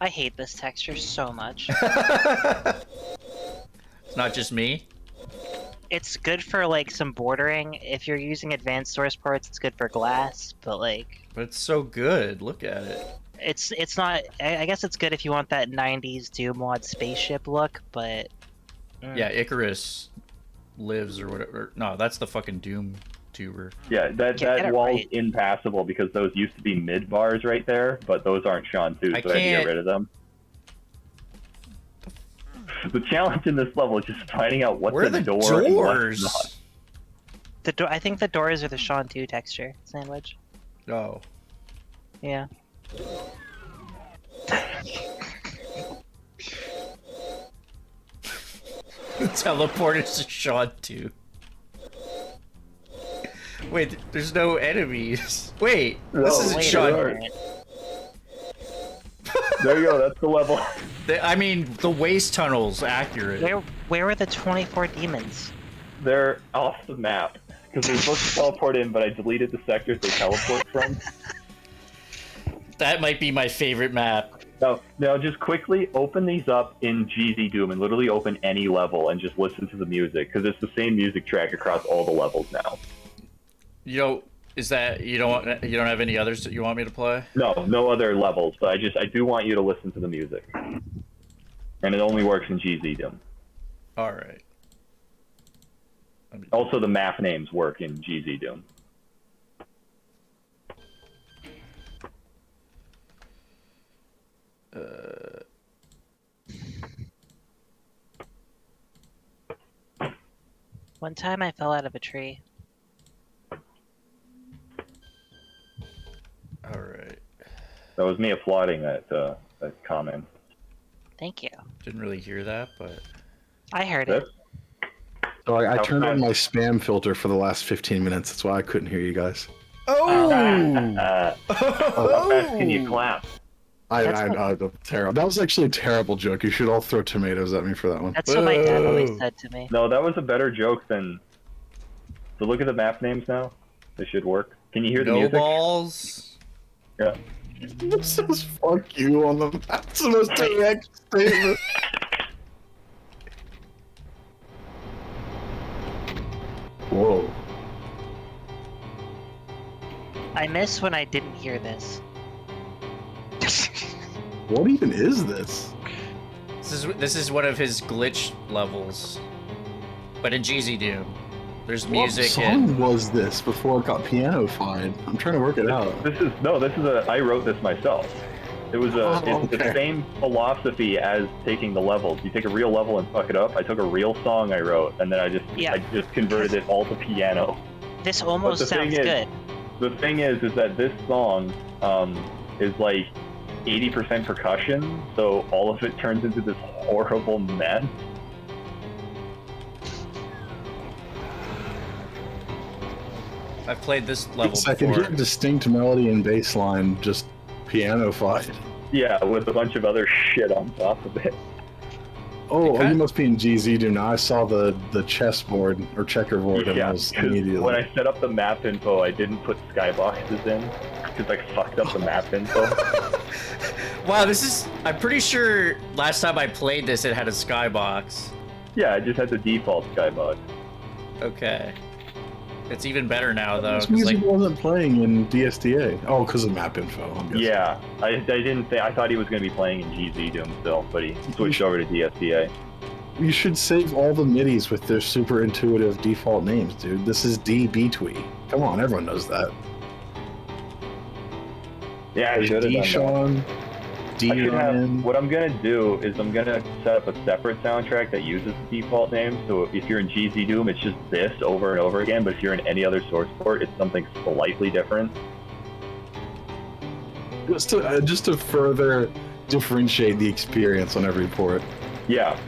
I hate this texture so much. It's not just me. It's good for like some bordering. If you're using advanced source parts, it's good for glass, but like... But it's so good. Look at it. It's not... I guess it's good if you want that 90s Doom mod spaceship look, but... Yeah, Icarus lives or whatever. No, that's the fucking Doom tuber. Yeah, Get that it wall's right. impassable because those used to be mid bars right there, but those aren't Sean 2, so I had to can't- get rid of them. The challenge in this level is just finding out what's Where are in the the door and what's doors? not. The door. I think the doors are the Sean 2 texture, Sandwich. Oh. Yeah. Teleporters to Sean 2. Wait, there's no enemies. Wait, this No, isn't wait, Sean. there are. There you go, that's the level. I mean, the waste tunnel's accurate. Where were the 24 demons? They're off the map because they're supposed to teleport in, but I deleted the sectors they teleport from. That might be my favorite map. Now, just quickly open these up in GZ Doom and literally open any level and just listen to the music because it's the same music track across all the levels now. You know, is that you don't have any others that you want me to play? No other levels, but I do want you to listen to the music, and it only works in GZ Doom. All right. Also, the map names work in GZ Doom. One time I fell out of a tree. All right. That was me applauding that comment. Thank you. Didn't really hear that, but I heard This? it. So I turned on my spam filter for the last 15 minutes. That's why I couldn't hear you guys. oh, How fast can you clap? I'm terrible. That was actually a terrible joke. You should all throw tomatoes at me for that one. That's what my dad always Whoa. said to me. No, that was a better joke than. So look at the map names now. They should work. Can you hear the no music? balls. Yeah. It says "fuck you" on the map. It's the most direct statement. Whoa. I miss when I didn't hear this. What even is this? This is one of his glitch levels, but in GZ Doom. There's What music song and was this before it got piano-fied? I'm trying to work it out. I wrote this myself. It was it's the okay. same philosophy as taking the levels. You take a real level and fuck it up. I took a real song I wrote, and then I just converted it all to piano. This almost the thing sounds is- good. The thing is that this song is like 80% percussion, so all of it turns into this horrible mess. I've played this level I can before. hear distinct melody and bass line just piano-fied. Yeah, with a bunch of other shit on top of it. Oh, you must be in GZ Doom now. I saw the chessboard or checkerboard and I Yeah, was 'cause immediately. when I set up the map info, I didn't put skyboxes in because I fucked up the map info. Wow, this is. I'm pretty sure last time I played this, it had a skybox. Yeah, I just had the default skybox. Okay. It's even better now, though. This 'Cause, music like, wasn't playing in DSDA. Oh, because of map info. I'm guessing. Yeah, I didn't think. I thought he was going to be playing in GZ Doom still, but he switched over to DSDA. You should save all the midis with their super intuitive default names, dude. This is DBTwee. Come on, everyone knows that. Yeah, I There's should have done that. D-Sean, I should have. D-Ryan. What I'm gonna do is I'm gonna set up a separate soundtrack that uses the default name. So if you're in GZ Doom, it's just this over and over again. But if you're in any other source port, it's something slightly different. Just to further differentiate the experience on every port. Yeah.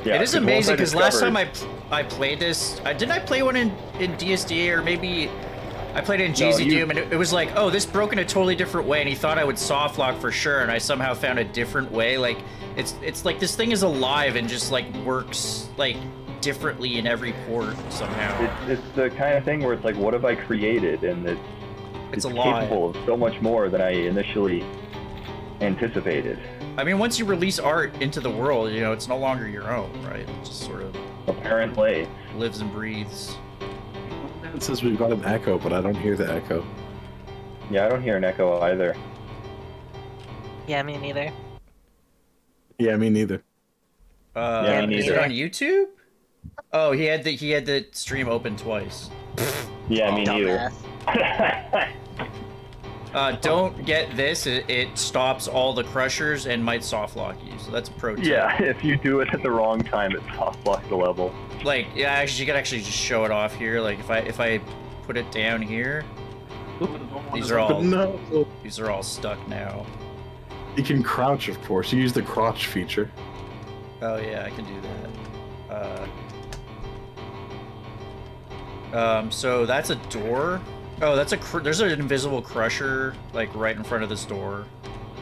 Yeah. it is 'cause once amazing because last time discovered- I played this, didn't I play one in DSDA or maybe I played it in GZ Doom and it was like, oh, this broke in a totally different way, and he thought I would softlock for sure, and I somehow found a different way. Like it's like this thing is alive and just like works like differently in every port somehow. It's the kind of thing where it's like, what have I created? And it's alive. capable of so much more than I initially anticipated. I mean, once you release art into the world, you know, it's no longer your own, right? It just sort of Apparently. lives and breathes. It says we've got an echo, but I don't hear the echo. Yeah, I don't hear an echo either. Yeah, me neither. Yeah, me neither. Yeah, me Is it neither. on YouTube? Oh, he had the stream open twice. Yeah, me neither. Dumbass. Don't get this. It stops all the crushers and might softlock you. So that's a pro tip. Yeah, if you do it at the wrong time, it soft blocks the level. Like, yeah, actually, you could actually just show it off here. Like, if I put it down here, these are all No. these are all stuck now. You can crouch, of course. You use the crotch feature. Oh yeah, I can do that. So that's a door. Oh, there's an invisible crusher like right in front of this door.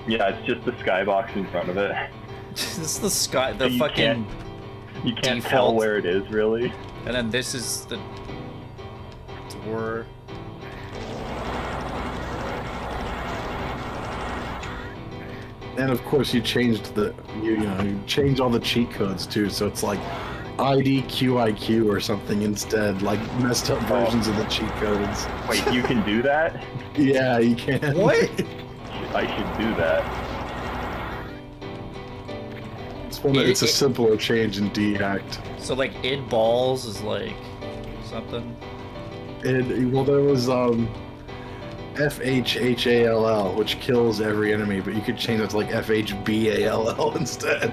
Yeah, it's just the skybox in front of it. This is the sky, the You fucking. You can't Default. tell where it is, really. And then this is the door. And of course, you changed you change all the cheat codes too. So it's like IDQIQ or something instead, like messed up versions of the cheat codes. Wait, you can do that? Yeah, you can. What? I should do that. It's a simpler change in D-Hacked. So like id balls is like something. Well, there was FHHALL, which kills every enemy, but you could change it to like FHBALL instead.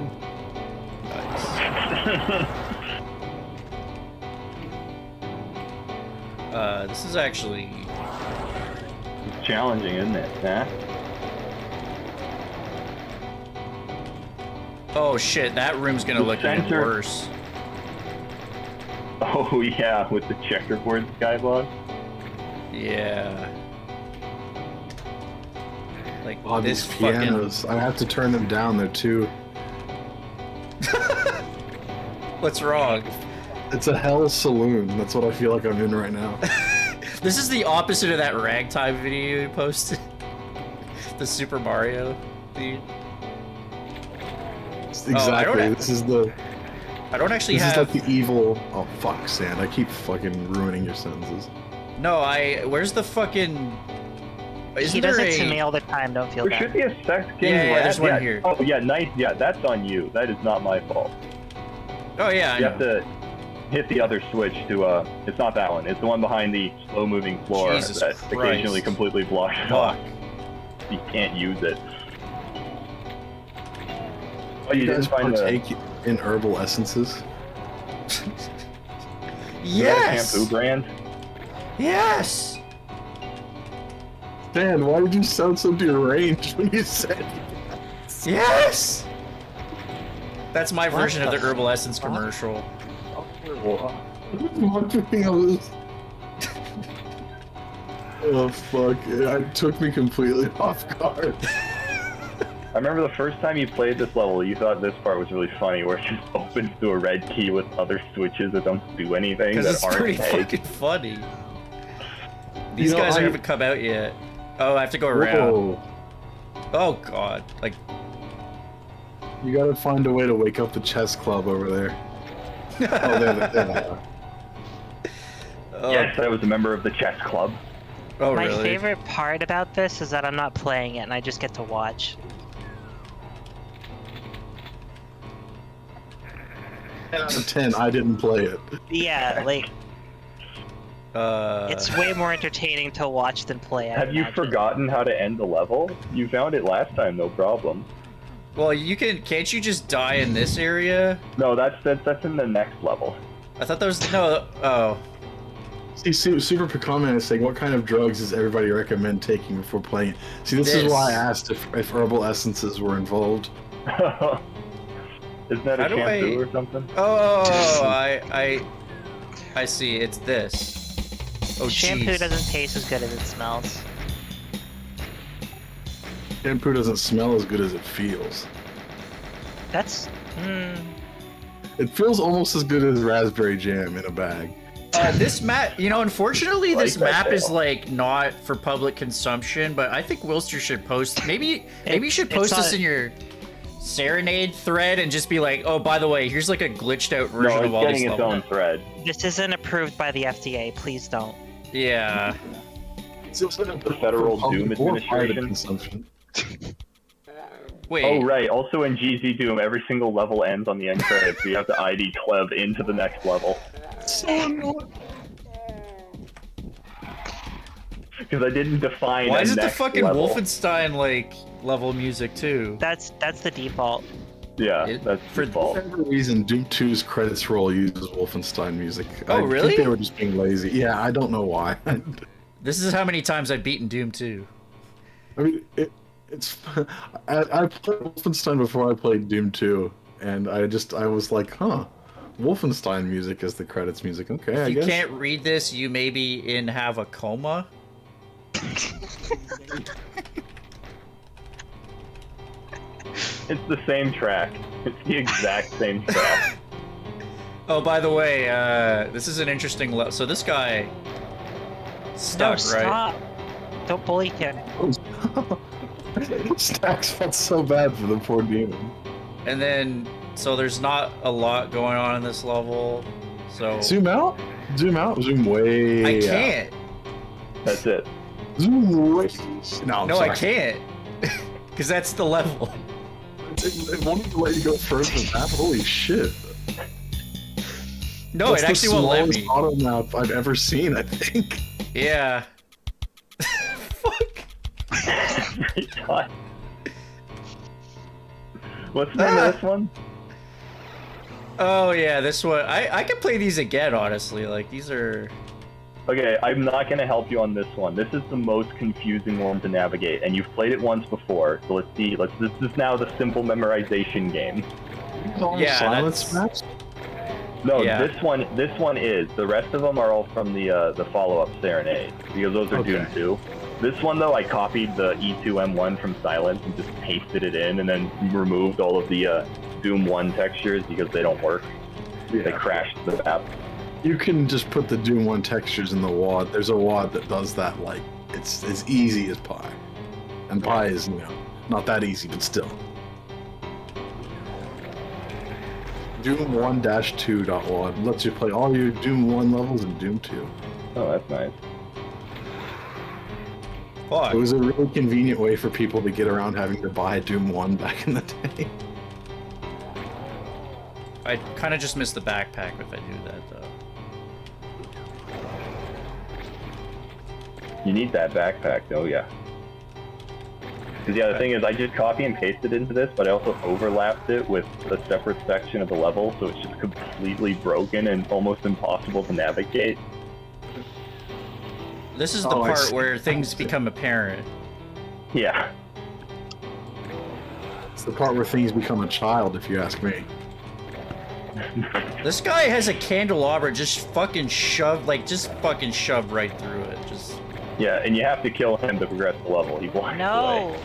This is actually It's challenging, isn't it? Huh? Oh shit, that room's gonna look even center- worse. Oh yeah, with the checkerboard skyblock. Yeah. Like Oh, this these fucking. pianos. I have to turn them down. They're too. What's wrong? It's a hell saloon. That's what I feel like I'm in right now. This is the opposite of that ragtime video you posted. The Super Mario theme. Exactly. This is the. I don't actually This have. is like the evil. Oh fuck, Sand! I keep fucking ruining your sentences. No, where's the fucking? Isn't He does there it to a- me all the time. Don't feel There bad. should be a sex king. Yeah, there's one here. Oh yeah, nice. Yeah, that's on you. That is not my fault. Oh yeah, I You know. have to hit the other switch to it's not that one. It's the one behind the slow moving floor Jesus that Christ. occasionally completely blocks it Fuck. off. You can't use it. Oh, You you guys didn't find the partake in herbal essences? Yes. shampoo brand? Yes. Dan, why did you sound so deranged when you said? Yes. That's my What version of the the herbal essence commercial. Oh fuck! It took me completely off guard. I remember the first time you played this level, you thought this part was really funny, where it just opens to a red key with other switches that don't do anything Because that it's aren't pretty tagged. fucking funny. These You know, guys I- haven't come out yet. Oh, I have to go around. Whoa! Oh god, like You gotta find a way to wake up the chess club over there. Oh, there they are. oh, Yes, I was a member of the chess club. oh My really? favorite part about this is that I'm not playing it and I just get to watch. 10 out of 10. I didn't play it. Yeah, like Uh, it's way more entertaining to watch than play. I Have you imagine. forgotten how to end the level? You found it last time, no problem. well, can't you just die in this area? No, that's in the next level. I thought there was no. Oh, See, SuperPecanMan is saying, what kind of drugs does everybody recommend taking before playing? See, this is This. why I asked if herbal essences were involved. Isn't that How a do shampoo I- or something? oh, I see. It's this. Oh, Shampoo jeez. doesn't taste as good as it smells. Shampoo doesn't smell as good as it feels. That's It feels almost as good as raspberry jam in a bag. This map, unfortunately, this Like that map is tail. like not for public consumption. But I think Wilster should post. Maybe you should it's post this not- in your Serenade thread and just be like, oh, by the way, here's like a glitched out version No, of all it's these getting its levels. own thread. this isn't approved by the FDA. Please don't. Yeah. The Federal Doom Or private Administration. consumption. Wait. Oh right. Also in GZ Doom, every single level ends on the end credits, so you have to ID Cleb into the next level. So annoying. Because I didn't define. Why a is it the next fucking level. Wolfenstein like level music too? That's the default. Yeah, It- that's for- default. For whatever reason, Doom 2's credits roll uses Wolfenstein music. Oh, I really? think they were just being lazy. Yeah, I don't know why. This is how many times I've beaten Doom 2. I mean, it's. I played Wolfenstein before I played Doom 2, and I was like, huh, Wolfenstein music is the credits music. Okay, I If you guess. can't read this, you may be have a coma. It's the same track. It's the exact same track. Oh, by the way, this is an interesting so this guy No, stuck, right? stop! Don't bully him. Stacks felt so bad for the poor demon. And then, so there's not a lot going on in this level. So Zoom out, zoom way. I can't. That's it. Zoom way. No, No, I can't. Because that's the level. It won't even let you go further than that. Holy shit. No, That's it actually won't let me. the smallest auto map I've ever seen, I think. Yeah. God. What's the name of this one? Oh yeah, this one. I could play these again, honestly. Like these are. Okay, I'm not going to help you on this one. This is the most confusing one to navigate, and you've played it once before. So let's see. This is now the simple memorization game. Yeah, Silence maps? No, Yeah. this one is. The rest of them are all from the follow-up Serenade, because those are Doom 2. This one though, I copied the E2M1 from Silence and just pasted it in, and then removed all of the Doom 1 textures because they don't work. They crashed the map. You can just put the Doom 1 textures in the WAD. There's a WAD that does that, like, it's as easy as Pi. And Pi is, not that easy, but still. Doom 1-2.wad lets you play all your Doom 1 levels in Doom 2. Oh, that's nice. It was a really convenient way for people to get around having to buy Doom 1 back in the day. I kind of just miss the backpack if I do that though. You need that backpack, though, yeah. Because, yeah, the thing is, I just copy and pasted into this, but I also overlapped it with a separate section of the level, so it's just completely broken and almost impossible to navigate. This is the part where things become apparent. Yeah. It's the part where things become a child, if you ask me. This guy has a candelabra just fucking shoved right through it. Just. Yeah, and you have to kill him to progress the level. He walks away.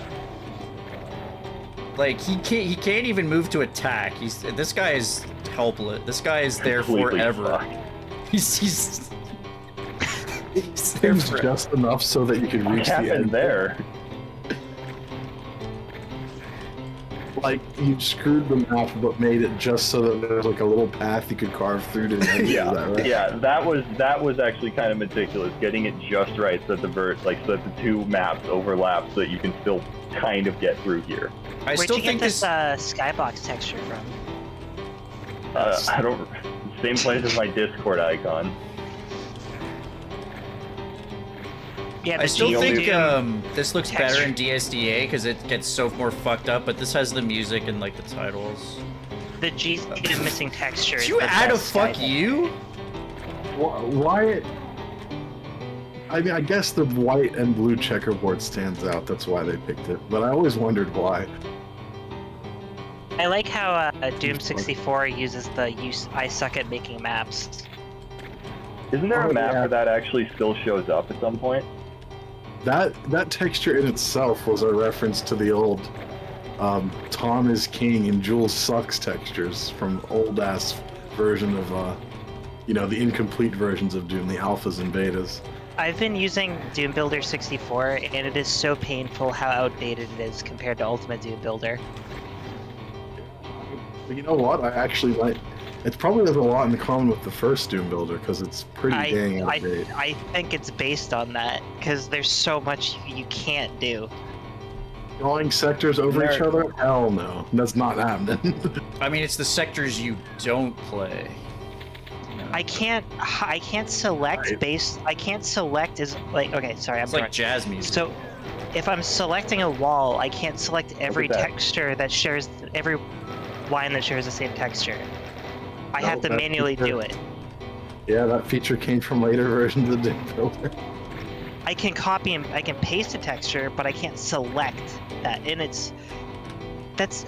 Like he can't even move to attack. This guy is helpless. This guy is there Completely forever. fucked. He's there Seems just enough so that you can reach the end. There. Like, you screwed the map, but made it just so that there's like a little path you could carve through to the end. Yeah, that, right? yeah, that was actually kind of meticulous, getting it just right so that so that the two maps overlap so that you can still kind of get through here. Where'd you get this skybox texture from? I don't. Same place as my Discord icon. Yeah, I still think this looks better in DSDA because it gets so more fucked up, but this has the music and like the titles. The G is missing texture. Did you add a fuck you? Why? I mean, I guess the white and blue checkerboard stands out. That's why they picked it. But I always wondered why. I like how Doom 64 uses the I suck at making maps. Isn't there a map where that actually still shows up at some point? That texture in itself was a reference to the old Tom is King and Jules sucks textures from old ass version of the incomplete versions of Doom, the alphas and betas. I've been using Doom Builder 64 and it is so painful how outdated it is compared to Ultimate Doom Builder. You know what? I actually like. It probably has a lot in common with the first Doom Builder because it's pretty dang outdated. I think it's based on that because there's so much you can't do. Drawing sectors over each other? Hell no, that's not happening. I mean, it's the sectors you don't play. I can't select based. I can't select as like. Okay, sorry, It's like jazz music. So, if I'm selecting a wall, I can't select every texture that shares every line that shares the same texture. I have to manually do it. Yeah, that feature came from later versions of Doom Builder. I can copy and I can paste a texture, but I can't select that. And that's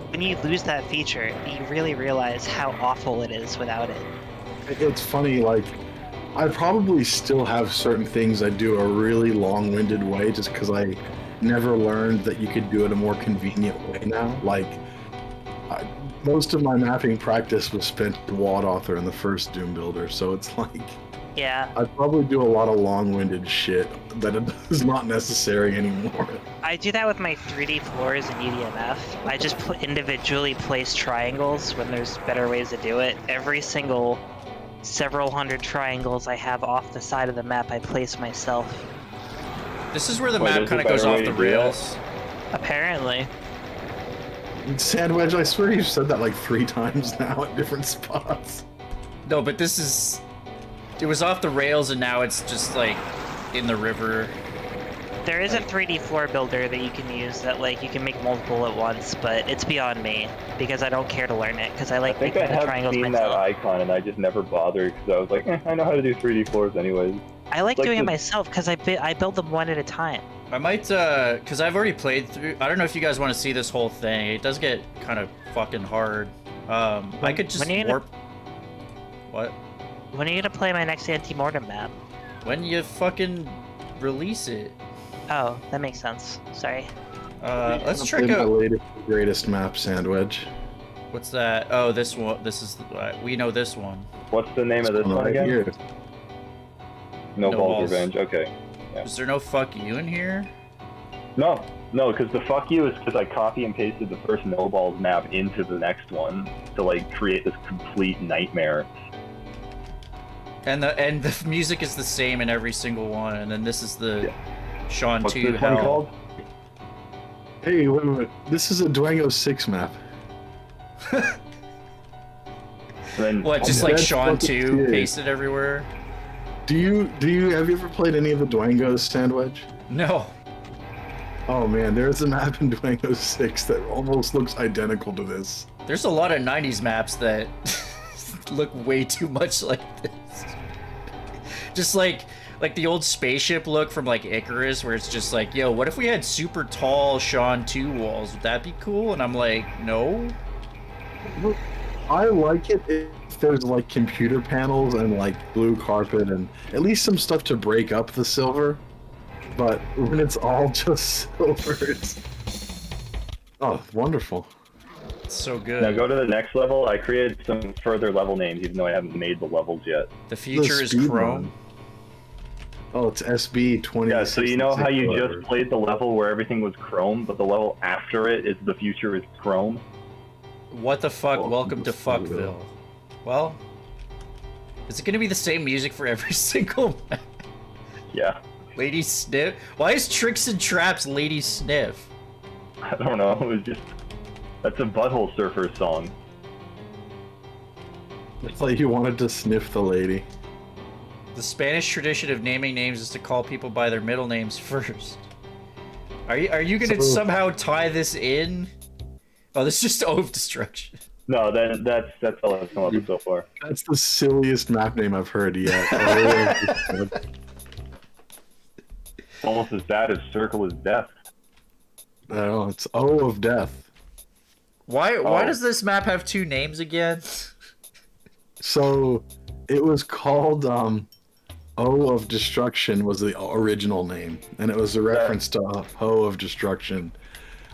when you lose that feature, you really realize how awful it is without it. It's funny, like, I probably still have certain things I do a really long-winded way just because I never learned that you could do it a more convenient way now. Like, most of my mapping practice was spent in WAD Author in the first Doom Builder, so it's like, Yeah, I probably do a lot of long-winded shit that is not necessary anymore. I do that with my 3D floors in EDMF. I just individually place triangles when there's better ways to do it. Every single several hundred triangles I have off the side of the map, I place myself. This is where the Wait, map there's kind a of goes better off way the to do that? rails. Apparently. Sandwich, I swear you've said that like 3 times now at different spots. No, but this is... It was off the rails and now it's just like in the river. There is a 3D floor builder that you can use that like you can make multiple at once, but it's beyond me because I don't care to learn it because I I like think I making the have triangles seen myself. that icon, and I just never bothered because I was like, I know how to do 3D floors anyways. I like like doing it the- myself because I build them one at a time. I might, because I've already played through... I don't know if you guys want to see this whole thing. It does get kind of fucking hard. I could just when are you gonna- warp... What? When are you gonna play my next anti-mortem map? When you fucking release it. Oh, that makes sense. Sorry. Let's I'll check play my out... latest, greatest map, Sandwich. What's that? Oh, this one. This is... we know this one. What's the name of this One one right again? here. No No Balls Balls. Revenge. Okay. Is there no fuck you in here? No, because the fuck you is because I copy and pasted the first No Balls map into the next one to like create this complete nightmare. And the music is the same in every single one, and then this is the Sean What's 2 this one hell. called? Hey, wait. This is a Duango 6 map. And then What, just like That's Sean fucking 2 serious. pasted everywhere? Have you ever played any of the Duangos, Sandwich? No. Oh man, there's a map in Duango 6 that almost looks identical to this. There's a lot of 90s maps that look way too much like this. Just like the old spaceship look from like Icarus, where it's just like, yo, what if we had super tall Sean 2 walls? Would that be cool? And I'm like, no. I like it if there's like computer panels and like blue carpet and at least some stuff to break up the silver. But when it's all just silver, it's... Oh, wonderful. It's so good. now go to the next level. I created some further level names, even though I haven't made the levels yet. The future is speed Chrome. run. Oh, it's SB 20. Yeah, so you know how you just played the level where everything was Chrome, but the level after it is the future is Chrome? What the fuck? Welcome Welcome to to Fuckville. Fuckville. Well, is it gonna be the same music for every single map? Yeah. Lady Sniff? Why is Tricks and Traps Lady Sniff? I don't know. It was just... That's a Butthole Surfer song. It's like you wanted to sniff the lady. The Spanish tradition of naming names is to call people by their middle names first. Are you gonna So- somehow tie this in? Oh, this is just O of Destruction. No, that's all I've come up with so far. That's the silliest map name I've heard yet. Almost as bad as Circle is Death. No, it's O of Death. Why Oh. does this map have 2 names again? So it was called O of Destruction was the original name, and it was a reference to Ho of Destruction.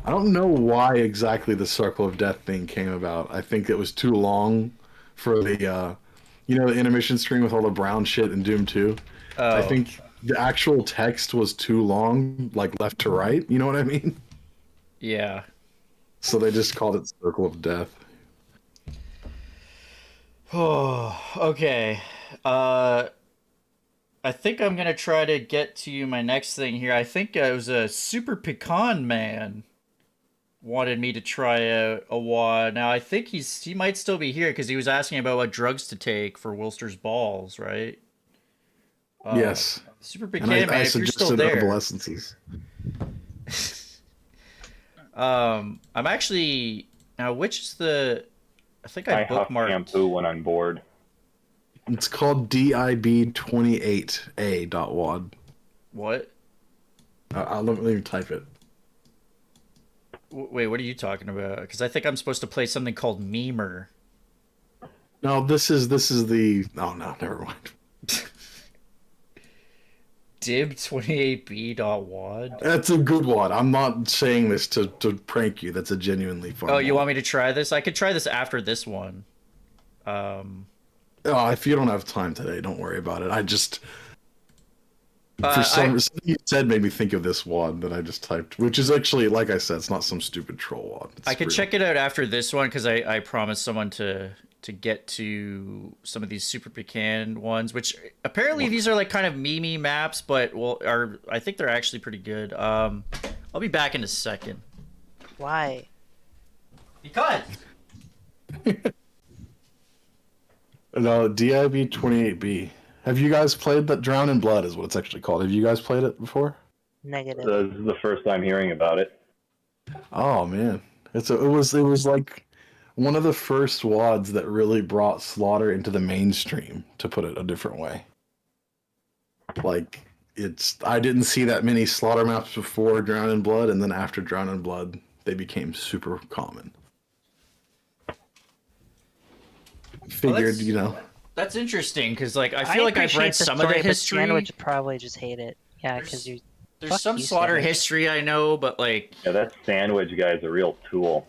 I don't know why exactly the Circle of Death thing came about. I think it was too long for the the intermission screen with all the brown shit in Doom 2. Oh. I think the actual text was too long, like left to right, you know what I mean? Yeah. So they just called it Circle of Death. Oh, okay. I think I'm gonna try to get to my next thing here. I think it was a SuperPecanMan wanted me to try a WAD. Now I think he might still be here because he was asking about what drugs to take for Wilster's balls, right? Yes. SuperPecanMan, And I if you're still suggested there. adolescences. I'm actually now. Which is the? I think I huff bookmarked. shampoo when I'm bored. It's called DIB28A.WAD. What? Let me type it. Wait, what are you talking about? Because I think I'm supposed to play something called Memer. No, this is the. Oh no, never mind. Dib28B.wad. That's a good one. I'm not saying this to prank you. That's a genuinely fun. Oh, you one. want me to try this? I could try this after this one. It Oh, if you don't have time today, don't worry about it. I just for some reason you said made me think of this wad that I just typed, which is actually, like I said, it's not some stupid troll wad. It's I could real. check it out after this one because I promised someone to get to some of these Super Pecan ones, which apparently these are like kind of memey maps, but I think they're actually pretty good. I'll be back in a second. Why? Because. No, DIB 28B. Have you guys played that? Drown in Blood is what it's actually called. Have you guys played it before? Negative. This is the first time hearing about it. Oh man, it was like one of the first wads that really brought Slaughter into the mainstream, to put it a different way. Like, I didn't see that many Slaughter maps before Drown in Blood, and then after Drown in Blood, they became super common. Figured, you know. That's interesting, because like I feel like I've read some of the history. Sandwich would probably just hate it. Yeah, because you. There's some Slaughter history I know, but like. Yeah, that Sandwich guy's a real tool.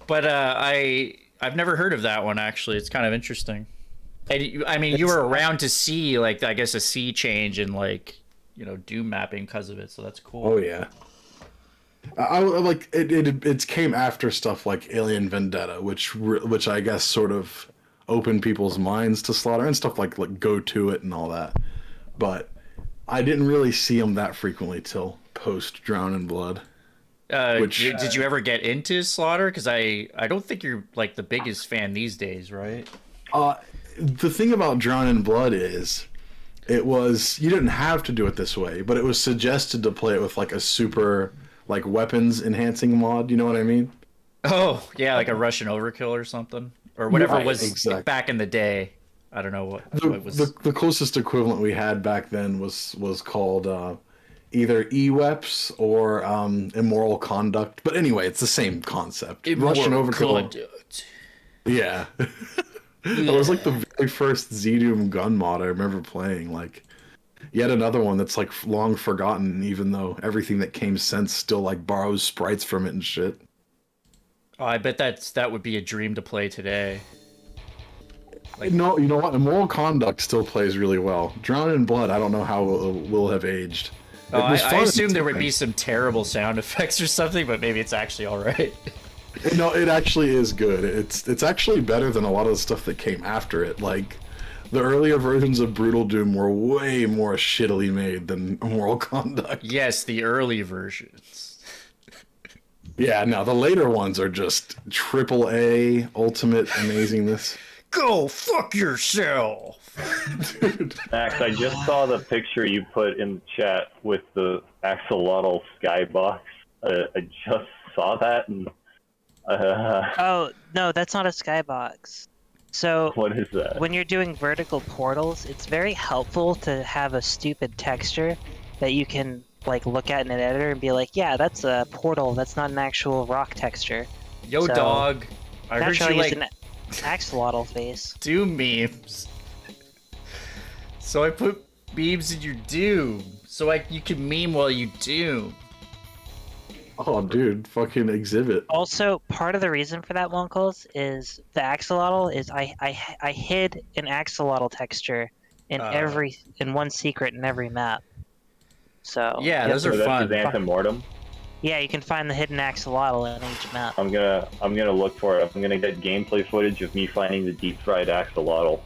But I've never heard of that one actually. It's kind of interesting. And I mean, you were around to see like I guess a sea change in like Doom mapping because of it, so that's cool. Oh yeah. I like it came after stuff like Alien Vendetta, which I guess sort of opened people's minds to Slaughter and stuff like Go To It and all that. But I didn't really see them that frequently till post Drown in Blood. Did you ever get into Slaughter? Because I don't think you're like the biggest fan these days, right? The thing about Drown in Blood is you didn't have to do it this way, but it was suggested to play it with like a super like weapons enhancing mod. You know what I mean? Oh yeah, like a Russian overkill or something, or whatever right, was exactly. Back in the day. I don't know what was. The closest equivalent we had back then was called either E-Weps or Immoral Conduct. But anyway, it's the same concept. Russian overkill. Yeah. It was like the very first Z-Doom gun mod I remember playing. Like, yet another one that's like long forgotten, even though everything that came since still like borrows sprites from it and shit. Oh, I bet that would be a dream to play today. Like, no, you know what? Immoral Conduct still plays really well. Drown in Blood, I don't know how it will have aged. Oh, I assume there would be some terrible sound effects or something, but maybe it's actually all right. No, it actually is good. It's actually better than a lot of the stuff that came after it. Like, the earlier versions of Brutal Doom were way more shittily made than Immoral Conduct. Yes, the early versions. Yeah, no, the later ones are just AAA, ultimate amazingness. Go fuck yourself! Dude. Max, I just saw the picture you put in the chat with the Axolotl skybox. I just saw that and... Oh, no, that's not a skybox. So, what is that? When you're doing vertical portals, it's very helpful to have a stupid texture that you can like look at in an editor and be like, yeah, that's a portal, that's not an actual rock texture. Yo, so, dog. I heard you like... Axolotl face. Doom memes. So I put memes in your Doom, so you can meme while you Doom. Oh, dude, fucking exhibit. Also, part of the reason for that, Wonkels, is the Axolotl is I hid an Axolotl texture in one secret in every map. So yeah, those are fun. That's his Antemortem. Yeah, you can find the hidden Axolotl in each map. I'm gonna look for it. I'm gonna get gameplay footage of me finding the deep fried axolotl.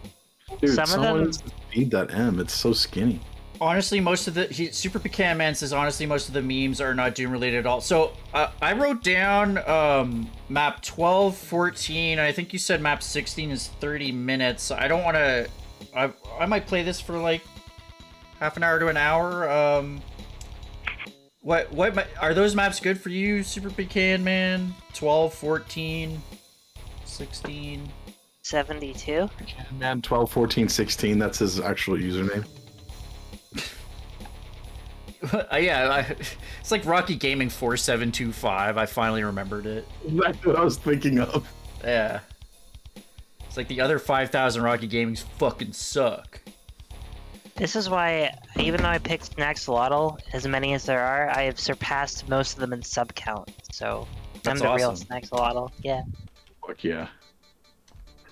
Dude, someone needs to feed that M. It's so skinny. Honestly, most of the SuperPecanMan says honestly most of the memes are not Doom related at all. So I wrote down map 12, 14. I think you said map 16 is 30 minutes. I don't want to. I might play this for like half an hour to an hour. What are those maps good for you, SuperPecanMan? 12, 14, 16, 72. Man, 12, 14, 16. That's his actual username. Yeah, it's like Rocky Gaming 4725. I finally remembered it. That's what I was thinking of. Yeah. It's like the other 5,000 Rocky Gamings fucking suck. This is why, even though I picked Snaxalotl, as many as there are, I have surpassed most of them in sub count. So I'm the real Snaxalotl. Yeah. Fuck yeah.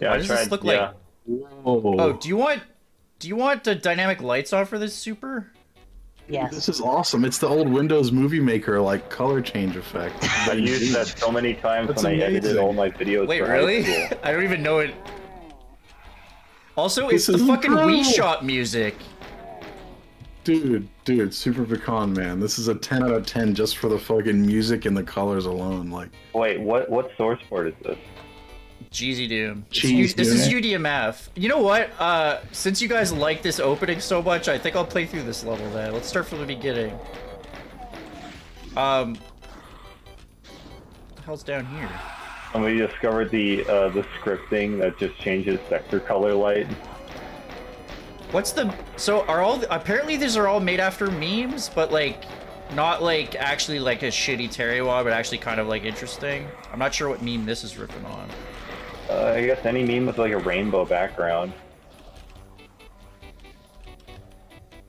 Yeah, Why does this look like Whoa. Oh, do you want the dynamic lights on for this super? Yes. This is awesome. It's the old Windows Movie Maker like color change effect. I used that so many times That's when I edited amazing. all my videos. Wait, for high really? school. I don't even know it. Also, This it's the is fucking Wii incredible. Shop music. Dude, SuperPecanMan. This is a 10 out of 10 just for the fucking music and the colors alone. Like, Wait, what source port is this? Jeezy Doom. Jeez, This is Doom. UDMF. You know what? Since you guys like this opening so much, I think I'll play through this level then. Let's start from the beginning. What the hell's down here? And we discovered the scripting that just changes sector color light. What's the... So, apparently these are all made after memes, but, like, not, like, actually, like, a shitty Terrywa, but actually kind of, like, interesting. I'm not sure what meme this is ripping on. I guess any meme with like a rainbow background.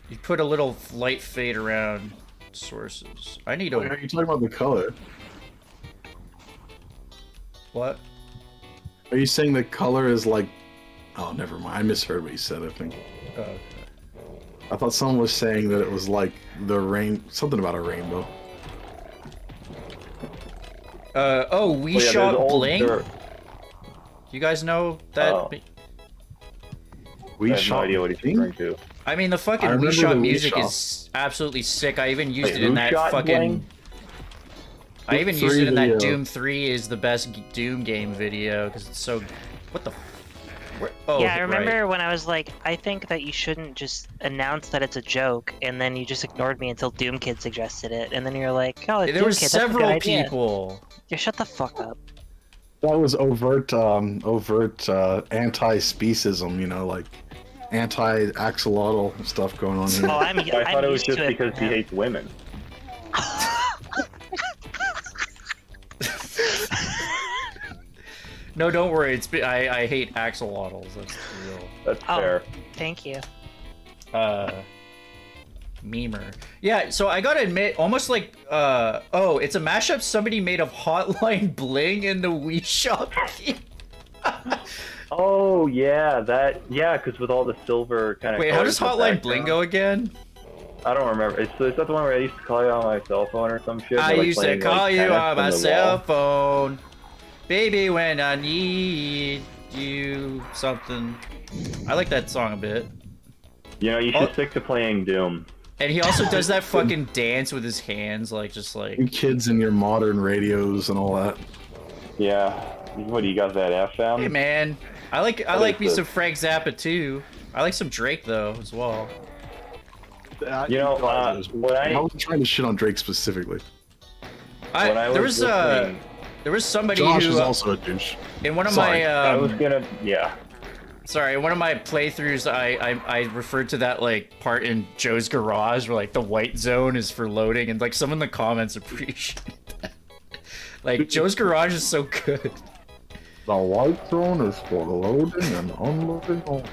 You put a little light fade around sources. I need wait, a... are you talking about the color? What? Are you saying the color is like... Oh, never mind. I misheard what you said, I think. Oh, okay. I thought someone was saying that it was like the rain... Something about a rainbow. Oh, Wii Oh, yeah, Shop there's old Bling? dirt. You guys know that? Oh. We I have no idea what he's referring to. I mean, the fucking I Wii remember Shop the Wii music Shop. is absolutely sick. I even used Wait, it in who that shot fucking... Bling? I even Doom used it in 3 that video. Doom 3 is the best Doom game video, because it's so... What the... Oh, Yeah, I remember right. when I was like, I think that you shouldn't just announce that it's a joke, and then you just ignored me until Doom Kid suggested it, and then you're like, oh, it's There Doom were Kid, that's a good several idea. people. Yeah, shut the fuck up. That was overt anti-specism, you know, like anti-axolotl stuff going on here. Oh, I'm I thought it was used just to because he now. hates women. No, don't worry. I hate axolotls. That's real. That's Oh. fair. Thank you. Memer. Yeah, so I gotta admit, almost like, oh, it's a mashup somebody made of Hotline Bling in the Wii Shop. Oh yeah, because with all the silver kind of. Wait, how does Hotline Bling go again? I don't remember. Is that the one where I used to call you on my cell phone or some shit? I They're, like, used to playing, call like, you tennis on my from the cell wall? phone. Baby, when I need you something. I like that song a bit. You know, you should stick to playing Doom. And he also does that fucking dance with his hands, like, just like... You kids and your modern radios and all that. Yeah. What do you got that FM? Hey, man. I like is me this? some Frank Zappa, too. I like some Drake, though, as well. You know, when I wasn't trying to shit on Drake specifically. when I There was was listening, there was somebody Josh who is also a douche. in one of Sorry, my I was gonna, yeah. sorry, in one of my playthroughs I referred to that like part in Joe's garage where like the white zone is for loading, and like some in the comments appreciate that. Like Joe's garage is so good. The white zone is for loading and unloading only.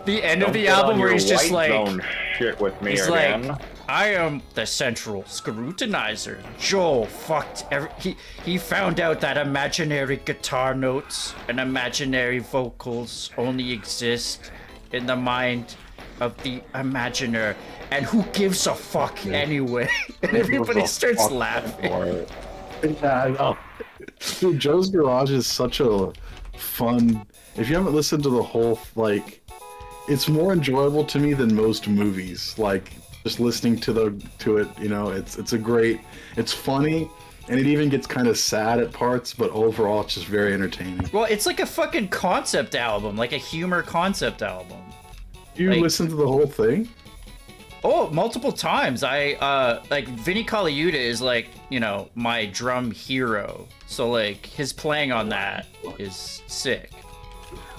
The end of Don't the get album on where your he's just white like zone shit with me he's again. like, I am the central scrutinizer. Joel fucked he found out that imaginary guitar notes and imaginary vocals only exist in the mind of the imaginer. And who gives a fuck anyway? And everybody starts laughing. Yeah, I know. Dude, Joe's Garage is such a fun... If you haven't listened to the whole, like... It's more enjoyable to me than most movies. Like, just listening to it, you know, it's a great... It's funny, and it even gets kind of sad at parts, but overall it's just very entertaining. Well, it's like a fucking concept album, like a humor concept album. You Like- listen to the whole thing? Oh, multiple times. I like Vinny Colaiuta is like, you know, my drum hero. So like his playing on that is sick.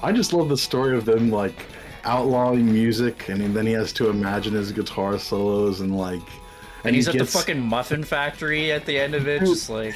I just love the story of them, like, outlawing music, and then he has to imagine his guitar solos, and like... And he's he at the gets- fucking muffin factory at the end of it, just like...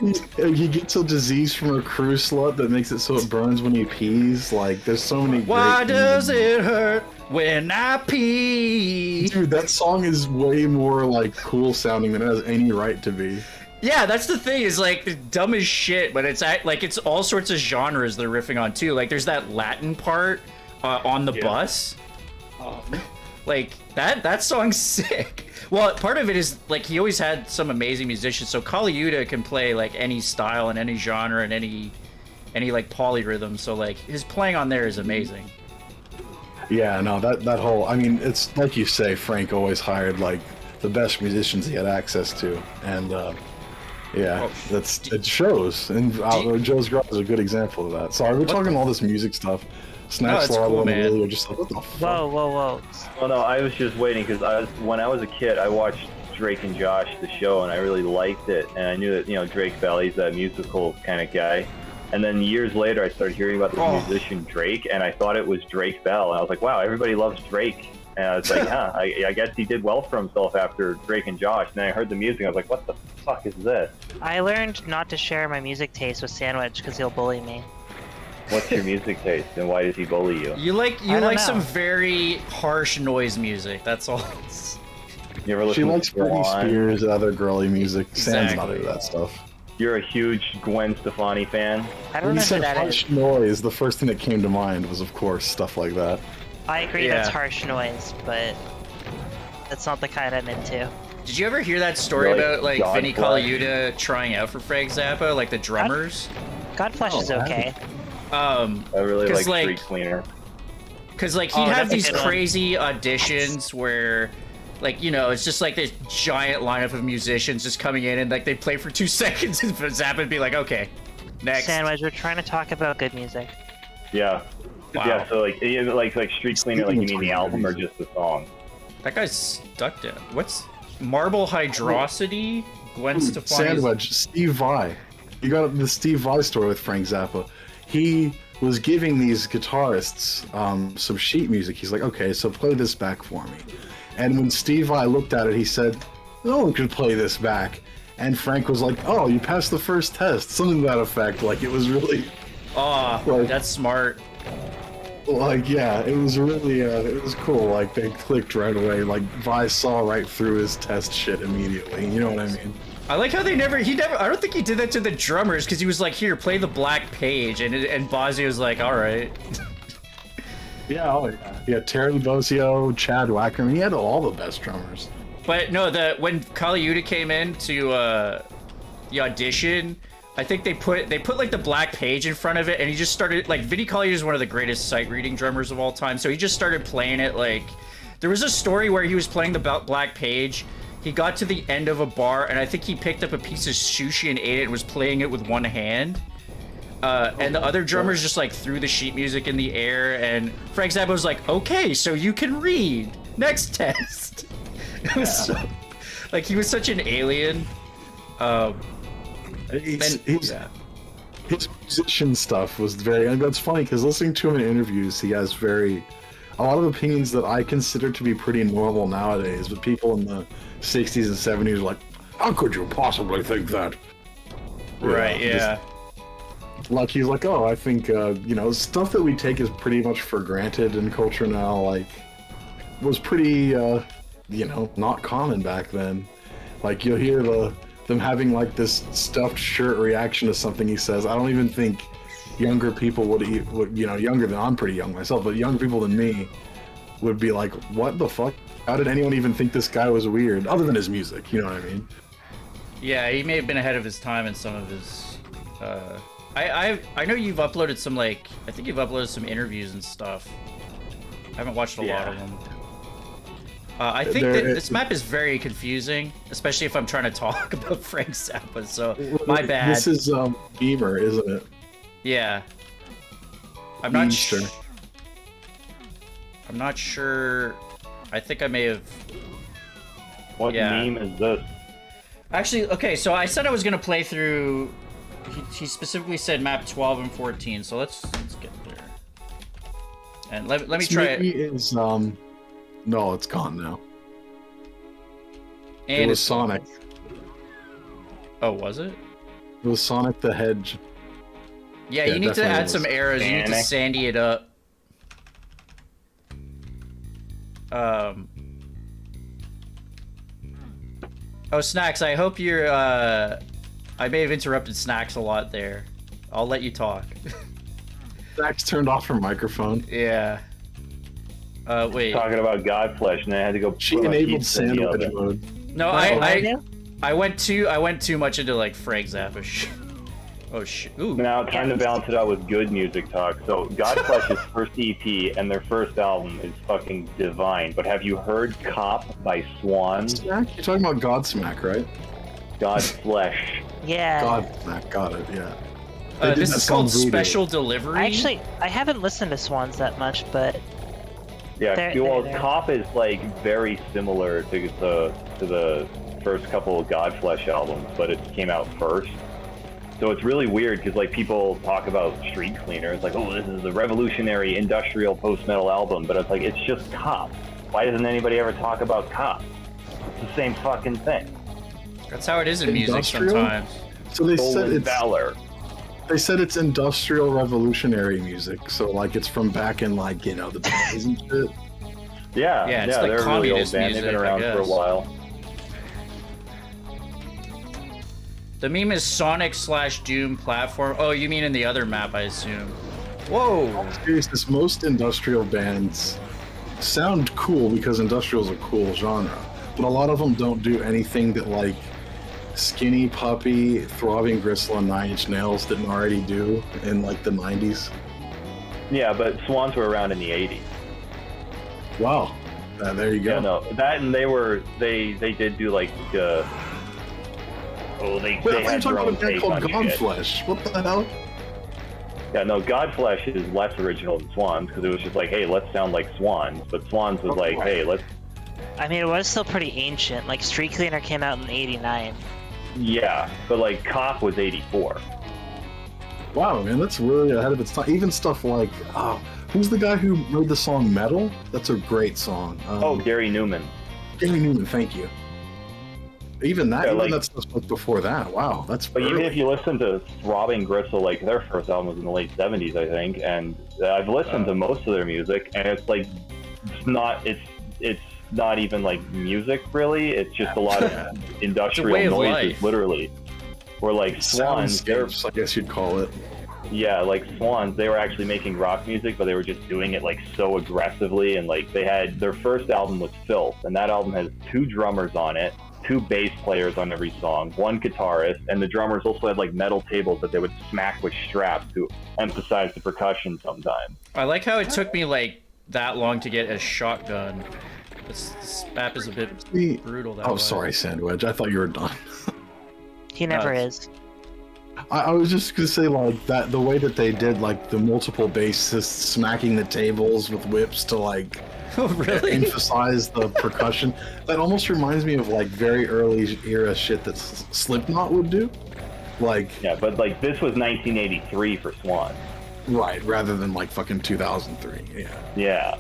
He gets a disease from a crew slut that makes it so it burns when he pees. Like, there's so many. Why great does memes. it hurt when I pee? Dude, that song is way more like cool sounding than it has any right to be. Yeah, that's the thing, is like the dumb as shit, but it's all sorts of genres they're riffing on too. Like there's that Latin part on the bus. Like that song's sick. Well, part of it is like he always had some amazing musicians. So Kaliuta can play like any style and any genre and any like polyrhythm. So like his playing on there is amazing. Yeah, no, that whole, I mean, it's like you say, Frank always hired like the best musicians he had access to, and yeah, it shows. And Joe's Garage is a good example of that. Sorry, we're talking all this music stuff. Snaxalotl and Willie are just like, what the fuck? Whoa. Well, no, I was just waiting because when I was a kid, I watched Drake and Josh, the show, and I really liked it. And I knew that, Drake Bell's that musical kind of guy. And then years later, I started hearing about this musician Drake, and I thought it was Drake Bell. And I was like, wow, everybody loves Drake. And I was like, I guess he did well for himself after Drake and Josh. And then I heard the music, I was like, what the fuck is this? I learned not to share my music taste with Sandwich because he'll bully me. What's your music taste, and why does he bully you? You like some very harsh noise music. That's all. You ever listen She likes to Britney Spears and other girly music. Exactly. Sam's not into that stuff. You're a huge Gwen Stefani fan? I don't When know you who said that is. harsh noise, the first thing that came to mind was, of course, stuff like that. I agree that's harsh noise, but that's not the kind I'm into. Did you ever hear that story Really? about like God Vinny bless. Colaiuta trying out for Frank Zappa, like the drummers? Godflesh is okay. I really 'Cause, like Street Cleaner. Because like he'd have that's a these good one. crazy auditions where, like, it's just like this giant lineup of musicians just coming in and like they play for 2 seconds and Zappa would be like, okay, next. Sandwich, we're trying to talk about good music. Yeah. Wow. Yeah, so like Street Cleaner, like you mean the album or just the song? That guy's stuck down. What's Marble Hydrosity? Gwen Stefani. Sandwich, Steve Vai. You got the Steve Vai story with Frank Zappa. He was giving these guitarists some sheet music. He's like, okay, so play this back for me. And when Steve Vai looked at it, he said, no one could play this back. And Frank was like, oh, you passed the first test. Something to that effect. Like, it was really... Oh, Like- that's smart. Like, yeah, it was really, it was cool. Like, they clicked right away. Like, Vi saw right through his test shit immediately. You know what I mean? I like how I don't think he did that to the drummers, because he was like, here, play the Black Page, and Bozzy was like, all right. Yeah, oh yeah. Yeah, Terry Bozzio, Chad Wackerman, he had all the best drummers. But no, when Kaliuta came in to the audition, I think they put like the Black Page in front of it, and he just started, like, Vinny Colaiuta is one of the greatest sight reading drummers of all time, so he just started playing it. Like, there was a story where he was playing the Black Page. He got to the end of a bar, and I think he picked up a piece of sushi and ate it and was playing it with one hand. And the other drummers just like threw the sheet music in the air, and Frank Zappa was like, okay, so you can read. Next test. It was so, like, he was such an alien. His musician stuff was very, and that's funny because listening to him in interviews, he has a lot of opinions that I consider to be pretty normal nowadays, but people in the 60s and 70s are like, how could you possibly think that? Right, yeah. Like, he's like, oh, I think, stuff that we take as pretty much for granted in culture now, like, was pretty, not common back then. Like, you'll hear them having, like, this stuffed shirt reaction to something he says. I don't even think younger people would younger than, I'm pretty young myself, but younger people than me would be like, what the fuck? How did anyone even think this guy was weird? Other than his music, you know what I mean? Yeah, he may have been ahead of his time in some of his, I know you've uploaded some, like, I think you've uploaded some interviews and stuff. I haven't watched a lot of them. I think that this map is very confusing, especially if I'm trying to talk about Frank Zappa, so my bad. This is Beamer, isn't it? Yeah. I'm not sure. I'm not sure. I think I may have... What meme is this? Actually, okay, so I said I was going to play through... He specifically said map 12 and 14, so let's get there. And let me try it. Is, no, it's gone now. And it was Sonic. Oh, was it? It was Sonic the Hedge. Yeah, you need to add some arrows. You need to sandy it up. Oh, Snacks, I hope you're I may have interrupted Snacks a lot there. I'll let you talk. Snacks turned off her microphone. Yeah. Wait. Talking about Godflesh, and I had to go. She put my enabled pizza in the sandwich oven. mode. No, I went too much into like Frag Zappish. Oh shit. Ooh. Now, time to balance it out with good music talk. So, Godflesh's first EP and their first album is fucking divine. But have you heard Cop by Swans? Smack? You're talking about Godsmack, right? Godflesh. Yeah. Godsmack, got it, yeah. They did This that is song called Voodoo. Special Delivery. I haven't listened to Swans that much, but Yeah, They're- Cop is like very similar to the first couple of Godflesh albums, but it came out first. So it's really weird because like people talk about Street Cleaner, it's like, oh, this is the revolutionary industrial post-metal album, but it's like it's just Cop. Why doesn't anybody ever talk about Cop? It's the same fucking thing. That's how it is in music Industrial? sometimes. So they said Stolen it's Valor. they said it's industrial revolutionary music. So like it's from back in like the 20s and shit. Yeah, Yeah, it's like they're a really old communist band. They've been music, I around for a guess. while. The meme is Sonic/Doom platform. Oh, you mean in the other map, I assume. Whoa. Seriousness, most industrial bands sound cool because industrial is a cool genre, but a lot of them don't do anything that like Skinny Puppy, Throbbing Gristle, and Nine Inch Nails didn't already do in like the 90s. Yeah, but Swans were around in the 80s. Wow. There you go. Yeah, no, that and they did do like they Wait, they I'm had talking their about own a band take called on shit. Godflesh. What the hell? Yeah, no, Godflesh is less original than Swans because it was just like, hey, let's sound like Swans, but Swans was like, hey, let's. I mean, it was still pretty ancient. Like, Street Cleaner came out in '89. Yeah, but like Cop was 84. Wow, man, that's really ahead of its time. Even stuff like, who's the guy who made the song Metal? That's a great song. Gary Newman. Gary Newman, thank you. Even that, Yeah, even like- that stuff like before that. Wow, that's. But even early. if you listen to Throbbing Gristle, like their first album was in the late 70s, I think, and I've listened to most of their music, and it's like it's not even like music really. It's just a lot of way industrial of noises, life. literally. Or like Swans, they're Soundscapes, I guess you'd call it. yeah, like Swans, they were actually making rock music, but they were just doing it like so aggressively, and like they had their first album was Filth, and that album has 2 drummers on it. 2 bass players on every song, 1 guitarist, and the drummers also had like metal tables that they would smack with straps to emphasize the percussion sometimes. I like how it took me like that long to get a shotgun. This map is a bit brutal that way. Sorry, Sandwich. I thought you were done. He never No, is. I was just gonna say like that the way that they did like the multiple bassists smacking the tables with whips to like Oh, really? emphasize the percussion. That almost reminds me of like very early era shit that Slipknot would do. Like Yeah, but like this was 1983 for Swans. right, rather than like fucking 2003. Yeah. Yeah.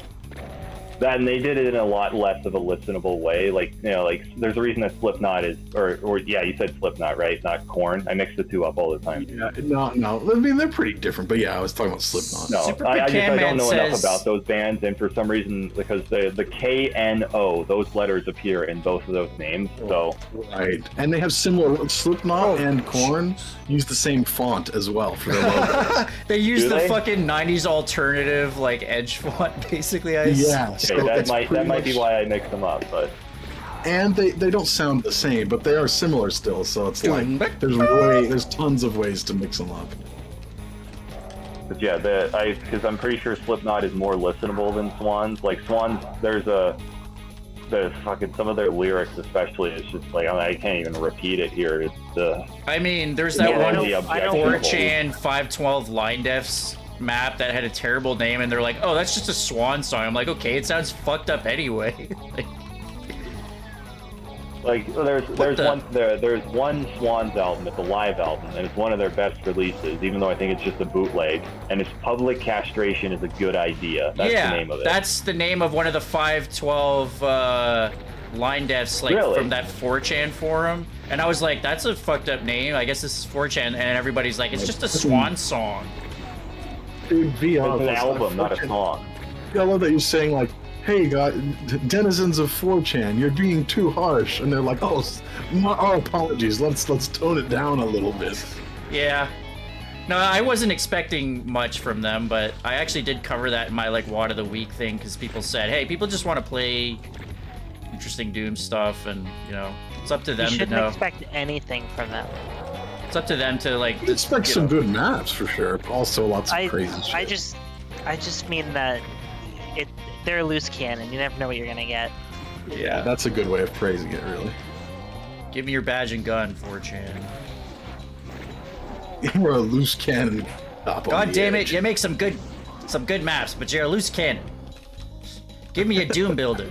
That, and they did it in a lot less of a listenable way. Like, you know, like there's a reason that Slipknot is, or yeah, you said Slipknot, right? Not Korn. I mix the 2 up all the time. Yeah, no. I mean, they're pretty different, but yeah, I was talking about Slipknot. No, I don't know enough says- about those bands, and for some reason, because the KNO, those letters appear in both of those names, so Right, and they have similar. Slipknot and Korn use the same font as well for their logo. They use Do the they? fucking 90s alternative like edge font basically. Yeah, okay, so that it's might pretty be much- why I mix them up, but And they don't sound the same, but they are similar still. So it's like there's tons of ways to mix them up. But yeah, because I'm pretty sure Slipknot is more listenable than Swans. Like Swans, there's fucking some of their lyrics, especially. It's just like I can't even repeat it here. It's I mean, there's that Yeah, one the objectionable. 4chan 512 line defs map that had a terrible name, and they're like, "Oh, that's just a Swan song." I'm like, "Okay, it sounds fucked up anyway." like there's one Swans album. It's a live album, and it's one of their best releases. Even though I think it's just a bootleg, and it's Public Castration is a Good Idea. That's yeah, the name of it. that's the name of one of the 512 line defs, like Really? from that 4chan forum. And I was like, "That's a fucked up name. I guess this is 4chan." And everybody's like, "It's just a Swan song." Dude, VR. It's an album, not a song. I love that you're saying like, hey, denizens of 4chan, you're being too harsh. And they're like, oh, our apologies. Let's tone it down a little bit. Yeah. No, I wasn't expecting much from them, but I actually did cover that in my like WAD of the Week thing because people said, hey, people just want to play interesting Doom stuff, and you know, it's up to them You to shouldn't know. expect anything from them. It's up to them to like. Expect some good maps for sure. Also, lots of crazy shit. I just mean that they're a loose cannon. You never know what you're gonna get. Yeah, that's a good way of phrasing it, really. Give me your badge and gun, 4chan. We're a loose cannon. God damn it! You make some good maps, but you're a loose cannon. Give me a Doom builder.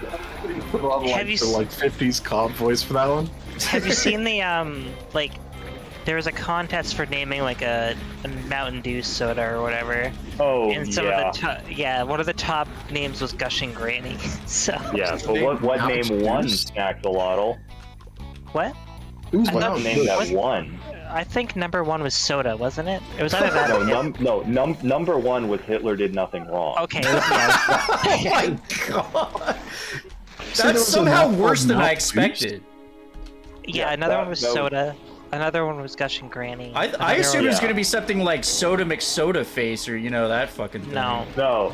Have you the like 50s cop voice for that one? Have you seen the like? There was a contest for naming like a Mountain Dew soda or whatever. Oh, and some yeah. of the one of the top names was Gushing Granny. So Yeah, but what name won Snaxalotl? what? Who's I What thought- name that was- won? I think number one was soda, wasn't it? It was either that or Number one was Hitler did nothing wrong. Okay. It was, yeah, Oh my god! So there That's was a somehow map worse called than I Mount expected. yeah, another one was soda. Another one was Gushing Granny. I Another assumed one- it was gonna be something like Soda McSoda Face or you know that fucking thing. No. No.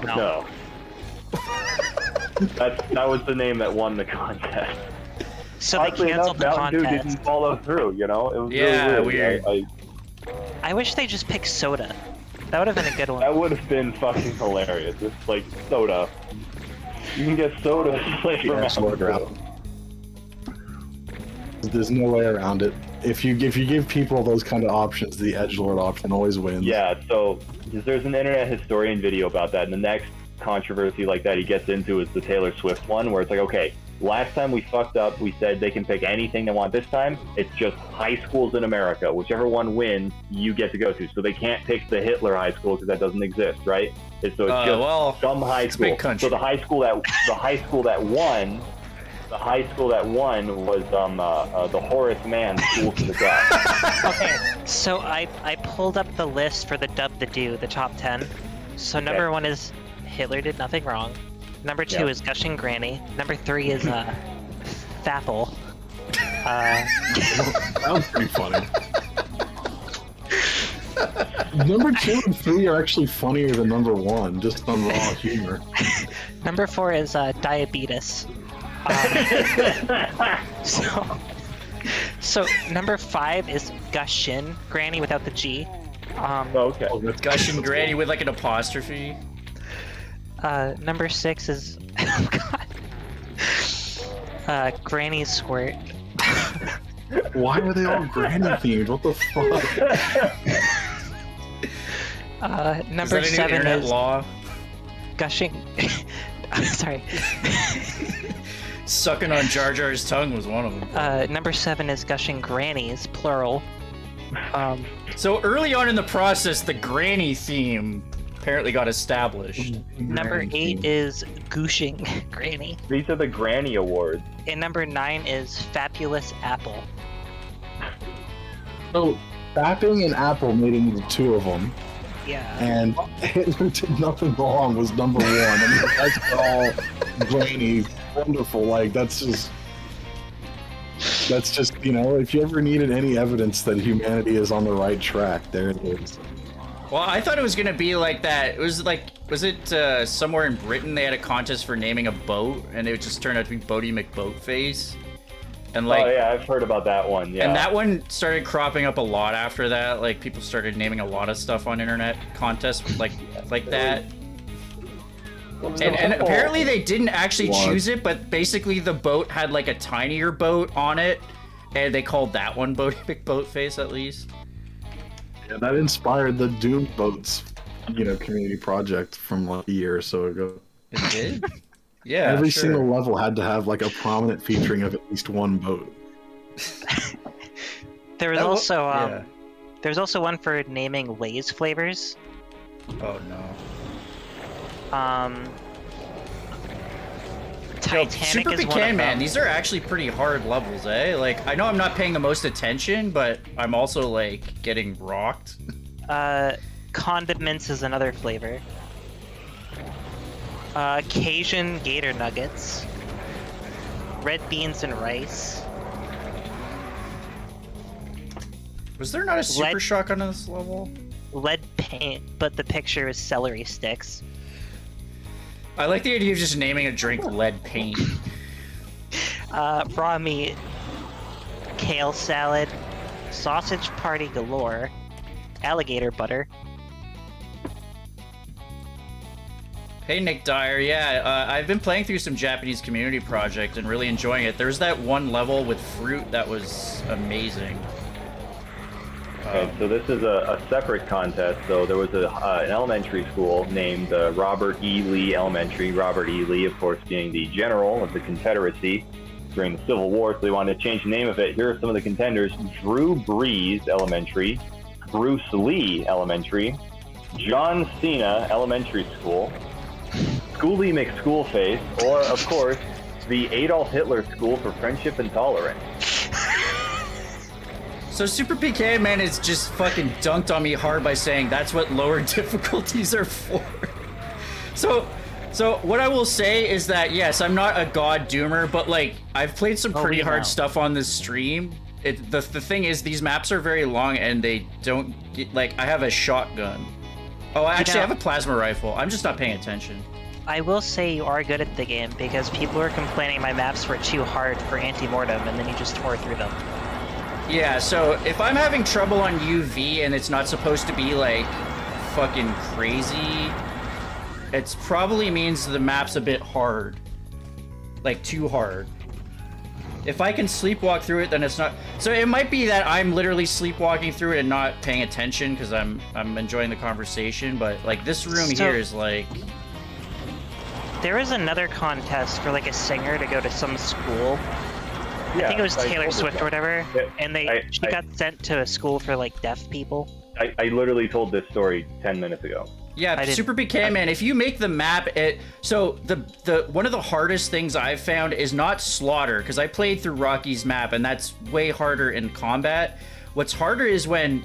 That was the name that won the contest. So they Oddly canceled the enough, Mountain Dew contest. didn't follow through, you know? It was Yeah, really weird. I wish they just picked soda. That would have been a good one. That would have been fucking hilarious. It's like soda. You can get soda flavor Yeah, Mountain soda. Dew. There's no way around it. If you give people those kind of options, the edgelord option always wins. Yeah, so there's an internet historian video about that, and the next controversy like that he gets into is the Taylor Swift one, where it's like, okay, last time we fucked up, we said they can pick anything they want. This time, it's just high schools in America. Whichever one wins, you get to go to. So they can't pick the Hitler high school because that doesn't exist, right? It's just well, some high it's a school. big country. So the high school that won. The high school that won was the Horace Mann School for the Deaf. Okay, so I pulled up the list for the Dub the Do, the top 10. So number one is Hitler did nothing wrong. Number two is Gushing Granny. Number three is Thapple. That was pretty funny. Number 2 and 3 are actually funnier than number 1, just on raw humor. Number 4 is Diabetes. So number 5 is Gushin Granny without the G. Okay. Gushing Granny with like an apostrophe. Number 6 is oh god. Granny Squirt. Why are they all granny themed? What the fuck? Number Is that a new 7 internet is law? Gushing. Sorry. Sucking on Jar Jar's tongue was one of them. Number 7 is Gushing Grannies, plural. So early on in the process, the granny theme apparently got established. Number 8 is Gooshing Granny. These are the Granny Awards. And number 9 is Fabulous Apple. So, Bapping and Apple mating the two of them, Yeah. and Hitler did nothing wrong was number 1. I mean, that's all grainy, wonderful. Like, that's just, you know, if you ever needed any evidence that humanity is on the right track, there it is. Well, I thought it was gonna be like that. It was like, was it somewhere in Britain they had a contest for naming a boat, and it just turned out to be Boaty McBoatface, and like, Oh yeah, I've heard about that one. Yeah. and that one started cropping up a lot after that. Like people started naming a lot of stuff on internet contests like that. And apparently they didn't actually choose it, but basically the boat had like a tinier boat on it, and they called that one Boaty McBoatface at least. Yeah, that inspired the Doom Boats, you know, community project from like a year or so ago. It did? Yeah, Every sure. single level had to have like a prominent featuring of at least one boat. There was That wa- also yeah. there was also one for naming Lay's flavors. Oh no. Titanic is one of SuperPecanMan, them. these are actually pretty hard levels, eh? Like, I know I'm not paying the most attention, but I'm also, like, getting rocked. Condiments is another flavor. Cajun gator nuggets, red beans and rice. Was there not a super Lead- shotgun on this level? Lead paint, but the picture is celery sticks. I like the idea of just naming a drink lead paint. Raw meat, kale salad, sausage party galore, alligator butter. Hey Nick Dyer, yeah, I've been playing through some Japanese community project and really enjoying it. There's that one level with fruit that was amazing. Okay, so this is a separate contest. So there was an elementary school named Robert E. Lee Elementary. Robert E. Lee, of course, being the general of the Confederacy during the Civil War, so they wanted to change the name of it. Here are some of the contenders: Drew Breeze Elementary, Bruce Lee Elementary, John Cena Elementary School, Schoolie McSchoolface, or, of course, the Adolf Hitler School for Friendship and Tolerance. So SuperPecanMan has just fucking dunked on me hard by saying that's what lower difficulties are for. So what I will say is that, yes, I'm not a god doomer, but like I've played some pretty hard stuff on this stream. The thing is, these maps are very long and they don't get, like, I have a shotgun. Oh, actually I have a plasma rifle. I'm just not paying attention. I will say you are good at the game because people were complaining my maps were too hard for anti-mortem and then you just tore through them. Yeah, so if I'm having trouble on UV and it's not supposed to be like fucking crazy, it probably means the map's a bit hard. Like too hard. If I can sleepwalk through it, then it's not. So it might be that I'm literally sleepwalking through it and not paying attention because I'm enjoying the conversation, but like this room here is like. There was another contest for like a singer to go to some school. Yeah, I think it was Taylor told Swift this or whatever, Yeah, and she got sent to a school for like deaf people. I literally told this story 10 minutes ago. Yeah, SuperPecanMan, if you make the map, so the one of the hardest things I've found is not slaughter, because I played through Rocky's map and that's way harder in combat. What's harder is when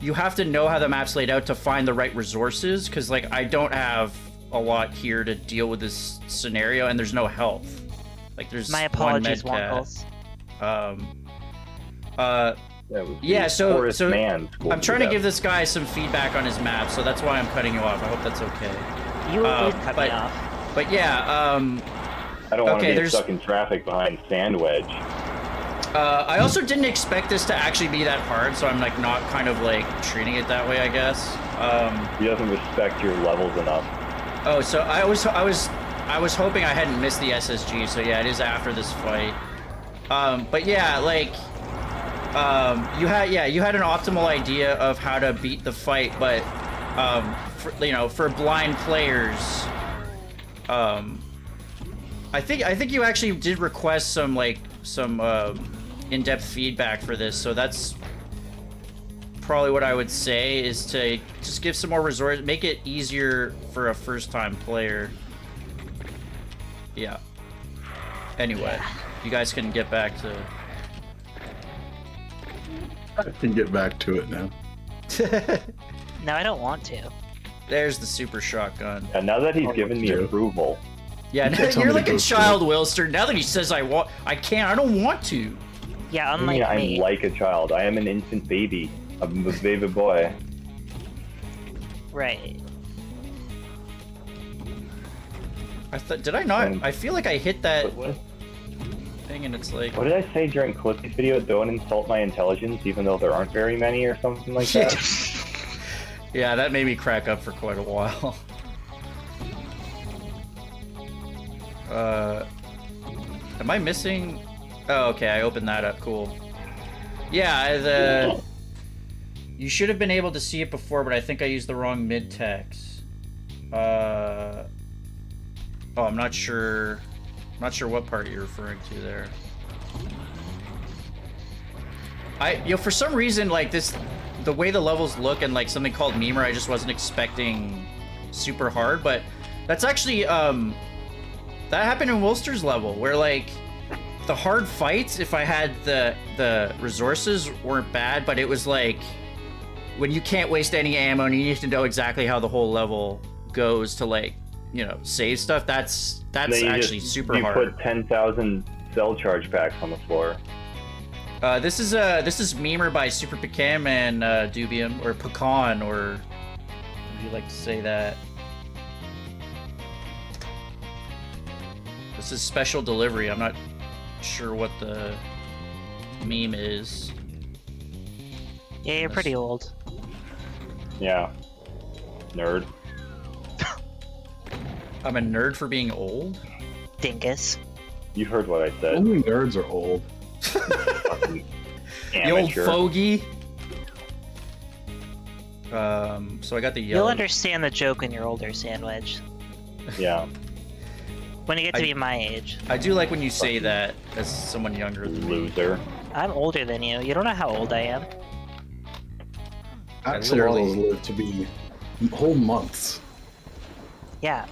you have to know how the map's laid out to find the right resources, because like I don't have a lot here to deal with this scenario and there's no health. Like there's my apologies, Wonkels. Yeah, so I'm trying to give this guy some feedback on his map, so that's why I'm cutting you off. I hope that's okay. You did cut me off. But yeah, I don't want to be stuck in traffic behind Sandwedge. I also didn't expect this to actually be that hard, so I'm like not kind of like treating it that way, I guess. He doesn't respect your levels enough. Oh, so I was hoping I hadn't missed the SSG, so yeah, it is after this fight. But yeah, like you had an optimal idea of how to beat the fight, but for blind players, I think you actually did request some in-depth feedback for this, so that's probably what I would say, is to just give some more resources, make it easier for a first-time player. Yeah. Anyway, you guys can get back to. I can get back to it now. No, I don't want to. There's the super shotgun. And now that he's given me approval. Yeah, you're like a child, Wilster. Now that he says I can't, I don't want to. Yeah, unlike me. I'm like a child. I am an infant baby. I'm a baby boy. Right. Did I not? I feel like I hit that thing and it's like... What did I say during Clippy's video? Don't insult my intelligence, even though there aren't very many, or something like that? Yeah, that made me crack up for quite a while. Am I missing? Oh, okay, I opened that up. Cool. Yeah, you should have been able to see it before, but I think I used the wrong mid-text. Oh, I'm not sure. I'm not sure what part you're referring to there. For some reason, like the way the levels look and like something called Memer, I just wasn't expecting super hard, but that's actually, that happened in Wilster's level, where like, the hard fights, if I had the resources, weren't bad, but it was like, when you can't waste any ammo and you need to know exactly how the whole level goes to like you know, save stuff, that's Then you actually just, super you hard. put 10,000 cell charge packs on the floor. This is Memer by SuperPecanMan, Dubium, or Pecan, or would you like to say that? This is special delivery. I'm not sure what the meme is. Yeah, you're pretty old. Yeah. Nerd. I'm a nerd for being old? Dingus. You heard what I said. Only nerds are old. Fucking The old amateur. fogey. So I got the You'll yellow. understand the joke when you're older, Sandwich. Yeah. When you get to be my age. I do like when you say that as someone younger than me. Loser. I'm older than you. You don't know how old I am. Axolotls live to be whole months. Yeah.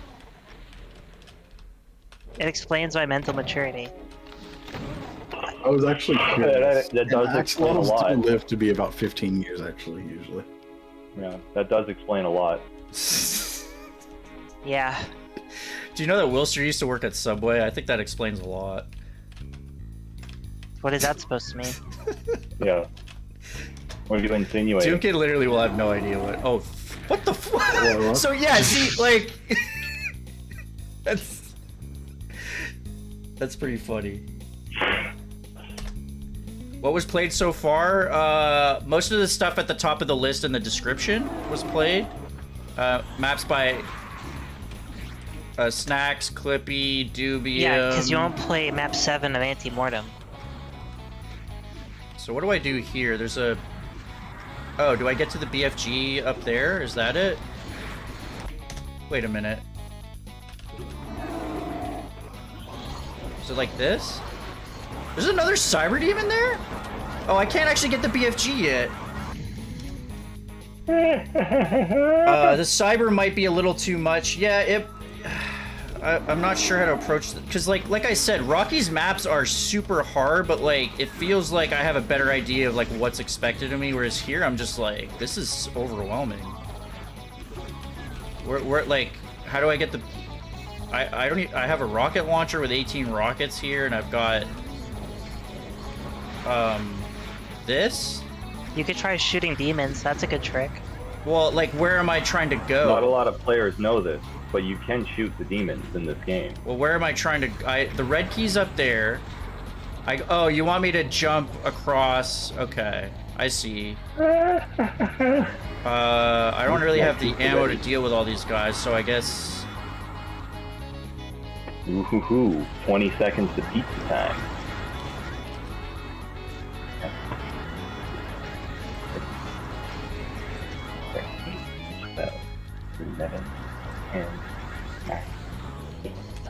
It explains my mental maturity. I was actually curious. That does And explain a axolotls lot. do live to be about 15 years, actually, usually. Yeah, that does explain a lot. Yeah. Do you know that Wilster used to work at Subway? I think that explains a lot. What is that supposed to mean? Yeah. What are you insinuating? Doom Kid literally will have no idea what. Oh, what the fuck? So yeah, see, like, that's pretty funny. What was played so far? Most of the stuff at the top of the list in the description was played. Maps by Snax, Clippy, Dubium. Yeah, because you won't play map 7 of Antemortem. So what do I do here? There's a... Oh, do I get to the BFG up there? Is that it? Wait a minute. Is it like this? There's another Cyber Demon there? Oh, I can't actually get the BFG yet. The Cyber might be a little too much. Yeah, I'm not sure how to approach it. Because, like I said, Rocky's maps are super hard, but, like, it feels like I have a better idea of, like, what's expected of me, whereas here I'm just like, this is overwhelming. Where like, how do I get the... I have a rocket launcher with 18 rockets here, and I've got... this? You could try shooting demons. That's a good trick. Well, like, where am I trying to go? Not a lot of players know this, but you can shoot the demons in this game. Well, where am I trying to... the red key's up there. Oh, you want me to jump across... Okay, I see. I don't really have the ammo to deal with all these guys, so I guess... Ooh hoo hoo. 20 seconds to pizza time.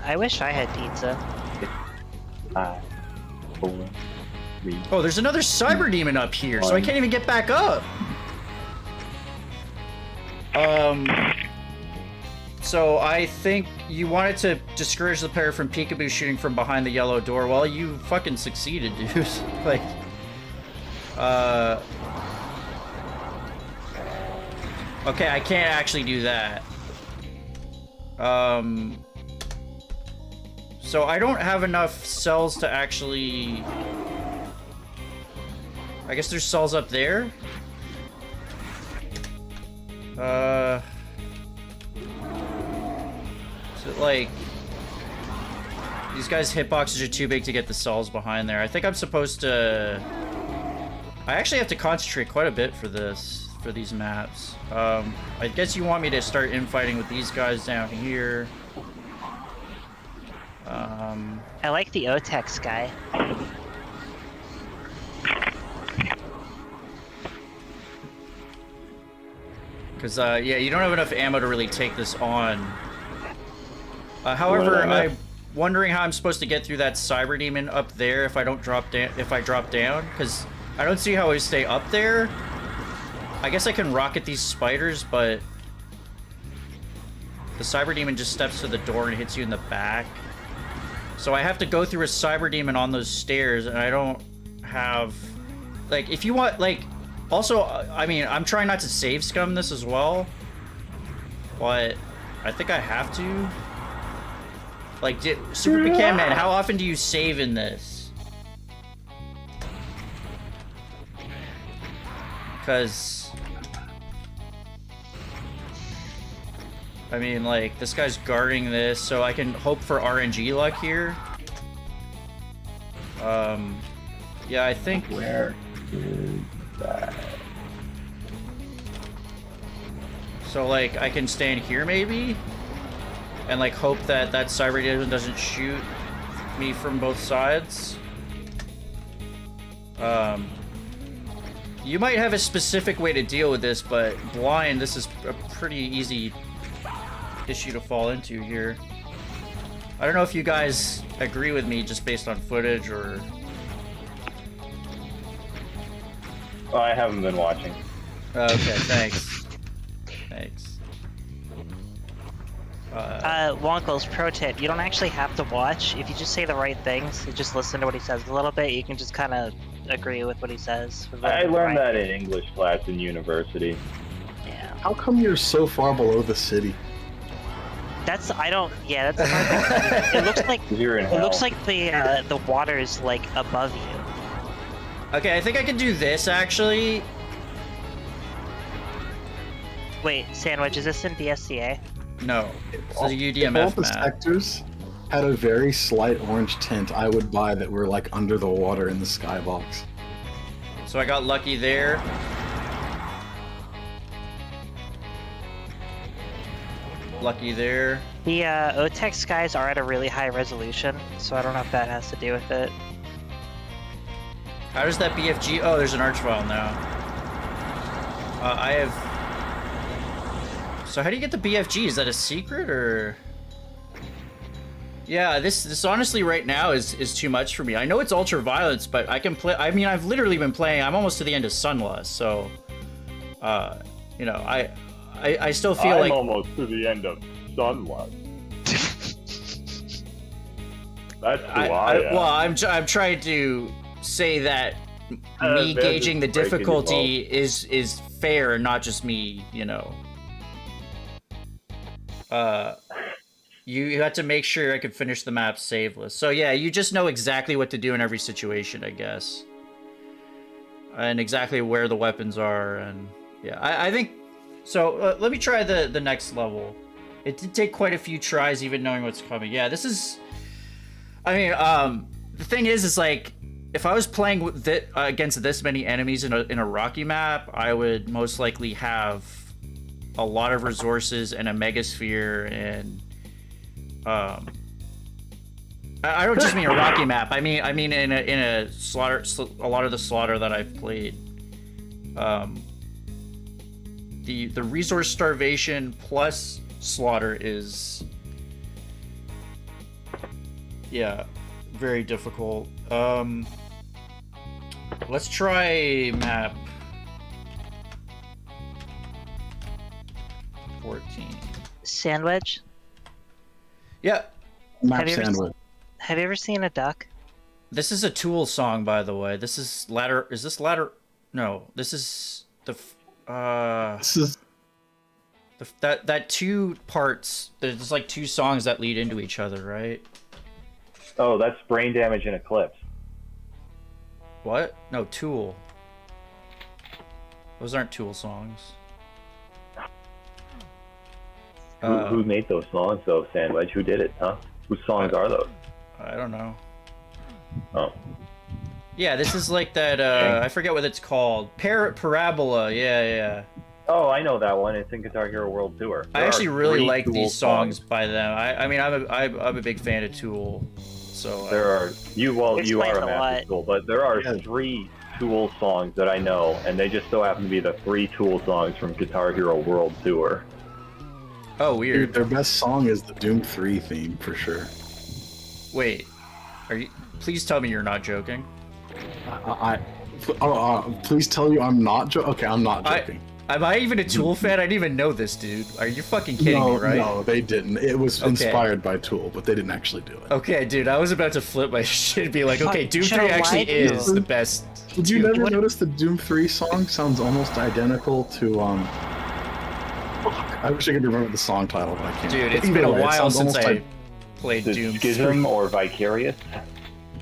I wish I had pizza. 5, 4, 3. Oh, there's another Cyber Demon up here, so I can't even get back up. So I think you wanted to discourage the player from peekaboo shooting from behind the yellow door. Well, you fucking succeeded, dude. Like, okay, I can't actually do that. So I don't have enough cells to actually... I guess there's cells up there? Is it like... These guys' hitboxes are too big to get the cells behind there. I think I'm supposed to... I actually have to concentrate quite a bit for this, for these maps. I guess you want me to start infighting with these guys down here. I like the Otex guy. Because, yeah, you don't have enough ammo to really take this on. However, I'm wondering how I'm supposed to get through that Cyber Demon up there if I don't drop down. If I drop down, because I don't see how I stay up there. I guess I can rocket these spiders, but the Cyber Demon just steps to the door and hits you in the back. So I have to go through a Cyber Demon on those stairs, and I don't have... Like, if you want, like... Also, I mean, I'm trying not to save scum this as well, but I think I have to. Like, SuperPecanMan, how often do you save in this? Because... I mean, like, this guy's guarding this, so I can hope for RNG luck here. Yeah, I think... Where is that? So, like, I can stand here, maybe? And, like, hope that that Cyber doesn't shoot me from both sides. You might have a specific way to deal with this, but blind, this is a pretty easy issue to fall into here. I don't know if you guys agree with me just based on footage or... Well, I haven't been watching. Okay, thanks. Thanks. Wonkels, pro tip, you don't actually have to watch. If you just say the right things, you just listen to what he says a little bit, you can just kind of agree with what he says. I learned that in English class in university. Yeah. How come you're so far below the city? That's, yeah, that's a hard thing. It looks like, You're in it hell. looks like the water is, like, above you. Okay, I think I can do this, actually. Wait, Sandwich, is this in DSCA? No, it's a If all UDMF the map. sectors had a very slight orange tint, I would buy that we're like under the water in the skybox. So I got lucky there. Lucky there. The OTEC skies are at a really high resolution, so I don't know if that has to do with it. How does that BFG? Oh, there's an arch file now. I have... So how do you get the BFG? Is that a secret, or... Yeah, this honestly right now is too much for me. I know it's ultraviolence, but I can play... I mean, I've literally been playing... I'm almost to the end of Sunless, so... you know, I still feel I'm like... almost to the end of Sunless. That's who I am. Well, I'm trying to say that me That gauging the is breaking difficulty is fair, and not just me, you know. You had to make sure I could finish the map saveless. So yeah, you just know exactly what to do in every situation, I guess. And exactly where the weapons are, and yeah, I think... So, let me try the next level. It did take quite a few tries, even knowing what's coming. Yeah, this is... I mean, the thing is like, if I was playing with against this many enemies in a rocky map, I would most likely have a lot of resources and a megasphere, and I don't just mean a rocky map. I mean in a slaughter, a lot of the slaughter that I've played. The resource starvation plus slaughter is, yeah, very difficult. Let's try map 14. Sandwich? Yeah. Map Have you ever sandwich. Have you ever seen a duck? This is a Tool song, by the way. This is ladder. Is this ladder? No, this is the. This is That two parts. There's like two songs that lead into each other, right? Oh, that's brain damage and Eclipse. What? No, Tool. Those aren't Tool songs. Who made those songs, though, Sandwich? Who did it, huh? Whose songs are those? I don't know. Oh. Yeah, this is like that, I forget what it's called. Parabola, yeah. Oh, I know that one. It's in Guitar Hero World Tour. I There actually are really 3 like Tool these songs by them. I mean, I'm a big fan of Tool, so... There are... You are Explains a a master lot. Tool, but there are 3 Tool songs that I know, and they just so happen to be the 3 Tool songs from Guitar Hero World Tour. Oh, Dude, weird. their best song is the Doom 3 theme, for sure. Wait, are you... Please tell me you're not joking. Please tell you I'm not joking. Okay, I'm not joking. Am I even a Tool fan? I didn't even know this, dude. Are you fucking kidding me, right? No, they didn't. It was Okay. inspired by Tool, but they didn't actually do it. Okay, dude, I was about to flip my shit and be like, okay, Doom Should 3 I actually lie to you? is the best. Did you Doom. never notice the Doom 3 song sounds almost identical to, fuck. I wish I could remember the song title, but I can't. Dude, it's Either been a way, it while sounds since almost I like played The Doom. Schism or Vicarious?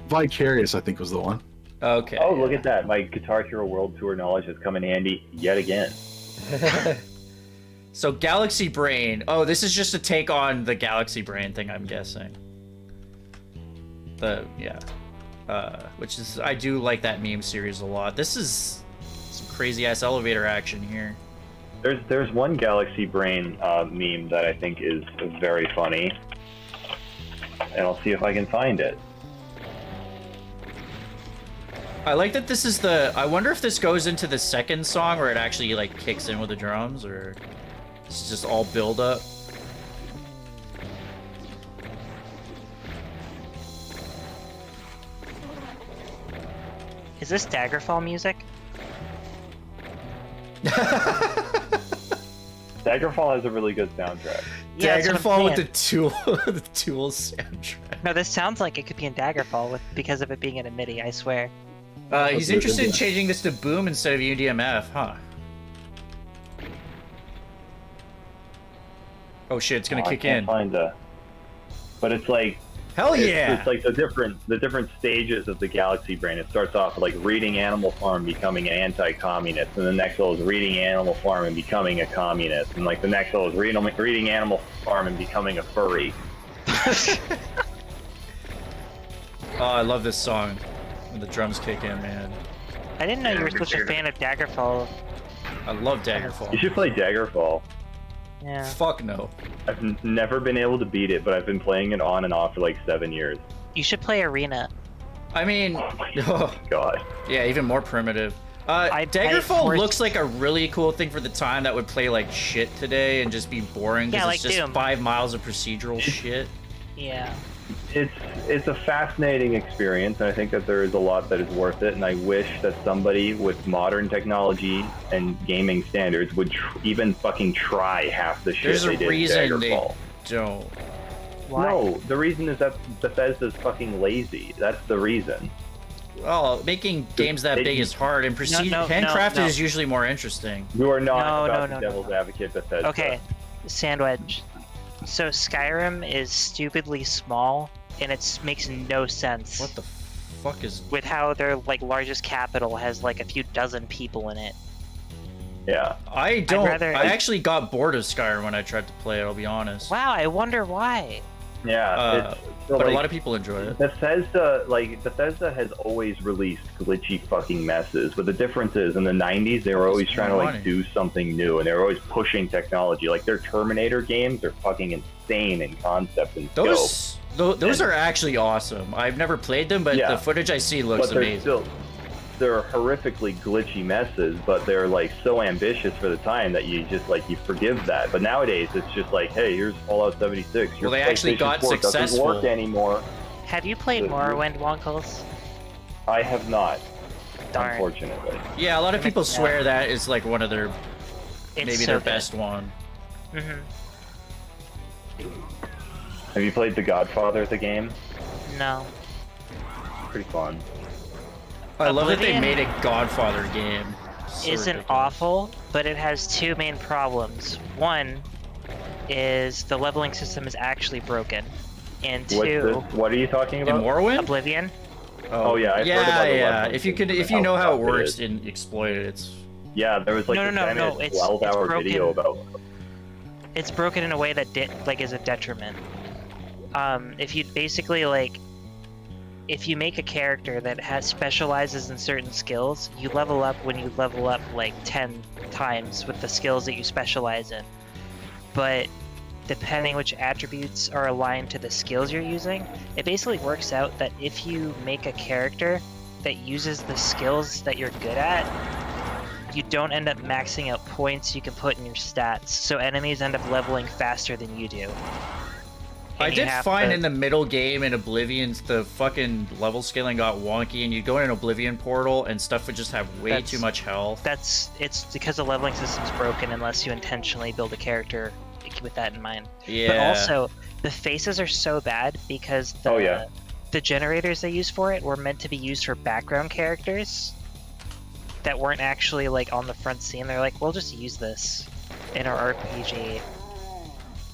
Vicarious, I think, was the one. Okay. Oh, look at that. My Guitar Hero World Tour knowledge has come in handy yet again. So Galaxy Brain. Oh, this is just a take on the Galaxy Brain thing, I'm guessing. Which is, I do like that meme series a lot. This is some crazy ass elevator action here. There's one Galaxy Brain meme that I think is very funny, and I'll see if I can find it. I like that this is the. I wonder if this goes into the second song where it actually like kicks in with the drums, or this is just all build up. Is this Daggerfall music? Daggerfall has a really good soundtrack. Yeah, that's what I'm Daggerfall with the saying. Tool, the Tool soundtrack. No, this sounds like it could be in Daggerfall because of it being in a MIDI, I swear. He's interested in changing this to Boom instead of UDMF, huh? Oh shit, it's gonna kick I can't in. Find but it's like Hell yeah! It's like the different stages of the Galaxy Brain. It starts off with like reading Animal Farm, becoming an anti-communist, and the next level is reading Animal Farm and becoming a communist, and like the next level is reading Animal Farm and becoming a furry. Oh, I love this song when the drums kick in, man. I didn't know you were such a fan of Daggerfall. I love Daggerfall. You should play Daggerfall. Yeah. Fuck no. I've never been able to beat it, but I've been playing it on and off for like 7 years. You should play Arena. I mean, God. Yeah, even more primitive. Daggerfall looks like a really cool thing for the time that would play like shit today and just be boring because Yeah, it's like just Doom. 5 miles of procedural shit. Yeah. It's a fascinating experience, and I think that there is a lot that is worth it, and I wish that somebody with modern technology and gaming standards would even fucking try half the shit There's they a did in reason they Daggerfall. don't. Why? No, the reason is that Bethesda's fucking lazy. That's the reason. Well, making games that big is hard, and handcrafted is usually more interesting. You are not No, the devil's advocate, Bethesda. Okay, Sandwedge. So Skyrim is stupidly small, and it makes no sense. What the fuck is... With how their like largest capital has like a few dozen people in it. Yeah. I actually got bored of Skyrim when I tried to play it, I'll be honest. Wow, I wonder why. Yeah, but a lot of people enjoy it. Bethesda has always released glitchy fucking messes, but the difference is in the 90s they were always trying to like do something new, and they were always pushing technology. Like their Terminator games are fucking insane in concept and scope. Those are actually awesome. I've never played them, but the footage I see looks amazing. They're horrifically glitchy messes, but they're like so ambitious for the time that you just like you forgive that. But nowadays it's just like, hey, here's Fallout 76. Well, they actually got successful. Doesn't work anymore. Have you played Morrowind, Wonkels? I have not. Darn. Unfortunately. Yeah, a lot of people swear that is like one of their, maybe so their good. best one. Mm-hmm. Have you played The Godfather, the game? No. Pretty fun. I love that they Oblivion made a Godfather game. So isn't ridiculous. awful, but it has two main problems. One is the leveling system is actually broken, and two, What are you talking In about? Morrowind? Oblivion. Oh yeah, I've heard about the leveling If you know how it works and exploit it, it's... Yeah, there was like No, a no, no, it's 12-hour broken. video about. It's broken in a way that is a detriment. If you basically if you make a character that specializes in certain skills, you level up when you level up like 10 times with the skills that you specialize in. But depending which attributes are aligned to the skills you're using, it basically works out that if you make a character that uses the skills that you're good at, you don't end up maxing out points you can put in your stats, so enemies end up leveling faster than you do. I did find in the middle game in Oblivion, the fucking level scaling got wonky, and you go in an Oblivion portal, and stuff would just have way too much health. It's because the leveling system's broken unless you intentionally build a character with that in mind. Yeah. But also, the faces are so bad because the generators they use for it were meant to be used for background characters that weren't actually like on the front scene. They're like, we'll just use this. in our RPG.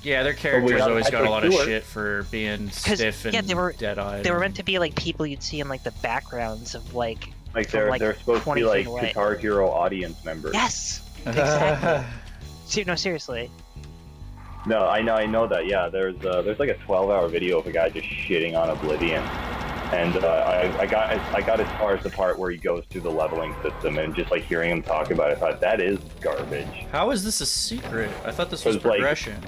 Yeah, their characters got always got a Patrick lot of Stewart. shit for being 'Cause, stiff and yeah, dead-eyed. They were meant to be like people you'd see in like the backgrounds of like. Like from, they're supposed to 20 be like feet away. Guitar Hero audience members. Yes. Exactly. No, seriously. No, I know that. Yeah, there's like a 12-hour video of a guy just shitting on Oblivion, and I got as far as the part where he goes through the leveling system, and just like hearing him talk about it, I thought that is garbage. How is this a secret? I thought this was 'Cause, like, progression.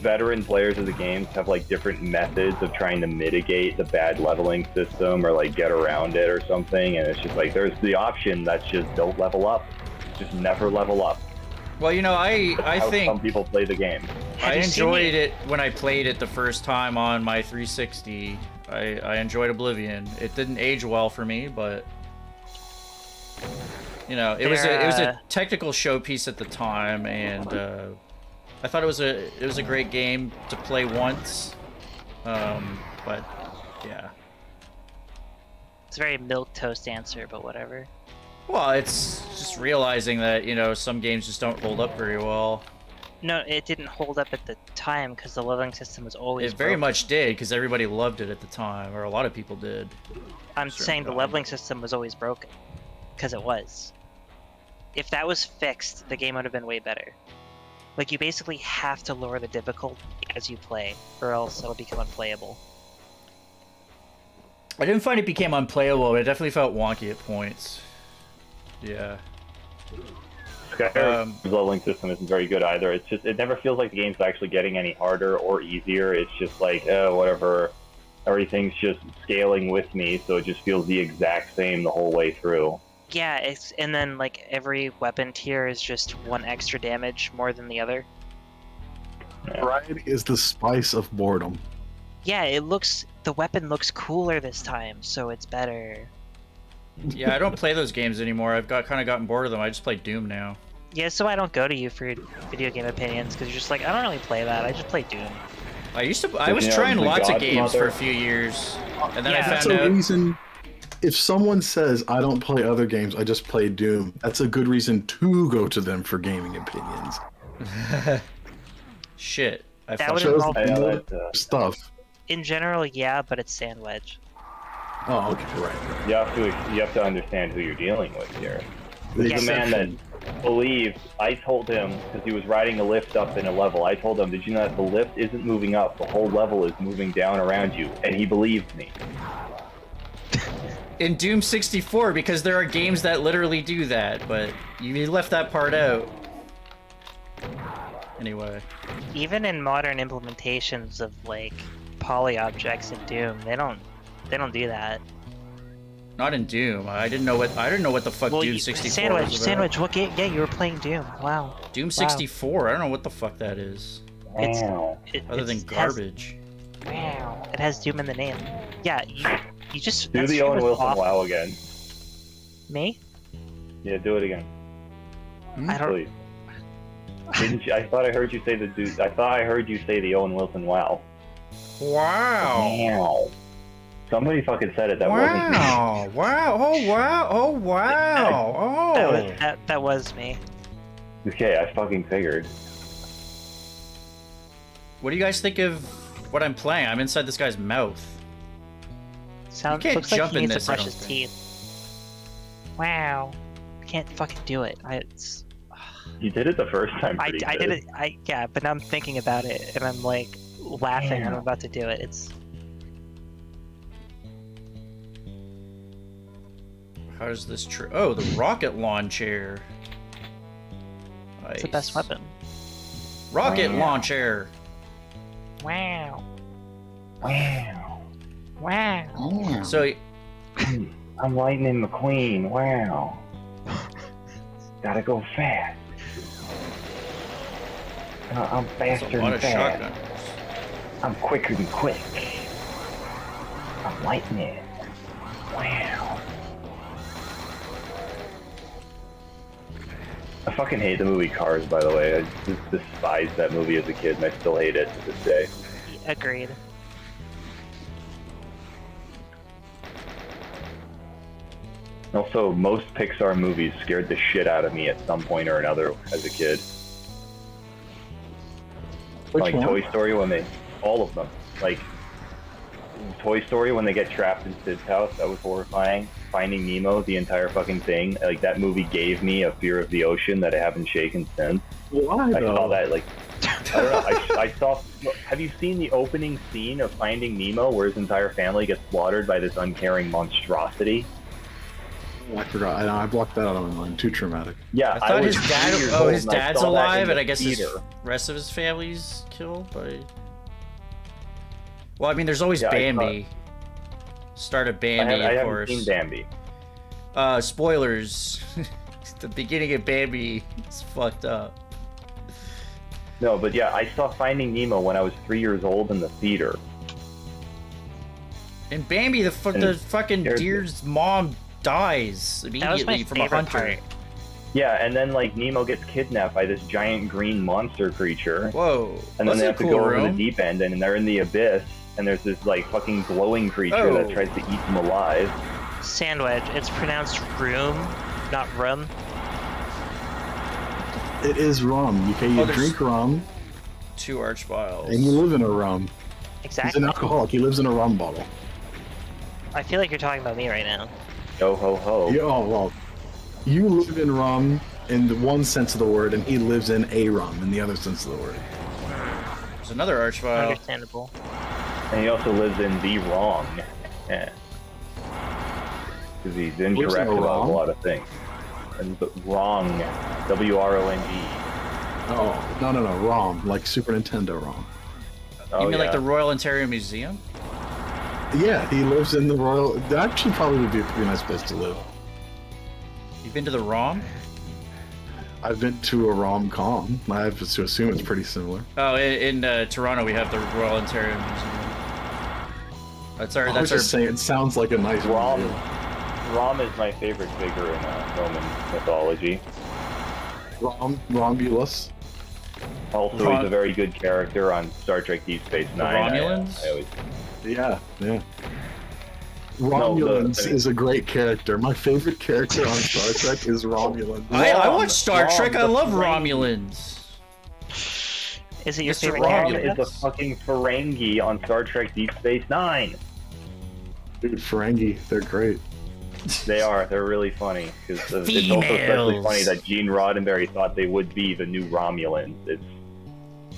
Veteran players of the games have like different methods of trying to mitigate the bad leveling system or like get around it or something, and it's just like there's the option that's just don't level up, just never level up. Well, you know, I How think some people play the game. I you seen enjoyed it when I played it the first time on my 360. I enjoyed Oblivion. It didn't age well for me, but you know, it was a technical showpiece at the time, and I thought it was a great game to play once. But yeah. It's a very milquetoast answer, but whatever. Well, it's just realizing that, you know, some games just don't hold up very well. No, it didn't hold up at the time because the leveling system was always. It very broken. much did, because everybody loved it at the time, or a lot of people did. I'm saying the leveling system was always broken, because it was. If that was fixed, the game would have been way better. Like, you basically have to lower the difficulty as you play, or else it'll become unplayable. I didn't find it became unplayable, but it definitely felt wonky at points. Yeah. Skyrim's leveling system isn't very good either. It's just, it never feels like the game's actually getting any harder or easier. It's just like, whatever, everything's just scaling with me, so it just feels the exact same the whole way through. Yeah, and then like every weapon tier is just 1 extra damage more than the other. Variety is the spice of boredom. Yeah, the weapon looks cooler this time, so it's better. Yeah, I don't play those games anymore. I've kind of gotten bored of them. I just play Doom now. Yeah, so I don't go to you for video game opinions, because you're just like, I don't really play that, I just play Doom. I was Yeah, trying the lots of Godmother. games for a few years, and then I Yeah. That's found a out. reason. If someone says I don't play other games, I just play Doom, that's a good reason to go to them for gaming opinions. Shit. I That fucked would up. involve, I know that, Stuff. in general, yeah, but it's Sandwich. Oh, okay, right. you have to understand who you're dealing with here. The This is a man that believes, I told him, because he was riding a lift up in a level, I told him, did you know that the lift isn't moving up, the whole level is moving down around you, and he believed me. In Doom 64, because there are games that literally do that, but you left that part out. Anyway. Even in modern implementations of like poly objects in Doom, they don't do that. Not in Doom. I didn't know what the fuck Doom 64 was about. Sandwich, what game? Yeah, you were playing Doom. Wow. Doom 64. I don't know what the fuck that is. Wow. Other than garbage. It has Doom in the name. Yeah, you just Do that the stream Owen was Wilson awful. WoW again. Me? Yeah, do it again. I don't. Please. Didn't you? I thought I heard you say the Owen Wilson WoW. Wow. Wow. Somebody fucking said it. That wasn't me. Wow. Wow. Oh wow. Oh wow. Oh. That was me. Okay, I fucking figured. What do you guys think of what I'm playing? I'm inside this guy's mouth. Sounds can't looks like jump he in needs this, to I brush don't his think. teeth. Wow. I can't fucking do it. You did it the first time. I pretty did good. it. Yeah, but now I'm thinking about it and I'm like laughing when I'm about to do it. It's How does this Oh, the rocket launcher. the best Nice. weapon. Rocket Wow. launcher. Wow. Wow. Wow. So I'm Lightning McQueen. Wow. Gotta go fast. I'm that's faster a lot than of fast. shotguns. I'm quicker than quick. I'm lightning. Wow. I fucking hate the movie Cars, by the way. I just despised that movie as a kid, and I still hate it to this day. Agreed. Also, most Pixar movies scared the shit out of me at some point or another as a kid. Which like one? Toy Story all of them. Like Toy Story when they get trapped in Sid's house, that was horrifying. Finding Nemo, the entire fucking thing. Like that movie gave me a fear of the ocean that I haven't shaken since. Why I though? saw that like I don't know. I saw. Have you seen the opening scene of Finding Nemo, where his entire family gets slaughtered by this uncaring monstrosity? Oh, I forgot. I blocked that out of my mind. Too traumatic. Yeah, I thought was his 3 dad. years Oh, old his and I dad's saw that in alive, the and I guess his theater. rest of his family's killed by. Well, I mean, there's always Yeah, Bambi. Start of Bambi, I of haven't course. seen Bambi. Spoilers. The beginning of Bambi is fucked up. No, but yeah, I saw Finding Nemo when I was 3 years old in the theater. In Bambi, the fucking there's- deer's mom dies That was immediately my from a favorite hunter. part. Yeah, and then like Nemo gets kidnapped by this giant green monster creature, Whoa. and then That's they a have to cool go over room. the deep end, and they're in the abyss, and there's this like fucking glowing creature that Oh. tries to eat them alive. Sandwich. It's pronounced room, not rum. It is rum. You can there's- drink rum, 2 archviles. and you live in a rum. He's Exactly. an alcoholic. He lives in a rum bottle. I feel like you're talking about me right now. Yo ho ho. Yeah, oh well. You live in rum in the one sense of the word, and he lives in a rum in the other sense of the word. There's another archvile. Understandable. And he also lives in the wrong. Yeah. Because he's Lives in incorrect a about wrong? a lot of things. And the wrong. WRONG. Oh, no, ROM, like Super Nintendo ROM. Oh, You mean like yeah. the Royal Ontario Museum? Yeah, he lives in the Royal. That actually probably would be a pretty nice place to live. You've been to the ROM? I've been to a rom-com. I have to assume it's pretty similar. Oh, in Toronto we have the Royal Ontario Museum. That's our. I was That's our. just saying, it sounds like a nice Rom. museum. Rom is my favorite figure in Roman mythology. Romulus. Also, Rom- he's a very good character on Star Trek Deep Space Nine. Romulans? I always, Yeah. Romulans is a great character. My favorite character on Star Trek is Romulan. I Rom, watch Star Rom, Trek. I the love Ferengi. Romulans. Is it your Mr. favorite Rom character? is a fucking Ferengi on Star Trek Deep Space Nine. Dude, Ferengi, they're great. They are. They're really funny. Because it's also especially Females. funny that Gene Roddenberry thought they would be the new Romulans. It's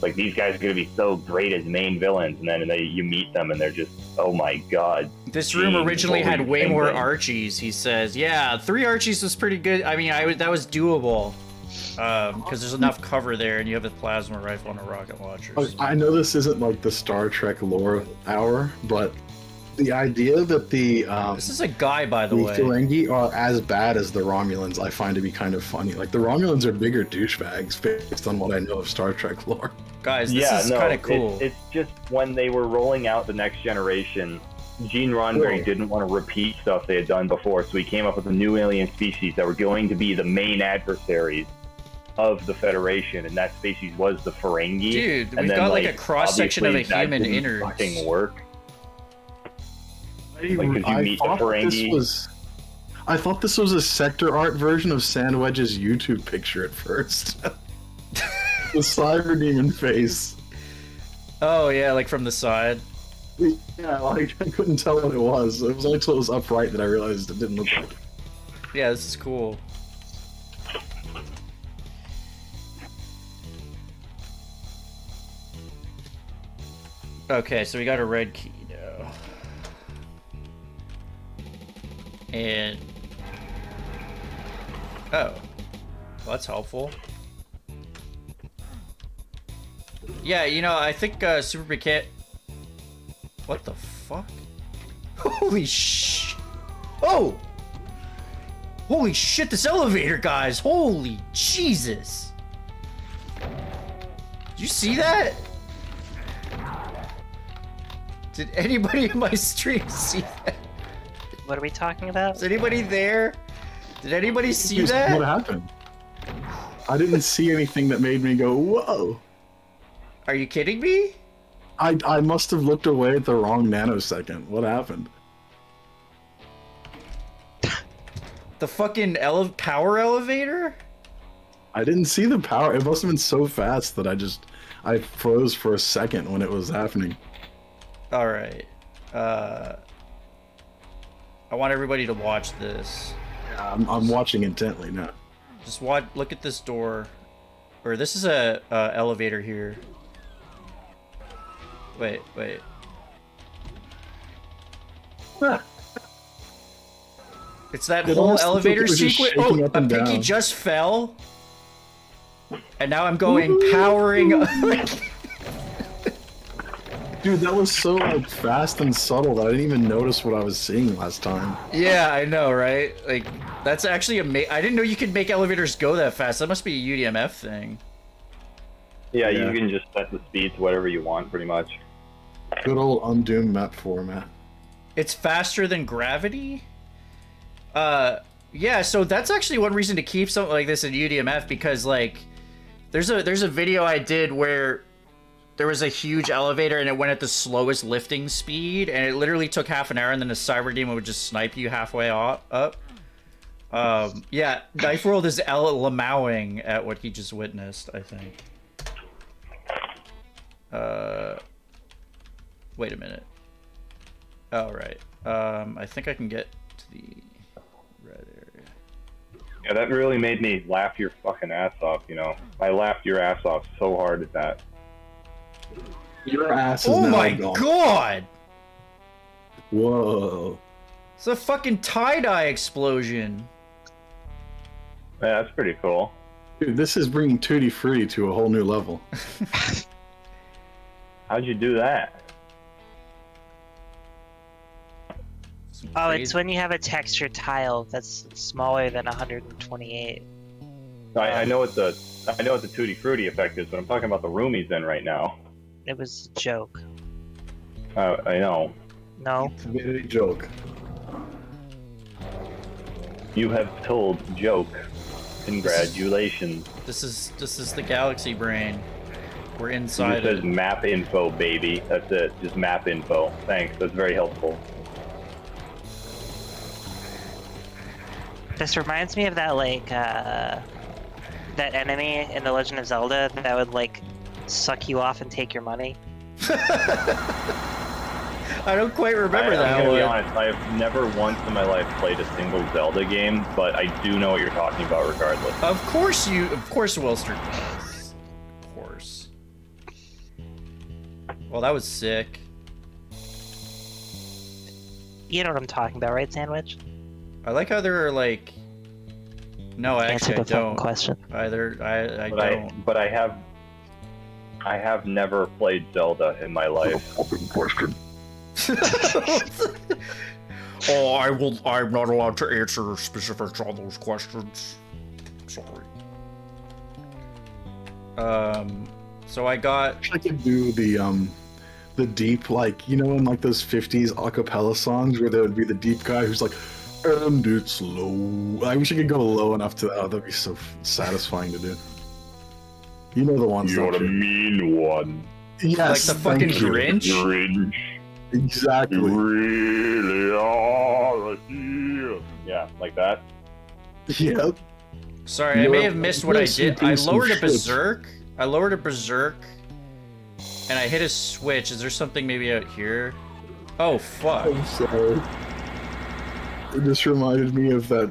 like these guys are going to be so great as main villains, and then you meet them and they're just, oh my god. This room Gene, originally what were had you way more thinking? Archies. He says, "Yeah, 3 Archies was pretty good. I mean, that was doable because there's enough cover there, and you have a plasma rifle and a rocket launcher." Oh, I know this isn't like the Star Trek lore hour, but the idea that the This is a guy, by the way. Ferengi are as bad as the Romulans, I find to be kind of funny. Like the Romulans are bigger douchebags based on what I know of Star Trek lore. Guys, this is kind of cool. It's just when they were rolling out the next generation, Gene Roddenberry Cool. didn't want to repeat stuff they had done before, so he came up with a new alien species that were going to be the main adversaries of the Federation, and that species was the Ferengi. Dude, And we've then, got like a cross-section of a obviously, that human didn't innards. fucking work. Like, 'cause you I meet the thought Ferengi. I thought this was a sector art version of Sandwedge's YouTube picture at first. The Cyber Demon face. Oh yeah, like from the side. Yeah, like I couldn't tell what it was. It was only until it was upright that I realized it didn't look like it. Yeah, this is cool. Okay, so we got a red key now. And... oh. Well, that's helpful. Yeah, you know, I think SuperPecan... what the fuck? Holy sh... oh! Holy shit, this elevator, guys! Holy Jesus! Did you see that? Did anybody in my stream see that? What are we talking about? Is anybody there? Did anybody see What that? happened? I didn't see anything that made me go, whoa! Are you kidding me? I must have looked away at the wrong nanosecond. What happened? The fucking power elevator? I didn't see the power. It must have been so fast that I froze for a second when it was happening. All right. I want everybody to watch this. Yeah, I'm watching intently now. Just watch. Look at this door, or this is a elevator here. Wait. It's that It whole almost looked like elevator it was just sequence. shaking Oh, up a and pinky down. just fell, and now I'm going powering. Dude, that was so like fast and subtle that I didn't even notice what I was seeing last time. Yeah, I know, right? Like, that's actually amazing. I didn't know you could make elevators go that fast. That must be a UDMF thing. Yeah, Yeah. you can just set the speed to whatever you want, pretty much. Good old Undoom map format. It's faster than gravity? Yeah, so that's actually one reason to keep something like this in UDMF, because, like, there's a video I did where there was a huge elevator and it went at the slowest lifting speed, and it literally took half an hour, and then a cyber demon would just snipe you halfway up. Yeah, Knife World is lamowing at what he just witnessed, I think. Wait a minute. Oh, right. I think I can get to the red area. Yeah, that really made me laugh your fucking ass off, you know? I laughed your ass off so hard at that. Your ass is Oh now my gone. god! Whoa. It's a fucking tie-dye explosion. Yeah, that's pretty cool. Dude, this is bringing Tutti Frutti to a whole new level. How'd you do that? Oh, it's when you have a texture tile that's smaller than 128. I know what the Tutti Frutti effect is, but I'm talking about the room he's in right now. It was a joke. I know. No. It's a joke. You have told joke. Congratulations. This is the galaxy brain. We're It inside says it. map info, baby. That's it. Just map info. Thanks. That's very helpful. This reminds me of that, like, that enemy in The Legend of Zelda that would, like, suck you off and take your money. I don't quite remember I'm that gonna one. be honest. I've never once in my life played a single Zelda game, but I do know what you're talking about regardless. Of course Wilster does. Of course. Well, that was sick. You know what I'm talking about, right, Sandwich? I like how there are like. No, Answer actually, I the fucking don't. question. Either I But don't. I have never played Zelda in my life. Oh, I'm not allowed to answer specifics on those questions. Sorry. So I got. I could do the deep, like, you know, in like those 50s acapella songs where there would be the deep guy who's like, and it's low. I wish I could go low enough to that. Oh, that'd be so satisfying to do. You know the ones. You're don't the you? mean one. Yes, Like the fucking thank you. Grinch? Grinch. Exactly. You really are a hero. Yeah, like that. Yep. Sorry, I You're may have missed what I a did. I piece of lowered a shit. berserk. And I hit a switch. Is there something maybe out here? Oh fuck. I'm sorry. It just reminded me of that.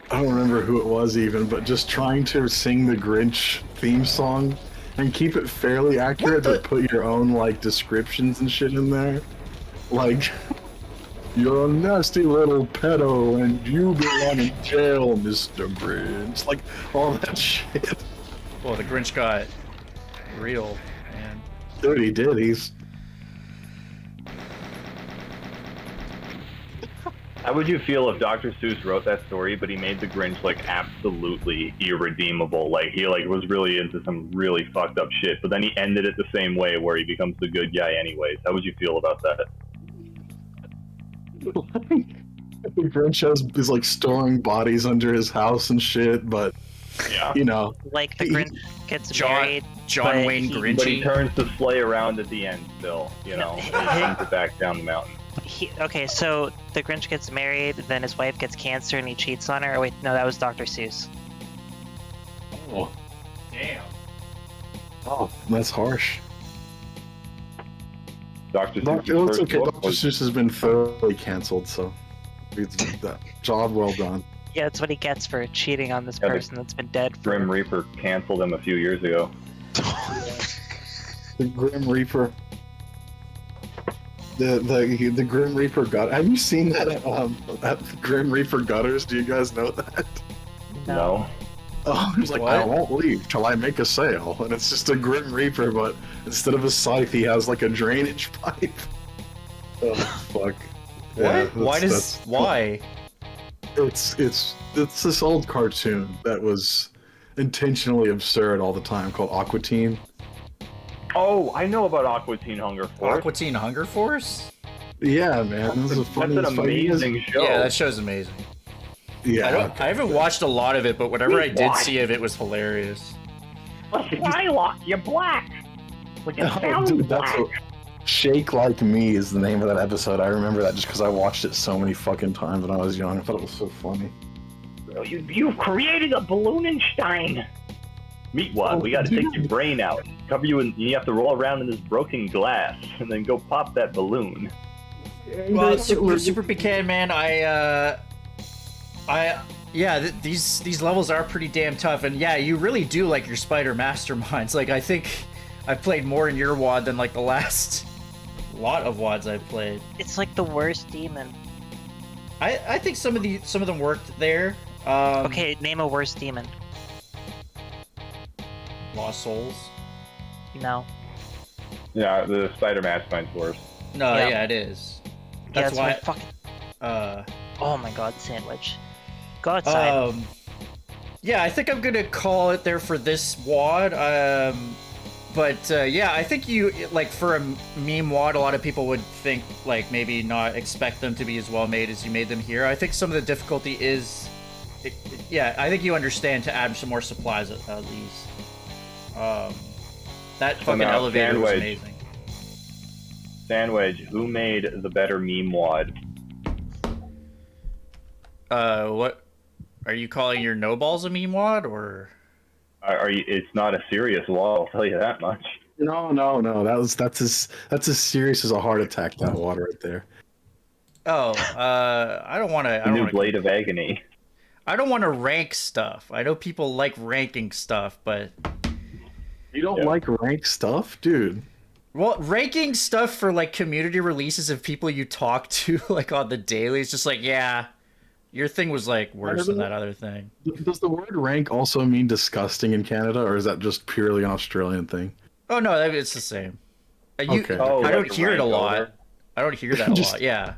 I don't remember who it was even, but just trying to sing the Grinch theme song and keep it fairly accurate, but put your own like descriptions and shit in there. Like, you're a nasty little pedo and you belong in jail, Mr. Grinch. Like, all that shit. Well, the Grinch got real, man. Dude, he did. He's. How would you feel if Dr. Seuss wrote that story, but he made the Grinch like absolutely irredeemable? Like he like was really into some really fucked up shit, but then he ended it the same way where he becomes the good guy anyways. How would you feel about that? The Grinch is like storing bodies under his house and shit, but Yeah. you know, Like, the Grinch gets John married. John but Wayne he- Grinchy. But he turns to slay around at the end still, you know, and he sends it back down the mountain. Okay, so the Grinch gets married, then his wife gets cancer and he cheats on her. Oh, wait, no, that was Dr. Seuss. Oh, Damn. oh, that's harsh. Dr. It's Seuss's okay. first book Dr. was Seuss has been thoroughly canceled, so it's that job well done. Yeah, that's what he gets for cheating on this Yeah, the person that's been dead for. Grim Reaper canceled him a few years ago. The Grim Reaper. The Grim Reaper gut. Have you seen that at Grim Reaper gutters? Do you guys know that? No. Oh, he's like, What? I won't leave till I make a sale, and it's just a Grim Reaper, but instead of a scythe, he has like a drainage pipe. Oh fuck! Yeah, What? Why? It's this old cartoon that was intentionally absurd all the time called Aqua Teen. Oh, I know about Aqua Teen Hunger Force. Aqua Teen Hunger Force? Yeah, man, this is a That's funny. an amazing show. Yeah, that show's amazing. Yeah, I haven't watched a lot of it, but whatever I did see of it was hilarious. Shylock, you're black. Like a oh, dude, that's a, Shake Like Me is the name of that episode. I remember that just because I watched it so many fucking times when I was young. I thought it was so funny. You've created a Balloonenstein. Meatwad, we gotta take your brain out. Cover you in, you have to roll around in this broken glass, and then go pop that balloon. Well, Super Pecan Man, these levels are pretty damn tough, and yeah, you really do like your spider masterminds. Like, I think I've played more in your WAD than like the last lot of WADs I've played. It's like the worst demon. I think some of them worked there. Okay, name a worse demon. Lost Souls. No. Yeah, the Spider Mastermind's worse. No, Yeah. yeah, it is. Yeah, That's why. my fucking. Uh, Oh my god, sandwich. Go outside. Yeah, I think I'm gonna call it there for this WAD. Yeah, I think you like for a meme WAD, a lot of people would think like maybe not expect them to be as well made as you made them here. I think some of the difficulty is, yeah, I think you understand to add some more supplies at least. That fucking now, elevator was Sandwich. amazing. Sandwich, who made the better meme wad? What are you calling your no balls a meme WAD or? Are you? It's not a serious wad, I'll tell you that much. No. That's as serious as a heart attack. That water right there. Oh, I don't want to. New Blade of Agony. I don't want to rank stuff. I know people like ranking stuff, but You don't like rank stuff, dude. well, ranking stuff for like community releases of people you talk to like on the daily is just like, yeah, your thing was like worse than that other thing. Does the word rank also mean disgusting in Canada, or is that just purely an Australian thing? Oh no, it's the same. Okay. Oh, I don't like hear it a rank lot. over? I don't hear that a Just- lot. Yeah.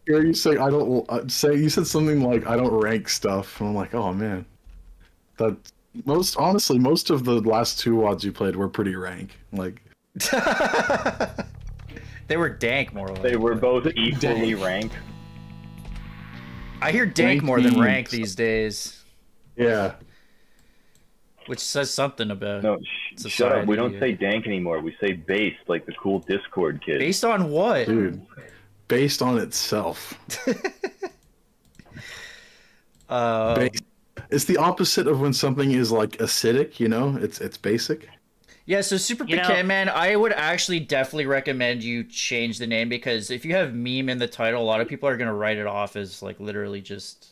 Here you say I don't say you said something like I don't rank stuff, and I'm like, oh man, that most of the last two WADs you played were pretty rank. Like They were dank more or less. They were both equally ranked. I hear dank more than rank these days, yeah, which says something about No, society. shut up. We don't say dank anymore. We say based, like the cool Discord kid. Based on what? dude, based on itself. Based. It's the opposite of when something is like acidic. You know, it's basic. Yeah, so Super Pecan Man, I would actually definitely recommend you change the name, because if you have meme in the title, a lot of people are gonna write it off as like literally just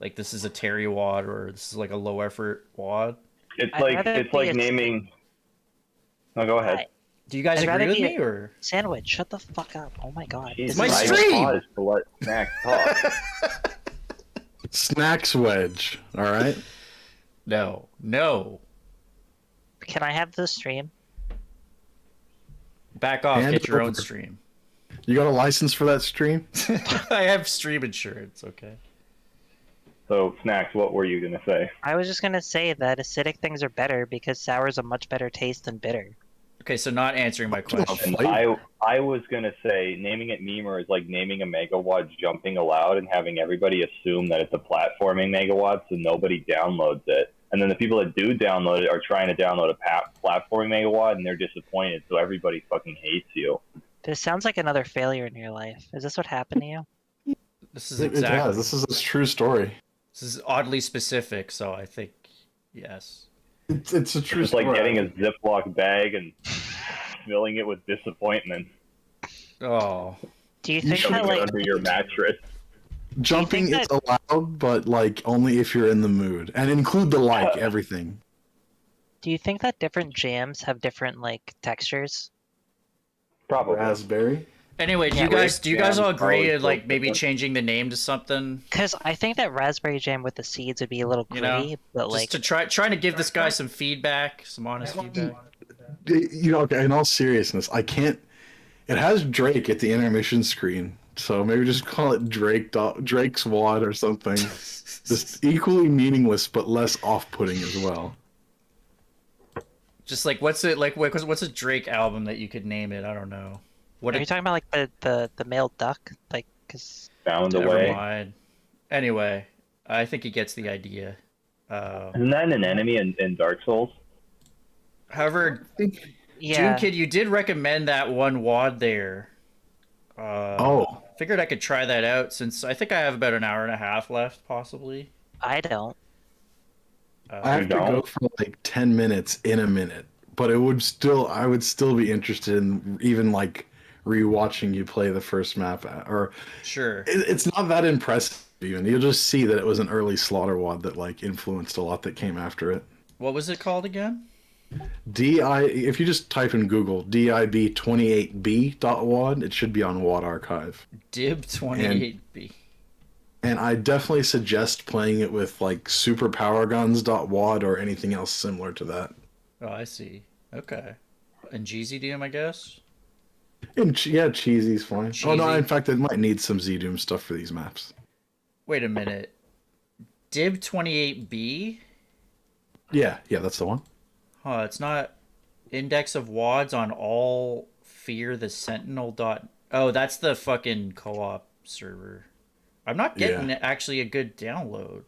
like this is a Terry WAD or this is like a low effort WAD. It's I'd like rather be a- naming. No, go ahead. Do you guys I'd agree rather with be me a- or? Sandwich, shut the fuck up. Oh my god. Jesus, my I stream! paused to let Snacks talk. Snacks wedge. All right. No. Can I have the stream? Back off, Hand get your own over. stream. You got a license for that stream? I have stream insurance, okay. So, Snacks, what were you gonna say? I was just gonna say that acidic things are better because sour is a much better taste than bitter. Okay, so not answering my question. And I was gonna say naming it memer is like naming a megawad jumping aloud and having everybody assume that it's a platforming megawad, so nobody downloads it. And then the people that do download it are trying to download a platforming megawad, and they're disappointed, so everybody fucking hates you. This sounds like another failure in your life. Is this what happened to you? This is It exactly. does. This is a true story. This is oddly specific, so I think yes. It's a true It's like story. getting a Ziploc bag and filling it with disappointment. Oh. Do you think Shoving that it like under your mattress. Jumping think is allowed, but like only if you're in the mood, and include the like everything. do you think that different jams have different like textures? Probably. Raspberry. Anyway, do Yeah, you guys all jam agree always at like feels maybe different. changing the name to something? Because I think that raspberry jam with the seeds would be a little You know, gritty, but like Just to trying to give this guy some feedback, some honest feedback. You know, okay, in all seriousness, I can't. It has Drake at the intermission screen, so maybe just call it Drake's Wad or something. Just equally meaningless, but less off-putting as well. Just like what's a Drake album that you could name it? I don't know. What are you talking about like the male duck? Like, cause Found a Never way. mind. Anyway, I think he gets the idea. Isn't that an enemy in Dark Souls? However, yeah, June Kid, you did recommend that one wad there. Oh. Figured I could try that out since I think I have about an hour and a half left, possibly. I don't. I have to go for like 10 minutes in a minute, but I would still be interested in even like rewatching you play the first map. Or Sure. it's not that impressive even. You'll just see that it was an early slaughter wad that like influenced a lot that came after it. What was it called again? If you just type in Google dib28b.wad, it should be on Wad Archive. Dib28b. And I definitely suggest playing it with like SuperPowerGuns.wad or anything else similar to that. Oh, I see. Okay. And Jeezy Doom, I guess? Yeah, Cheesy's fine. Cheesy. Oh no, in fact, it might need some Z-Doom stuff for these maps. Wait a minute. Dib28b? Yeah, that's the one. Huh, it's not index of wads on all fear the sentinel dot. Oh, that's the fucking co-op server. I'm not getting actually a good download.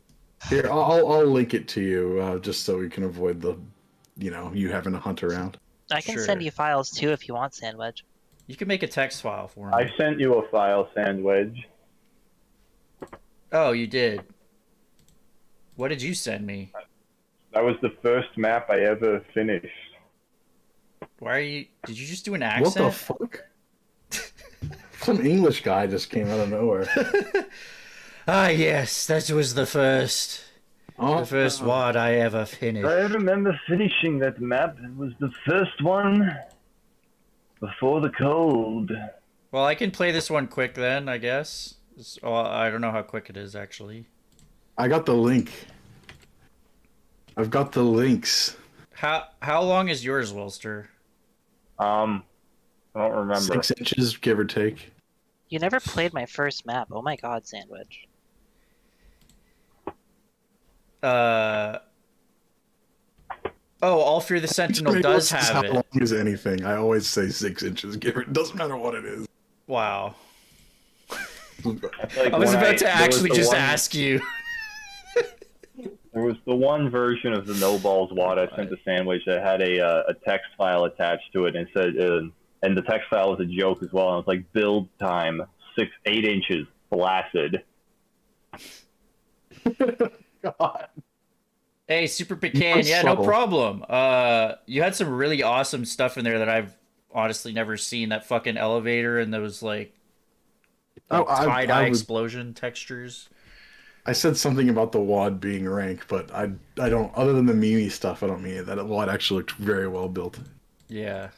Here, I'll link it to you just so we can avoid the, you having to hunt around. I can Sure. send you files too if you want, Sandwich. You can make a text file for me. I sent you a file, Sandwich. Oh, you did. What did you send me? That was the first map I ever finished. Why are you? Did you just do an What accent? the fuck? Some English guy just came out of nowhere. Ah, yes, that was the first wad I ever finished. I remember finishing that map. It was the first one before the cold. Well, I can play this one quick then, I guess. I don't know how quick it is actually. I got the link. I've got the links. How long is yours, Wilster? I don't remember. 6 inches, give or take. You never played my first map. Oh my god, Sandwich. Oh, All Fear the Sentinel does have how it. long is anything? I always say 6 inches, give it. Doesn't matter what it is. Wow. Like I was when about to there was actually the just one- ask you. There was the one version of the No Balls wad I sent to Sandwich that had a text file attached to it and said, and the text file was a joke as well. And it was like build time 8 inches flaccid. God. Hey, Super Pecan, yeah, no problem. You had some really awesome stuff in there that I've honestly never seen. That fucking elevator and those like tie-dye explosion textures. I said something about the wad being rank, but I don't. Other than the Mimi stuff, I don't mean it. That wad actually looked very well built. Yeah.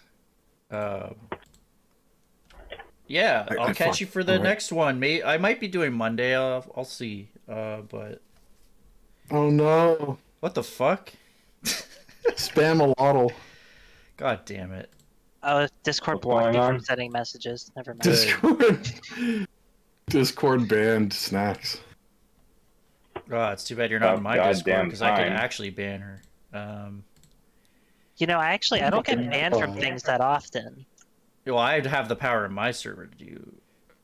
Yeah, I'll catch fuck- you for the alright. next one. I might be doing Monday. I'll see. But Oh no! what the fuck? Spam-a-lotl. God damn it. Oh, Discord What's blocked me going from on? sending messages. Never mind. Discord banned Snacks. Oh, it's too bad you're not Oh, in my Discord goddamn because I could time. actually ban her. You know, I don't get banned from things that often. Well, I'd have the power in my server to do.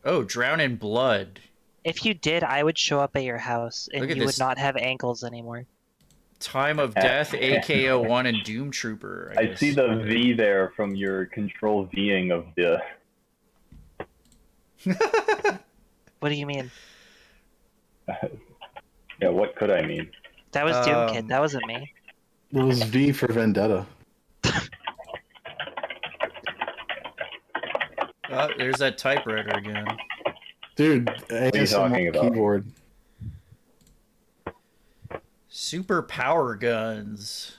Oh, Drown in Blood. If you did, I would show up at your house and Look at you this. would not have ankles anymore. Time of Death, AKO1, and Doom Trooper. I guess. see the V there from your control Ving of the. What do you mean? Yeah, what could I mean? That was Doom Kid. That wasn't me. It was V for Vendetta. Oh, there's that typewriter again. Dude, are you talking about? keyboard. Super power guns.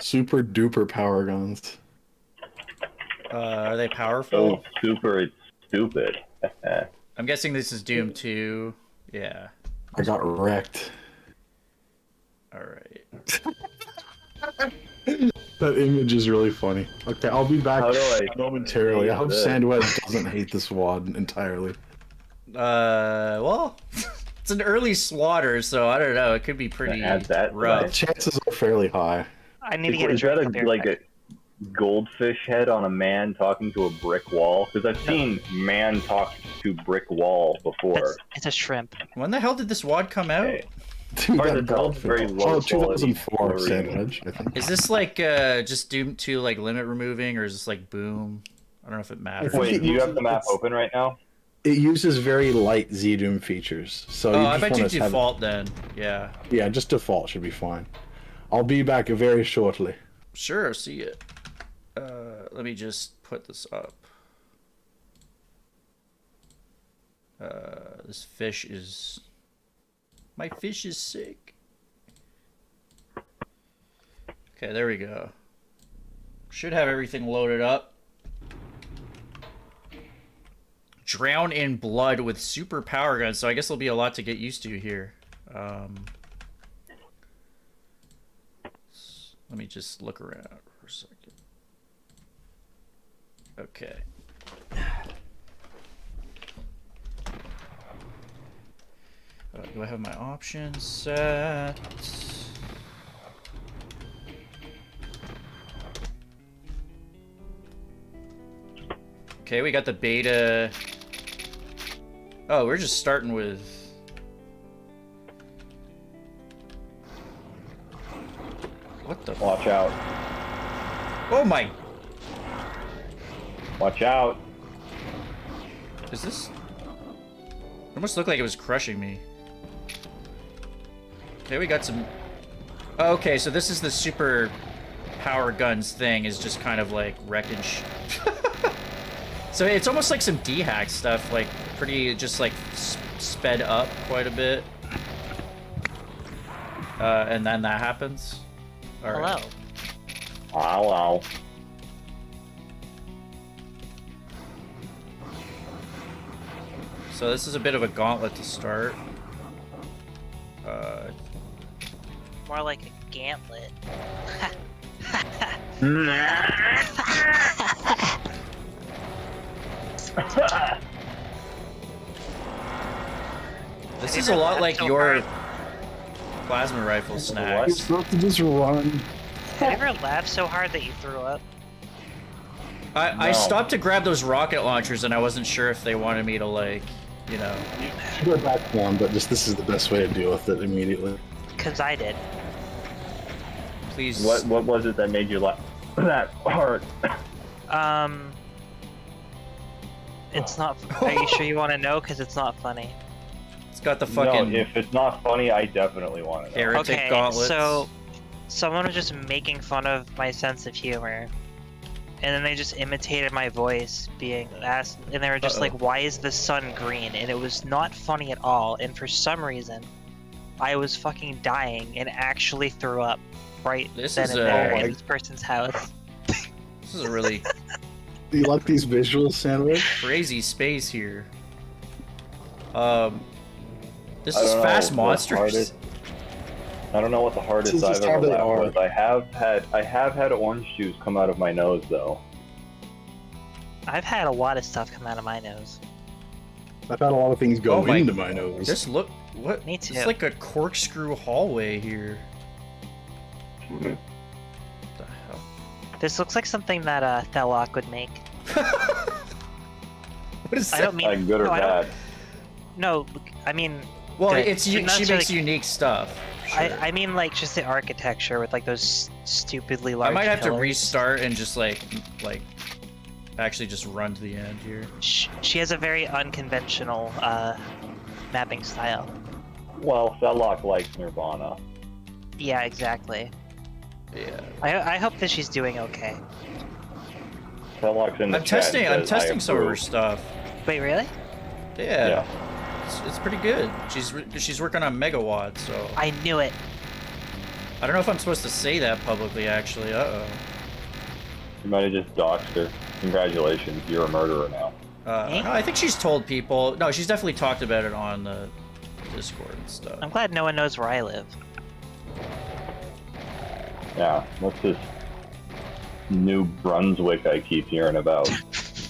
Super duper power guns. Are they powerful? So super, it's stupid. I'm guessing this is Doom 2. Yeah. I got wrecked. Alright. That image is really funny. Okay, I'll be back How do I momentarily. I hope this? Sandwedge doesn't hate this wad entirely. Well, it's an early slaughter, so I don't know. It could be pretty Add that to rough. my- Chances are fairly high. I need to get a Is that drink. I'll be a, right like back. a goldfish head on a man talking to a brick wall? Because I've seen man talk to brick wall before. It's a shrimp. When the hell did this wad come out? Okay. Dude, Hard that to tell, it's very dolphin. low Oh, quality 2004 for a reason. Sandwedge, I think. Is this like just Doom 2 like limit removing, or is this like Boom? I don't know if it matters. Wait, do you have the map open right now? It uses very light Z-Doom features, so Oh, you I just bet you want to have... default then. Yeah. Yeah, just default should be fine. I'll be back very shortly. Sure, see it. Let me just put this up. This fish is... My fish is sick. Okay, there we go. Should have everything loaded up. Drown in blood with super power guns, so I guess there'll be a lot to get used to here. Let me just look around for a second. Okay. Do I have my options set? Okay, we got the beta. Oh, we're just starting with... What the... Watch out. Oh my... Watch out. Is this... It almost looked like it was crushing me. Okay, we got some... Oh, okay, so this is the super power guns thing, is just kind of like wreckage. So it's almost like some D-hack stuff, like pretty just like sped up quite a bit. And then that happens. All right. Hello. Hello. So this is a bit of a gauntlet to start. More like a gantlet. This is a lot like so your plasma rifle, Snacks. You're supposed to just run. Did you ever laugh so hard that you threw up? I No. stopped to grab those rocket launchers, and I wasn't sure if they wanted me to, like, you know... I go back one, but just this is the best way to deal with it immediately. Because I did. Please... What was it that made you laugh that hard? It's not... Are you sure you want to know? Because it's not funny. It's got the fucking No, if it's not funny, I definitely want to know. heretic Okay, gauntlets. so... Someone was just making fun of my sense of humor. And then they just imitated my voice being asked, and they were just like, why is the sun green? And it was not funny at all, and for some reason, I was fucking dying and actually threw up right This then is and a- there Oh my- in this person's house. This is a really Do you like these visuals, Sandwich? crazy space here. This I is don't know Fast what Monsters. hardest- I don't know what the hardest This is I've just how ever they laughed are. with. I have had orange juice come out of my nose though. I've had a lot of stuff come out of my nose. I've had a lot of things go Oh my- into my nose. This look what? Me too. It's like a corkscrew hallway here. What the hell? This looks like something that Thelok would make. What is I that? don't mean... Like good or no, I don't- bad. No, I mean... Well, good. it's Not she necessarily- makes unique stuff. Sure. I mean like just the architecture with like those stupidly I large might have to pillars. restart and just like actually just run to the end here. She has a very unconventional mapping style. Well, Felloc likes Nirvana. Yeah, exactly. Yeah. I hope that she's doing okay. Hemlock's in the I'm chat testing. and I'm says, "I testing some of her approve." stuff. Wait, really? Yeah. It's pretty good. She's working on megawad, so I knew it. I don't know if I'm supposed to say that publicly. Actually, You might have just doxed her. Congratulations, you're a murderer now. No, I think she's told people. No, she's definitely talked about it on the Discord and stuff. I'm glad no one knows where I live. Yeah, what's this New Brunswick I keep hearing about?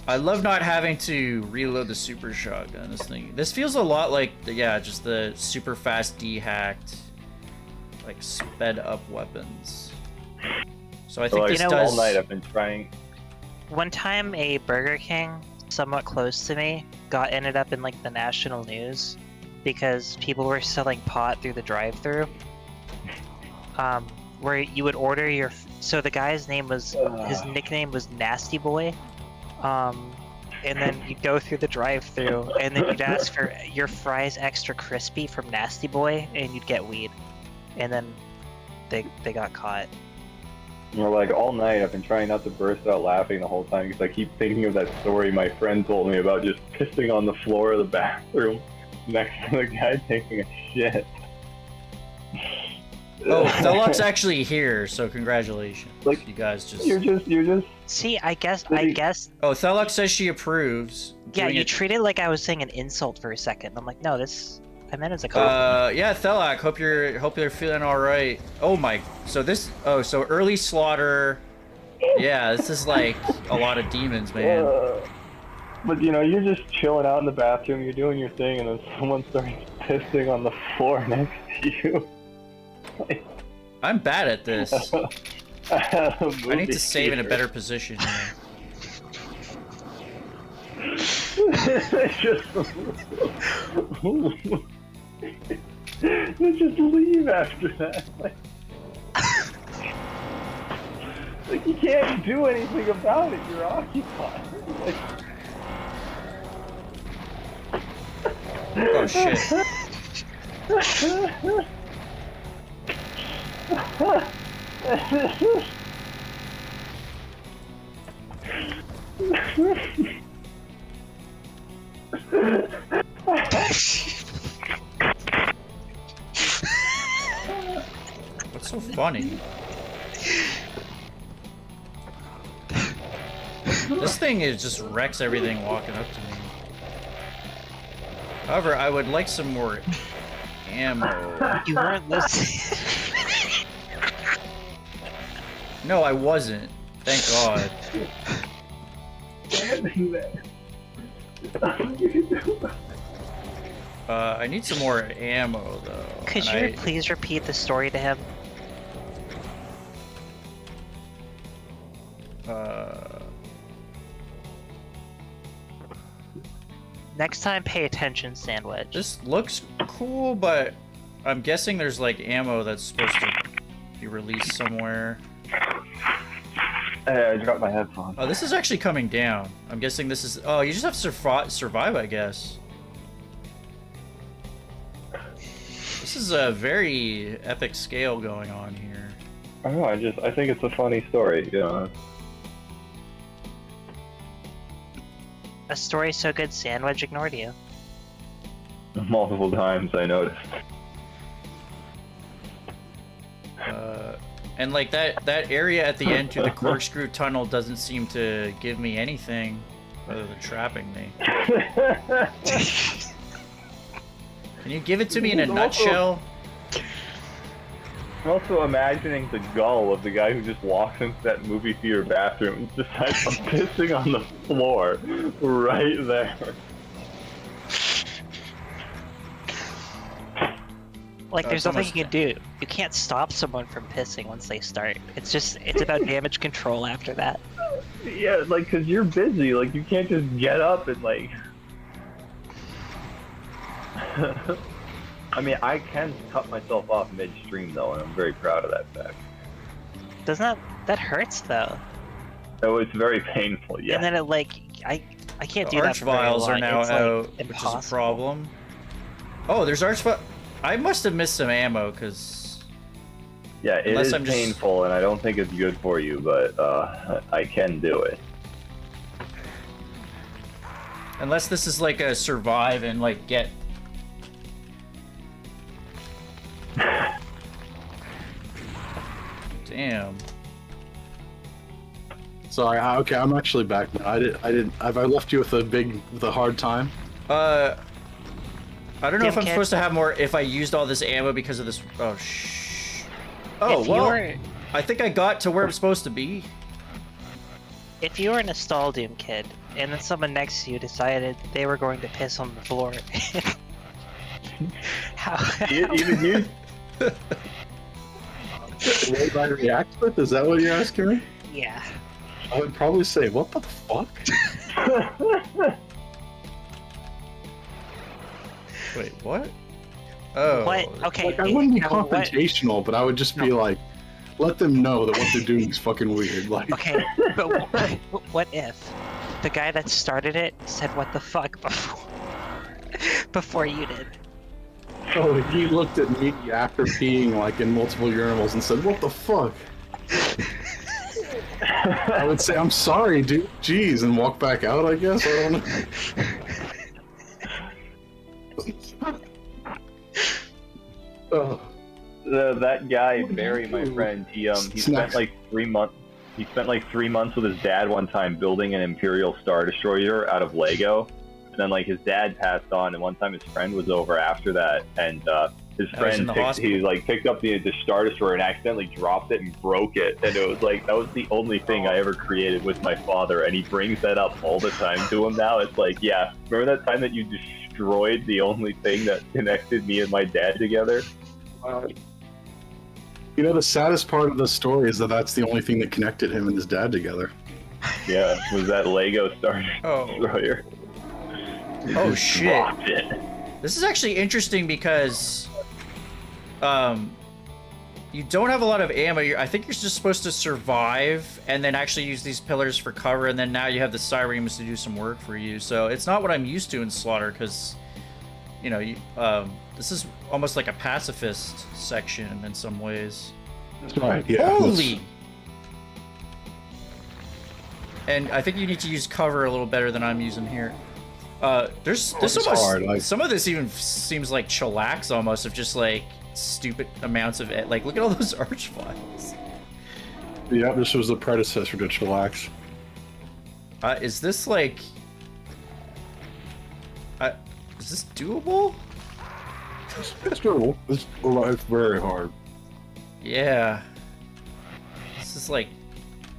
I love not having to reload the super shotgun. This feels a lot like just the super fast dehacked, like sped up weapons. So I think Like, this you know, does. all night I've been trying. One time, a Burger King somewhat close to me ended up in like the national news because people were selling pot through the drive-through. Where you would order your. So the guy's name was his nickname was Nasty Boy. And then you'd go through the drive-through, and then you'd ask for your fries extra crispy from Nasty Boy, and you'd get weed. And then they got caught. We're like, all night I've been trying not to burst out laughing the whole time because I keep thinking of that story my friend told me about just pissing on the floor of the bathroom next to the guy taking a shit. Oh, Deluxe actually here, so congratulations. Like, you guys just. You're just. See, I guess. Oh, Thelux says she approves. Yeah, doing you it- treated it like I was saying an insult for a second. I'm like, no, I meant as a compliment. Yeah, Thelak, hope you're feeling all right. Oh my, so early slaughter. Yeah, this is like a lot of demons, man. But you know, you're just chilling out in the bathroom, you're doing your thing, and then someone starts pissing on the floor next to you. I'm bad at this. I need to save in a better position here. Just leave after that. Like you can't do anything about it. You're occupied. Oh shit. What's so funny? This thing just wrecks everything walking up to me. However, I would like some more ammo. You weren't listening. No, I wasn't. Thank God. I need some more ammo, though. Could you please repeat the story to him? Next time, pay attention, Sandwich. This looks cool, but I'm guessing there's like ammo that's supposed to be released somewhere. Hey, I dropped my headphones. Oh, this is actually coming down. I'm guessing this is. Oh, you just have to survive, I guess. This is a very epic scale going on here. I don't know. I think it's a funny story. You know. A story so good, Sandwich ignored you. Multiple times I noticed. And like that area at the end to the corkscrew tunnel doesn't seem to give me anything other than trapping me. Can you give it to me in a nutshell? I'm also imagining the gull of the guy who just walks into that movie theater bathroom and decides I'm pissing on the floor right there. Like, there's It's nothing you almost- can do. You can't stop someone from pissing once they start. It's about damage control after that. Yeah, like, cause you're busy, like, you can't just get up and, like... I mean, I can cut myself off midstream, though, and I'm very proud of that fact. Doesn't that hurts, though? Oh, it's very painful, yeah. And then it, like, I can't The do that arch for very vials are long. now It's, like, out, which is a impossible. problem. Oh, there's arch vials. I must have missed some ammo, because... Yeah, it Unless is I'm just- painful, and I don't think it's good for you, but I can do it. Unless this is like a survive and like get. Damn. Sorry. Okay, I'm actually back now. I didn't. Have I left you with a hard time? I don't know if I'm Kid. supposed to have more if I used all this ammo because of this. Oh, Oh, If you well, were- I think I got to where I'm supposed to be. If you were in a stall doom kid, and then someone next to you decided they were going to piss on the floor, how? Even you? What I react with? Is that what you're asking me? Yeah. I would probably say, what the fuck? Wait, what? Oh. What? Okay. Like, I wouldn't be now what- confrontational, but I would just be like, let them know that what they're doing is fucking weird. Like, Okay, but what if the guy that started it said "what the fuck" before you did? oh, he looked at me after peeing like in multiple urinals and said, what the fuck? I would say, I'm sorry, dude. Jeez, and walk back out, I guess. I don't know. Oh. That guy Barry, my friend, he spent like 3 months. He spent like 3 months with his dad one time building an Imperial Star Destroyer out of Lego, and then like his dad passed on, and one time his friend was over after that, and his friend picked up the Star Destroyer and accidentally dropped it and broke it, and it was like that was the only thing I ever created with my father, and he brings that up all the time to him now. It's like, yeah, remember that time that you destroyed the only thing that connected me and my dad together? You know, the saddest part of the story is that that's the only thing that connected him and his dad together. Yeah, was that Lego Star Destroyer. Oh shit. Dropped it. This is actually interesting because you don't have a lot of ammo. I think you're just supposed to survive and then actually use these pillars for cover, and then now you have the Cyremes to do some work for you. So it's not what I'm used to in Slaughter, because you know, this is almost like a pacifist section in some ways. That's right. Yeah. Holy! And I think you need to use cover a little better than I'm using here. There's almost hard, some of this even seems like chillax almost, of just like stupid amounts of it. Like, look at all those arch files. Yeah, this was the predecessor to Chillax. Is this like? Is this doable? It's doable. It's very hard. Yeah. This is like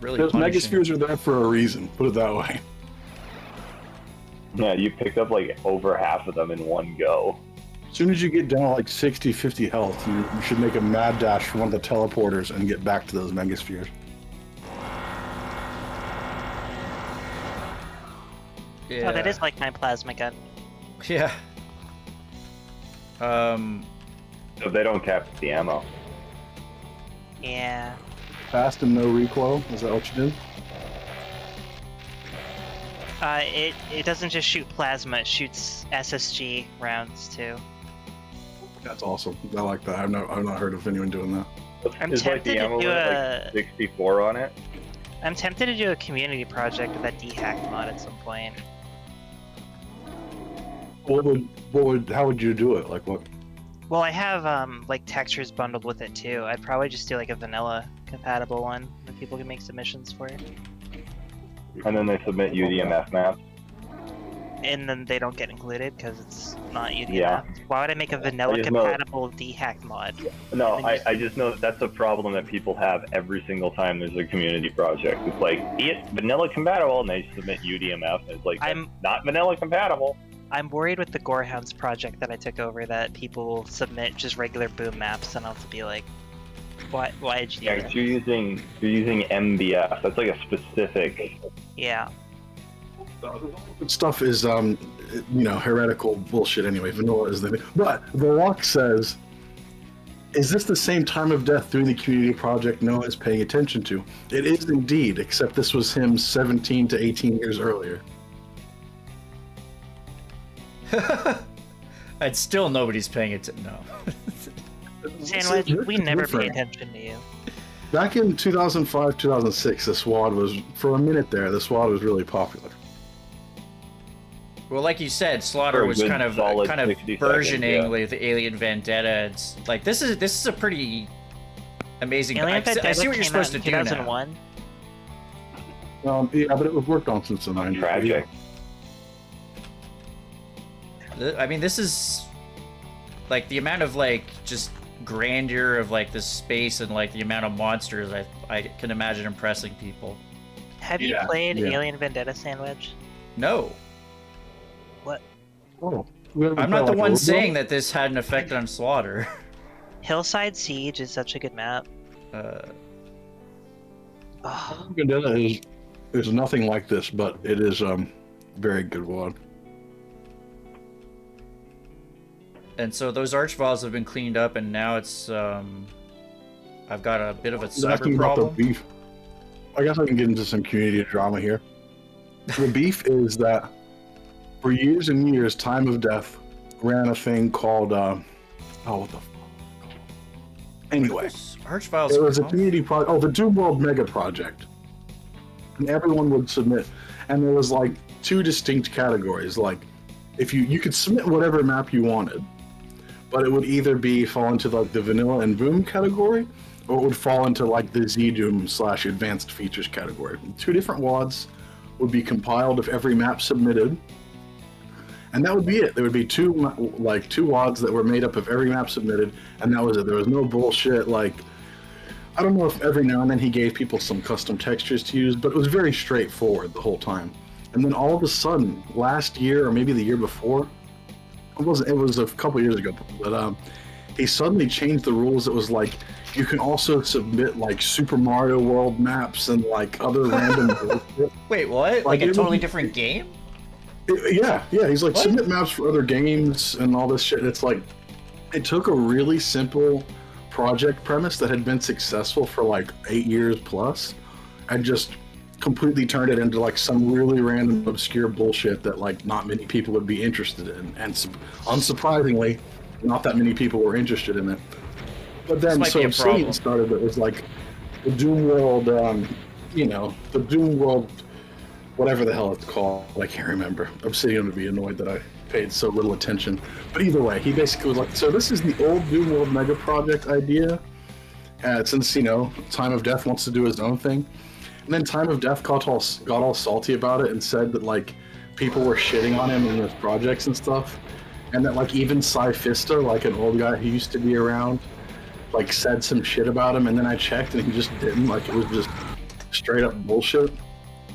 really. Those punishing. megaspheres are there for a reason. Put it that way. Yeah, you picked up like over half of them in one go. As soon as you get down to like 60, 50 health, you should make a mad dash for one of the teleporters and get back to those megaspheres. Yeah. Oh, that is like my plasma gun. Yeah. So they don't cap the ammo. Yeah. Fast and no recoil. Is that what you did? It doesn't just shoot plasma; it shoots SSG rounds too. That's awesome. I like that. I've not heard of anyone doing that. I'm Is like tempted the ammo to do limit, like 64 on it? I'm tempted to do a community project with that dehack mod at some point. How would you do it? Like what? Well, I have like textures bundled with it too. I'd probably just do like a vanilla compatible one that people can make submissions for, And then they submit UDMF maps. and then they don't get included because it's not UDMF. Yeah. Why would I make a vanilla just know- compatible dehack mod? No, And then I just know that's a problem that people have every single time there's a community project. It's like, it's vanilla compatible, and they submit UDMF, and it's like, I'm- not vanilla compatible. I'm worried with the Gorehounds project that I took over that people will submit just regular boom maps, and I'll have to be like, why did you do Yeah, that? 'cause you're using MBF. That's like a specific. Yeah. Stuff is heretical bullshit anyway. Vanilla is the but the lock says, is this the same time of death doing the community project no one is paying attention to? It is indeed, except this was him 17 to 18 years earlier. And still nobody's paying it. No. Sandwich, we never pay different. attention to you. Back in 2005, 2006, the SWAD was, for a minute there, the SWAD was really popular. Well, like you said, For Slaughter a was good kind of solid 60 burgeoning seconds, with Alien Vendetta. It's like this is a pretty amazing. Alien Vendetta I see what you're came out supposed to in do now. 2001. Yeah, but it was worked on since the 90s. Tragic. I mean, this is like the amount of like just grandeur of like this space and like the amount of monsters. I can imagine impressing people. Have you Yeah, played yeah. Alien Vendetta, Sandwich? No, Oh, I'm not the one saying that this had an effect on Slaughter. Hillside Siege is such a good map. Oh, Vendetta is nothing like this, but it is very good WAD. And so those archviles have been cleaned up, and now it's I've got a bit of a Asking cyber about the problem. beef. I guess I can get into some community drama here. The beef is that for years and years, Time of Death ran a thing called what the fuck? Anyway, Archviles. it was a community project. Oh, the Doom World Mega Project, and everyone would submit, and there was like two distinct categories. Like, if you could submit whatever map you wanted, but it would either fall into like the vanilla and boom category, or it would fall into like the Z-Doom / advanced features category. Two different WADs would be compiled of every map submitted, and that would be it. There would be two WADs that were made up of every map submitted, and that was it. There was no bullshit. Like, I don't know if every now and then he gave people some custom textures to use, but it was very straightforward the whole time. And then all of a sudden, last year or maybe the year before, it was a couple years ago, but he suddenly changed the rules. It was like you can also submit like Super Mario World maps and like other random bullshit. Wait, what? Like it a was- totally different game? Yeah. He's like, What? submit maps for other games and all this shit. It's like, it took a really simple project premise that had been successful for like 8 years plus, and just completely turned it into like some really random, obscure bullshit that like not many people would be interested in. And unsurprisingly, not that many people were interested in it. But then, might so be a problem. Obsidian started. It was like the Doom World, the Doom World. Whatever the hell it's called, I can't remember. Obsidian would be annoyed that I paid so little attention. But either way, he basically was like, so this is the old Doom World Mega Project idea. Since, Time of Death wants to do his own thing. And then Time of Death got all salty about it and said that, like, people were shitting on him in his projects and stuff. And that, like, even Cyphista, like an old guy who used to be around, like, said some shit about him. And then I checked and he just didn't. Like, it was just straight up bullshit.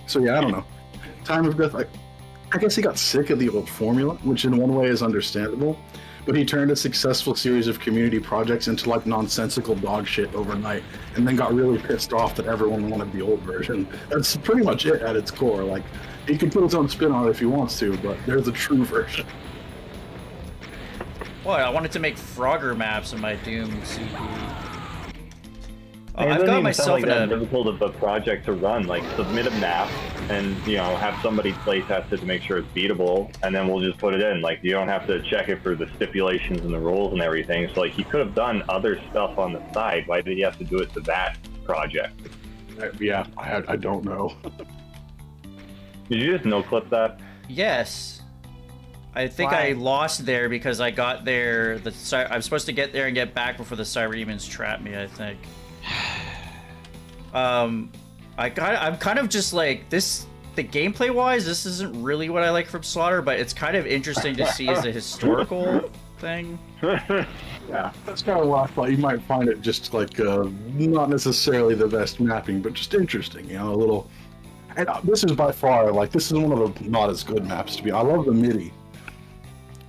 So yeah, I don't know. Time of Death, I guess he got sick of the old formula, which in one way is understandable, but he turned a successful series of community projects into like nonsensical dog shit overnight, and then got really pissed off that everyone wanted the old version. That's pretty much it at its core. Like, he can put his own spin on it if he wants to, but there's a true version. What? I wanted to make Frogger maps in my Doom CP. It I've doesn't got even myself sound in like a. that difficult of a project to run. Like, submit a map and, have somebody play test it to make sure it's beatable, and then we'll just put it in. Like, you don't have to check it for the stipulations and the rules and everything. So, like, he could have done other stuff on the side. Why did he have to do it to that project? Yeah, I don't know. Did you just no-clip that? Yes. I think Why? I lost there because I got there. I'm supposed to get there and get back before the Cyremans trap me, I think. I'm kind of just like this. The gameplay wise, this isn't really what I like from Slaughter, but it's kind of interesting to see as a historical thing. Yeah, that's kind of what I thought. You might find it just like not necessarily the best mapping, but just interesting. A little. And this is by far this is one of the not as good maps to be. I love the MIDI.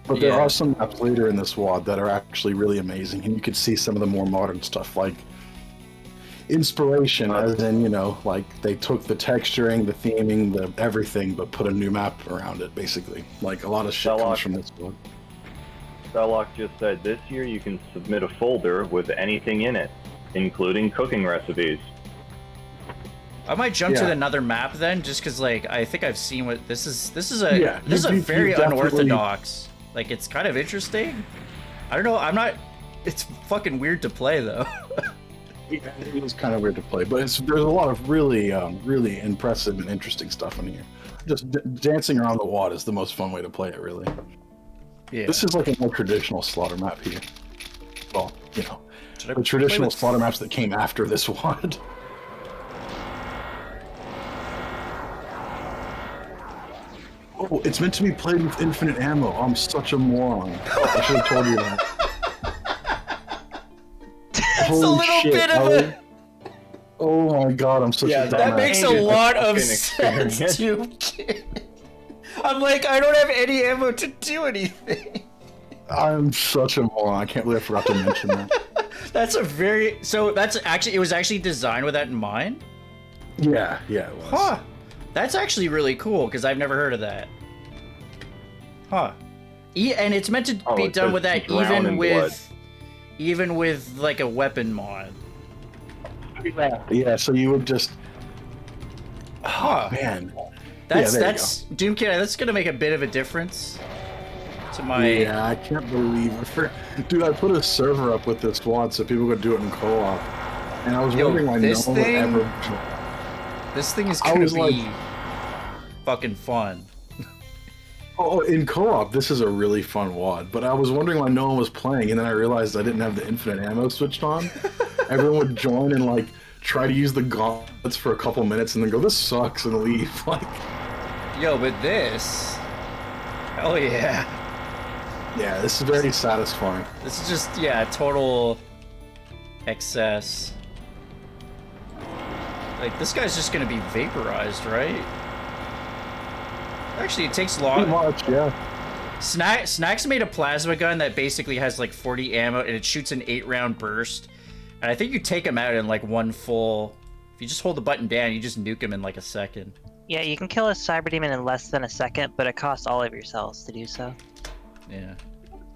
But there Yeah. are some maps later in this WAD that are actually really amazing, and you could see some of the more modern stuff, like inspiration, as in, like they took the texturing, the theming, the everything, but put a new map around it, basically. Like, a lot of shit comes from this WAD. Starlock just said, this year you can submit a folder with anything in it, including cooking recipes. I might jump Yeah. to another map then, just because I think I've seen what this is. This is a Yeah, this is a you very definitely- unorthodox. Like, it's kind of interesting. I don't know. I'm not It's fucking weird to play though. Yeah, it was kind of weird to play, but there's a lot of really, really impressive and interesting stuff in here. Just dancing around the wad is the most fun way to play it, really. Yeah. This is like a more traditional slaughter map here. Well, you know, Should I the traditional play with- slaughter maps that came after this wad. Oh, it's meant to be played with infinite ammo. I'm such a moron. I should have told you that. It's a little bit of a... Oh my god, I'm such a dumbass. That makes a It's lot a of fucking sense, experience. dude. I'm like, I don't have any ammo to do anything. I'm such a moron. I can't believe I forgot to mention that. That's a very... So that's actually... It was actually designed with that in mind? Yeah, it was. Huh. That's actually really cool, because I've never heard of that. Huh. And it's meant to be it done says with that drown in blood. even with like a weapon mod. Yeah, so you would just... Huh. Oh, man. That's there you that's Doomkid. That's gonna make a bit of a difference to my. Yeah, I can't believe it. Dude, I put a server up with this wad so people could do it in co-op. And I was wondering why no this one would thing- ever... This thing is I gonna was be like- fucking fun. Oh, in co-op, this is a really fun wad. But I was wondering why no one was playing, and then I realized I didn't have the infinite ammo switched on. Everyone would join and, like, try to use the gauntlets for a couple minutes and then go, this sucks, and leave. Like, Yo, but this. Hell yeah. yeah, this is very satisfying. This is just, yeah, total excess. Like, this guy's just gonna be vaporized, right? Actually, it takes long. Pretty much, yeah. Snax made a plasma gun that basically has like 40 ammo and it shoots an 8-round burst. And I think you take him out in like one full... If you just hold the button down, you just nuke him in like a second. Yeah, you can kill a cyber demon in less than a second, but it costs all of your cells to do so. Yeah.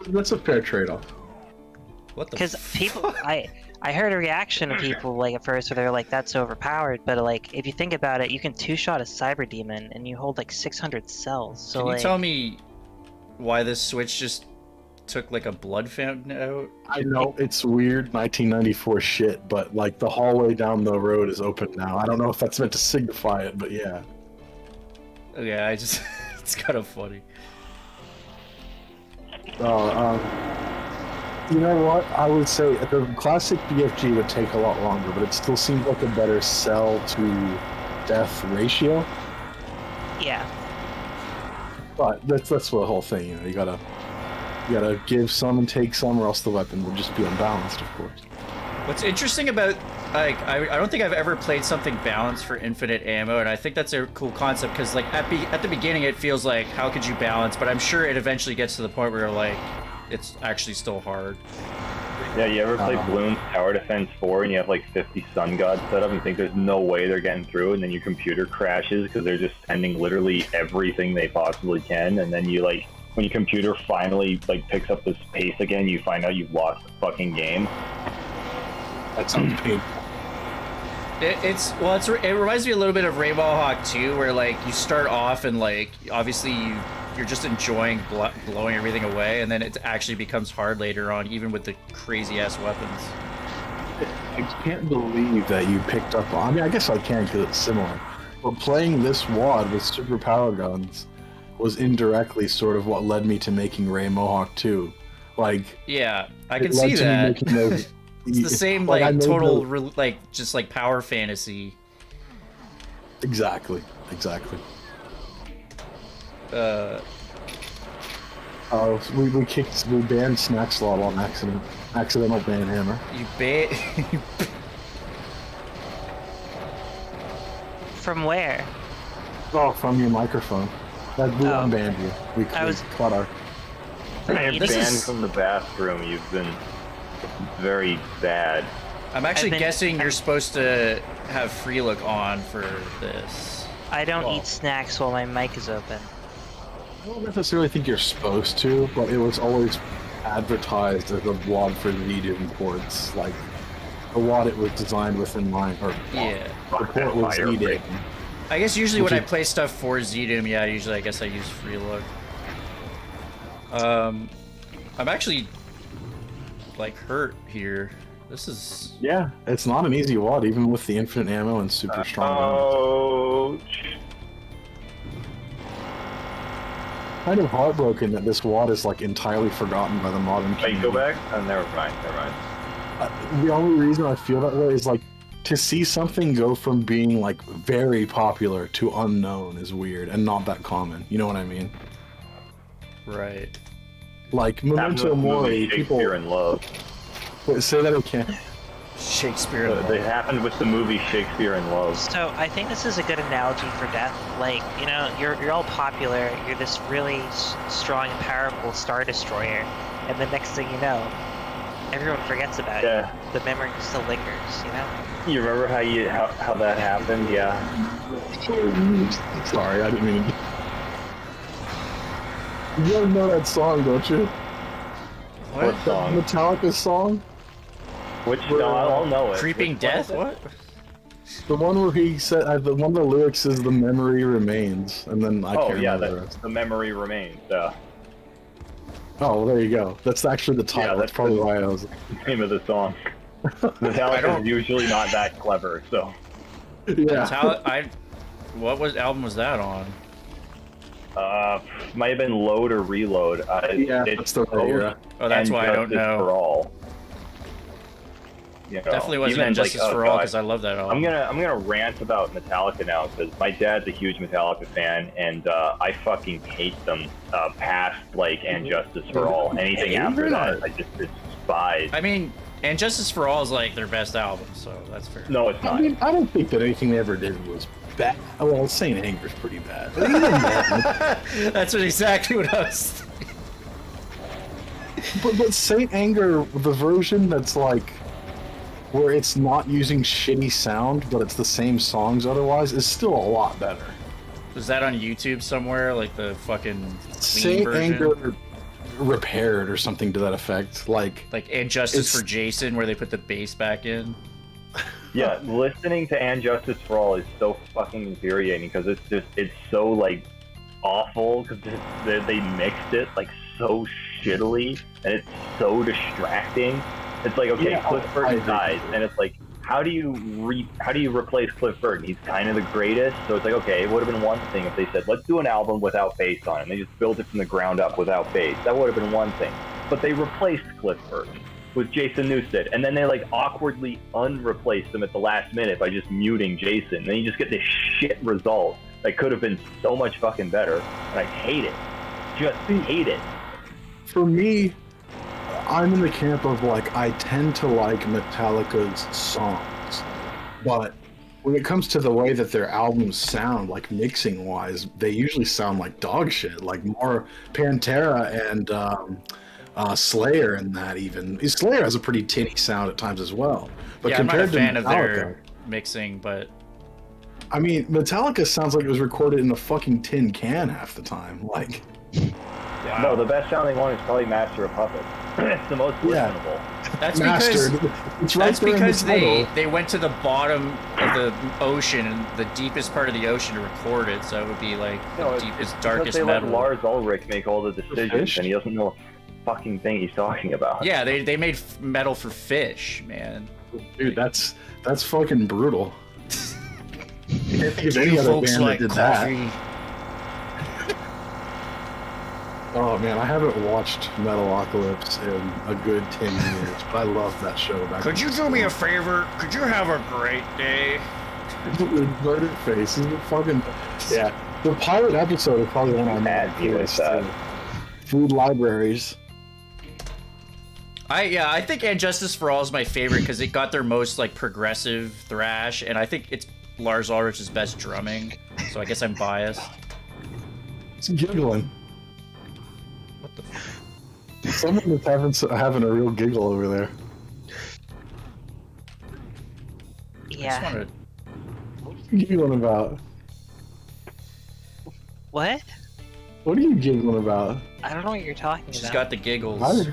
That's a fair trade-off. What the Because people, I heard a reaction of people like at first where they're like, "That's overpowered," but like if you think about it, you can two-shot a cyber demon and you hold like 600 cells. So Can you like, tell me why this switch just took like a blood fountain out? I know it's weird 1994 shit, but like the hallway down the road is open now. I don't know if that's meant to signify it, but yeah. Yeah, I just... it's kind of funny. You know what? I would say the classic BFG would take a lot longer, but it still seems like a better cell to death ratio. yeah, But that's the whole thing, you know. You gotta give some and take some, or else the weapon will just be unbalanced, of course. What's interesting about, like, I don't think I've ever played something balanced for infinite ammo, and I think that's a cool concept, because, like, at the beginning it feels like, how could you balance, but I'm sure it eventually gets to the point where, like, it's actually still hard. Yeah, you ever play Bloons Tower Defense 4 and you have like 50 Sun Gods set up and you think there's no way they're getting through, and then your computer crashes because they're just sending literally everything they possibly can, and then you like, when your computer finally like picks up this pace again, you find out you've lost the fucking game. That sounds painful. It reminds me a little bit of Rainbow Hawk 2, where like you start off and like obviously you're just enjoying blowing everything away, and then it actually becomes hard later on, even with the crazy ass weapons. I can't believe that you picked up on. I mean, I guess I can because it's similar. But playing this wad with super power guns was indirectly sort of what led me to making Ray Mohawk 2. Like, Yeah, I it can led see to me that. making those- It's the same I like made total those- like just like power fantasy. Exactly. We banned Snaxalotl on accident. Accidental ban hammer. You from where? Oh, from your microphone. That we Oh. unbanned you. We I was- caught our. You're This banned is- from the bathroom. You've been very bad. I'm actually I've been- guessing you're supposed to have free look on for this. I don't Well. eat snacks while my mic is open. I don't necessarily think you're supposed to, but it was always advertised as a wad for Dubium ports. Like, the wad it was designed with in mind, or Yeah. the port was Fire needed. rate. I guess usually when Which I is- play stuff for Zdoom, yeah, usually I guess I use free look. I'm actually like hurt here. This is Yeah, it's not an easy WAD, even with the infinite ammo and super strong guns. Ouch. Kind of heartbroken that this WAD is like entirely forgotten by the modern Wait, community. go back? Oh, never mind. The only reason I feel that way is like to see something go from being like very popular to unknown is weird and not that common. You know what I mean? right. Like Happened Memento with the movie Mori, people Shakespeare in Love. Wait, say that again. Shakespeare. They happened with the movie Shakespeare in Love. So I think this is a good analogy for death. Like, you know, you're all popular. You're this really strong and powerful star destroyer, and the next thing you know, everyone forgets about Yeah. you. The memory still lingers. You know. You remember how that happened? Yeah. Sorry, I didn't mean. You guys know that song, don't you? What song? Metallica song? Which? No, I'll know it. Creeping Which death? one is What? The one where he said, the one of the lyrics is "the memory remains," and then I it? Oh can't yeah, remember the that's rest. the memory remains. Oh, well, there you go. That's actually the title. Yeah, that's that's probably the- why I was. the name of the song. Metallica is usually not that clever, so. Yeah. What album was that on? Might have been Load or Reload. Yeah, it's that's the right both era. Oh, that's and why I don't Justice know. For All. You know, Definitely wasn't even, Injustice like, for oh, All God. because I love that album. I'm gonna rant about Metallica now because my dad's a huge Metallica fan and I fucking hate them past like And Justice for All. Anything after that, I just despise. I mean, and Justice for All is like their best album, so that's fair. No, it's I not. mean, I don't think that anything they ever did was bad. Well, Saint Anger's pretty bad. But even then, That's exactly what I was. but Saint Anger, the version that's like where it's not using shitty sound, but it's the same songs otherwise, is still a lot better. Was that on YouTube somewhere? Like the fucking clean Saint version? Anger repaired or something to that effect. Like Like Injustice It's- for Jason, where they put the bass back in. Yeah, listening to And Justice for All is so fucking infuriating because it's so like awful because they mixed it like so shittily and it's so distracting. It's like, okay, Yeah, Cliff I Burton agree. dies, and it's like, how do you replace Cliff Burton? He's kind of the greatest, so it's like, okay, it would have been one thing if they said, let's do an album without bass on it. And they just built it from the ground up without bass. That would have been one thing. But they replaced Cliff Burton with Jason Newsted, and then they like awkwardly unreplaced him at the last minute by just muting Jason. And then you just get this shit result that could have been so much fucking better, and I hate it. Just hate it. for me, I'm in the camp of like I tend to like Metallica's songs, but when it comes to the way that their albums sound, like mixing wise, they usually sound like dog shit. Like more Pantera and Slayer and that even. Slayer has a pretty tinny sound at times as well. But Yeah, I'm not a compared fan to of Metallica, their mixing, but I mean, Metallica sounds like it was recorded in a fucking tin can half the time. Like, No, the best sounding one is probably Master of Puppets. It's the most Yeah. listenable. that's mastered. because It's right that's there in the because title. they went to the bottom of the ocean and the deepest part of the ocean to record it, so it would be like No, the it's deepest, because darkest they metal. let Lars Ulrich make all the decisions, Fish? and he doesn't know a fucking thing he's talking about. Yeah, they made metal for fish, man. Dude, that's fucking brutal. Can't think of Do any you other folks band like that did that. coffee? Oh man, I haven't watched Metalocalypse in a good 10 years, but I love that show back. Could you do me a favor? Could you have a great day? The inverted face is fucking yeah. The pilot episode is probably one I'm Mad me with that. Food libraries. I think And Justice for All is my favorite because it got their most like progressive thrash, and I think it's Lars Ulrich's best drumming. So I guess I'm biased. It's giggling. What the? Someone is having a real giggle over there. I just Yeah. wanted What are you giggling about? What? What are you giggling about? I don't know what you're talking She's about. got the giggles.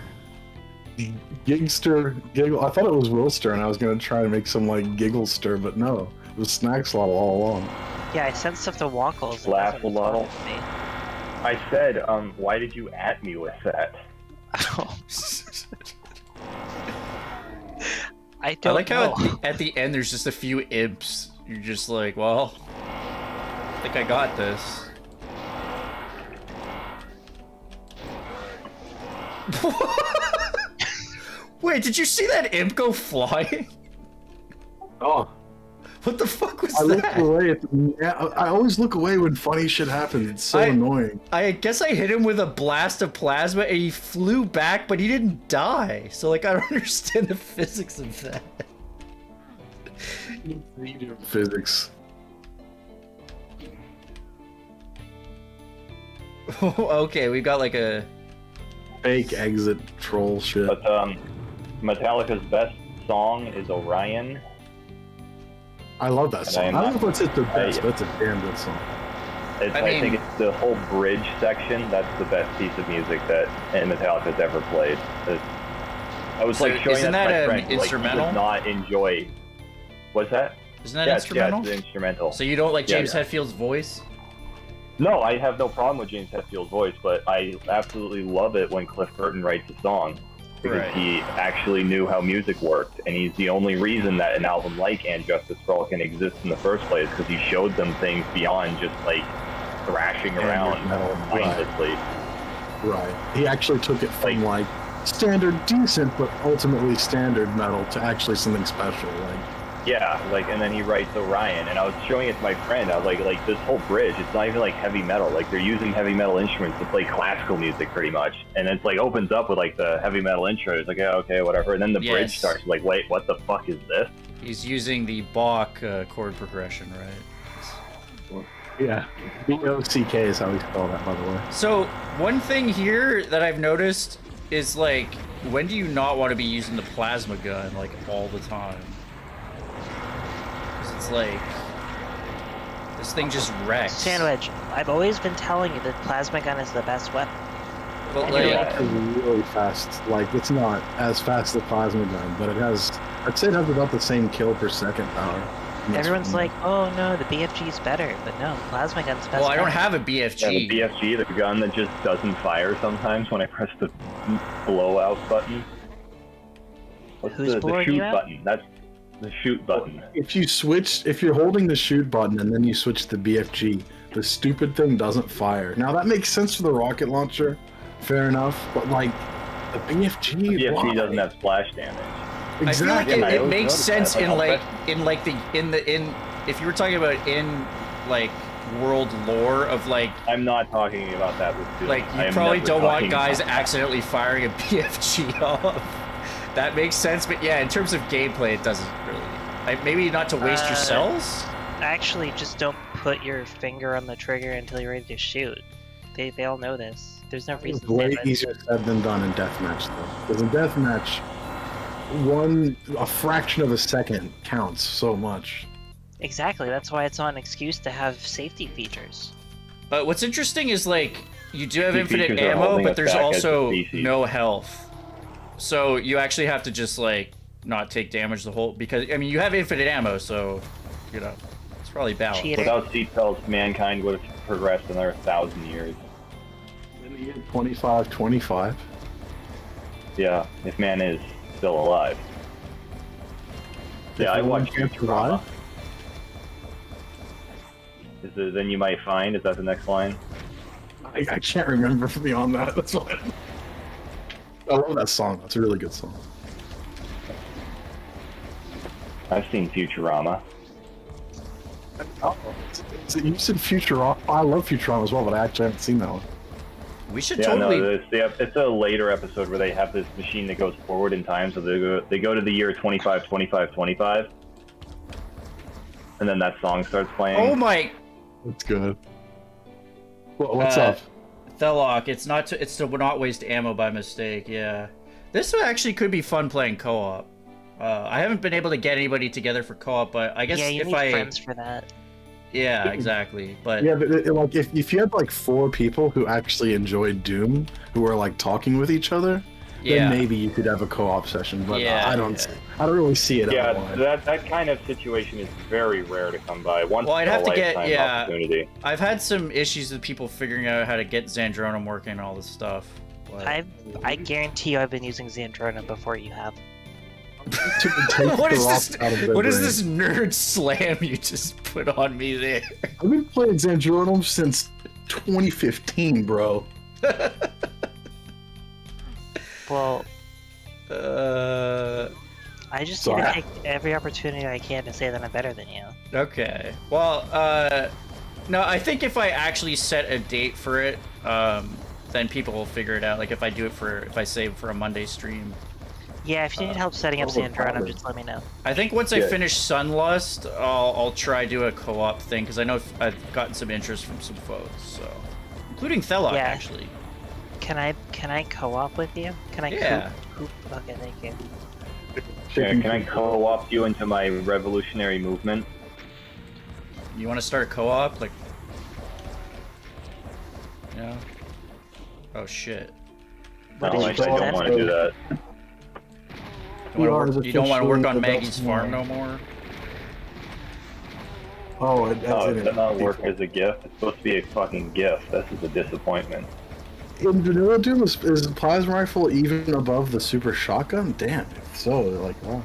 Gigster giggle. I thought it was Wilster, and I was gonna try to make some like gigglester, but no, it was Snaxalotl all along. Yeah, I sent stuff to Wonkels. and Laugh it a lot. wasn't me. I said, why did you at me with that? I I don't like know. how at the end there's just a few imps. You're just like, well, I think I got this. Wait, did you see that imp go flying? Oh, What the fuck was I look that? away. I always look away when funny shit happens. It's so annoying. I guess I hit him with a blast of plasma and he flew back, but he didn't die. So, like, I don't understand the physics of that. Physics. Okay, we got like a Fake exit troll shit. But Metallica's best song is Orion. I love that song. I don't know if it's the best, but it's a damn good song. I think it's the whole bridge section. That's the best piece of music that Metallica's ever played. I was like showing isn't that to that my an friend. instrumental? Like, he does not enjoy. What's that? Isn't that Yeah, instrumental? it's instrumental. So you don't like James Yeah. Hetfield's voice? No, I have no problem with James Hetfield's voice, but I absolutely love it when Cliff Burton writes a song. Because Right. he actually knew how music worked, and he's the only reason that an album like And Justice for All can exist in the first place, because he showed them things beyond just like thrashing around metal, mindlessly. Right. He actually took it from like standard decent, but ultimately standard metal to actually something special. Like, Yeah, and then he writes Orion, and I was showing it to my friend. I was like this whole bridge, it's not even like heavy metal. Like they're using heavy metal instruments to play classical music pretty much, and it's like opens up with like the heavy metal intro. It's like, yeah, okay, whatever, and then the bridge starts. Like, wait, what the fuck is this? He's using the Bach chord progression, right? yeah, BOCK is how we spell that, by the way. So one thing here that I've noticed is like, when do you not want to be using the plasma gun like all the time? It's like this thing just wrecks. Sandwich, I've always been telling you that plasma gun is the best weapon. But like, It's really fast. Like, it's not as fast as plasma gun, but it has. I'd say it has about the same kill per second power. everyone's like, oh no, the BFG's better, but no, plasma gun's best. well, I don't weapon. have a BFG. Yeah, the BFG, the gun that just doesn't fire sometimes when I press the blowout button. What's Who's the blowing shoot you out? button? That's the shoot button. If you're holding the shoot button and then you switch to BFG, the stupid thing doesn't fire. Now that makes sense for the rocket launcher, fair enough. But like the BFG, The BFG why? doesn't have splash damage. I feel like Exactly. it makes sense that. if you were talking about in like world lore of like I'm not talking about that with Doom. like I you am probably never don't want talking guys about that. accidentally firing a BFG off. That makes sense, but yeah, in terms of gameplay, it doesn't really. Maybe not to waste your cells. Actually, just don't put your finger on the trigger until you're ready to shoot. They all know this. There's no It's reason to way say that. easier said than done in deathmatch, though. Because in deathmatch, a fraction of a second counts so much. Exactly, that's why it's not an excuse to have safety features. But what's interesting is like you do have The infinite features are ammo, holding but us there's back as a also species. no health. So you actually have to just like not take damage the whole because I mean you have infinite ammo, so you know it's probably balanced. Cheater. Without seatbelts, mankind would have progressed another 1,000 years. 25. Yeah, if man is still alive. Yeah, I watched Futurama. Is it Then You Might Find? Is that the next line? I can't remember beyond that. That's why. I love that song. That's a really good song. I've seen Futurama. Oh, you said Futurama. I love Futurama as well, but I actually haven't seen that one. We should Yeah, totally. no, it's a later episode where they have this machine that goes forward in time. So they go to the year 25, 25, 25. And then that song starts playing. Oh my That's good. What's Uh, up? Thelok, it's to not waste ammo by mistake. Yeah, this actually could be fun playing co-op. I haven't been able to get anybody together for co-op, but I guess Yeah, you if need I friends for that. yeah exactly. But Yeah, but like if you had like 4 people who actually enjoyed Doom, who were like talking with each other, yeah, then maybe you could have a co-op session. But Yeah, I don't really see it. Yeah, otherwise. that kind of situation is very rare to come by. Once Well, I'd in a have to get- lifetime yeah. opportunity. I've had some issues with people figuring out how to get Xandronum working and all this stuff. But, I guarantee you I've been using Xandrona before you have. What is this? What is this nerd slam you just put on me there? I've been playing Xandronum since 2015, bro. Well, I just need to take every opportunity I can to say that I'm better than you. Okay. Well, no, I think if I actually set a date for it, then people will figure it out. Like if I save for a Monday stream. Yeah, if you need help setting up Xandronum, just let me know. I think once I finish Sunlust, I'll try do a co-op thing because I know I've gotten some interest from some folks, so including Thelok actually. Can I co-op with you? Can I? Yeah. Coop? Okay, thank you. Yeah, can I co-opt you into my revolutionary movement? You want to start co-op? Like, no. Oh shit. No, I don't want to do that. You don't want to work on Maggie's farm no more? Oh, it does not work as a gift. It's supposed to be a fucking gift. This is a disappointment. In Vanilla Doom, is the plasma rifle even above the super shotgun? Damn, if so, like, wow.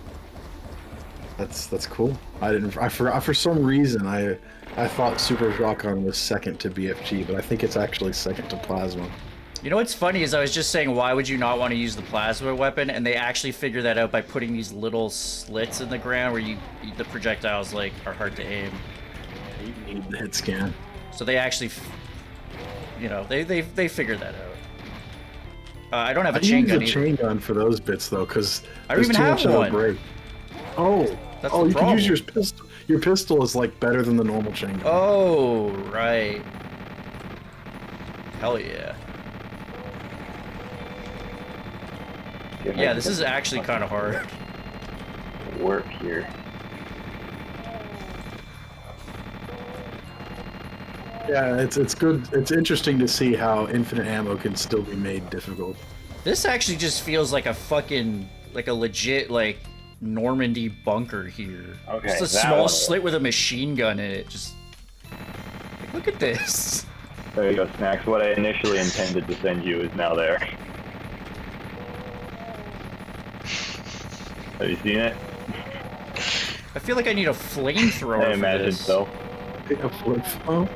That's cool. I forgot for some reason I thought super shotgun was second to BFG, but I think it's actually second to plasma. You know what's funny is I was just saying why would you not want to use the plasma weapon, and they actually figured that out by putting these little slits in the ground where the projectiles like are hard to aim. You need the hit scan. So they actually, they figured that out. I don't have a chain gun. I use a chain gun for those bits though, because I don't even have one. Break. Oh, that's you problem. can use your pistol. Your pistol is like better than the normal chain gun. Oh, right. Hell yeah. Yeah, this is actually kind of hard. Work here. Yeah, it's good. It's interesting to see how infinite ammo can still be made difficult. This actually just feels like a fucking, like a legit, like, Normandy bunker here. Okay. Just a small slit with a machine gun in it. Just, like, look at this. There you go, Snacks. What I initially intended to send you is now there. Have you seen it? I feel like I need a flamethrower. I imagine so. A flip phone?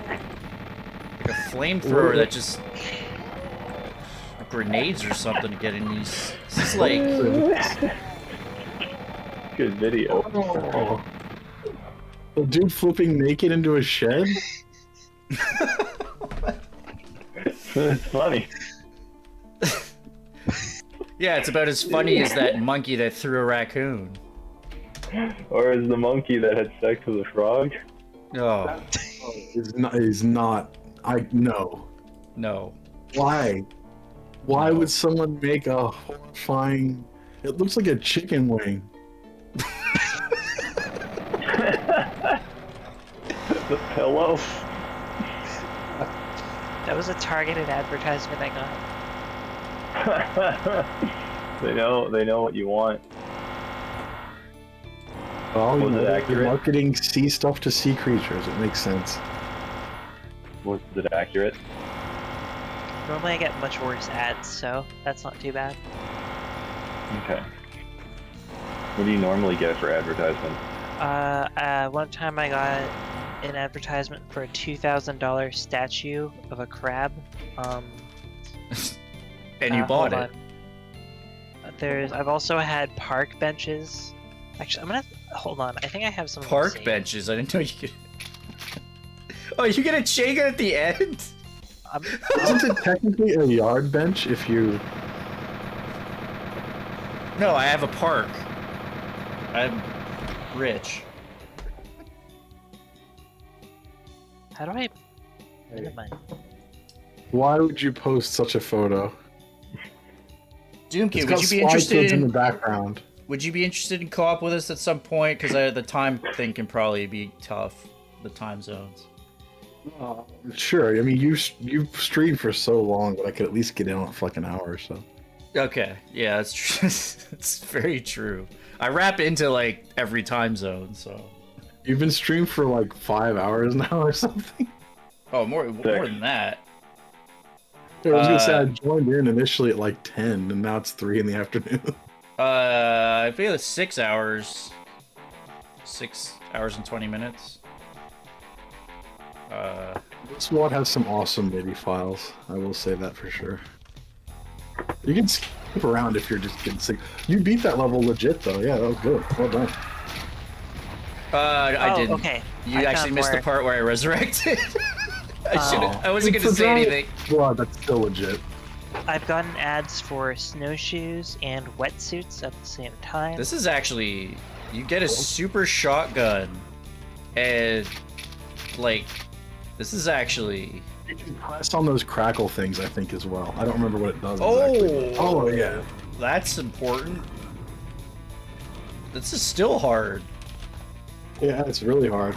Like a flamethrower that just grenades or something to get in these. This is like good video. Oh. A dude flipping naked into a shed? It's funny. Yeah, it's about as funny as that monkey that threw a raccoon. Or as the monkey that had sex with a frog. Oh. He's not. No. No. Why? Why would someone make a horrifying... It looks like a chicken wing. The pillow. That was a targeted advertisement I got. They know what you want. Oh, Was it accurate? Marketing sea stuff to sea creatures. It makes sense. Was it accurate? Normally I get much worse ads, so that's not too bad. Okay. What do you normally get for advertisement? One time I got an advertisement for a $2,000 statue of a crab. And you bought it. I've also had park benches. Actually, I'm gonna hold on. I think I have some park benches. I didn't know you could. Oh, you get a chain gun at the end? Isn't it technically a yard bench if you... No, I have a park. I'm rich. How do I minimize? Why would you post such a photo? Doomkid, would you be interested in the background? Would you be interested in co-op with us at some point? Because the time thing can probably be tough. The time zones. Sure. I mean, you streamed for so long that I could at least get in on a fucking hour or so. Okay. Yeah, that's true. It's very true. I wrap into like every time zone, so. You've been streamed for like 5 hours now or something. Oh, more than that. I was gonna say I joined in initially at like 10, and now it's 3 in the afternoon. I feel it's 6 hours. 6 hours and 20 minutes. This mod has some awesome MIDI files. I will say that for sure. You can skip around if you're just getting sick. You beat that level legit though. Yeah, that was good. Well done. I didn't. Okay. You I actually found missed more. the part where I resurrected. I wasn't It's gonna a say giant- anything. Well, that's still legit. I've gotten ads for snowshoes and wetsuits at the same time. This is actually, you get a super shotgun, and like, this is actually. You can press on those crackle things, I think, as well. I don't remember what it does exactly. Oh, yeah. That's important. This is still hard. Yeah, it's really hard.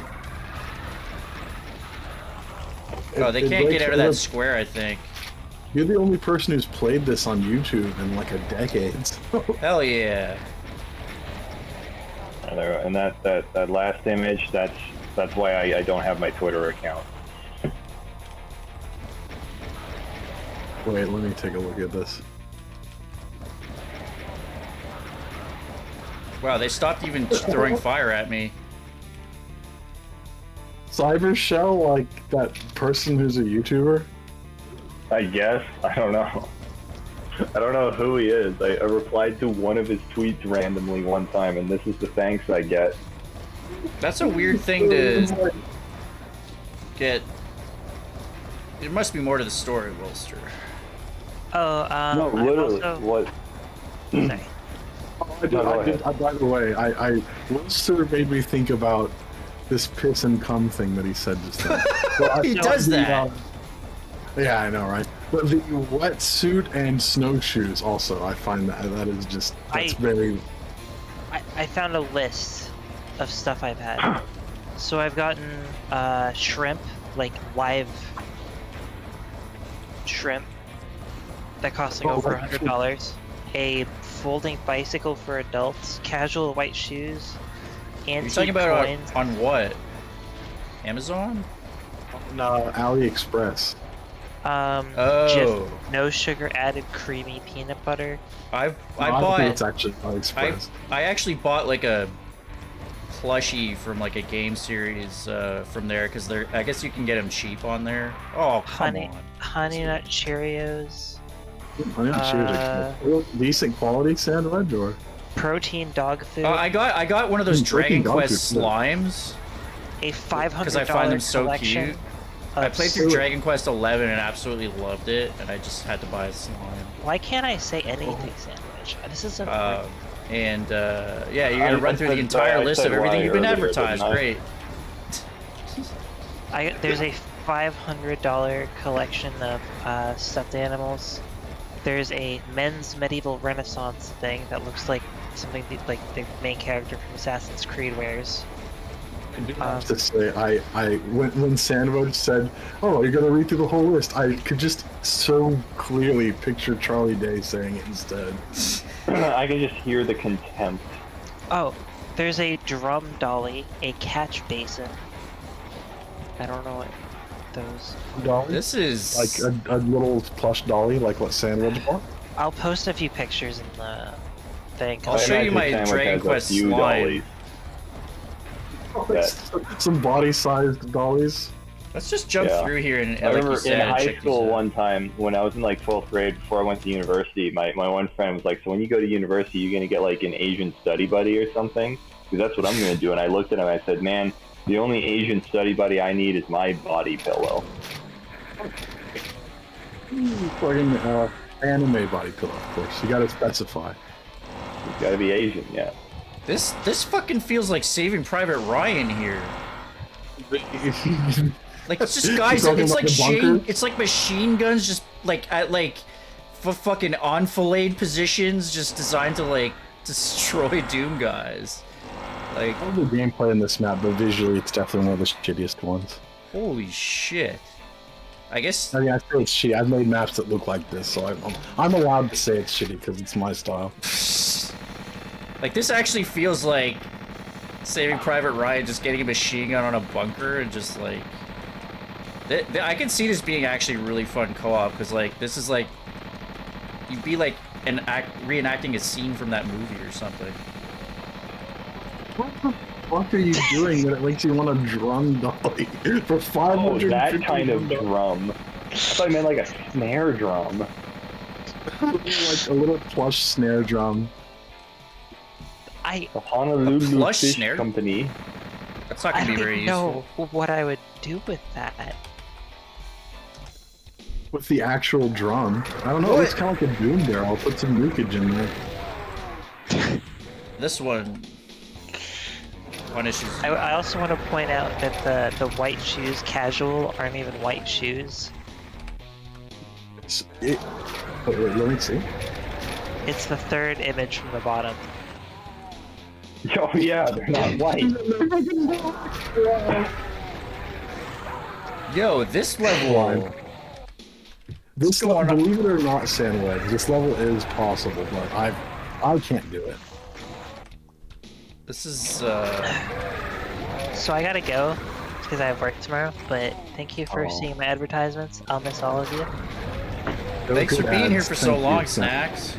Oh, they It can't get breaks out of all that the- square, I think. You're the only person who's played this on YouTube in like a decade. So. Hell yeah. And that last image, that's why I don't have my Twitter account. Wait, let me take a look at this. Wow, they stopped even throwing fire at me. Cyber Shell, like that person who's a YouTuber? I guess. I don't know. I don't know who he is. I replied to one of his tweets randomly one time, and this is the thanks I get. That's a weird thing to get. There must be more to the story, Wilster. Oh, No, I've literally. also- What? Sorry. By the way, Wilster made me think about this piss and cum thing that he said just now. Well, He does that. Yeah, I know, right? But the wetsuit and snowshoes also, I find that is just, that's very... I found a list of stuff I've had. So I've gotten shrimp, like live shrimp, that costs like Oh, over right. $100. A folding bicycle for adults, casual white shoes, You're antique talking about coins. on what? Amazon? No, AliExpress. Oh. No sugar added creamy peanut butter. I No, I think bought. it's actually AliExpress. I actually bought like a plushie from like a game series from there because they're. I guess you can get them cheap on there. Oh come on. Honey Nut Cheerios. I'm not sure it's a decent quality sandwich or... Protein dog food. I got one of those Freaking Dragon dog Quest food. slimes a $500 because I find them so collection cute. of I played through so- Dragon Quest 11 and absolutely loved it, and I just had to buy a slime. Why can't I say anything sandwich? This isn't. Yeah, you're gonna run through the entire list of everything you've been advertised. Great. There's a $500 collection of stuffed animals. There's a men's medieval Renaissance thing that looks like something like the main character from Assassin's Creed wears. I do have to say, when Sandwich said, "Oh, you're gonna read through the whole list," I could just so clearly picture Charlie Day saying it instead. I can just hear the contempt. Oh, there's a drum dolly, a catch basin. I don't know what those. Dolly? This is Like a little plush dolly, like what Sandwich bought? I'll post a few pictures in the thing. I'll show you my Sandwich Dragon has a Quest few slime. dollies. Some body-sized dollies. Let's just jump Yeah. through here and I like remember you said, in high check school these out. one time when I was in like 12th grade before I went to university, my one friend was like, "So when you go to university, you're gonna get like an Asian study buddy or something? Because that's what I'm gonna do." And I looked at him and I said, "Man, the only Asian study buddy I need is my body pillow." Fucking anime body pillow, of course. You gotta specify. It's gotta be Asian, yeah. This fucking feels like Saving Private Ryan here. Like it's just guys. Talking It's about like the bunker? it's like machine guns, just like at like fucking enfilade positions, just designed to like destroy Doom guys. Like I love the gameplay in this map, but visually it's definitely one of the shittiest ones. holy shit. I guess I mean, I say it's shitty. I've made maps that look like this, so I'm allowed to say it's shitty because it's my style. like this actually feels like Saving Private Ryan, just getting a machine gun on a bunker and just like. I can see this being actually really fun co-op because like this is like you'd be like reenacting a scene from that movie or something. What the fuck are you doing that it makes you want a drum dolly for 500? Oh, that kind of drum. I thought you meant like a snare drum. Like a little plush snare drum. The Honolulu plush Fish snare? Company. That's not I gonna be don't very even know useful. what I would do with that. With the actual drum. I don't know, it's kind of like a doom barrel. I'll put some leakage in there. This one punishes. I also want to point out that the white shoes casual aren't even white shoes. Wait, let me see. It's the third image from the bottom. Oh yeah, they're not white. Yo, this level. This level, believe it or not, Sandwich, this level is possible, but I can't do it. This is So I gotta go because I have work tomorrow. But thank you for seeing my advertisements. I'll miss all of you. Thanks for being here for so Thank you. long, Snacks.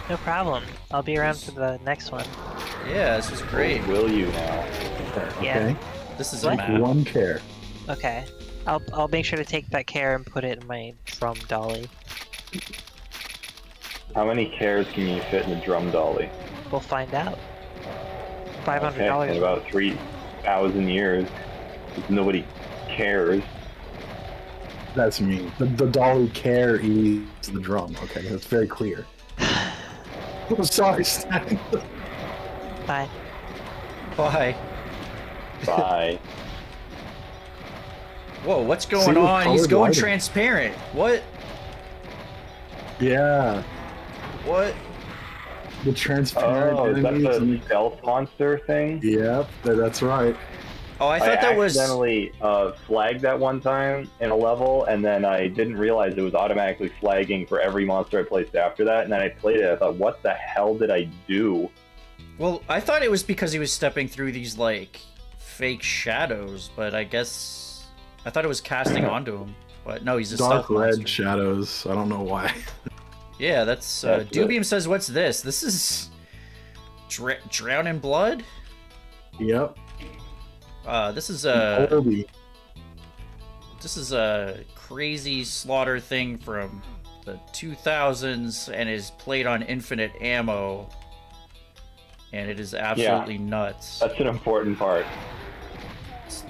No problem. I'll be around for the next one. Yeah, this was great. Will you now? Yeah. Okay. This is What? a map. One care. Okay. I'll make sure to take that care and put it in my drum dolly. How many cares can you fit in a drum dolly? We'll find out. $500. Okay, in about 3,000 years, if nobody cares. That's me. The dolly carries the drum. Okay, that's very clear. I'm sorry, Stan. Bye. Bye. Bye. Whoa, what's See going the on? He's colored going lighting. transparent. What? Yeah. What? The transparent Oh, is that enemies the and- stealth monster thing? Yep, that's right. Oh, I thought that was. accidentally flagged that one time in a level, and then I didn't realize it was automatically flagging for every monster I placed after that, and then I played it, I thought, what the hell did I do? Well, I thought it was because he was stepping through these, like, fake shadows, but I guess. I thought it was casting onto him. But no, he's a Dark stealth red monster. shadows. I don't know why. Yeah, that's. That's Dubium says, what's this? This is. Drown in Blood? Yep. This is a. Colby. This is a crazy slaughter thing from the 2000s and is played on infinite ammo. And it is absolutely nuts. That's an important part.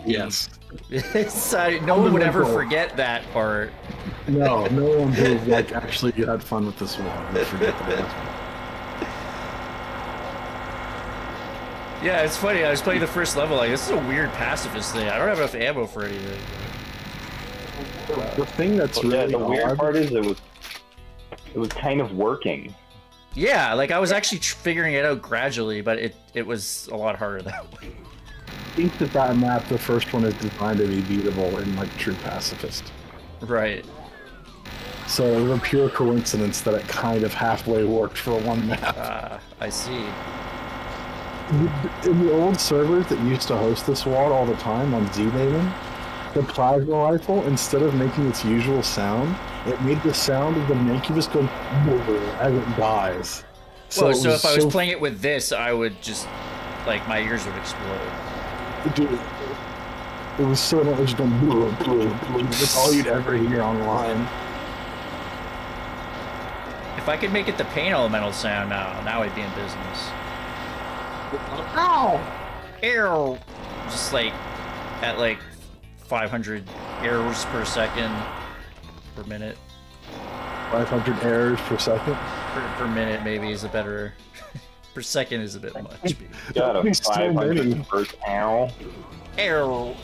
Yes. It's, no one would ever forget that part. No one who like actually had fun with this one would forget that. Yeah, it's funny. I was playing the first level. Like, this is a weird pacifist thing. I don't have enough ammo for anything. The thing that's But yeah, really the weird odd, part is it was kind of working. Yeah, like I was actually figuring it out gradually, but it was a lot harder that way. I think that map, the first one, is designed to be beatable in like true pacifist. Right. So it was a pure coincidence that it kind of halfway worked for one map. I see. In the old servers that used to host this WAD all the time on Z-Maven, the plasma rifle, instead of making its usual sound, it made the sound of the Mancubus go as it dies. So, it so if I was so- playing it with this, I would just, like, my ears would explode. Dude, it was so much just going that's all you'd ever hear online. If I could make it the pain elemental sound now I'd be in business. Ow! Arrow! Just like, at like 500 errors per second per minute. 500 errors per second. Per minute maybe is a better... per second is a bit much. You got a That'd be so 500 many. per ow. Arrow!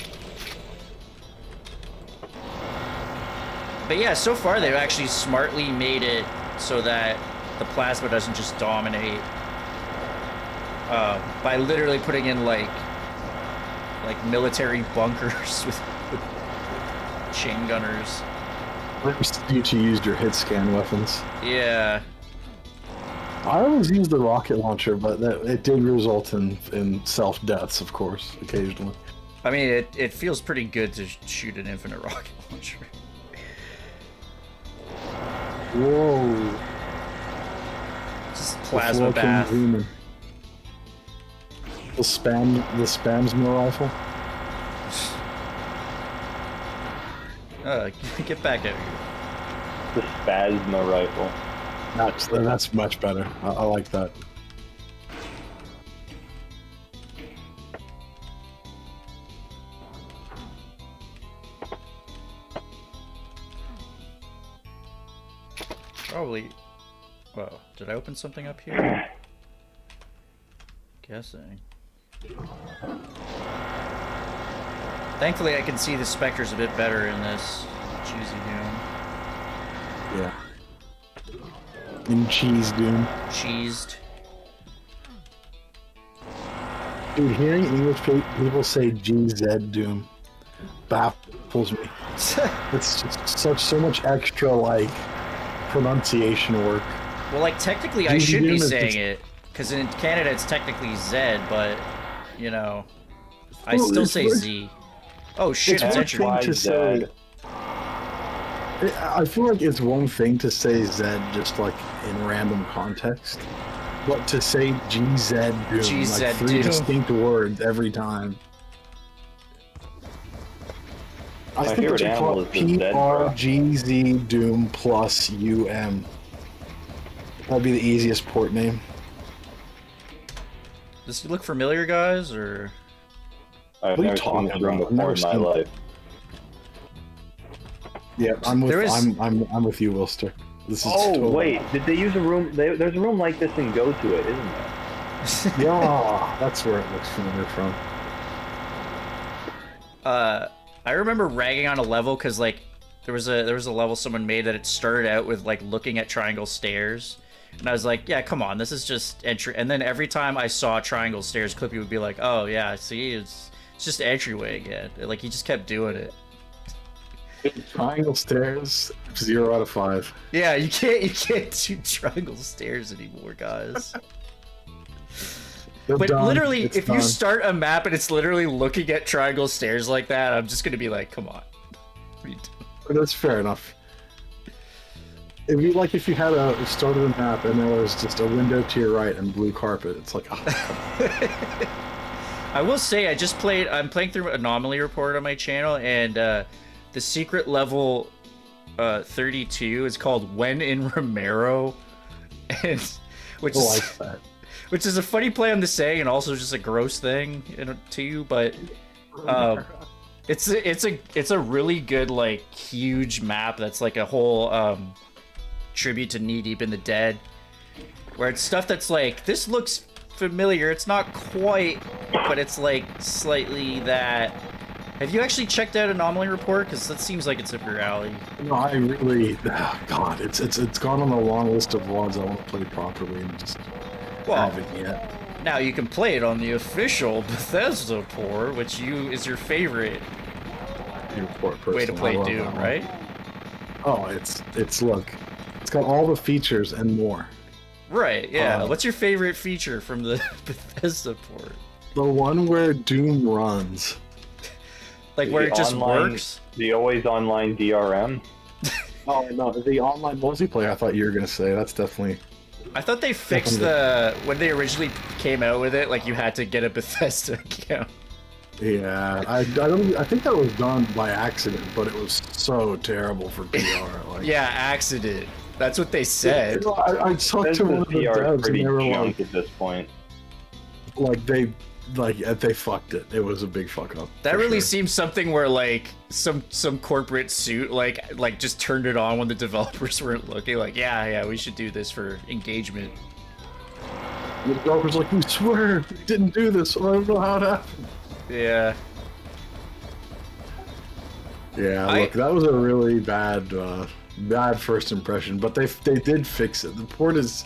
But yeah, so far they've actually smartly made it so that the plasma doesn't just dominate by literally putting in like military bunkers with chain gunners. First, you used your hit scan weapons. Yeah. I always used the rocket launcher, but it did result in self-deaths, of course, occasionally. I mean, it feels pretty good to shoot an infinite rocket launcher. Whoa. plasma bath. The spamsma rifle. Get back out of here. The Spasma rifle. That's much better. I like that. Probably. Whoa, did I open something up here? Guessing. Thankfully, I can see the specters a bit better in this cheesy Doom. Yeah. In cheese Doom. Cheesed. Dude, hearing English people say GZ Doom baffles me. It's just so much extra, like, pronunciation work. Well, like, technically I GZ should be Doom is saying just... it, because in Canada it's technically Z, but, you know, I Well, still it's say like- Z. Oh shit, it's one entry. thing to say. I feel like it's one thing to say Z just like in random context, but to say GZ Doom, GZ like 3 Doom. distinct words every time. I My think favorite we should call animal it is the Zed, bro. PRGZ Doom plus UM. That'd be the easiest port name. Does it look familiar, guys, or? I've What are you never seen talking this room about? I've before never in my seen- life. Yeah, I'm with There is- I'm with you, Wilster. This is Oh totally... wait, did they use a room? There's a room like this in Go To It, isn't there? Yeah, that's where it looks familiar from. I remember ragging on a level because like there was a level someone made that it started out with like looking at triangle stairs, and I was like, yeah, come on, this is just entry. And then every time I saw triangle stairs, Clippy would be like, oh yeah, see, it's just entryway again. Like he just kept doing it. Triangle stairs, 0 out of 5. Yeah, you can't do triangle stairs anymore, guys. They're But done. literally, It's if you done. start a map and it's literally looking at triangle stairs like that, I'm just gonna be like, come on. What are you doing? That's fair enough. It'd be like if you had started a map and there was just a window to your right and blue carpet. It's like, oh. I will say, I'm playing through Anomaly Report on my channel, and the secret level 32 is called When in Romero, and which I is like that. which is a funny play on the saying and also just a gross thing to you, but it's a really good, like, huge map that's like a whole tribute to Knee Deep in the Dead, where it's stuff that's like, this looks familiar, it's not quite, but it's like slightly that. Have you actually checked out Anomaly Report? Because that seems like it's up your alley. No, I really, God, it's gone on a long list of VODs I want to play properly and just haven't yet. Now you can play it on the official Bethesda port, which is your favorite way to play Doom, right? Oh, it's look, it's got all the features and more. Right, yeah. What's your favorite feature from the Bethesda port? The one where Doom runs. Like where The it just online- works? The always online DRM. Oh no, the online multiplayer. I thought you were gonna say that's definitely. I thought they fixed when they originally came out with it, like you had to get a Bethesda account. Yeah, I think that was done by accident, but it was so terrible for PR. Like, Yeah, accident. That's what they said. I talked to one of the PR is devs and pretty they were junk like, at this point. they fucked it. It was a big fuck up. That for really sure. seems something where like some corporate suit like just turned it on when the developers weren't looking. Like, yeah, we should do this for engagement. The developer's like, we swear we didn't do this. I don't know how it happened. Yeah. Yeah, look, that was a really bad first impression, but they did fix it. The port it's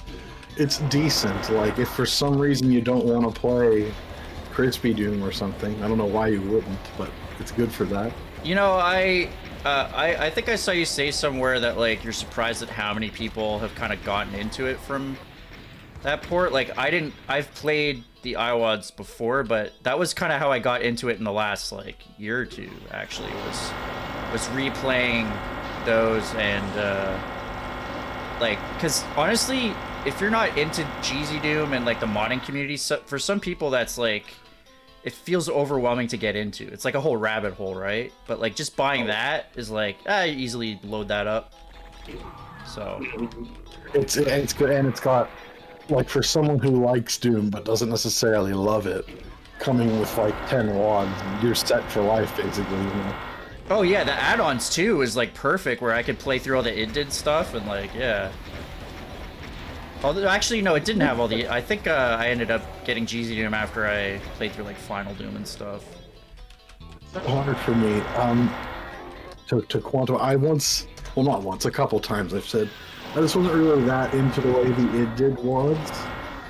decent. Like, if for some reason you don't want to play Crispy Doom or something, I don't know why you wouldn't, but it's good for that. You know, I think I saw you say somewhere that like you're surprised at how many people have kind of gotten into it from that port. Like I've played the iWads before, but that was kind of how I got into it in the last like year or two. Actually, was replaying those and like, because honestly, if you're not into GZ Doom and like the modding community, for some people that's like, it feels overwhelming to get into. It's like a whole rabbit hole, right? But like just buying that is like, you easily load that up. So it's good, and it's got, like, for someone who likes Doom but doesn't necessarily love it, coming with like 10 wads, you're set for life basically. You know? Oh yeah, the add-ons too is like perfect, where I could play through all the it did stuff and like, yeah. Although, actually, no, it didn't have all the... I think I ended up getting GZ Doom after I played through, like, Final Doom and stuff. Hard for me. To Quantum, I once... Well, not once, a couple times I've said, I just wasn't really that into the way the id did was.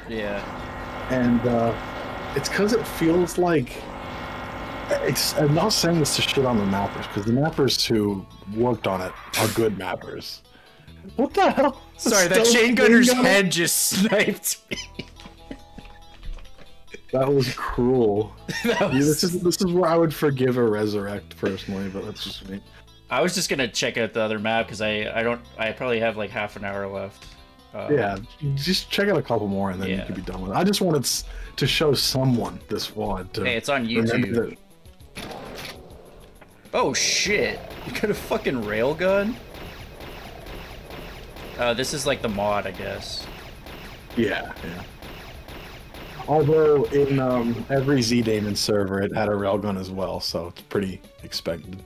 Yeah. And it's because it feels like... I'm not saying this to shit on the mappers, because the mappers who worked on it are good mappers. What the hell? Sorry, that chain gunner's head just sniped me. That was cruel. Yeah, this is where I would forgive a resurrect personally, but that's just me. I was just gonna check out the other map because I probably have like half an hour left. Yeah, just check out a couple more and then you can be done with it. I just wanted to show someone this VOD. Hey, it's on YouTube. Oh shit! You got a fucking railgun? This is like the mod, I guess. Yeah. Although in every Z-Damon server, it had a railgun as well, so it's pretty expected.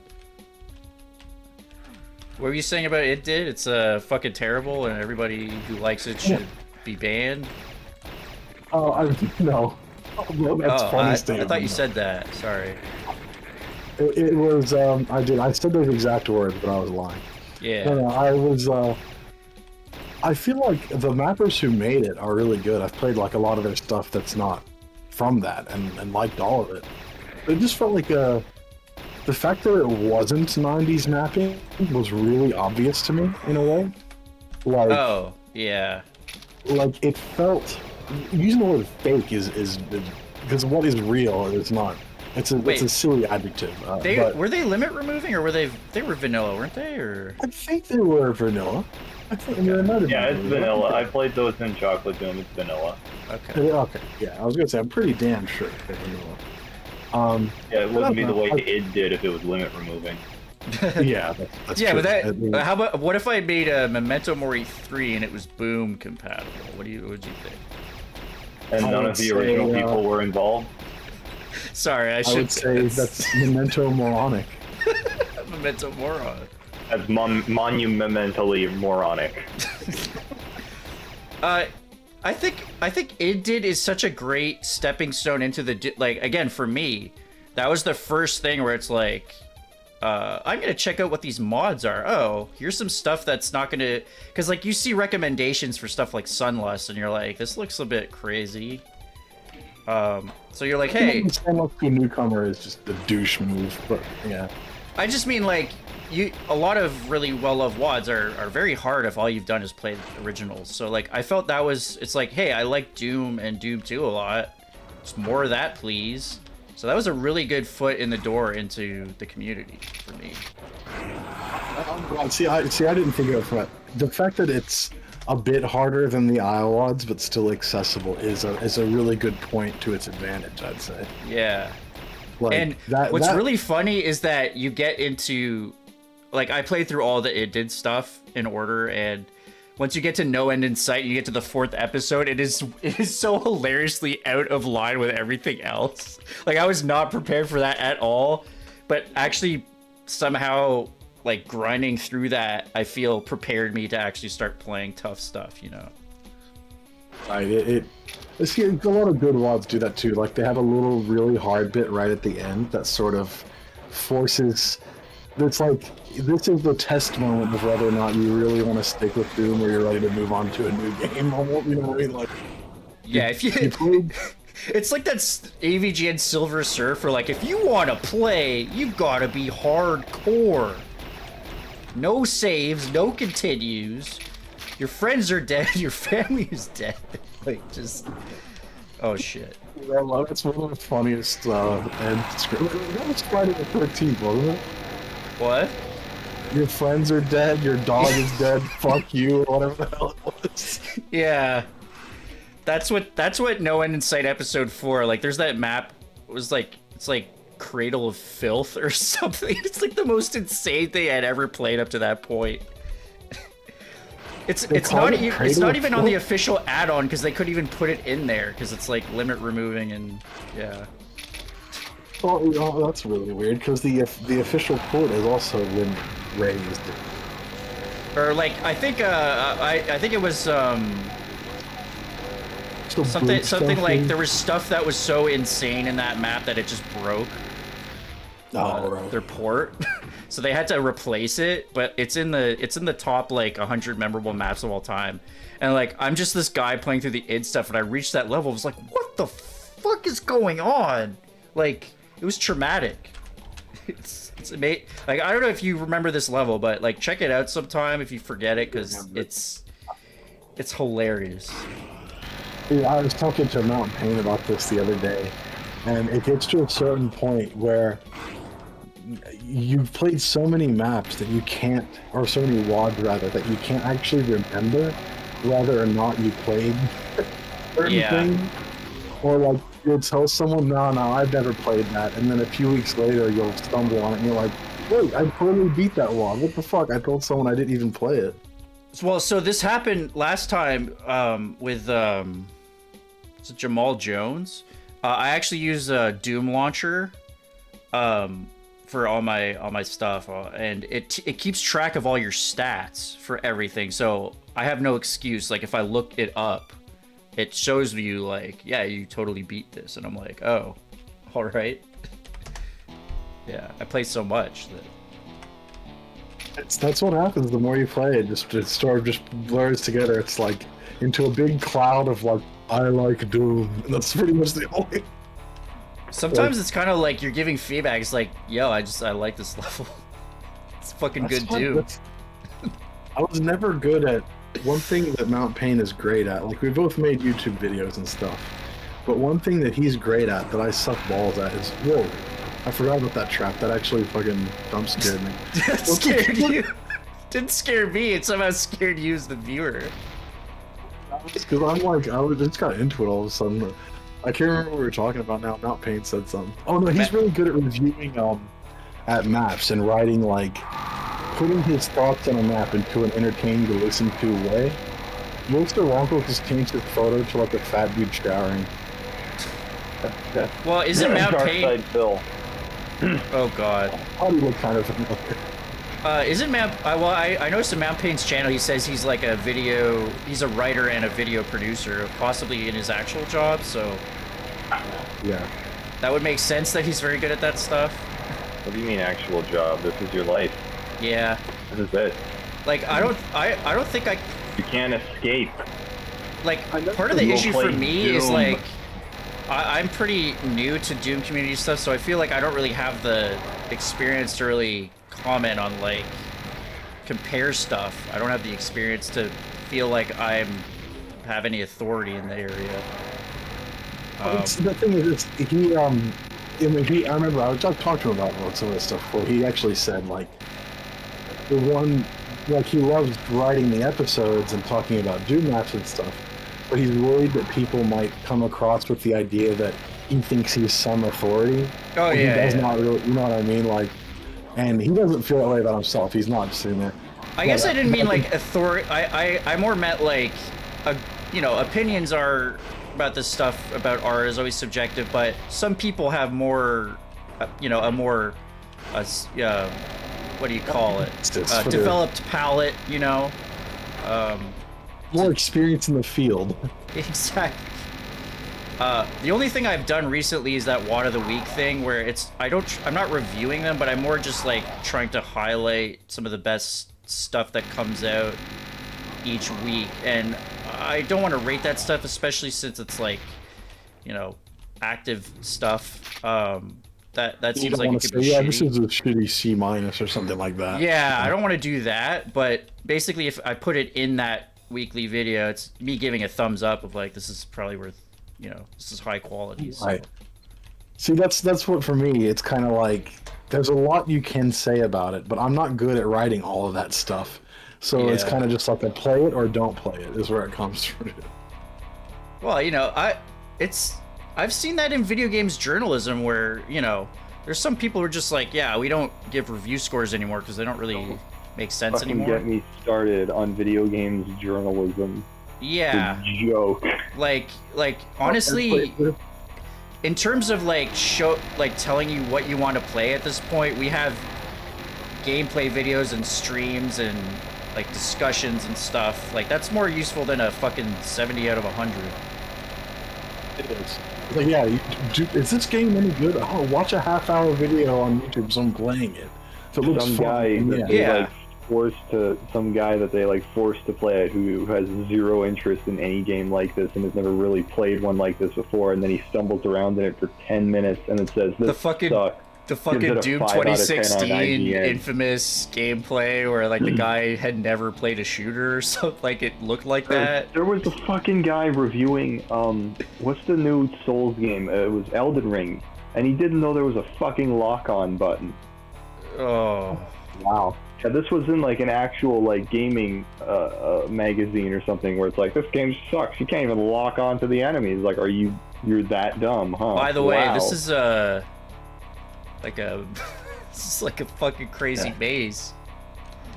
What were you saying about it? Did it's fucking terrible, and everybody who likes it should be banned? Oh, no. Well, that's funny. I thought you said that. Sorry. It was. I said those exact words, but I was lying. Yeah. No, I was. I feel like the mappers who made it are really good. I've played like a lot of their stuff that's not from that and liked all of it. It just felt like the fact that it wasn't 90s mapping was really obvious to me in a way. Like, oh, yeah. Like it felt, using the word fake is because what is real is not. It's a silly adjective. Were they limit removing or were they were vanilla, weren't they? Or I think they were vanilla. Yeah, it's vanilla. I played those in Chocolate Doom. It's vanilla. Okay. Okay. Yeah, I was gonna say I'm pretty damn sure they're vanilla. Yeah, it wouldn't be the way id did if it was limit removing. Yeah, that's yeah, true. but how about what if I made a Memento Mori 3 and it was Boom compatible? What would you think? And none of the original people were involved. Sorry, I would say that's Memento Moronic. Memento Moron. That's monumentally moronic. I think id did is such a great stepping stone into the like again for me. That was the first thing where it's like, I'm gonna check out what these mods are. Oh, here's some stuff that's not gonna, because like you see recommendations for stuff like Sunlust, and you're like, this looks a bit crazy. So you're like, hey, Sunlust to a newcomer is just a douche move, but yeah. I just mean like a lot of really well-loved WODs are very hard if all you've done is play originals. So like I felt that was, it's like, hey, I like Doom and Doom 2 a lot. Just more of that, please. So that was a really good foot in the door into the community for me. See, I didn't think of that. The fact that it's a bit harder than the IOWODs, but still accessible is a really good point to its advantage, I'd say. Yeah. Like, and what's really funny is that you get into, like, I played through all the It Did stuff in order, and once you get to No End in Sight, you get to the 4th episode, it is so hilariously out of line with everything else. Like, I was not prepared for that at all, but actually somehow, like, grinding through that, I feel prepared me to actually start playing tough stuff, you know? Right, a lot of good WODs do that too. Like, they have a little really hard bit right at the end that sort of forces... It's like, this is the test moment of whether or not you really want to stick with Doom or you're ready to move on to a new game. You know what I mean? Like, yeah, if you... It's like that AVGN Silver Surfer, like, if you want to play, you gotta be hardcore. No saves, no continues. Your friends are dead, your family is dead. Like, just... Oh, shit. Yeah, that's one of the funniest end scripts. That was Friday the 13th, wasn't it? What? your friends are dead, your dog is dead, fuck you, or whatever the hell it was. Yeah. That's what No End in Sight episode 4, like there's that map, it was like, it's like Cradle of Filth or something. It's like the most insane thing I'd ever played up to that point. It's not even on the official add-on because they couldn't even put it in there because it's like limit removing and yeah. Oh, that's really weird because the official port is also limit raised. Or like I think it was something like there was stuff that was so insane in that map that it just broke their port. So they had to replace it, but it's in the top like 100 memorable maps of all time. And like I'm just this guy playing through the id stuff and I reached that level, I was like, what the fuck is going on? Like it was traumatic. It's amazing. Like I don't know if you remember this level, but like check it out sometime if you forget it because it's hilarious. Yeah, I was talking to Mountain Pain about this the other day, and it gets to a certain point where you've played so many maps that you can't, or so many WODs rather, that you can't actually remember whether or not you played certain thing. Or like you'll tell someone, no, I've never played that, and then a few weeks later you'll stumble on it and you're like, wait, I totally beat that WOD. What the fuck? I told someone I didn't even play it. Well, so this happened last time with is it Jamal Jones? I actually use a Doom launcher for all my stuff, and it keeps track of all your stats for everything. So I have no excuse. Like if I look it up, it shows you like, yeah, you totally beat this, and I'm like, oh, all right. Yeah, I play so much that. That's what happens the more you play it. It sort of just blurs together. It's like into a big cloud of like, I like Doom. And that's pretty much the only. Sometimes it's kind of like you're giving feedback. It's like, yo, I like this level. It's fucking good Doom. I was never good at one thing that Mount Pain is great at. Like we both made YouTube videos and stuff, but one thing that he's great at that I suck balls at is whoa. I forgot about that trap. That actually fucking jump scared me. That scared you? Didn't scare me. It somehow scared you as the viewer. Because I'm like, I just got into it all of a sudden. I can't remember what we were talking about now. Mount Pain said something. Oh no, he's really good at reviewing at maps and writing like putting his thoughts on a map into an entertaining to listen to way. Mr. Wonkels just changed his photo to like a fat dude showering. Well, isn't Mount Pain? Dark Side Phil. Oh god. How do you look kind of familiar? Isn't Mount? Well, I noticed in Mount Pain's channel he says he's like he's a writer and a video producer, possibly in his actual job. So yeah, that would make sense that he's very good at that stuff. What do you mean actual job? This is your life. Yeah. This is it. Like I don't think I. You can't escape. Like part of the issue for me is like. I'm pretty new to Doom community stuff, so I feel like I don't really have the experience to really comment on, like, compare stuff. I don't have the experience to feel like have any authority in the area. The thing is, I remember I talked to him about some of this stuff before. He actually said, like, he loves writing the episodes and talking about Doom maps and stuff. But he's worried that people might come across with the idea that he thinks he's some authority. Oh yeah. He does not really, you know what I mean? Like, and he doesn't feel that way about himself. He's not just sitting there. I guess I didn't mean like authority. I more meant like, opinions are about this stuff about art is always subjective, but some people have more, what do you call it? Developed palate, more experience in the field. Exactly. The only thing I've done recently is that WOD of the Week thing, where I'm not reviewing them, but I'm more just like trying to highlight some of the best stuff that comes out each week, and I don't want to rate that stuff, especially since it's like, active stuff. That seems like it could be this is a shitty C- or something like that. Yeah, I don't want to do that, but basically if I put it in that weekly video, it's me giving a thumbs up of like, this is probably worth, this is high quality. So. Right. See, that's what for me. It's kind of like there's a lot you can say about it, but I'm not good at writing all of that stuff. So it's Yeah. kind of just like a play it or don't play it is where it comes from. Well, you know, I've seen that in video games journalism where, you know, there's some people who are just like, yeah, we don't give review scores anymore because they don't really make sense Fucking anymore. get me started on video games journalism. Yeah. It's a joke. Like honestly, in terms of like telling you what you want to play at this point, we have gameplay videos and streams and like discussions and stuff. Like that's more useful than a fucking 70 out of 100. It is. It's like, yeah, is this game any good? Oh, watch a half-hour video on YouTube. So I'm playing it. If it looks Some fun, guy that yeah. they Yeah. like forced to play it who has zero interest in any game like this and has never really played one like this before, and then he stumbles around in it for 10 minutes and it says this sucks. The Gives fucking it a Doom 5 out of 10 on 2016 IGN. infamous gameplay where like the guy had never played a shooter or something, like it looked like that. There was a fucking guy reviewing what's the new Souls game? It was Elden Ring, and he didn't know there was a fucking lock-on button. Oh. Wow. Yeah, this was in like an actual like gaming magazine or something where it's like, this game sucks. You can't even lock onto the enemies. Like, you're that dumb, huh? By the way, Wow. this is this is like a fucking crazy maze.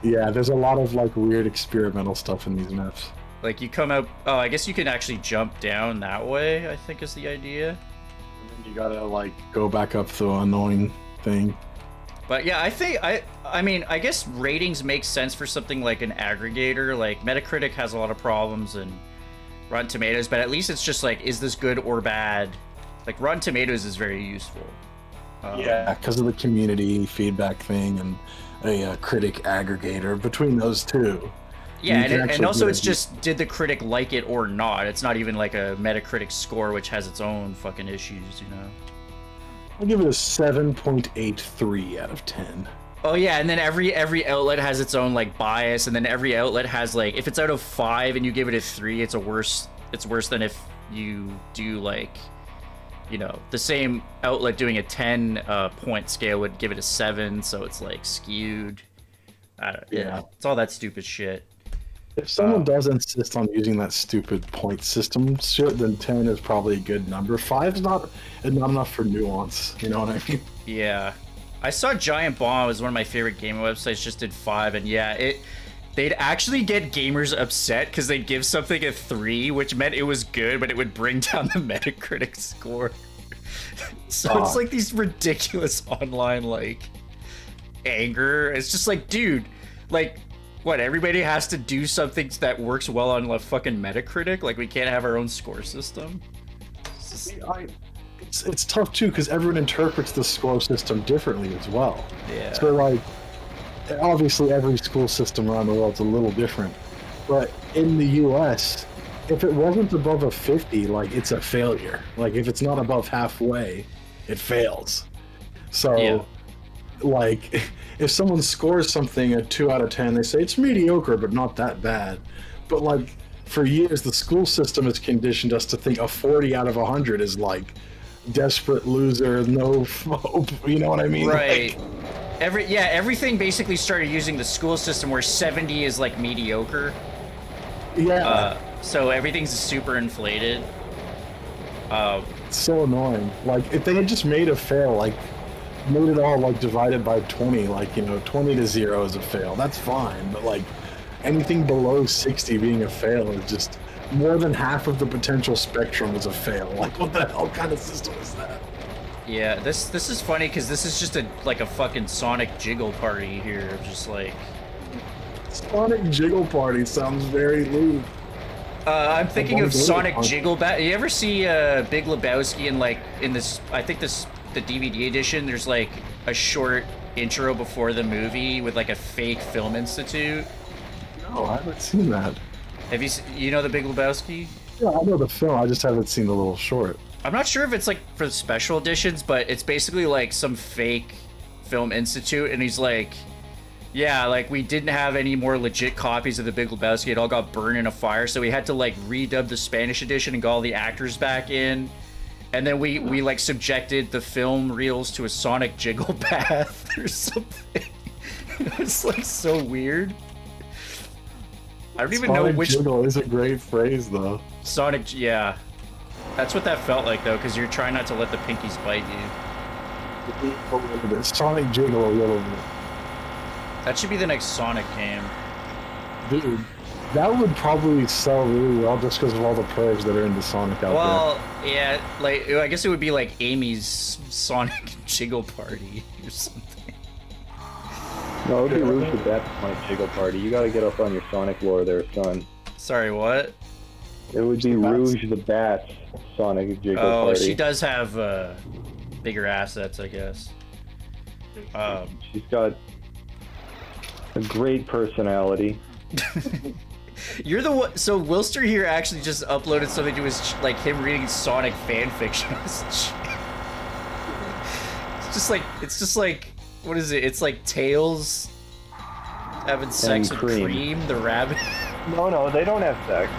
Yeah, there's a lot of like weird experimental stuff in these maps. Like you come out, oh, I guess you can actually jump down that way, I think is the idea. And then you gotta like go back up the annoying thing. But yeah, I mean, I guess ratings make sense for something like an aggregator. Like Metacritic has a lot of problems and Rotten Tomatoes, but at least it's just like, is this good or bad? Like Rotten Tomatoes is very useful. Yeah, because of the community feedback thing and a critic aggregator. Between those two, Yeah, you can and actually also get it's just, did the critic like it or not? It's not even like a Metacritic score, which has its own fucking issues, you know? I'll give it a 7.83 out of 10. Oh yeah, and then every outlet has its own like bias, and then every outlet has like, if it's out of 5 and you give it a 3, it's worse than if you do like, you know, the same outlet doing a 10 point scale would give it a 7, so it's like skewed. I don't, yeah, it's all that stupid shit. If someone does insist on using that stupid point system shit, then 10 is probably a good number. 5 is not enough for nuance. You know what I mean? Yeah, I saw Giant Bomb was one of my favorite gaming websites. Just did 5, and yeah, they'd actually get gamers upset because they'd give something a 3, which meant it was good, but it would bring down the Metacritic score. So it's like these ridiculous online like anger. It's just like, dude, like, what, everybody has to do something that works well on like fucking Metacritic? Like we can't have our own score system? It's tough too because everyone interprets the score system differently as well. Yeah. So like, obviously every school system around the world is a little different, but in the U.S., if it wasn't above a 50, like it's a failure. Like if it's not above halfway, it fails. So, Yeah. like, if someone scores something a 2 out of 10, they say it's mediocre but not that bad. But like for years, the school system has conditioned us to think a 40 out of 100 is like desperate loser, no hope. You know what I mean? Right. Like, Everything basically started using the school system where 70 is like mediocre. yeah. So everything's super inflated. It's so annoying. Like, if they had just made a fail, like, made it all, like, divided by 20, like, you know, 20 to 0 is a fail. That's fine. But, like, anything below 60 being a fail is just more than half of the potential spectrum is a fail. Like, what the hell kind of system is that? Yeah, this is funny because this is just a fucking Sonic Jiggle party here. Just like, Sonic Jiggle Party sounds very lewd. I'm thinking of wanna go to Sonic one. Jiggle. You ever see Big Lebowski in like in this? I think the DVD edition. There's like a short intro before the movie with like a fake film institute. No, I haven't seen that. Have you know the Big Lebowski? Yeah, I know the film. I just haven't seen the little short. I'm not sure if it's like for the special editions, but it's basically like some fake film institute, and he's like, yeah, like we didn't have any more legit copies of the Big Lebowski. It all got burned in a fire, so we had to like redub the Spanish edition and got all the actors back in. and then we like subjected the film reels to a Sonic jiggle bath or something. It's like so weird. I don't even know which jiggle is a great phrase though. Sonic, yeah. That's what that felt like though, because you're trying not to let the pinkies bite you. Sonic jiggle a little bit. That should be the next Sonic game. Dude, that would probably sell really well just because of all the pros that are into Sonic out there. Well, yeah, like I guess it would be like Amy's Sonic Jiggle Party or something. No, it would be Rouge the Bat's Sonic Jiggle Party. You gotta get up on your Sonic lore there, son. Sorry, what? It would be Rouge the Bat's Sonic Jiggle Party. Oh, she does have bigger assets, I guess. She's got a great personality. You're the one. So Wilster here actually just uploaded something to his, like him reading Sonic fan fiction. It's just like, what is it? It's like Tails having sex with Cream, the rabbit. No, they don't have sex.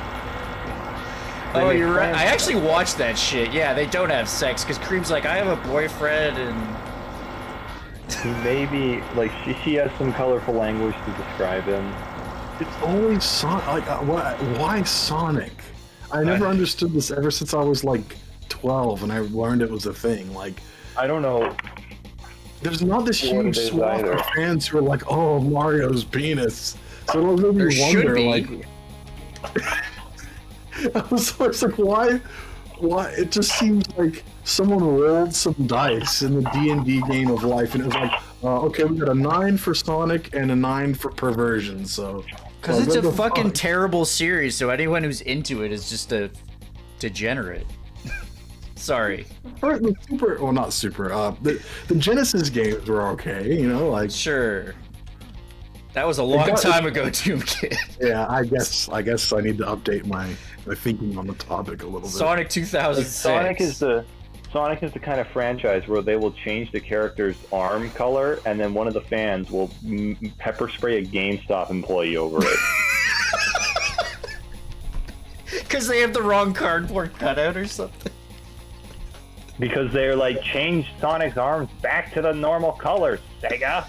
Oh, you're right. I actually watched that shit. Yeah, they don't have sex because Cream's like, I have a boyfriend, and maybe like she has some colorful language to describe him. It's always Sonic. Like, why Sonic? I never understood this ever since I was like 12 and I learned it was a thing. Like, I don't know. There's not this huge swath of fans who are like, "Oh, Mario's penis." So it'll really wonder, like. I was always like, why? It just seems like someone rolled some dice in the D&D game of life, and it was like, okay, we got a 9 for Sonic and a 9 for perversion. So. Because it's a fucking terrible series, so anyone who's into it is just a degenerate. Sorry. The Genesis games were okay, you know, like. Sure. That was a long time ago, Tomb Kid. Yeah, I guess I need to update my thinking on the topic a little bit. Sonic 2006. Sonic is the kind of franchise where they will change the character's arm color, and then one of the fans will pepper spray a GameStop employee over it. Because they have the wrong cardboard cutout or something. Because they're like, change Sonic's arms back to the normal colors, Sega.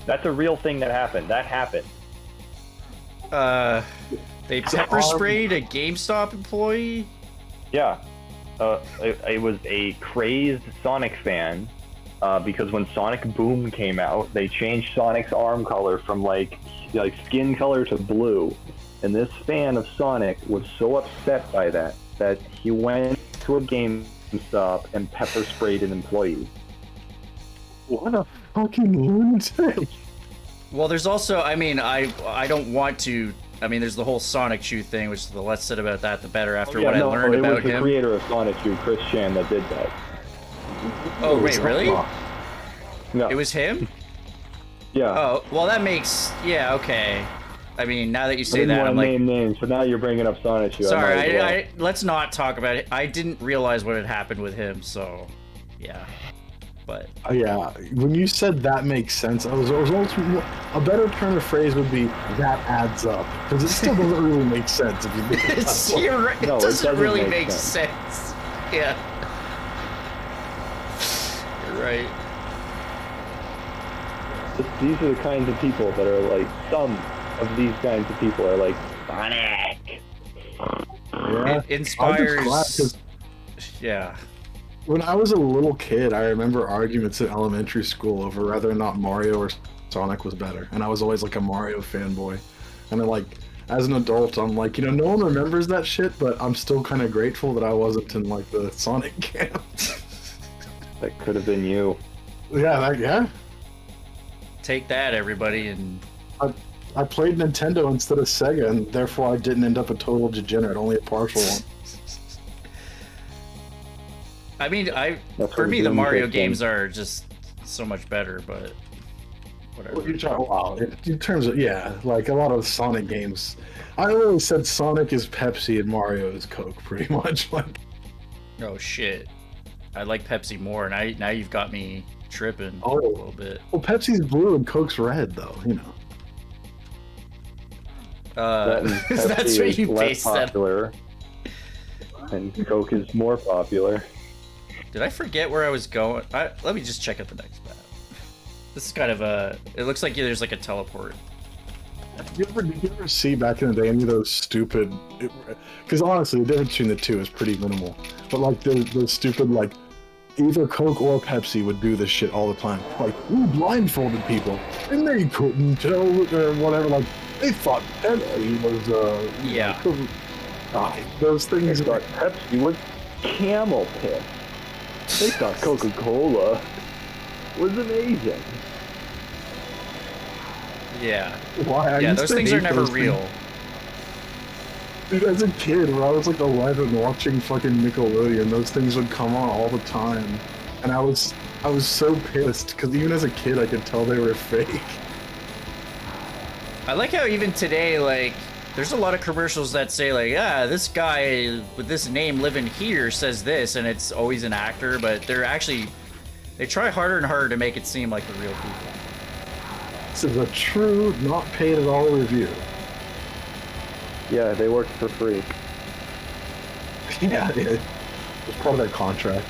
That's a real thing that happened. That happened. They pepper sprayed a GameStop employee? Yeah. It was a crazed Sonic fan, because when Sonic Boom came out, they changed Sonic's arm color from like skin color to blue. And this fan of Sonic was so upset by that he went to a GameStop and pepper sprayed an employee. What a fucking lunatic. Well, there's also, I mean, I don't want to. I mean, there's the whole Sonic Chew thing, which the less said about that, the better. After what I learned about him, it was the creator of Sonic Chew, Chris Chan, that did that. Oh wait, really? No. It was him? Yeah. Oh, well, that makes, yeah, okay. I mean, now that you say that, I'm like, name names, but now you're bringing up Sonic Chew. Sorry, let's not talk about it. I didn't realize what had happened with him, so yeah. But yeah, when you said that makes sense, I was also, a better turn of phrase would be that adds up, because it still doesn't really make sense if you think about it. You're right. No, it doesn't really make sense. Yeah. You're right. These are the kinds of people that are like, some of these kinds of people are like, Sonic! Yeah. It inspires. Yeah. When I was a little kid, I remember arguments in elementary school over whether or not Mario or Sonic was better, and I was always like a Mario fanboy. And then, like, as an adult, I'm like, no one remembers that shit, but I'm still kind of grateful that I wasn't in like the Sonic camp. That could have been you. Yeah. Take that, everybody, and I played Nintendo instead of Sega, and therefore I didn't end up a total degenerate, only a partial one. I mean, for me, the Mario games are just so much better, but whatever. In terms of, like a lot of Sonic games, I always said Sonic is Pepsi and Mario is Coke, pretty much. Like, oh shit, I like Pepsi more, and now you've got me tripping a little bit. Well, Pepsi's blue and Coke's red, though, you know. That's what you base that. And Coke is more popular. Did I forget where I was going? Let me just check out the next map. This is kind of a... It looks like there's like a teleport. Did you ever see back in the day any of those stupid... Because honestly, the difference between the two is pretty minimal. But like those stupid, like, either Coke or Pepsi would do this shit all the time. Like, we blindfolded people, and they couldn't tell or whatever. Like, they thought Pepsi was, Yeah. Those things... They thought Pepsi was camel piss. They thought Coca-Cola was amazing. Yeah. Why? I Yeah, used those to things hate are never those things. real. Dude, as a kid, when I was like 11 watching fucking Nickelodeon, those things would come on all the time. And I was so pissed, because even as a kid I could tell they were fake. I like how even today, like, there's a lot of commercials that say, like, this guy with this name living here says this, and it's always an actor, but they're actually... They try harder and harder to make it seem like the real people. This is a true, not paid at all review. Yeah, they worked for free. Yeah, it was part of their contract.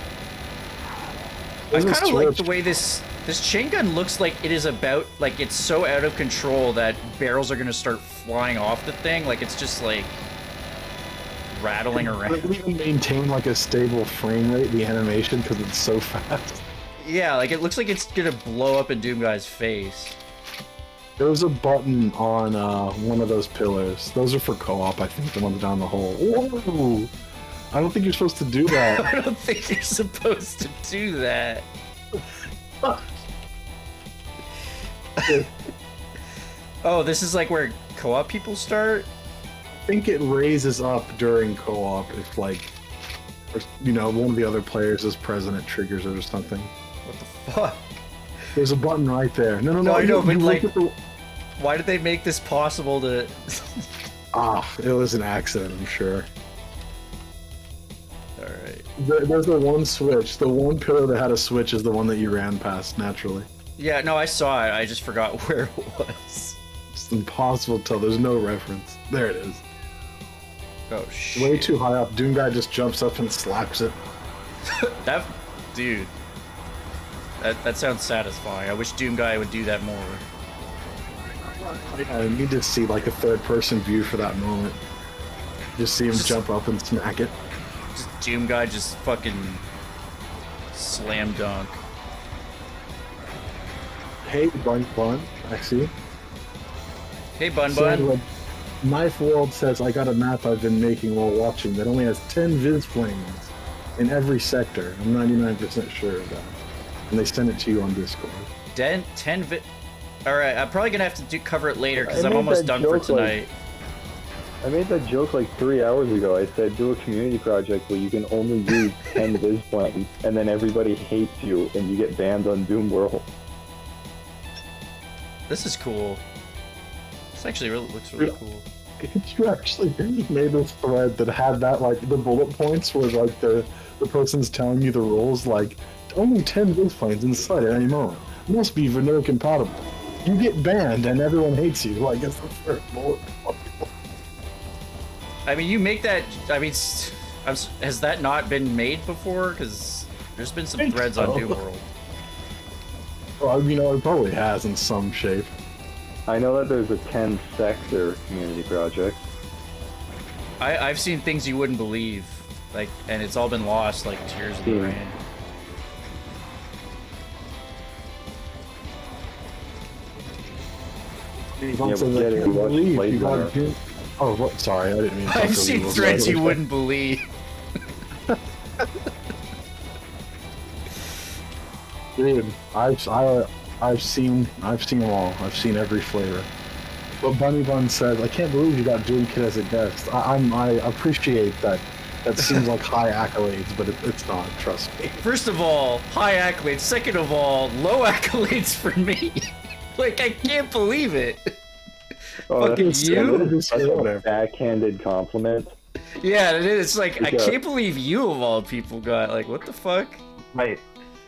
I kind of like the way this chain gun looks like it is about, like, it's so out of control that barrels are going to start flying off the thing. Like, it's just, like, rattling around. It doesn't even maintain, like, a stable frame rate, the animation, because it's so fast. Yeah, like, it looks like it's going to blow up in Doom Guy's face. There was a button on one of those pillars. Those are for co-op, I think, the ones down the hole. Whoa! I don't think you're supposed to do that. I don't think you're supposed to do that. Oh, this is like where co-op people start? I think it raises up during co-op if, like, or, you know, one of the other players is present, it triggers it or something. What the fuck? There's a button right there. No, I know, but, like, look at the... why did they make this possible to... it was an accident, I'm sure. Alright. There's the one switch. The one pillar that had a switch is the one that you ran past, naturally. Yeah, no, I saw it. I just forgot where it was. It's impossible to tell. There's no reference. There it is. Oh, shit. Way too high up. Doom Guy just jumps up and slaps it. That... Dude. That sounds satisfying. I wish Doom Guy would do that more. I need to see, like, a third-person view for that moment. Just see him jump up and smack it. Just Doom Guy just fucking... slam dunk. Hey, Bun, I see. Hey, Bun. Knife World says, I got a map I've been making while watching that only has 10 viz planes in every sector. I'm 99% sure of that. And they send it to you on Discord. 10 Alright, I'm probably gonna have to cover it later because I'm almost done for tonight. I made that joke like 3 hours ago. I said do a community project where you can only use 10 viz planes, and then everybody hates you and you get banned on Doom World. This is cool. This actually looks really cool. If you actually made this thread that had that, like, the bullet points where, like, the person's telling you the rules, like, only 10 viz planes inside at any moment. Must be vanilla compatible. You get banned and everyone hates you. Like, it's the first bullet point. I mean, you make that... I mean, has that not been made before? Because there's been some threads on Doom World. Well, you know, it probably has in some shape. I know that there's a 10 sector community project. I've seen things you wouldn't believe. Like, and it's all been lost, like tears in the rain. Oh, what? Sorry, I didn't mean to. I've seen threads you wouldn't believe. Dude, I've seen them all. I've seen every flavor. But Bunny Bun says, I can't believe you got Doom Kid as a guest. I appreciate that. That seems like high accolades, but it's not. Trust me. First of all, high accolades. Second of all, low accolades for me. Like, I can't believe it. Oh, fucking you? That's a backhanded compliment. Yeah, it is. It's like, I can't believe you of all people got, like, what the fuck?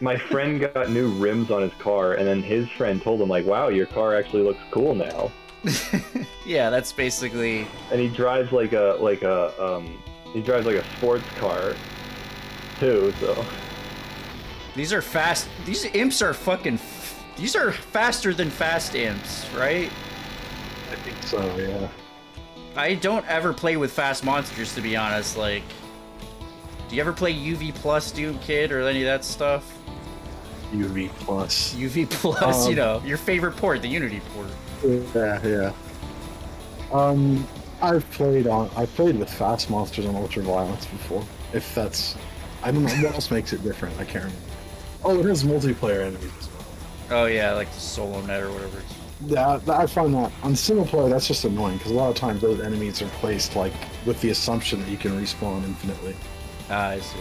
My friend got new rims on his car, and then his friend told him, like, wow, your car actually looks cool now. Yeah, that's basically... And he drives like a He drives like a sports car, too. So These are fast. These imps are fucking. These are faster than fast imps, right? I think so, yeah. I don't ever play with fast monsters, to be honest. Like, do you ever play UV Plus Doom Kid or any of that stuff? UV Plus. UV Plus, you know, your favorite port, the Unity port. Yeah. I've played with fast monsters on Ultraviolence before. If that's, I don't know what else makes it different. I can't remember. Oh, it has multiplayer enemies as well. Oh yeah, like the solo net or whatever. Yeah, I find that on single player that's just annoying because a lot of times those enemies are placed like with the assumption that you can respawn infinitely. Ah, I see.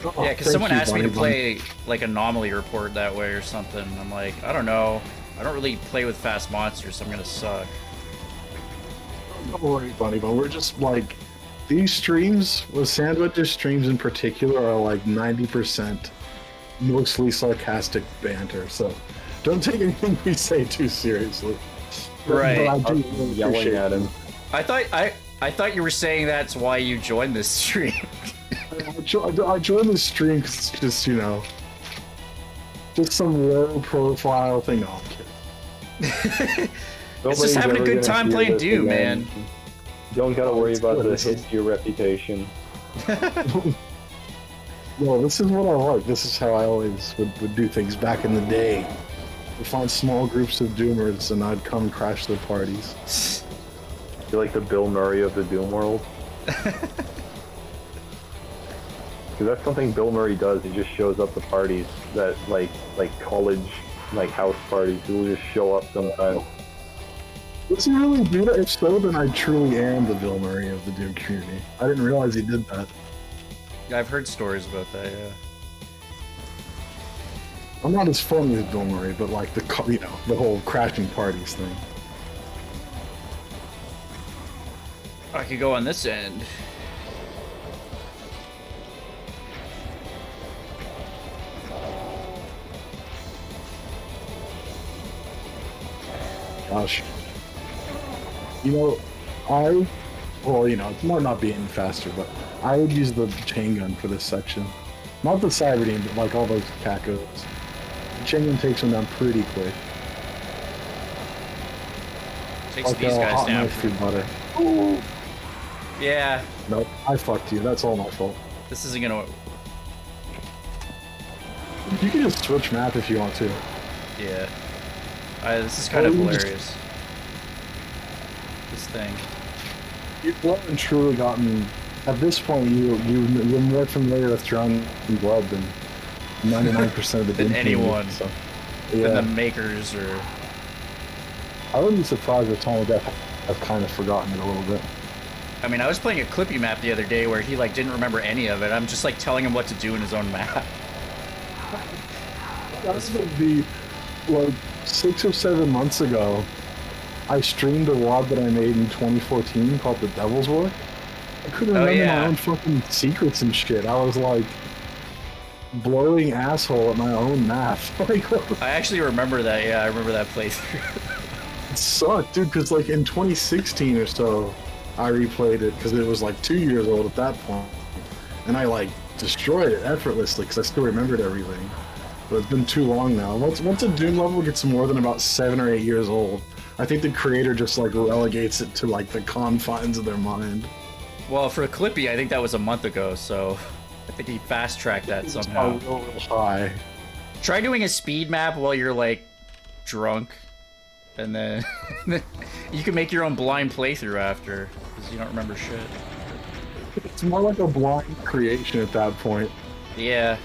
Oh, Yeah, because thank someone you, asked me to Bunny play like Anomaly Report that way or something. I'm like, I don't know. I don't really play with fast monsters, so I'm gonna suck. Don't worry, Bunny Bun. We're just like these streams with Sandwich's streams in particular are like 90% mostly sarcastic banter. So don't take anything we say too seriously. Right. But I do really yelling appreciate at him. I thought you were saying that's why you joined this stream. I joined the stream because it's just, you know, just some low profile thing. No, I'm kidding. It's just having a good time playing Doom, man. Don't gotta worry about the This is- hit to your reputation. No, this is what I like. This is how I always would do things back in the day. I'd find small groups of Doomers and I'd come crash their parties. You're like the Bill Murray of the Doom world. Because that's something Bill Murray does. He just shows up to parties that like college house parties. He will just show up sometimes. Does he really do that? If so, then I truly am the Bill Murray of the Doom community. I didn't realize he did that. Yeah, I've heard stories about that. Yeah. I'm not as funny as Bill Murray, but like the whole crashing parties thing. I could go on this end. Gosh. You know, it might not be any faster, but I would use the chain gun for this section. Not the Cyberbeam, but like all those cacos. The chain gun takes them down pretty quick. Takes Like these guys hot down. knife through butter. Ooh. Yeah, Nope, I fucked you. That's all my fault. this isn't gonna. You can just switch map if you want to. Yeah. This is kind of you just- hilarious. This thing. You've well and truly gotten. At this point, you're more familiar with Drowning in Blood than 99% of the Than Doom community, anyone. So, Than yeah, the makers or. I wouldn't be surprised if Tom Death I've kind of forgotten it a little bit. I mean, I was playing a Clippy map the other day where he like didn't remember any of it. I'm just like telling him what to do in his own map. That's gonna be like 6 or 7 months ago. I streamed a WOD that I made in 2014 called The Devil's Work. I couldn't remember yeah. my own fucking secrets and shit. I was like blowing asshole at my own map. Like, I actually remember that. Yeah, I remember that playthrough. it sucked, dude. Because like in 2016 or so, I replayed it because it was like 2 years old at that point, and I like destroyed it effortlessly because I still remembered everything. But it's been too long now. Once a Doom level gets more than about 7 or 8 years old, I think the creator just like relegates it to like the confines of their mind. Well, for Clippy, I think that was a month ago, so I think he fast-tracked that somehow. Real high. Try doing a speed map while you're like drunk, and then you can make your own blind playthrough after because you don't remember shit. It's more like a blind creation at that point. Yeah.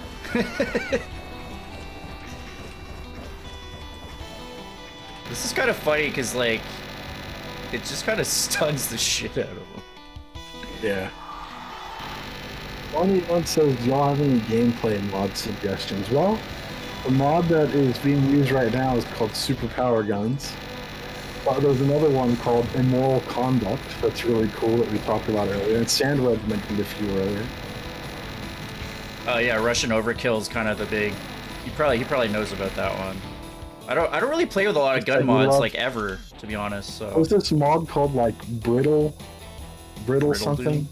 This is kind of funny because like it just kind of stuns the shit out of them. Yeah. One says, do y'all have any gameplay mod suggestions? Well, the mod that is being used right now is called Superpower Guns. There's another one called Immoral Conduct that's really cool that we talked about earlier. And Sandwedge mentioned a few earlier. Oh yeah, Russian Overkill is kind of the big. He probably knows about that one. I don't really play with a lot of gun mods like ever, to to be honest. So Was this mod called like brittle something?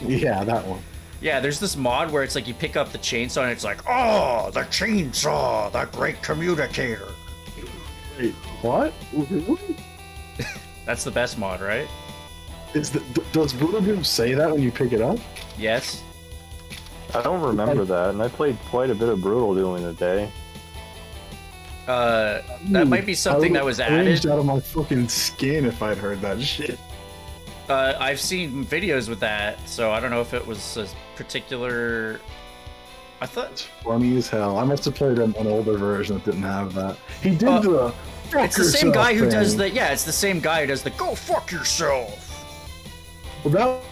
Yeah, that one. yeah, there's this mod where it's like you pick up the chainsaw and it's like, oh, the chainsaw, the great communicator. Wait, what? That's the best mod, right? Does Dubium say that when you pick it up? Yes. I don't remember that, and I played quite a bit of Brutal Doom in a day. That might be something that was I would added. out of my fucking skin if I'd heard that shit. I've seen videos with that, so I don't know if it was a particular. I thought It's funny as hell. I must have played an older version that didn't have that. He did the. it's the same guy who thing. does the. Yeah, it's the same guy who does the go fuck yourself. Well,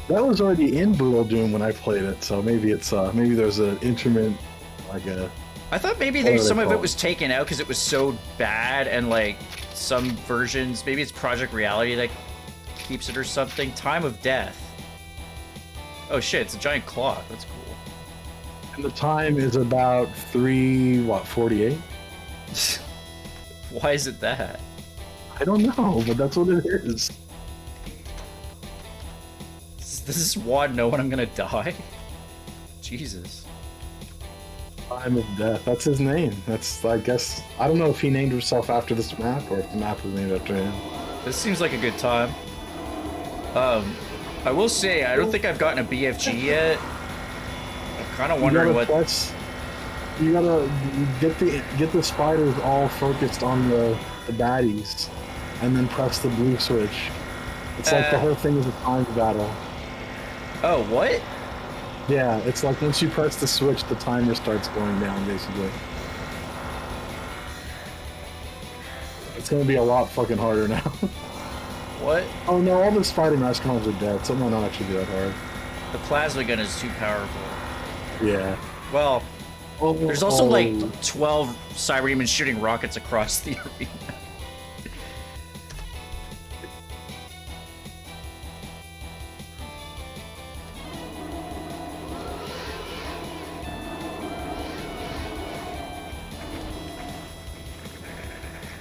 that was already in Brutal Doom when I played it, so maybe it's maybe there's an intermittent like a. I thought maybe What are they some of it called? was taken out because it was so bad, and like some versions, maybe it's Project Reality that keeps it or something. Time of Death. Oh shit! It's a giant clock. That's cool. And the time is about 3:48? Why is it that? I don't know, but that's what it is. Does this wad know when I'm gonna die? Jesus. Time of Death. That's his name. That's, I guess, I don't know if he named himself after this map or if the map was named after him. This seems like a good time. I will say I don't think I've gotten a BFG yet. I'm kind of wondering what. You gotta get the spiders all focused on the baddies, and then press the blue switch. It's like the whole thing is a time battle. Oh, what? Yeah, it's like once you press the switch, the timer starts going down, basically. It's gonna be a lot fucking harder now. What? Oh no, all the spider Mascomobs are dead, so it might not actually be that hard. The plasma gun is too powerful. Yeah. Well, there's also like 12 Cyberdemons shooting rockets across the arena.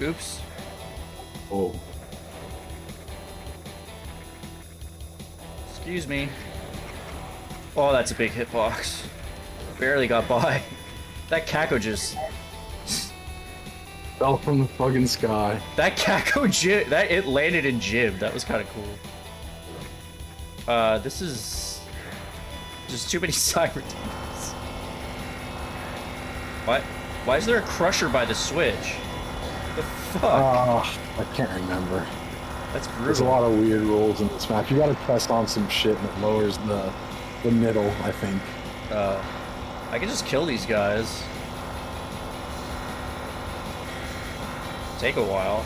Oops. Oh. Excuse me. Oh, that's a big hitbox. Barely got by. That Kako just... Fell from the fucking sky. That Kako jib... That, it landed in jib. That was kind of cool. This is... Just too many cyber demons. What? Why is there a crusher by the switch? The fuck? I can't remember. That's brutal. There's a lot of weird rules in this map. You gotta press on some shit and it lowers the middle, I think. I can just kill these guys. Take a while.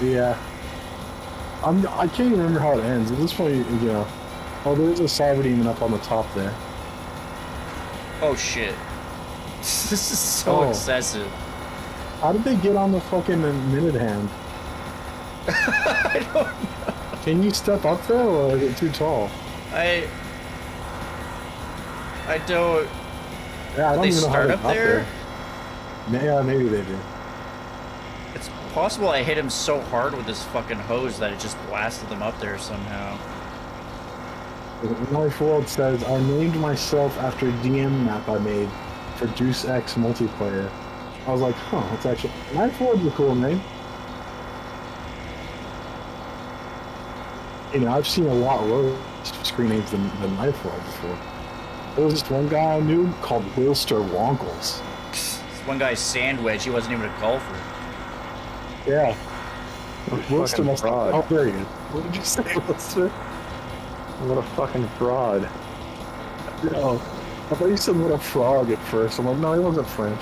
Yeah. I can't even remember how it ends. At this point, you know. Oh, there's a cyber demon up on the top there. Oh shit. This is so excessive. How did they get on the fucking minute hand? I don't know. Can you step up there, or is it too tall? I don't... Yeah, I don't They even know how start they up got there? Yeah, maybe they do. It's possible I hit him so hard with this fucking hose that it just blasted them up there somehow. Life World says, I named myself after a DM map I made for Deuce X multiplayer. I was like, huh, that's actually... Life World's a cool name. You know, I've seen a lot worse screen names than Life World before. There was this one guy I knew called Wilster Wonkels. This one guy's sand wedge, he wasn't even a golfer. Yeah. Wilster fucking must have... fraud. Oh, very good. What did you say, Wilster? What a fucking fraud. No. I thought you said what a frog at first. I'm like, no, he wasn't French.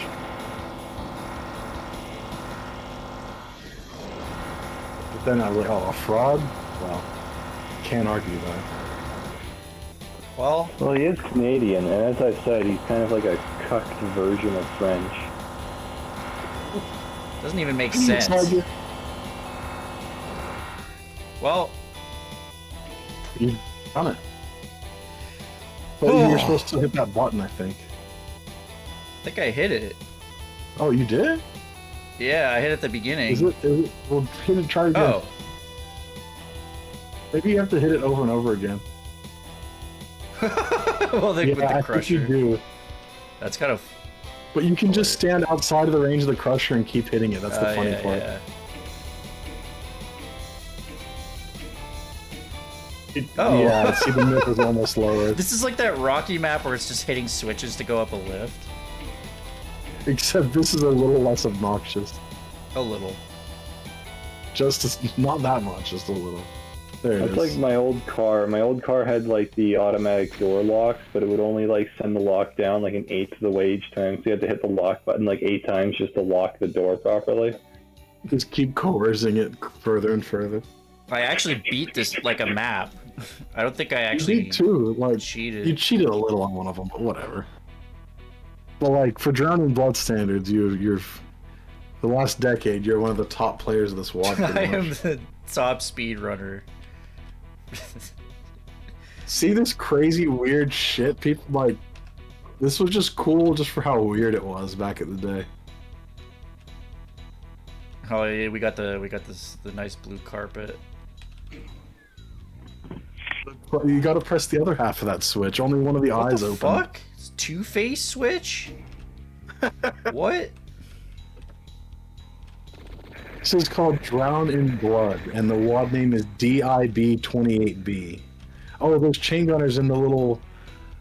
But then I was like, oh, a fraud? Well, can't argue that. Well, Well, he is Canadian, and as I've said, he's kind of like a cucked version of French. doesn't even make It's hard sense. to- Well, You've done it. But you were supposed to hit that button, I think. I think I hit it. Oh, you did? Yeah, I hit at the beginning. Is it? Well, hit it. Try again. Oh. Maybe you have to hit it over and over again. Well, with the I crusher. think you do. That's kind of. But you can just stand outside of the range of the crusher and keep hitting it. That's the funny part. Yeah. Yeah, see, the myth is almost lowered. This is like that Rocky map where it's just hitting switches to go up a lift. Except this is a little less obnoxious. A little. Not that much, just a little. There it That's is. like my old car. My old car had like the automatic door locks, but it would only like send the lock down like an eighth of the way each time. So you had to hit the lock button like 8 times just to lock the door properly. Just keep coercing it further and further. I actually beat this like a map. I don't think I actually You did too. Like cheated. you cheated a little on one of them, but whatever. But like for Drowning Blood standards, you're the last decade. You're one of the top players of this WOD. I am the top speed runner. See this crazy weird shit? People like this was just cool just for how weird it was back in the day. Oh yeah, we got the nice blue carpet. But you gotta press the other half of that switch. Only one of the What eyes the open. fuck? It's two-face switch? What? This is called Drown in Blood, and the WOD name is DIB28B. Oh, those chain gunners in the little...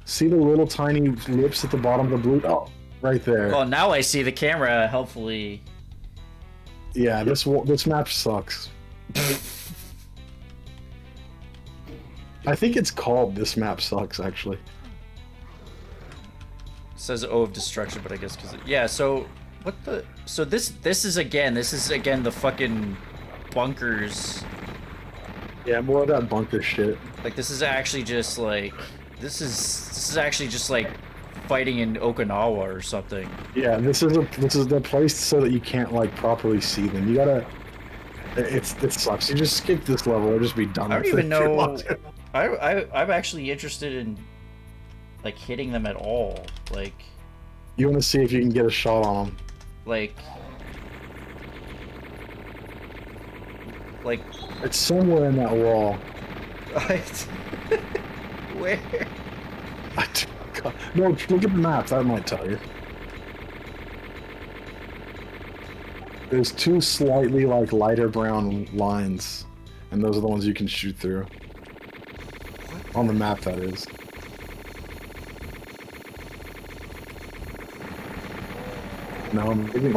See the little tiny lips at the bottom of the blue? Oh, right there. Well, now I see the camera, hopefully. Yeah, this map sucks. I think it's called This Map Sucks, actually. It says O of Destruction, but I guess because... Yeah, so... What the... So this is again the fucking bunkers. Yeah, more of that bunker shit. Like, this is actually just like... This is actually just like fighting in Okinawa or something. Yeah, this is the place so that you can't like properly see them. You gotta. It sucks. You just skip this level or just be done. I don't with even it if you know. want to. I'm actually interested in like hitting them at all. Like You want to see if you can get a shot on them. like It's somewhere in that wall. where? No, look at the map. That might tell you. There's 2 slightly like lighter brown lines, and those are the ones you can shoot through. On the map, that is. Now I'm moving.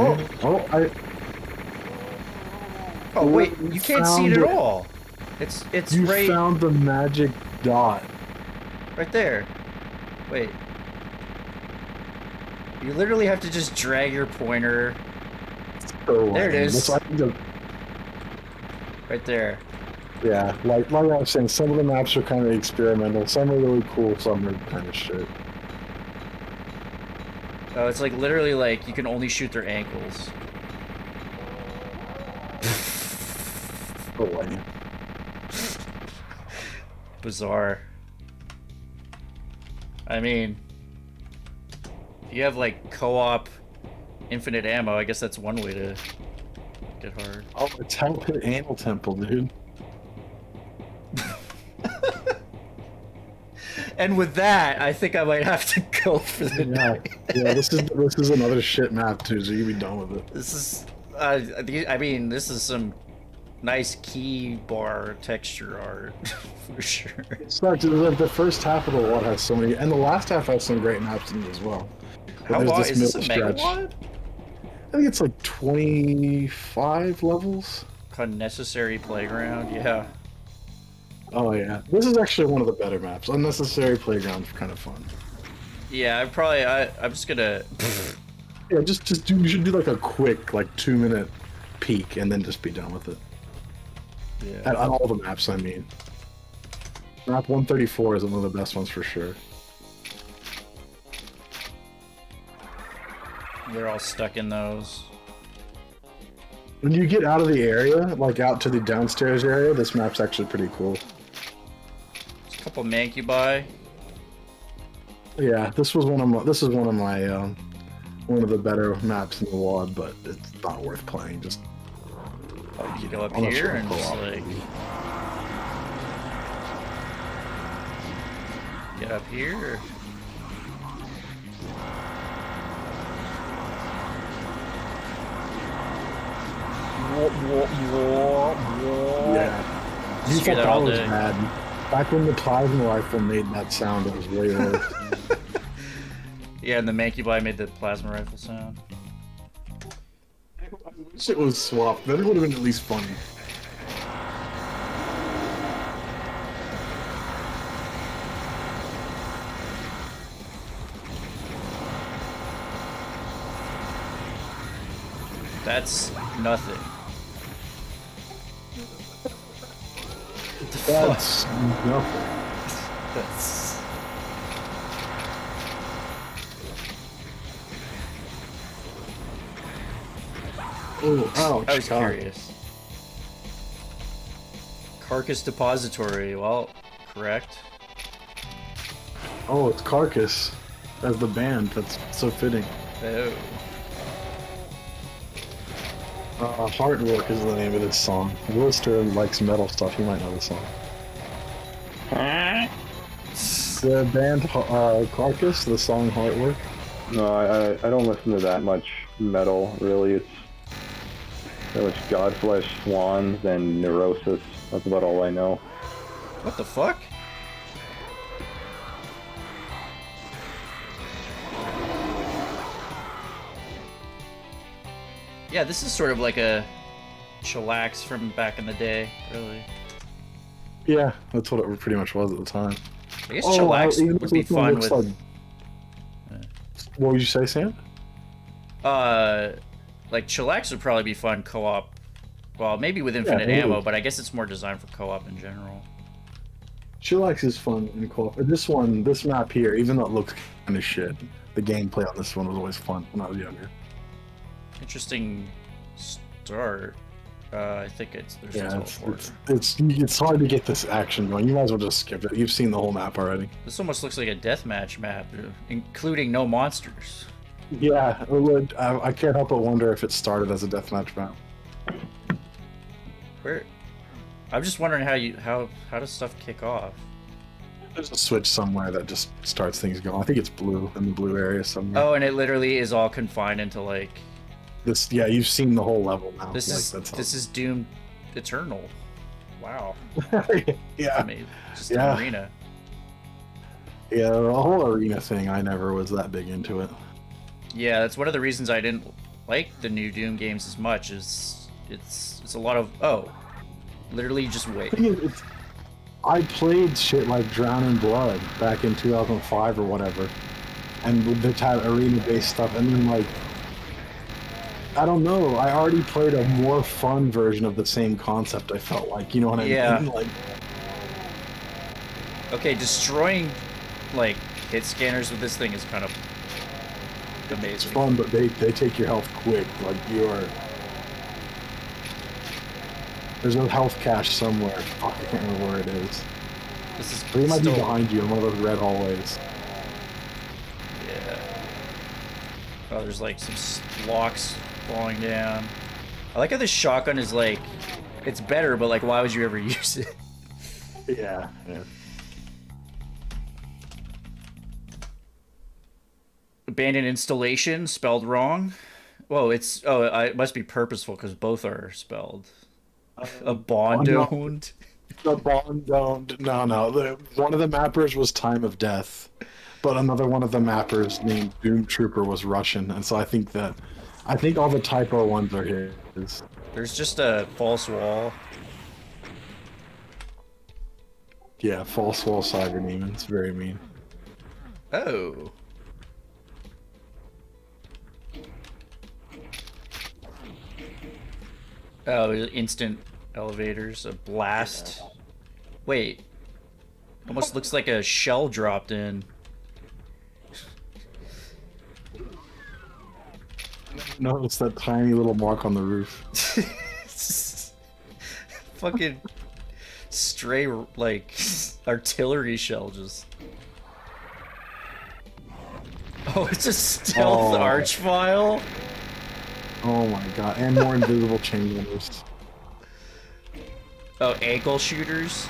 Oh wait, you can't see it at all. It's You right found the magic dot. right there. Wait. You literally have to just drag your pointer So, There it is. that's why I think right there. yeah, like I was saying, some of the maps are kind of experimental. Some are really cool. Some are kind of shit. Oh, it's like literally like you can only shoot their ankles. Oh, wow. Bizarre. I mean, if you have like co-op infinite ammo, I guess that's one way to get hard. Oh, it's Hell Pit Anal Temple, dude. And with that, I think I might have to go for the Yeah, night. yeah. This is another shit map too. So you be done with it. This is, I mean, this is some nice key bar texture art for sure. It sucks. The first half of the WOD has so many, and the last half has some great maps in it as well. But How there's long is this a middle stretch. megawad? I think it's like 25 levels. Unnecessary playground, yeah. Oh yeah, this is actually one of the better maps. Unnecessary Playground, kind of fun. Yeah, I'm just gonna. Yeah, just do. You should do like a quick, like 2-minute peek, and then just be done with it. Yeah. At all the maps, I mean. Map 134 is one of the best ones for sure. They're all stuck in those. When you get out of the area, like out to the downstairs area, this map's actually pretty cool. There's a couple mancubi. Yeah, this is one of my one of the better maps in the WAD, but it's not worth playing. Just You go up unless here you're and just co-op. like get up here. Yeah. You Just hear thought that that all was day. bad. Back when the plasma rifle made that sound, it was way worse. Yeah, and the Mankey Bly made the plasma rifle sound. I wish it was swapped. Then it would have been at least funny. That's nothing. What the That's fuck? nothing. That's... Oh, ouch. I was God. curious. Carcass Depository. Well, correct. Oh, it's Carcass as the band. That's so fitting. Oh. Heartwork is the name of this song. Wilster likes metal stuff. You might know the song. The band Carcass, the song Heartwork. No, I don't listen to that much metal, really. It's Godflesh, Swans, and Neurosis. That's about all I know. What the fuck? Yeah, this is sort of like a chillax from back in the day, really. Yeah, that's what it pretty much was at the time. I guess chillax even would be this one fun looks with... What would you say, Sam? Like chillax would probably be fun co-op. Well, maybe with infinite maybe. ammo, but I guess it's more designed for co-op in general. Chillax is fun in co-op. This map here, even though it looks kind of shit, the gameplay on this one was always fun when I was younger. Interesting start. I think there's a Yeah, teleport. it's hard to get this action going. You might as well just skip it. You've seen the whole map already. This almost looks like a deathmatch map, including no monsters. Yeah, it would. I can't help but wonder if it started as a deathmatch map. Where? I'm just wondering how does stuff kick off? There's a switch somewhere that just starts things going. I think it's blue in the blue area somewhere. Oh, and it literally is all confined into like This, yeah, you've seen the whole level now. this Like, is Doom Eternal. Wow. yeah, Amazing. Just Yeah. an arena. yeah, the whole arena thing. I never was that big into it. Yeah, that's one of the reasons I didn't like the new Doom games as much. Is it's a lot of literally just wait. I played shit like Drown in Blood back in 2005 or whatever, and with the type arena-based stuff, and then like, I don't know, I already played a more fun version of the same concept. I felt like, you know what I Yeah. mean? Like, Okay, destroying like hit scanners with this thing is kind of it's amazing. fun, but they take your health quick. Like you are. There's a health cache somewhere. Fuck, I can't remember where it is. This is But it might be still behind you in one of those red hallways. yeah. Oh, there's like some blocks falling down. I like how this shotgun is like, it's better, but like, why would you ever use it? Yeah, yeah. Abandoned installation spelled wrong. Whoa, it must be purposeful because both are spelled. Abandoned. The bond don't. No. One of the mappers was Time of Death, but another one of the mappers named Doom Trooper was Russian, and so I think all the typo ones are his. There's just a false wall. Yeah, false wall cyber demon. It's very mean. Oh. Oh, instant elevators, a blast. Wait. Almost looks like a shell dropped in. Notice that tiny little mark on the roof. Fucking stray, like, artillery shell just... Oh, it's a stealth archvile? Oh my god, and more invisible chainrunners. Oh, ankle shooters?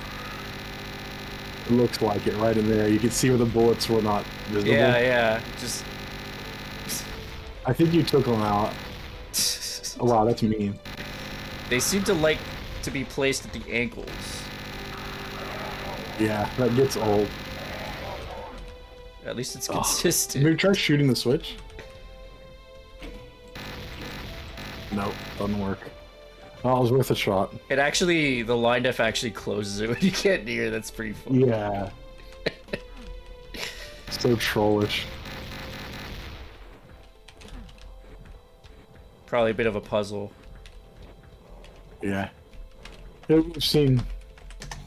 It looks like it right in there. You can see where the bullets were not visible. Yeah, just... I think you took them out. Oh wow, that's mean. They seem to like to be placed at the ankles. Yeah, that gets old. At least it's consistent. Maybe try shooting the switch. Nope, doesn't work. Oh, it was worth a shot. It actually, the line def actually closes it when you get near. That's pretty funny. Yeah. So trollish. Probably a bit of a puzzle. Yeah. We've seen.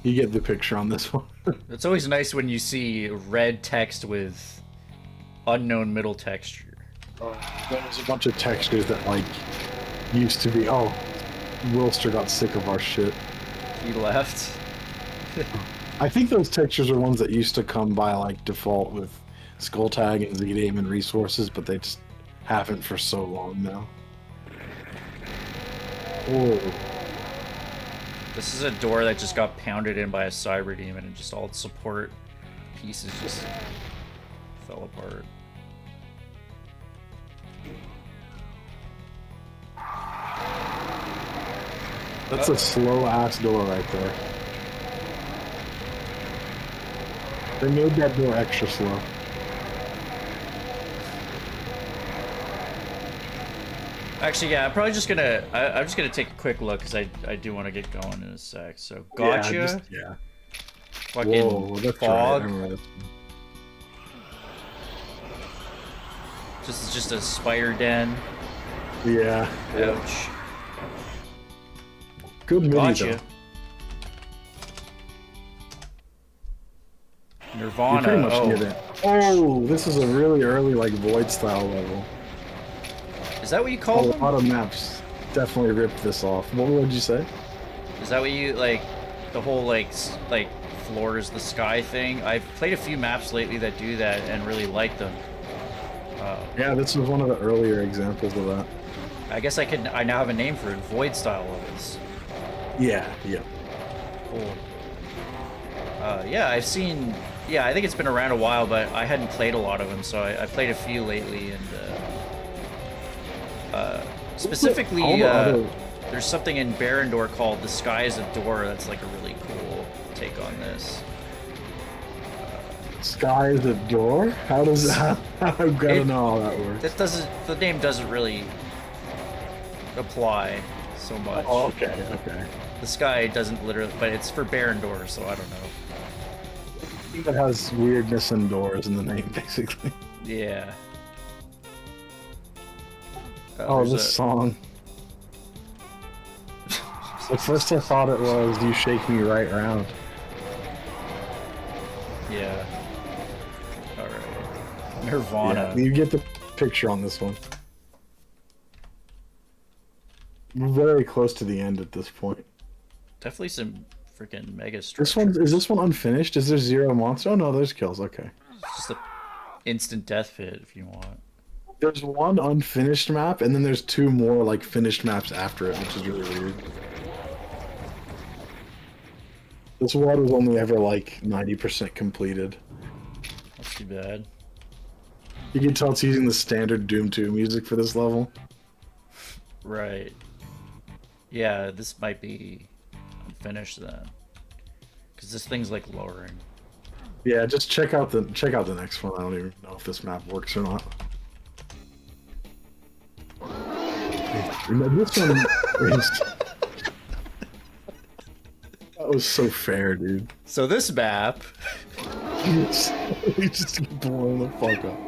You get the picture on this one. It's always nice when you see red text with unknown middle texture. There was a bunch of textures that, like, used to be. Oh, Wilster got sick of our shit. He left. I think those textures are ones that used to come by, like, default with Skull Tag and Z-Name and resources, but they just haven't for so long now. Oh. This is a door that just got pounded in by a cyber demon and just all its support pieces just fell apart. That's a slow-ass door right there. They made that door extra slow. Actually, yeah, I'm probably just gonna. I'm just gonna take a quick look because I do want to get going in a sec. So gotcha. Yeah. Fucking Whoa, that's fog. right. This is just a spider den. Yeah. Ouch. Good mini Gotcha. though. Nirvana. You're pretty much Oh. near there. Oh, this is a really early, like, Void style level. Is that what you A call them? lot of maps definitely ripped this off. What would you say? Is that what you like? The whole like floor is the sky thing. I've played a few maps lately that do that and really like them. Yeah, this was one of the earlier examples of that. I guess I now have a name for it. Void style levels. Yeah. Cool. Yeah, I've seen. Yeah, I think it's been around a while, but I hadn't played a lot of them, so I played a few lately, and specifically, All the other- there's something in Barrendor called The Sky is a Door. That's like a really cool take on this. Sky is a door? How does that? I've got to know how that works. That doesn't. The name doesn't really apply so much. Oh, okay. The sky doesn't literally, but it's for Barrendor, so I don't know. I think that has weirdness and doors in the name, basically. Yeah. Oh, there's this song. At first I thought it was You Shake Me Right Round. Yeah. Alright. Nirvana. Yeah, you get the picture on this one. We're very close to the end at this point. Definitely some freaking mega This one is this one unfinished? Is there 0 monster? Oh no, there's kills. Okay. Just a instant death fit if you want. There's one unfinished map, and then there's 2 more like finished maps after it, which is really weird. This one was only ever like 90% completed. That's too bad. You can tell it's using the standard Doom 2 music for this level. Right. Yeah, this might be unfinished then. Because this thing's like lowering. Yeah, just check out the next one. I don't even know if this map works or not. This one is... That was so fair, dude. So this map... We just get blown the fuck up.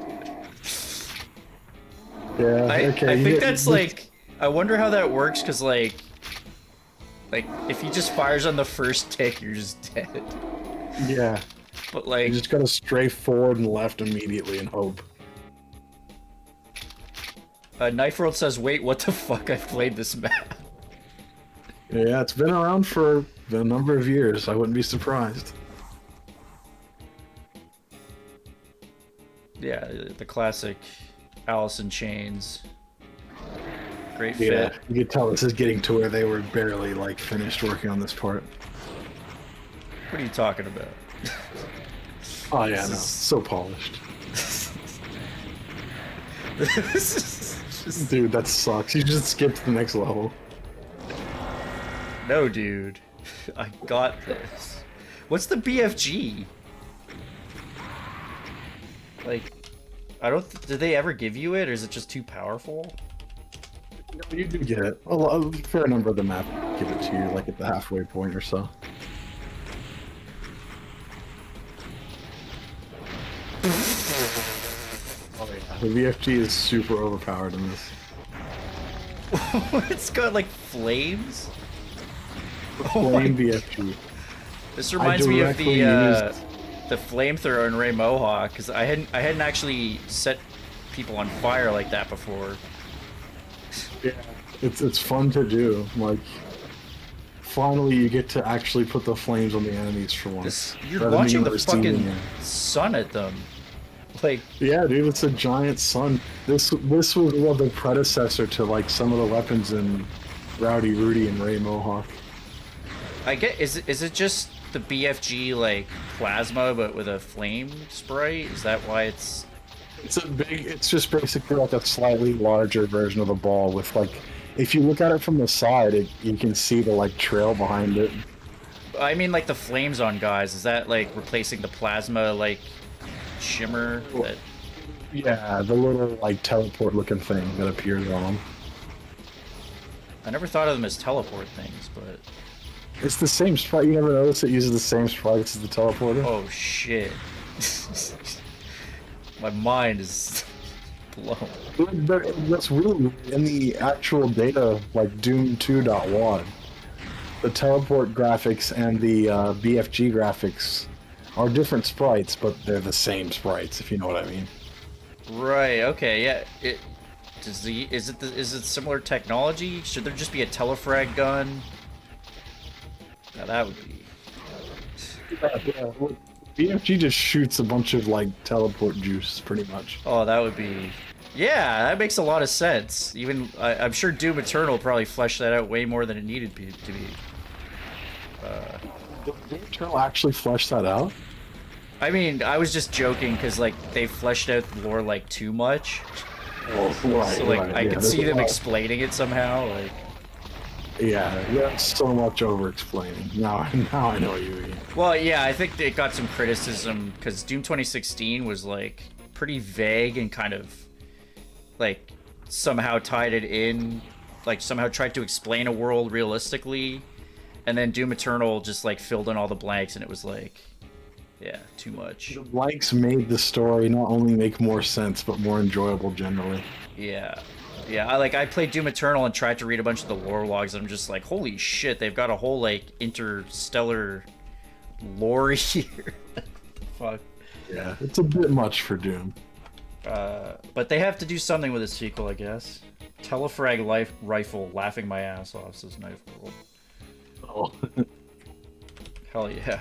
Yeah, I okay. think that's like... I wonder how that works, because like if he just fires on the first tick, you're just dead. Yeah. But like... You just gotta strafe forward and left immediately and hope. Knife World says, wait, what the fuck? I've played this map. Yeah, it's been around for a number of years. I wouldn't be surprised. Yeah, the classic Alice in Chains. Great Yeah, fit. you could tell this is getting to where they were barely like finished working on this part. What are you talking about? Oh yeah, no, so polished. This is just... Dude, that sucks. You just skipped the next level. No, dude. I got this. What's the BFG? Like, I don't... Did they ever give you it, or is it just too powerful? No, you do get it. A fair number of the map give it to you, like at the halfway point or so. Oh yeah, the VFG is super overpowered in this. It's got like flames. Flame VFG. This reminds me of directly the flamethrower in Ray Mohawk, because I hadn't actually set people on fire like that before. Yeah, it's fun to do. Like, finally you get to actually put the flames on the enemies for once. You're rather than launching the never seeing fucking them. sun at them. Like, Yeah, dude, it's a giant sun. This was well, the predecessor to like some of the weapons in Rowdy Rudy and Ray Mohawk. I get, is it just the BFG like plasma but with a flame sprite? Is that why it's... It's just basically like a slightly larger version of the ball with like, if you look at it from the side, you can see the like trail behind it. I mean like the flames on guys, is that like replacing the plasma like shimmer that... Yeah, the little like teleport looking thing that appears on them. I never thought of them as teleport things, but... It's the same sprite. You never notice it uses the same sprites as the teleporter? Oh shit. My mind is blown. That's really in the actual data, like Doom 2.1. The teleport graphics and the BFG graphics are different sprites, but they're the same sprites, if you know what I mean. Right, okay, yeah. Is it similar technology? Should there just be a telefrag gun? Now that would be... BFG just shoots a bunch of like teleport juice, pretty much. Oh, that would be... Yeah, that makes a lot of sense. Even I'm sure Doom Eternal probably fleshed that out way more than it needed to be. Did Doom Eternal actually flesh that out? I mean, I was just joking because like they fleshed out the lore like too much. Oh, right, So like right, I yeah, could there's see a them lot. explaining it somehow. Like, Yeah, so much over-explaining. Now I know what you mean. well, yeah, I think it got some criticism because Doom 2016 was like pretty vague and kind of like somehow tied it in, like somehow tried to explain a world realistically, and then Doom Eternal just like filled in all the blanks, and it was like, yeah, too much. The blanks made the story not only make more sense, but more enjoyable generally. Yeah. Yeah, I played Doom Eternal and tried to read a bunch of the lore logs, and I'm just like, holy shit, they've got a whole, like, interstellar lore here. Fuck. Yeah, it's a bit much for Doom. But they have to do something with a sequel, I guess. Telefrag rifle laughing my ass off, says Knife World. Oh. Hell yeah.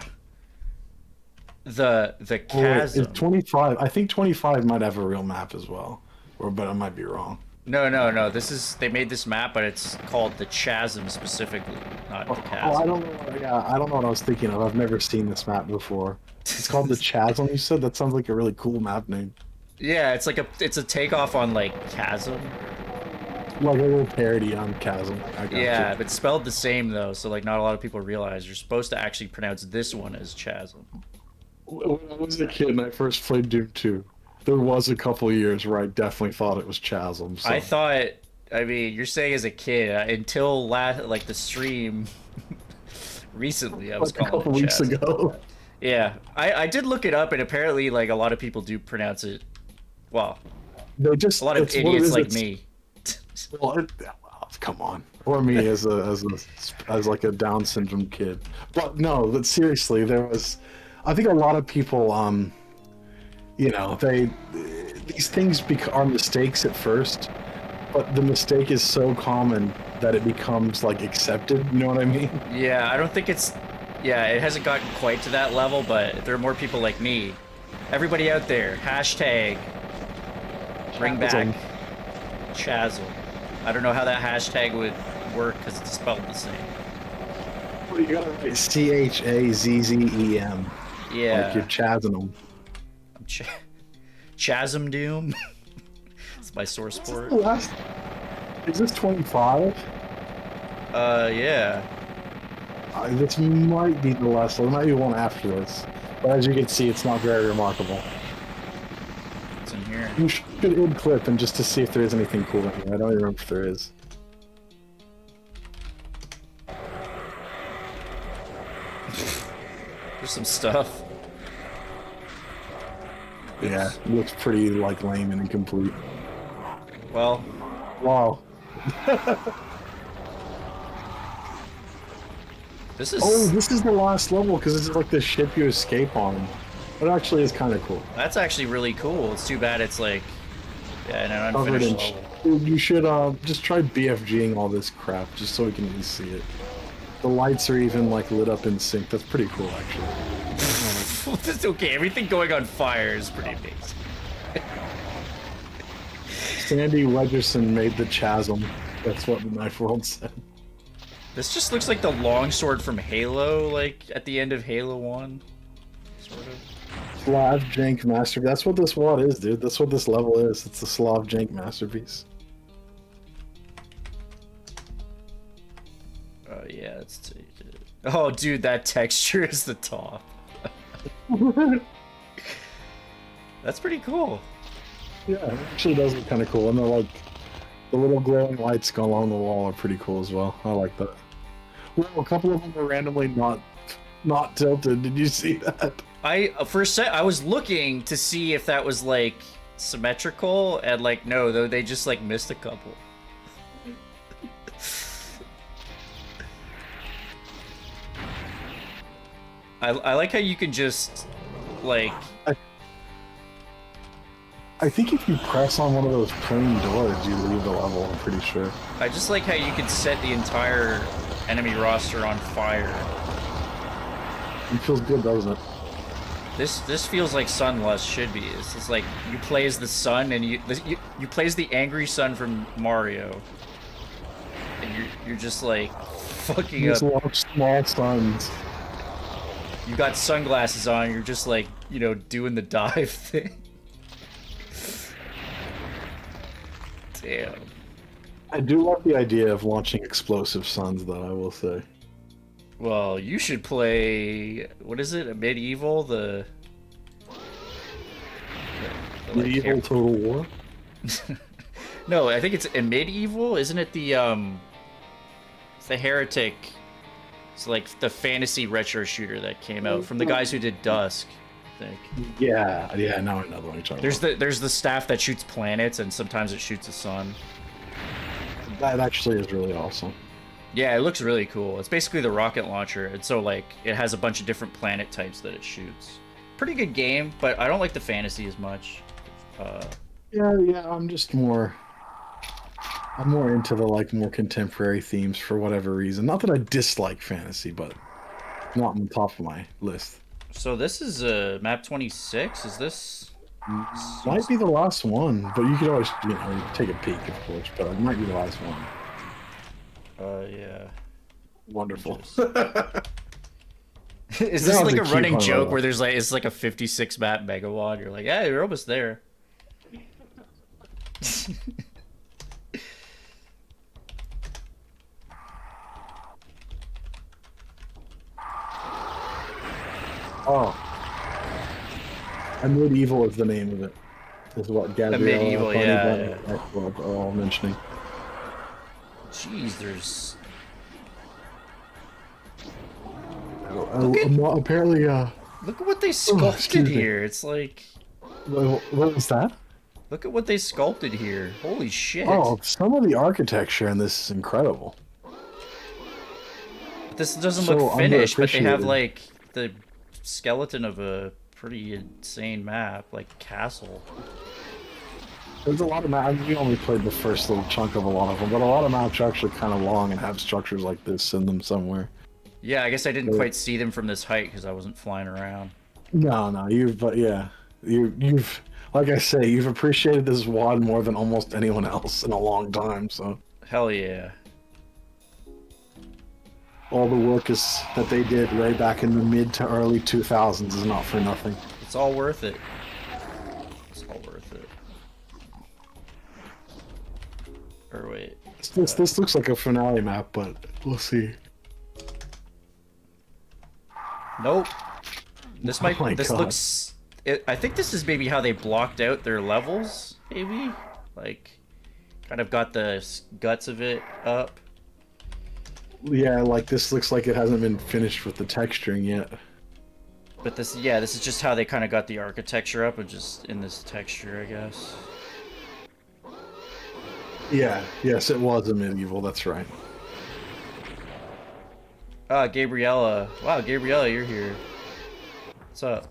The chasm. It's 25. I think 25 might have a real map as well. But I might be wrong. No. They made this map, but it's called the Chasm specifically, not the Chasm. Oh, I don't know. Yeah, I don't know what I was thinking of. I've never seen this map before. It's called the Chasm. You said that sounds like a really cool map name. Yeah, it's a takeoff on like Chasm. Like a little parody on Chasm. I got Yeah, you. but spelled the same though, so like not a lot of people realize you're supposed to actually pronounce this one as Chasm. When I was a kid and I first played Doom 2, there was a couple years where I definitely thought it was Chasm. So. I mean, you're saying as a kid until like the stream recently, I was like a calling couple it weeks Chasm. ago. Yeah, I did look it up, and apparently, like a lot of people do pronounce it. Well, They just a lot of it's what it idiots is, like it's- me. Well, come on, or me as like a Down syndrome kid. But no, but seriously, I think a lot of people, these things are mistakes at first, but the mistake is so common that it becomes like accepted. You know what I mean? Yeah, I don't think it hasn't gotten quite to that level, but there are more people like me Everybody out there, hashtag bring back Chazzel. I don't know how that hashtag would work because it's spelled the same. Well, you gotta write CHAZZEM. Yeah. Like you're chazzing them. Chasm Doom. It's my source port. Is this 25? Yeah. This might be the last one. There might be one after this. But as you can see, it's not very remarkable. What's in here? You should end clip and just to see if there is anything cool in here. I don't even remember if there is. There's some stuff. Yeah, it looks pretty like lame and incomplete. Well. Wow. This is. Oh, this is the last level because this is like the ship you escape on. It actually is kind of cool. That's actually really cool. It's too bad it's like, yeah, an unfinished level. You should just try BFGing all this crap just so we can at least see it. The lights are even like lit up in sync. That's pretty cool, actually. It's okay. Everything going on fire is pretty amazing. Sandy Wedgerson made the chasm. That's what the Knife World said. This just looks like the longsword from Halo, like at the end of Halo 1. Sort of. Slav Jank Masterpiece. That's what this WOD is, dude. That's what this level is. It's a Slav Jank Masterpiece. Yeah, it's. Oh, dude, that texture is the top. That's pretty cool. Yeah, it actually does look kind of cool. And they're like, the little glowing lights go along the wall are pretty cool as well. I like that. Well, a couple of them are randomly not tilted. Did you see that? For a sec, I was looking to see if that was like symmetrical, and like no, though they just like missed a couple. I like how you can just like. I think if you press on one of those plain doors, you leave the level. I'm pretty sure. I just like how you can set the entire enemy roster on fire. It feels good, doesn't it? This feels like Sunlust should be. It's like you play as the sun, and you play as the angry sun from Mario, and you're just like fucking just up. watch small suns. You got sunglasses on. You're just like doing the dive thing. Damn. I do love the idea of launching explosive suns, though. I will say. Well, you should play. What is it? A medieval? The Medieval Total War? No, I think it's a medieval. Isn't it the It's the Heretic. It's like the fantasy retro shooter that came out from the guys who did Dusk. I think. Yeah. Now I know what you're talking about. There's the staff that shoots planets, and sometimes it shoots the sun. That actually is really awesome. Yeah, it looks really cool. It's basically the rocket launcher, and so like it has a bunch of different planet types that it shoots. Pretty good game, but I don't like the fantasy as much. Yeah, I'm more into the like more contemporary themes for whatever reason. Not that I dislike fantasy, but not on the top of my list. So this is map 26. Is this? Might be the last one, but you could always you can take a peek, of course. But it might be the last one. Yeah. Wonderful. Is this like a running joke where there's like it's like a 56 map megawad? You're like, yeah, you're almost there. Oh. A Medieval is the name of it. Is what Gabrielle are all mentioning. Jeez, there's. Apparently, look at what they sculpted here. It's like. What was that? Look at what they sculpted here. Holy shit. Oh, some of the architecture in this is incredible. This doesn't look finished, but they have like the skeleton of a pretty insane map, like castle. There's a lot of maps. We only played the first little chunk of a lot of them, but a lot of maps are actually kind of long and have structures like this in them somewhere. Yeah, I guess I didn't quite see them from this height because I wasn't flying around. No, but yeah. You've like I say, you've appreciated this WOD more than almost anyone else in a long time. So Hell yeah. all the work that they did way back in the mid to early 2000s is not for nothing. It's all worth it. It's all worth it. Or wait. This looks like a finale map, but we'll see. Nope. This might. Oh my This God. looks. I think this is maybe how they blocked out their levels. Maybe, like, kind of got the guts of it up. Yeah, like this looks like it hasn't been finished with the texturing yet. But this, yeah, this is just how they kind of got the architecture up, and just in this texture, I guess. Yeah, yes, it was a medieval. That's right. Ah, Gabriella. Wow, Gabriella, you're here. What's up?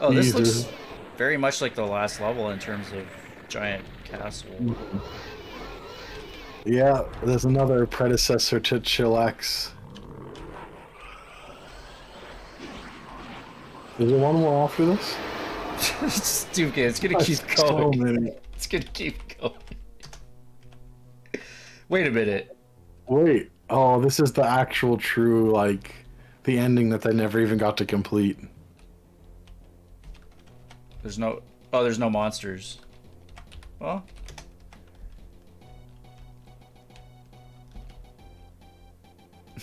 Oh, this Jesus. looks very much like the last level in terms of giant castle. Yeah, there's another predecessor to Chillax. Is there one more after this? Stupid, it's gonna keep That's so going. many. It's gonna keep going. Wait a minute. Wait. Oh, this is the actual true, like, the ending that they never even got to complete. There's no. Oh, there's no monsters. Well.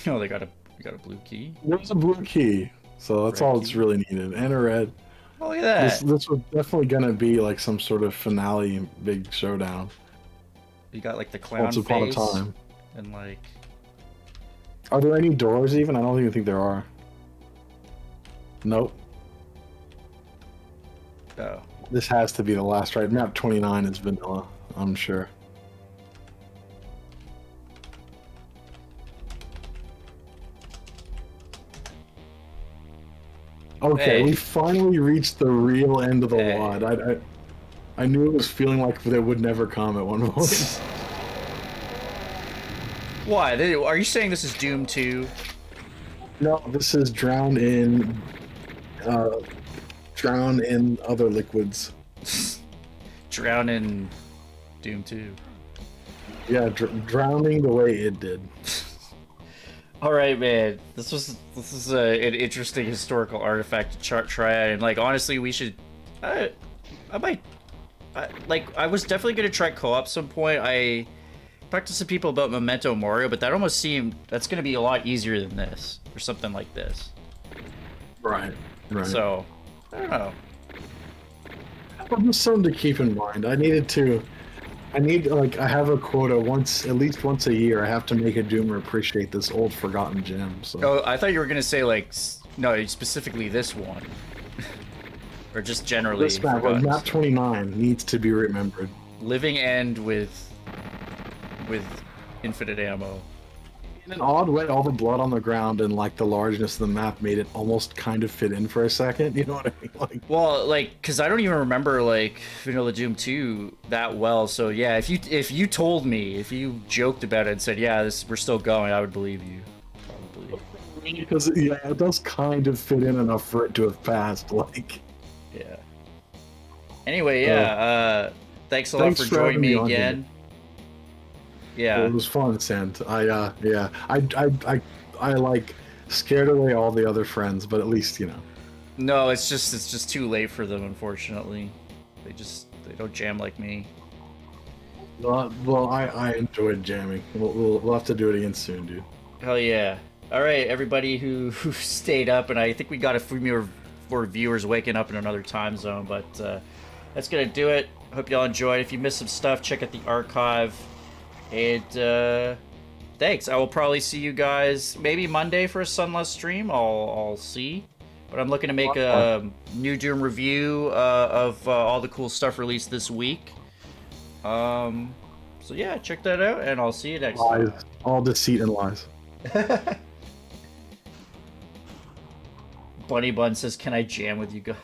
No, they got a blue key. There's a blue key, so that's Red all key. that's really needed, and a red. Oh, look at that. This was definitely gonna be like some sort of finale, big showdown. You got like the clown Once upon a face time. and like. Are there any doors even? I don't even think there are. Nope. Oh. This has to be the last, right? Map 29 is vanilla, I'm sure. Okay, Hey. we finally reached the real end of the Hey. WOD. I knew it was feeling like it would never come at one point. Why? Are you saying this is Doom 2? No, this is drowned in other liquids. Drown in Doom 2. Yeah, drowning the way it did. All right, man. This is an interesting historical artifact to try out, and like honestly, we should. I was definitely gonna try co-op some point. I talked to some people about Memento Mori, but that almost seemed that's gonna be a lot easier than this or something like this. Right. Right. So I don't know. Well, just something to keep in mind. I have a quota at least once a year. I have to make a Doomer appreciate this old forgotten gem. So. Oh, I thought you were gonna say like no, specifically this one, or just generally. This map, forgotten. map 29, needs to be remembered. Living End with infinite ammo. In an odd way, all the blood on the ground and like the largeness of the map made it almost kind of fit in for a second. You know what I mean? Like, Well, like, cause I don't even remember like Vanilla Doom 2 that well. So yeah, if you told me, if you joked about it and said, yeah, we're still going, I would believe you. Probably. because yeah, it does kind of fit in enough for it to have passed. Like, Yeah. Anyway, yeah. Thanks a lot thanks for for joining having me me on again. Yeah. it was fun, Sant. I like scared away all the other friends, but at least you know. No, it's just too late for them, unfortunately. They don't jam like me. Well, I enjoyed jamming. We'll have to do it again soon, dude. Hell yeah. All right, everybody who stayed up, and I think we got a few more viewers waking up in another time zone, but that's going to do it. Hope y'all enjoyed. If you missed some stuff, check out the archive. And thanks. I will probably see you guys maybe Monday for a Sunless stream. I'll see. But I'm looking to make a new Doom review of all the cool stuff released this week. So yeah, check that out, and I'll see you next time. Lies. All deceit and lies. Bunny Bun says, "Can I jam with you guys?"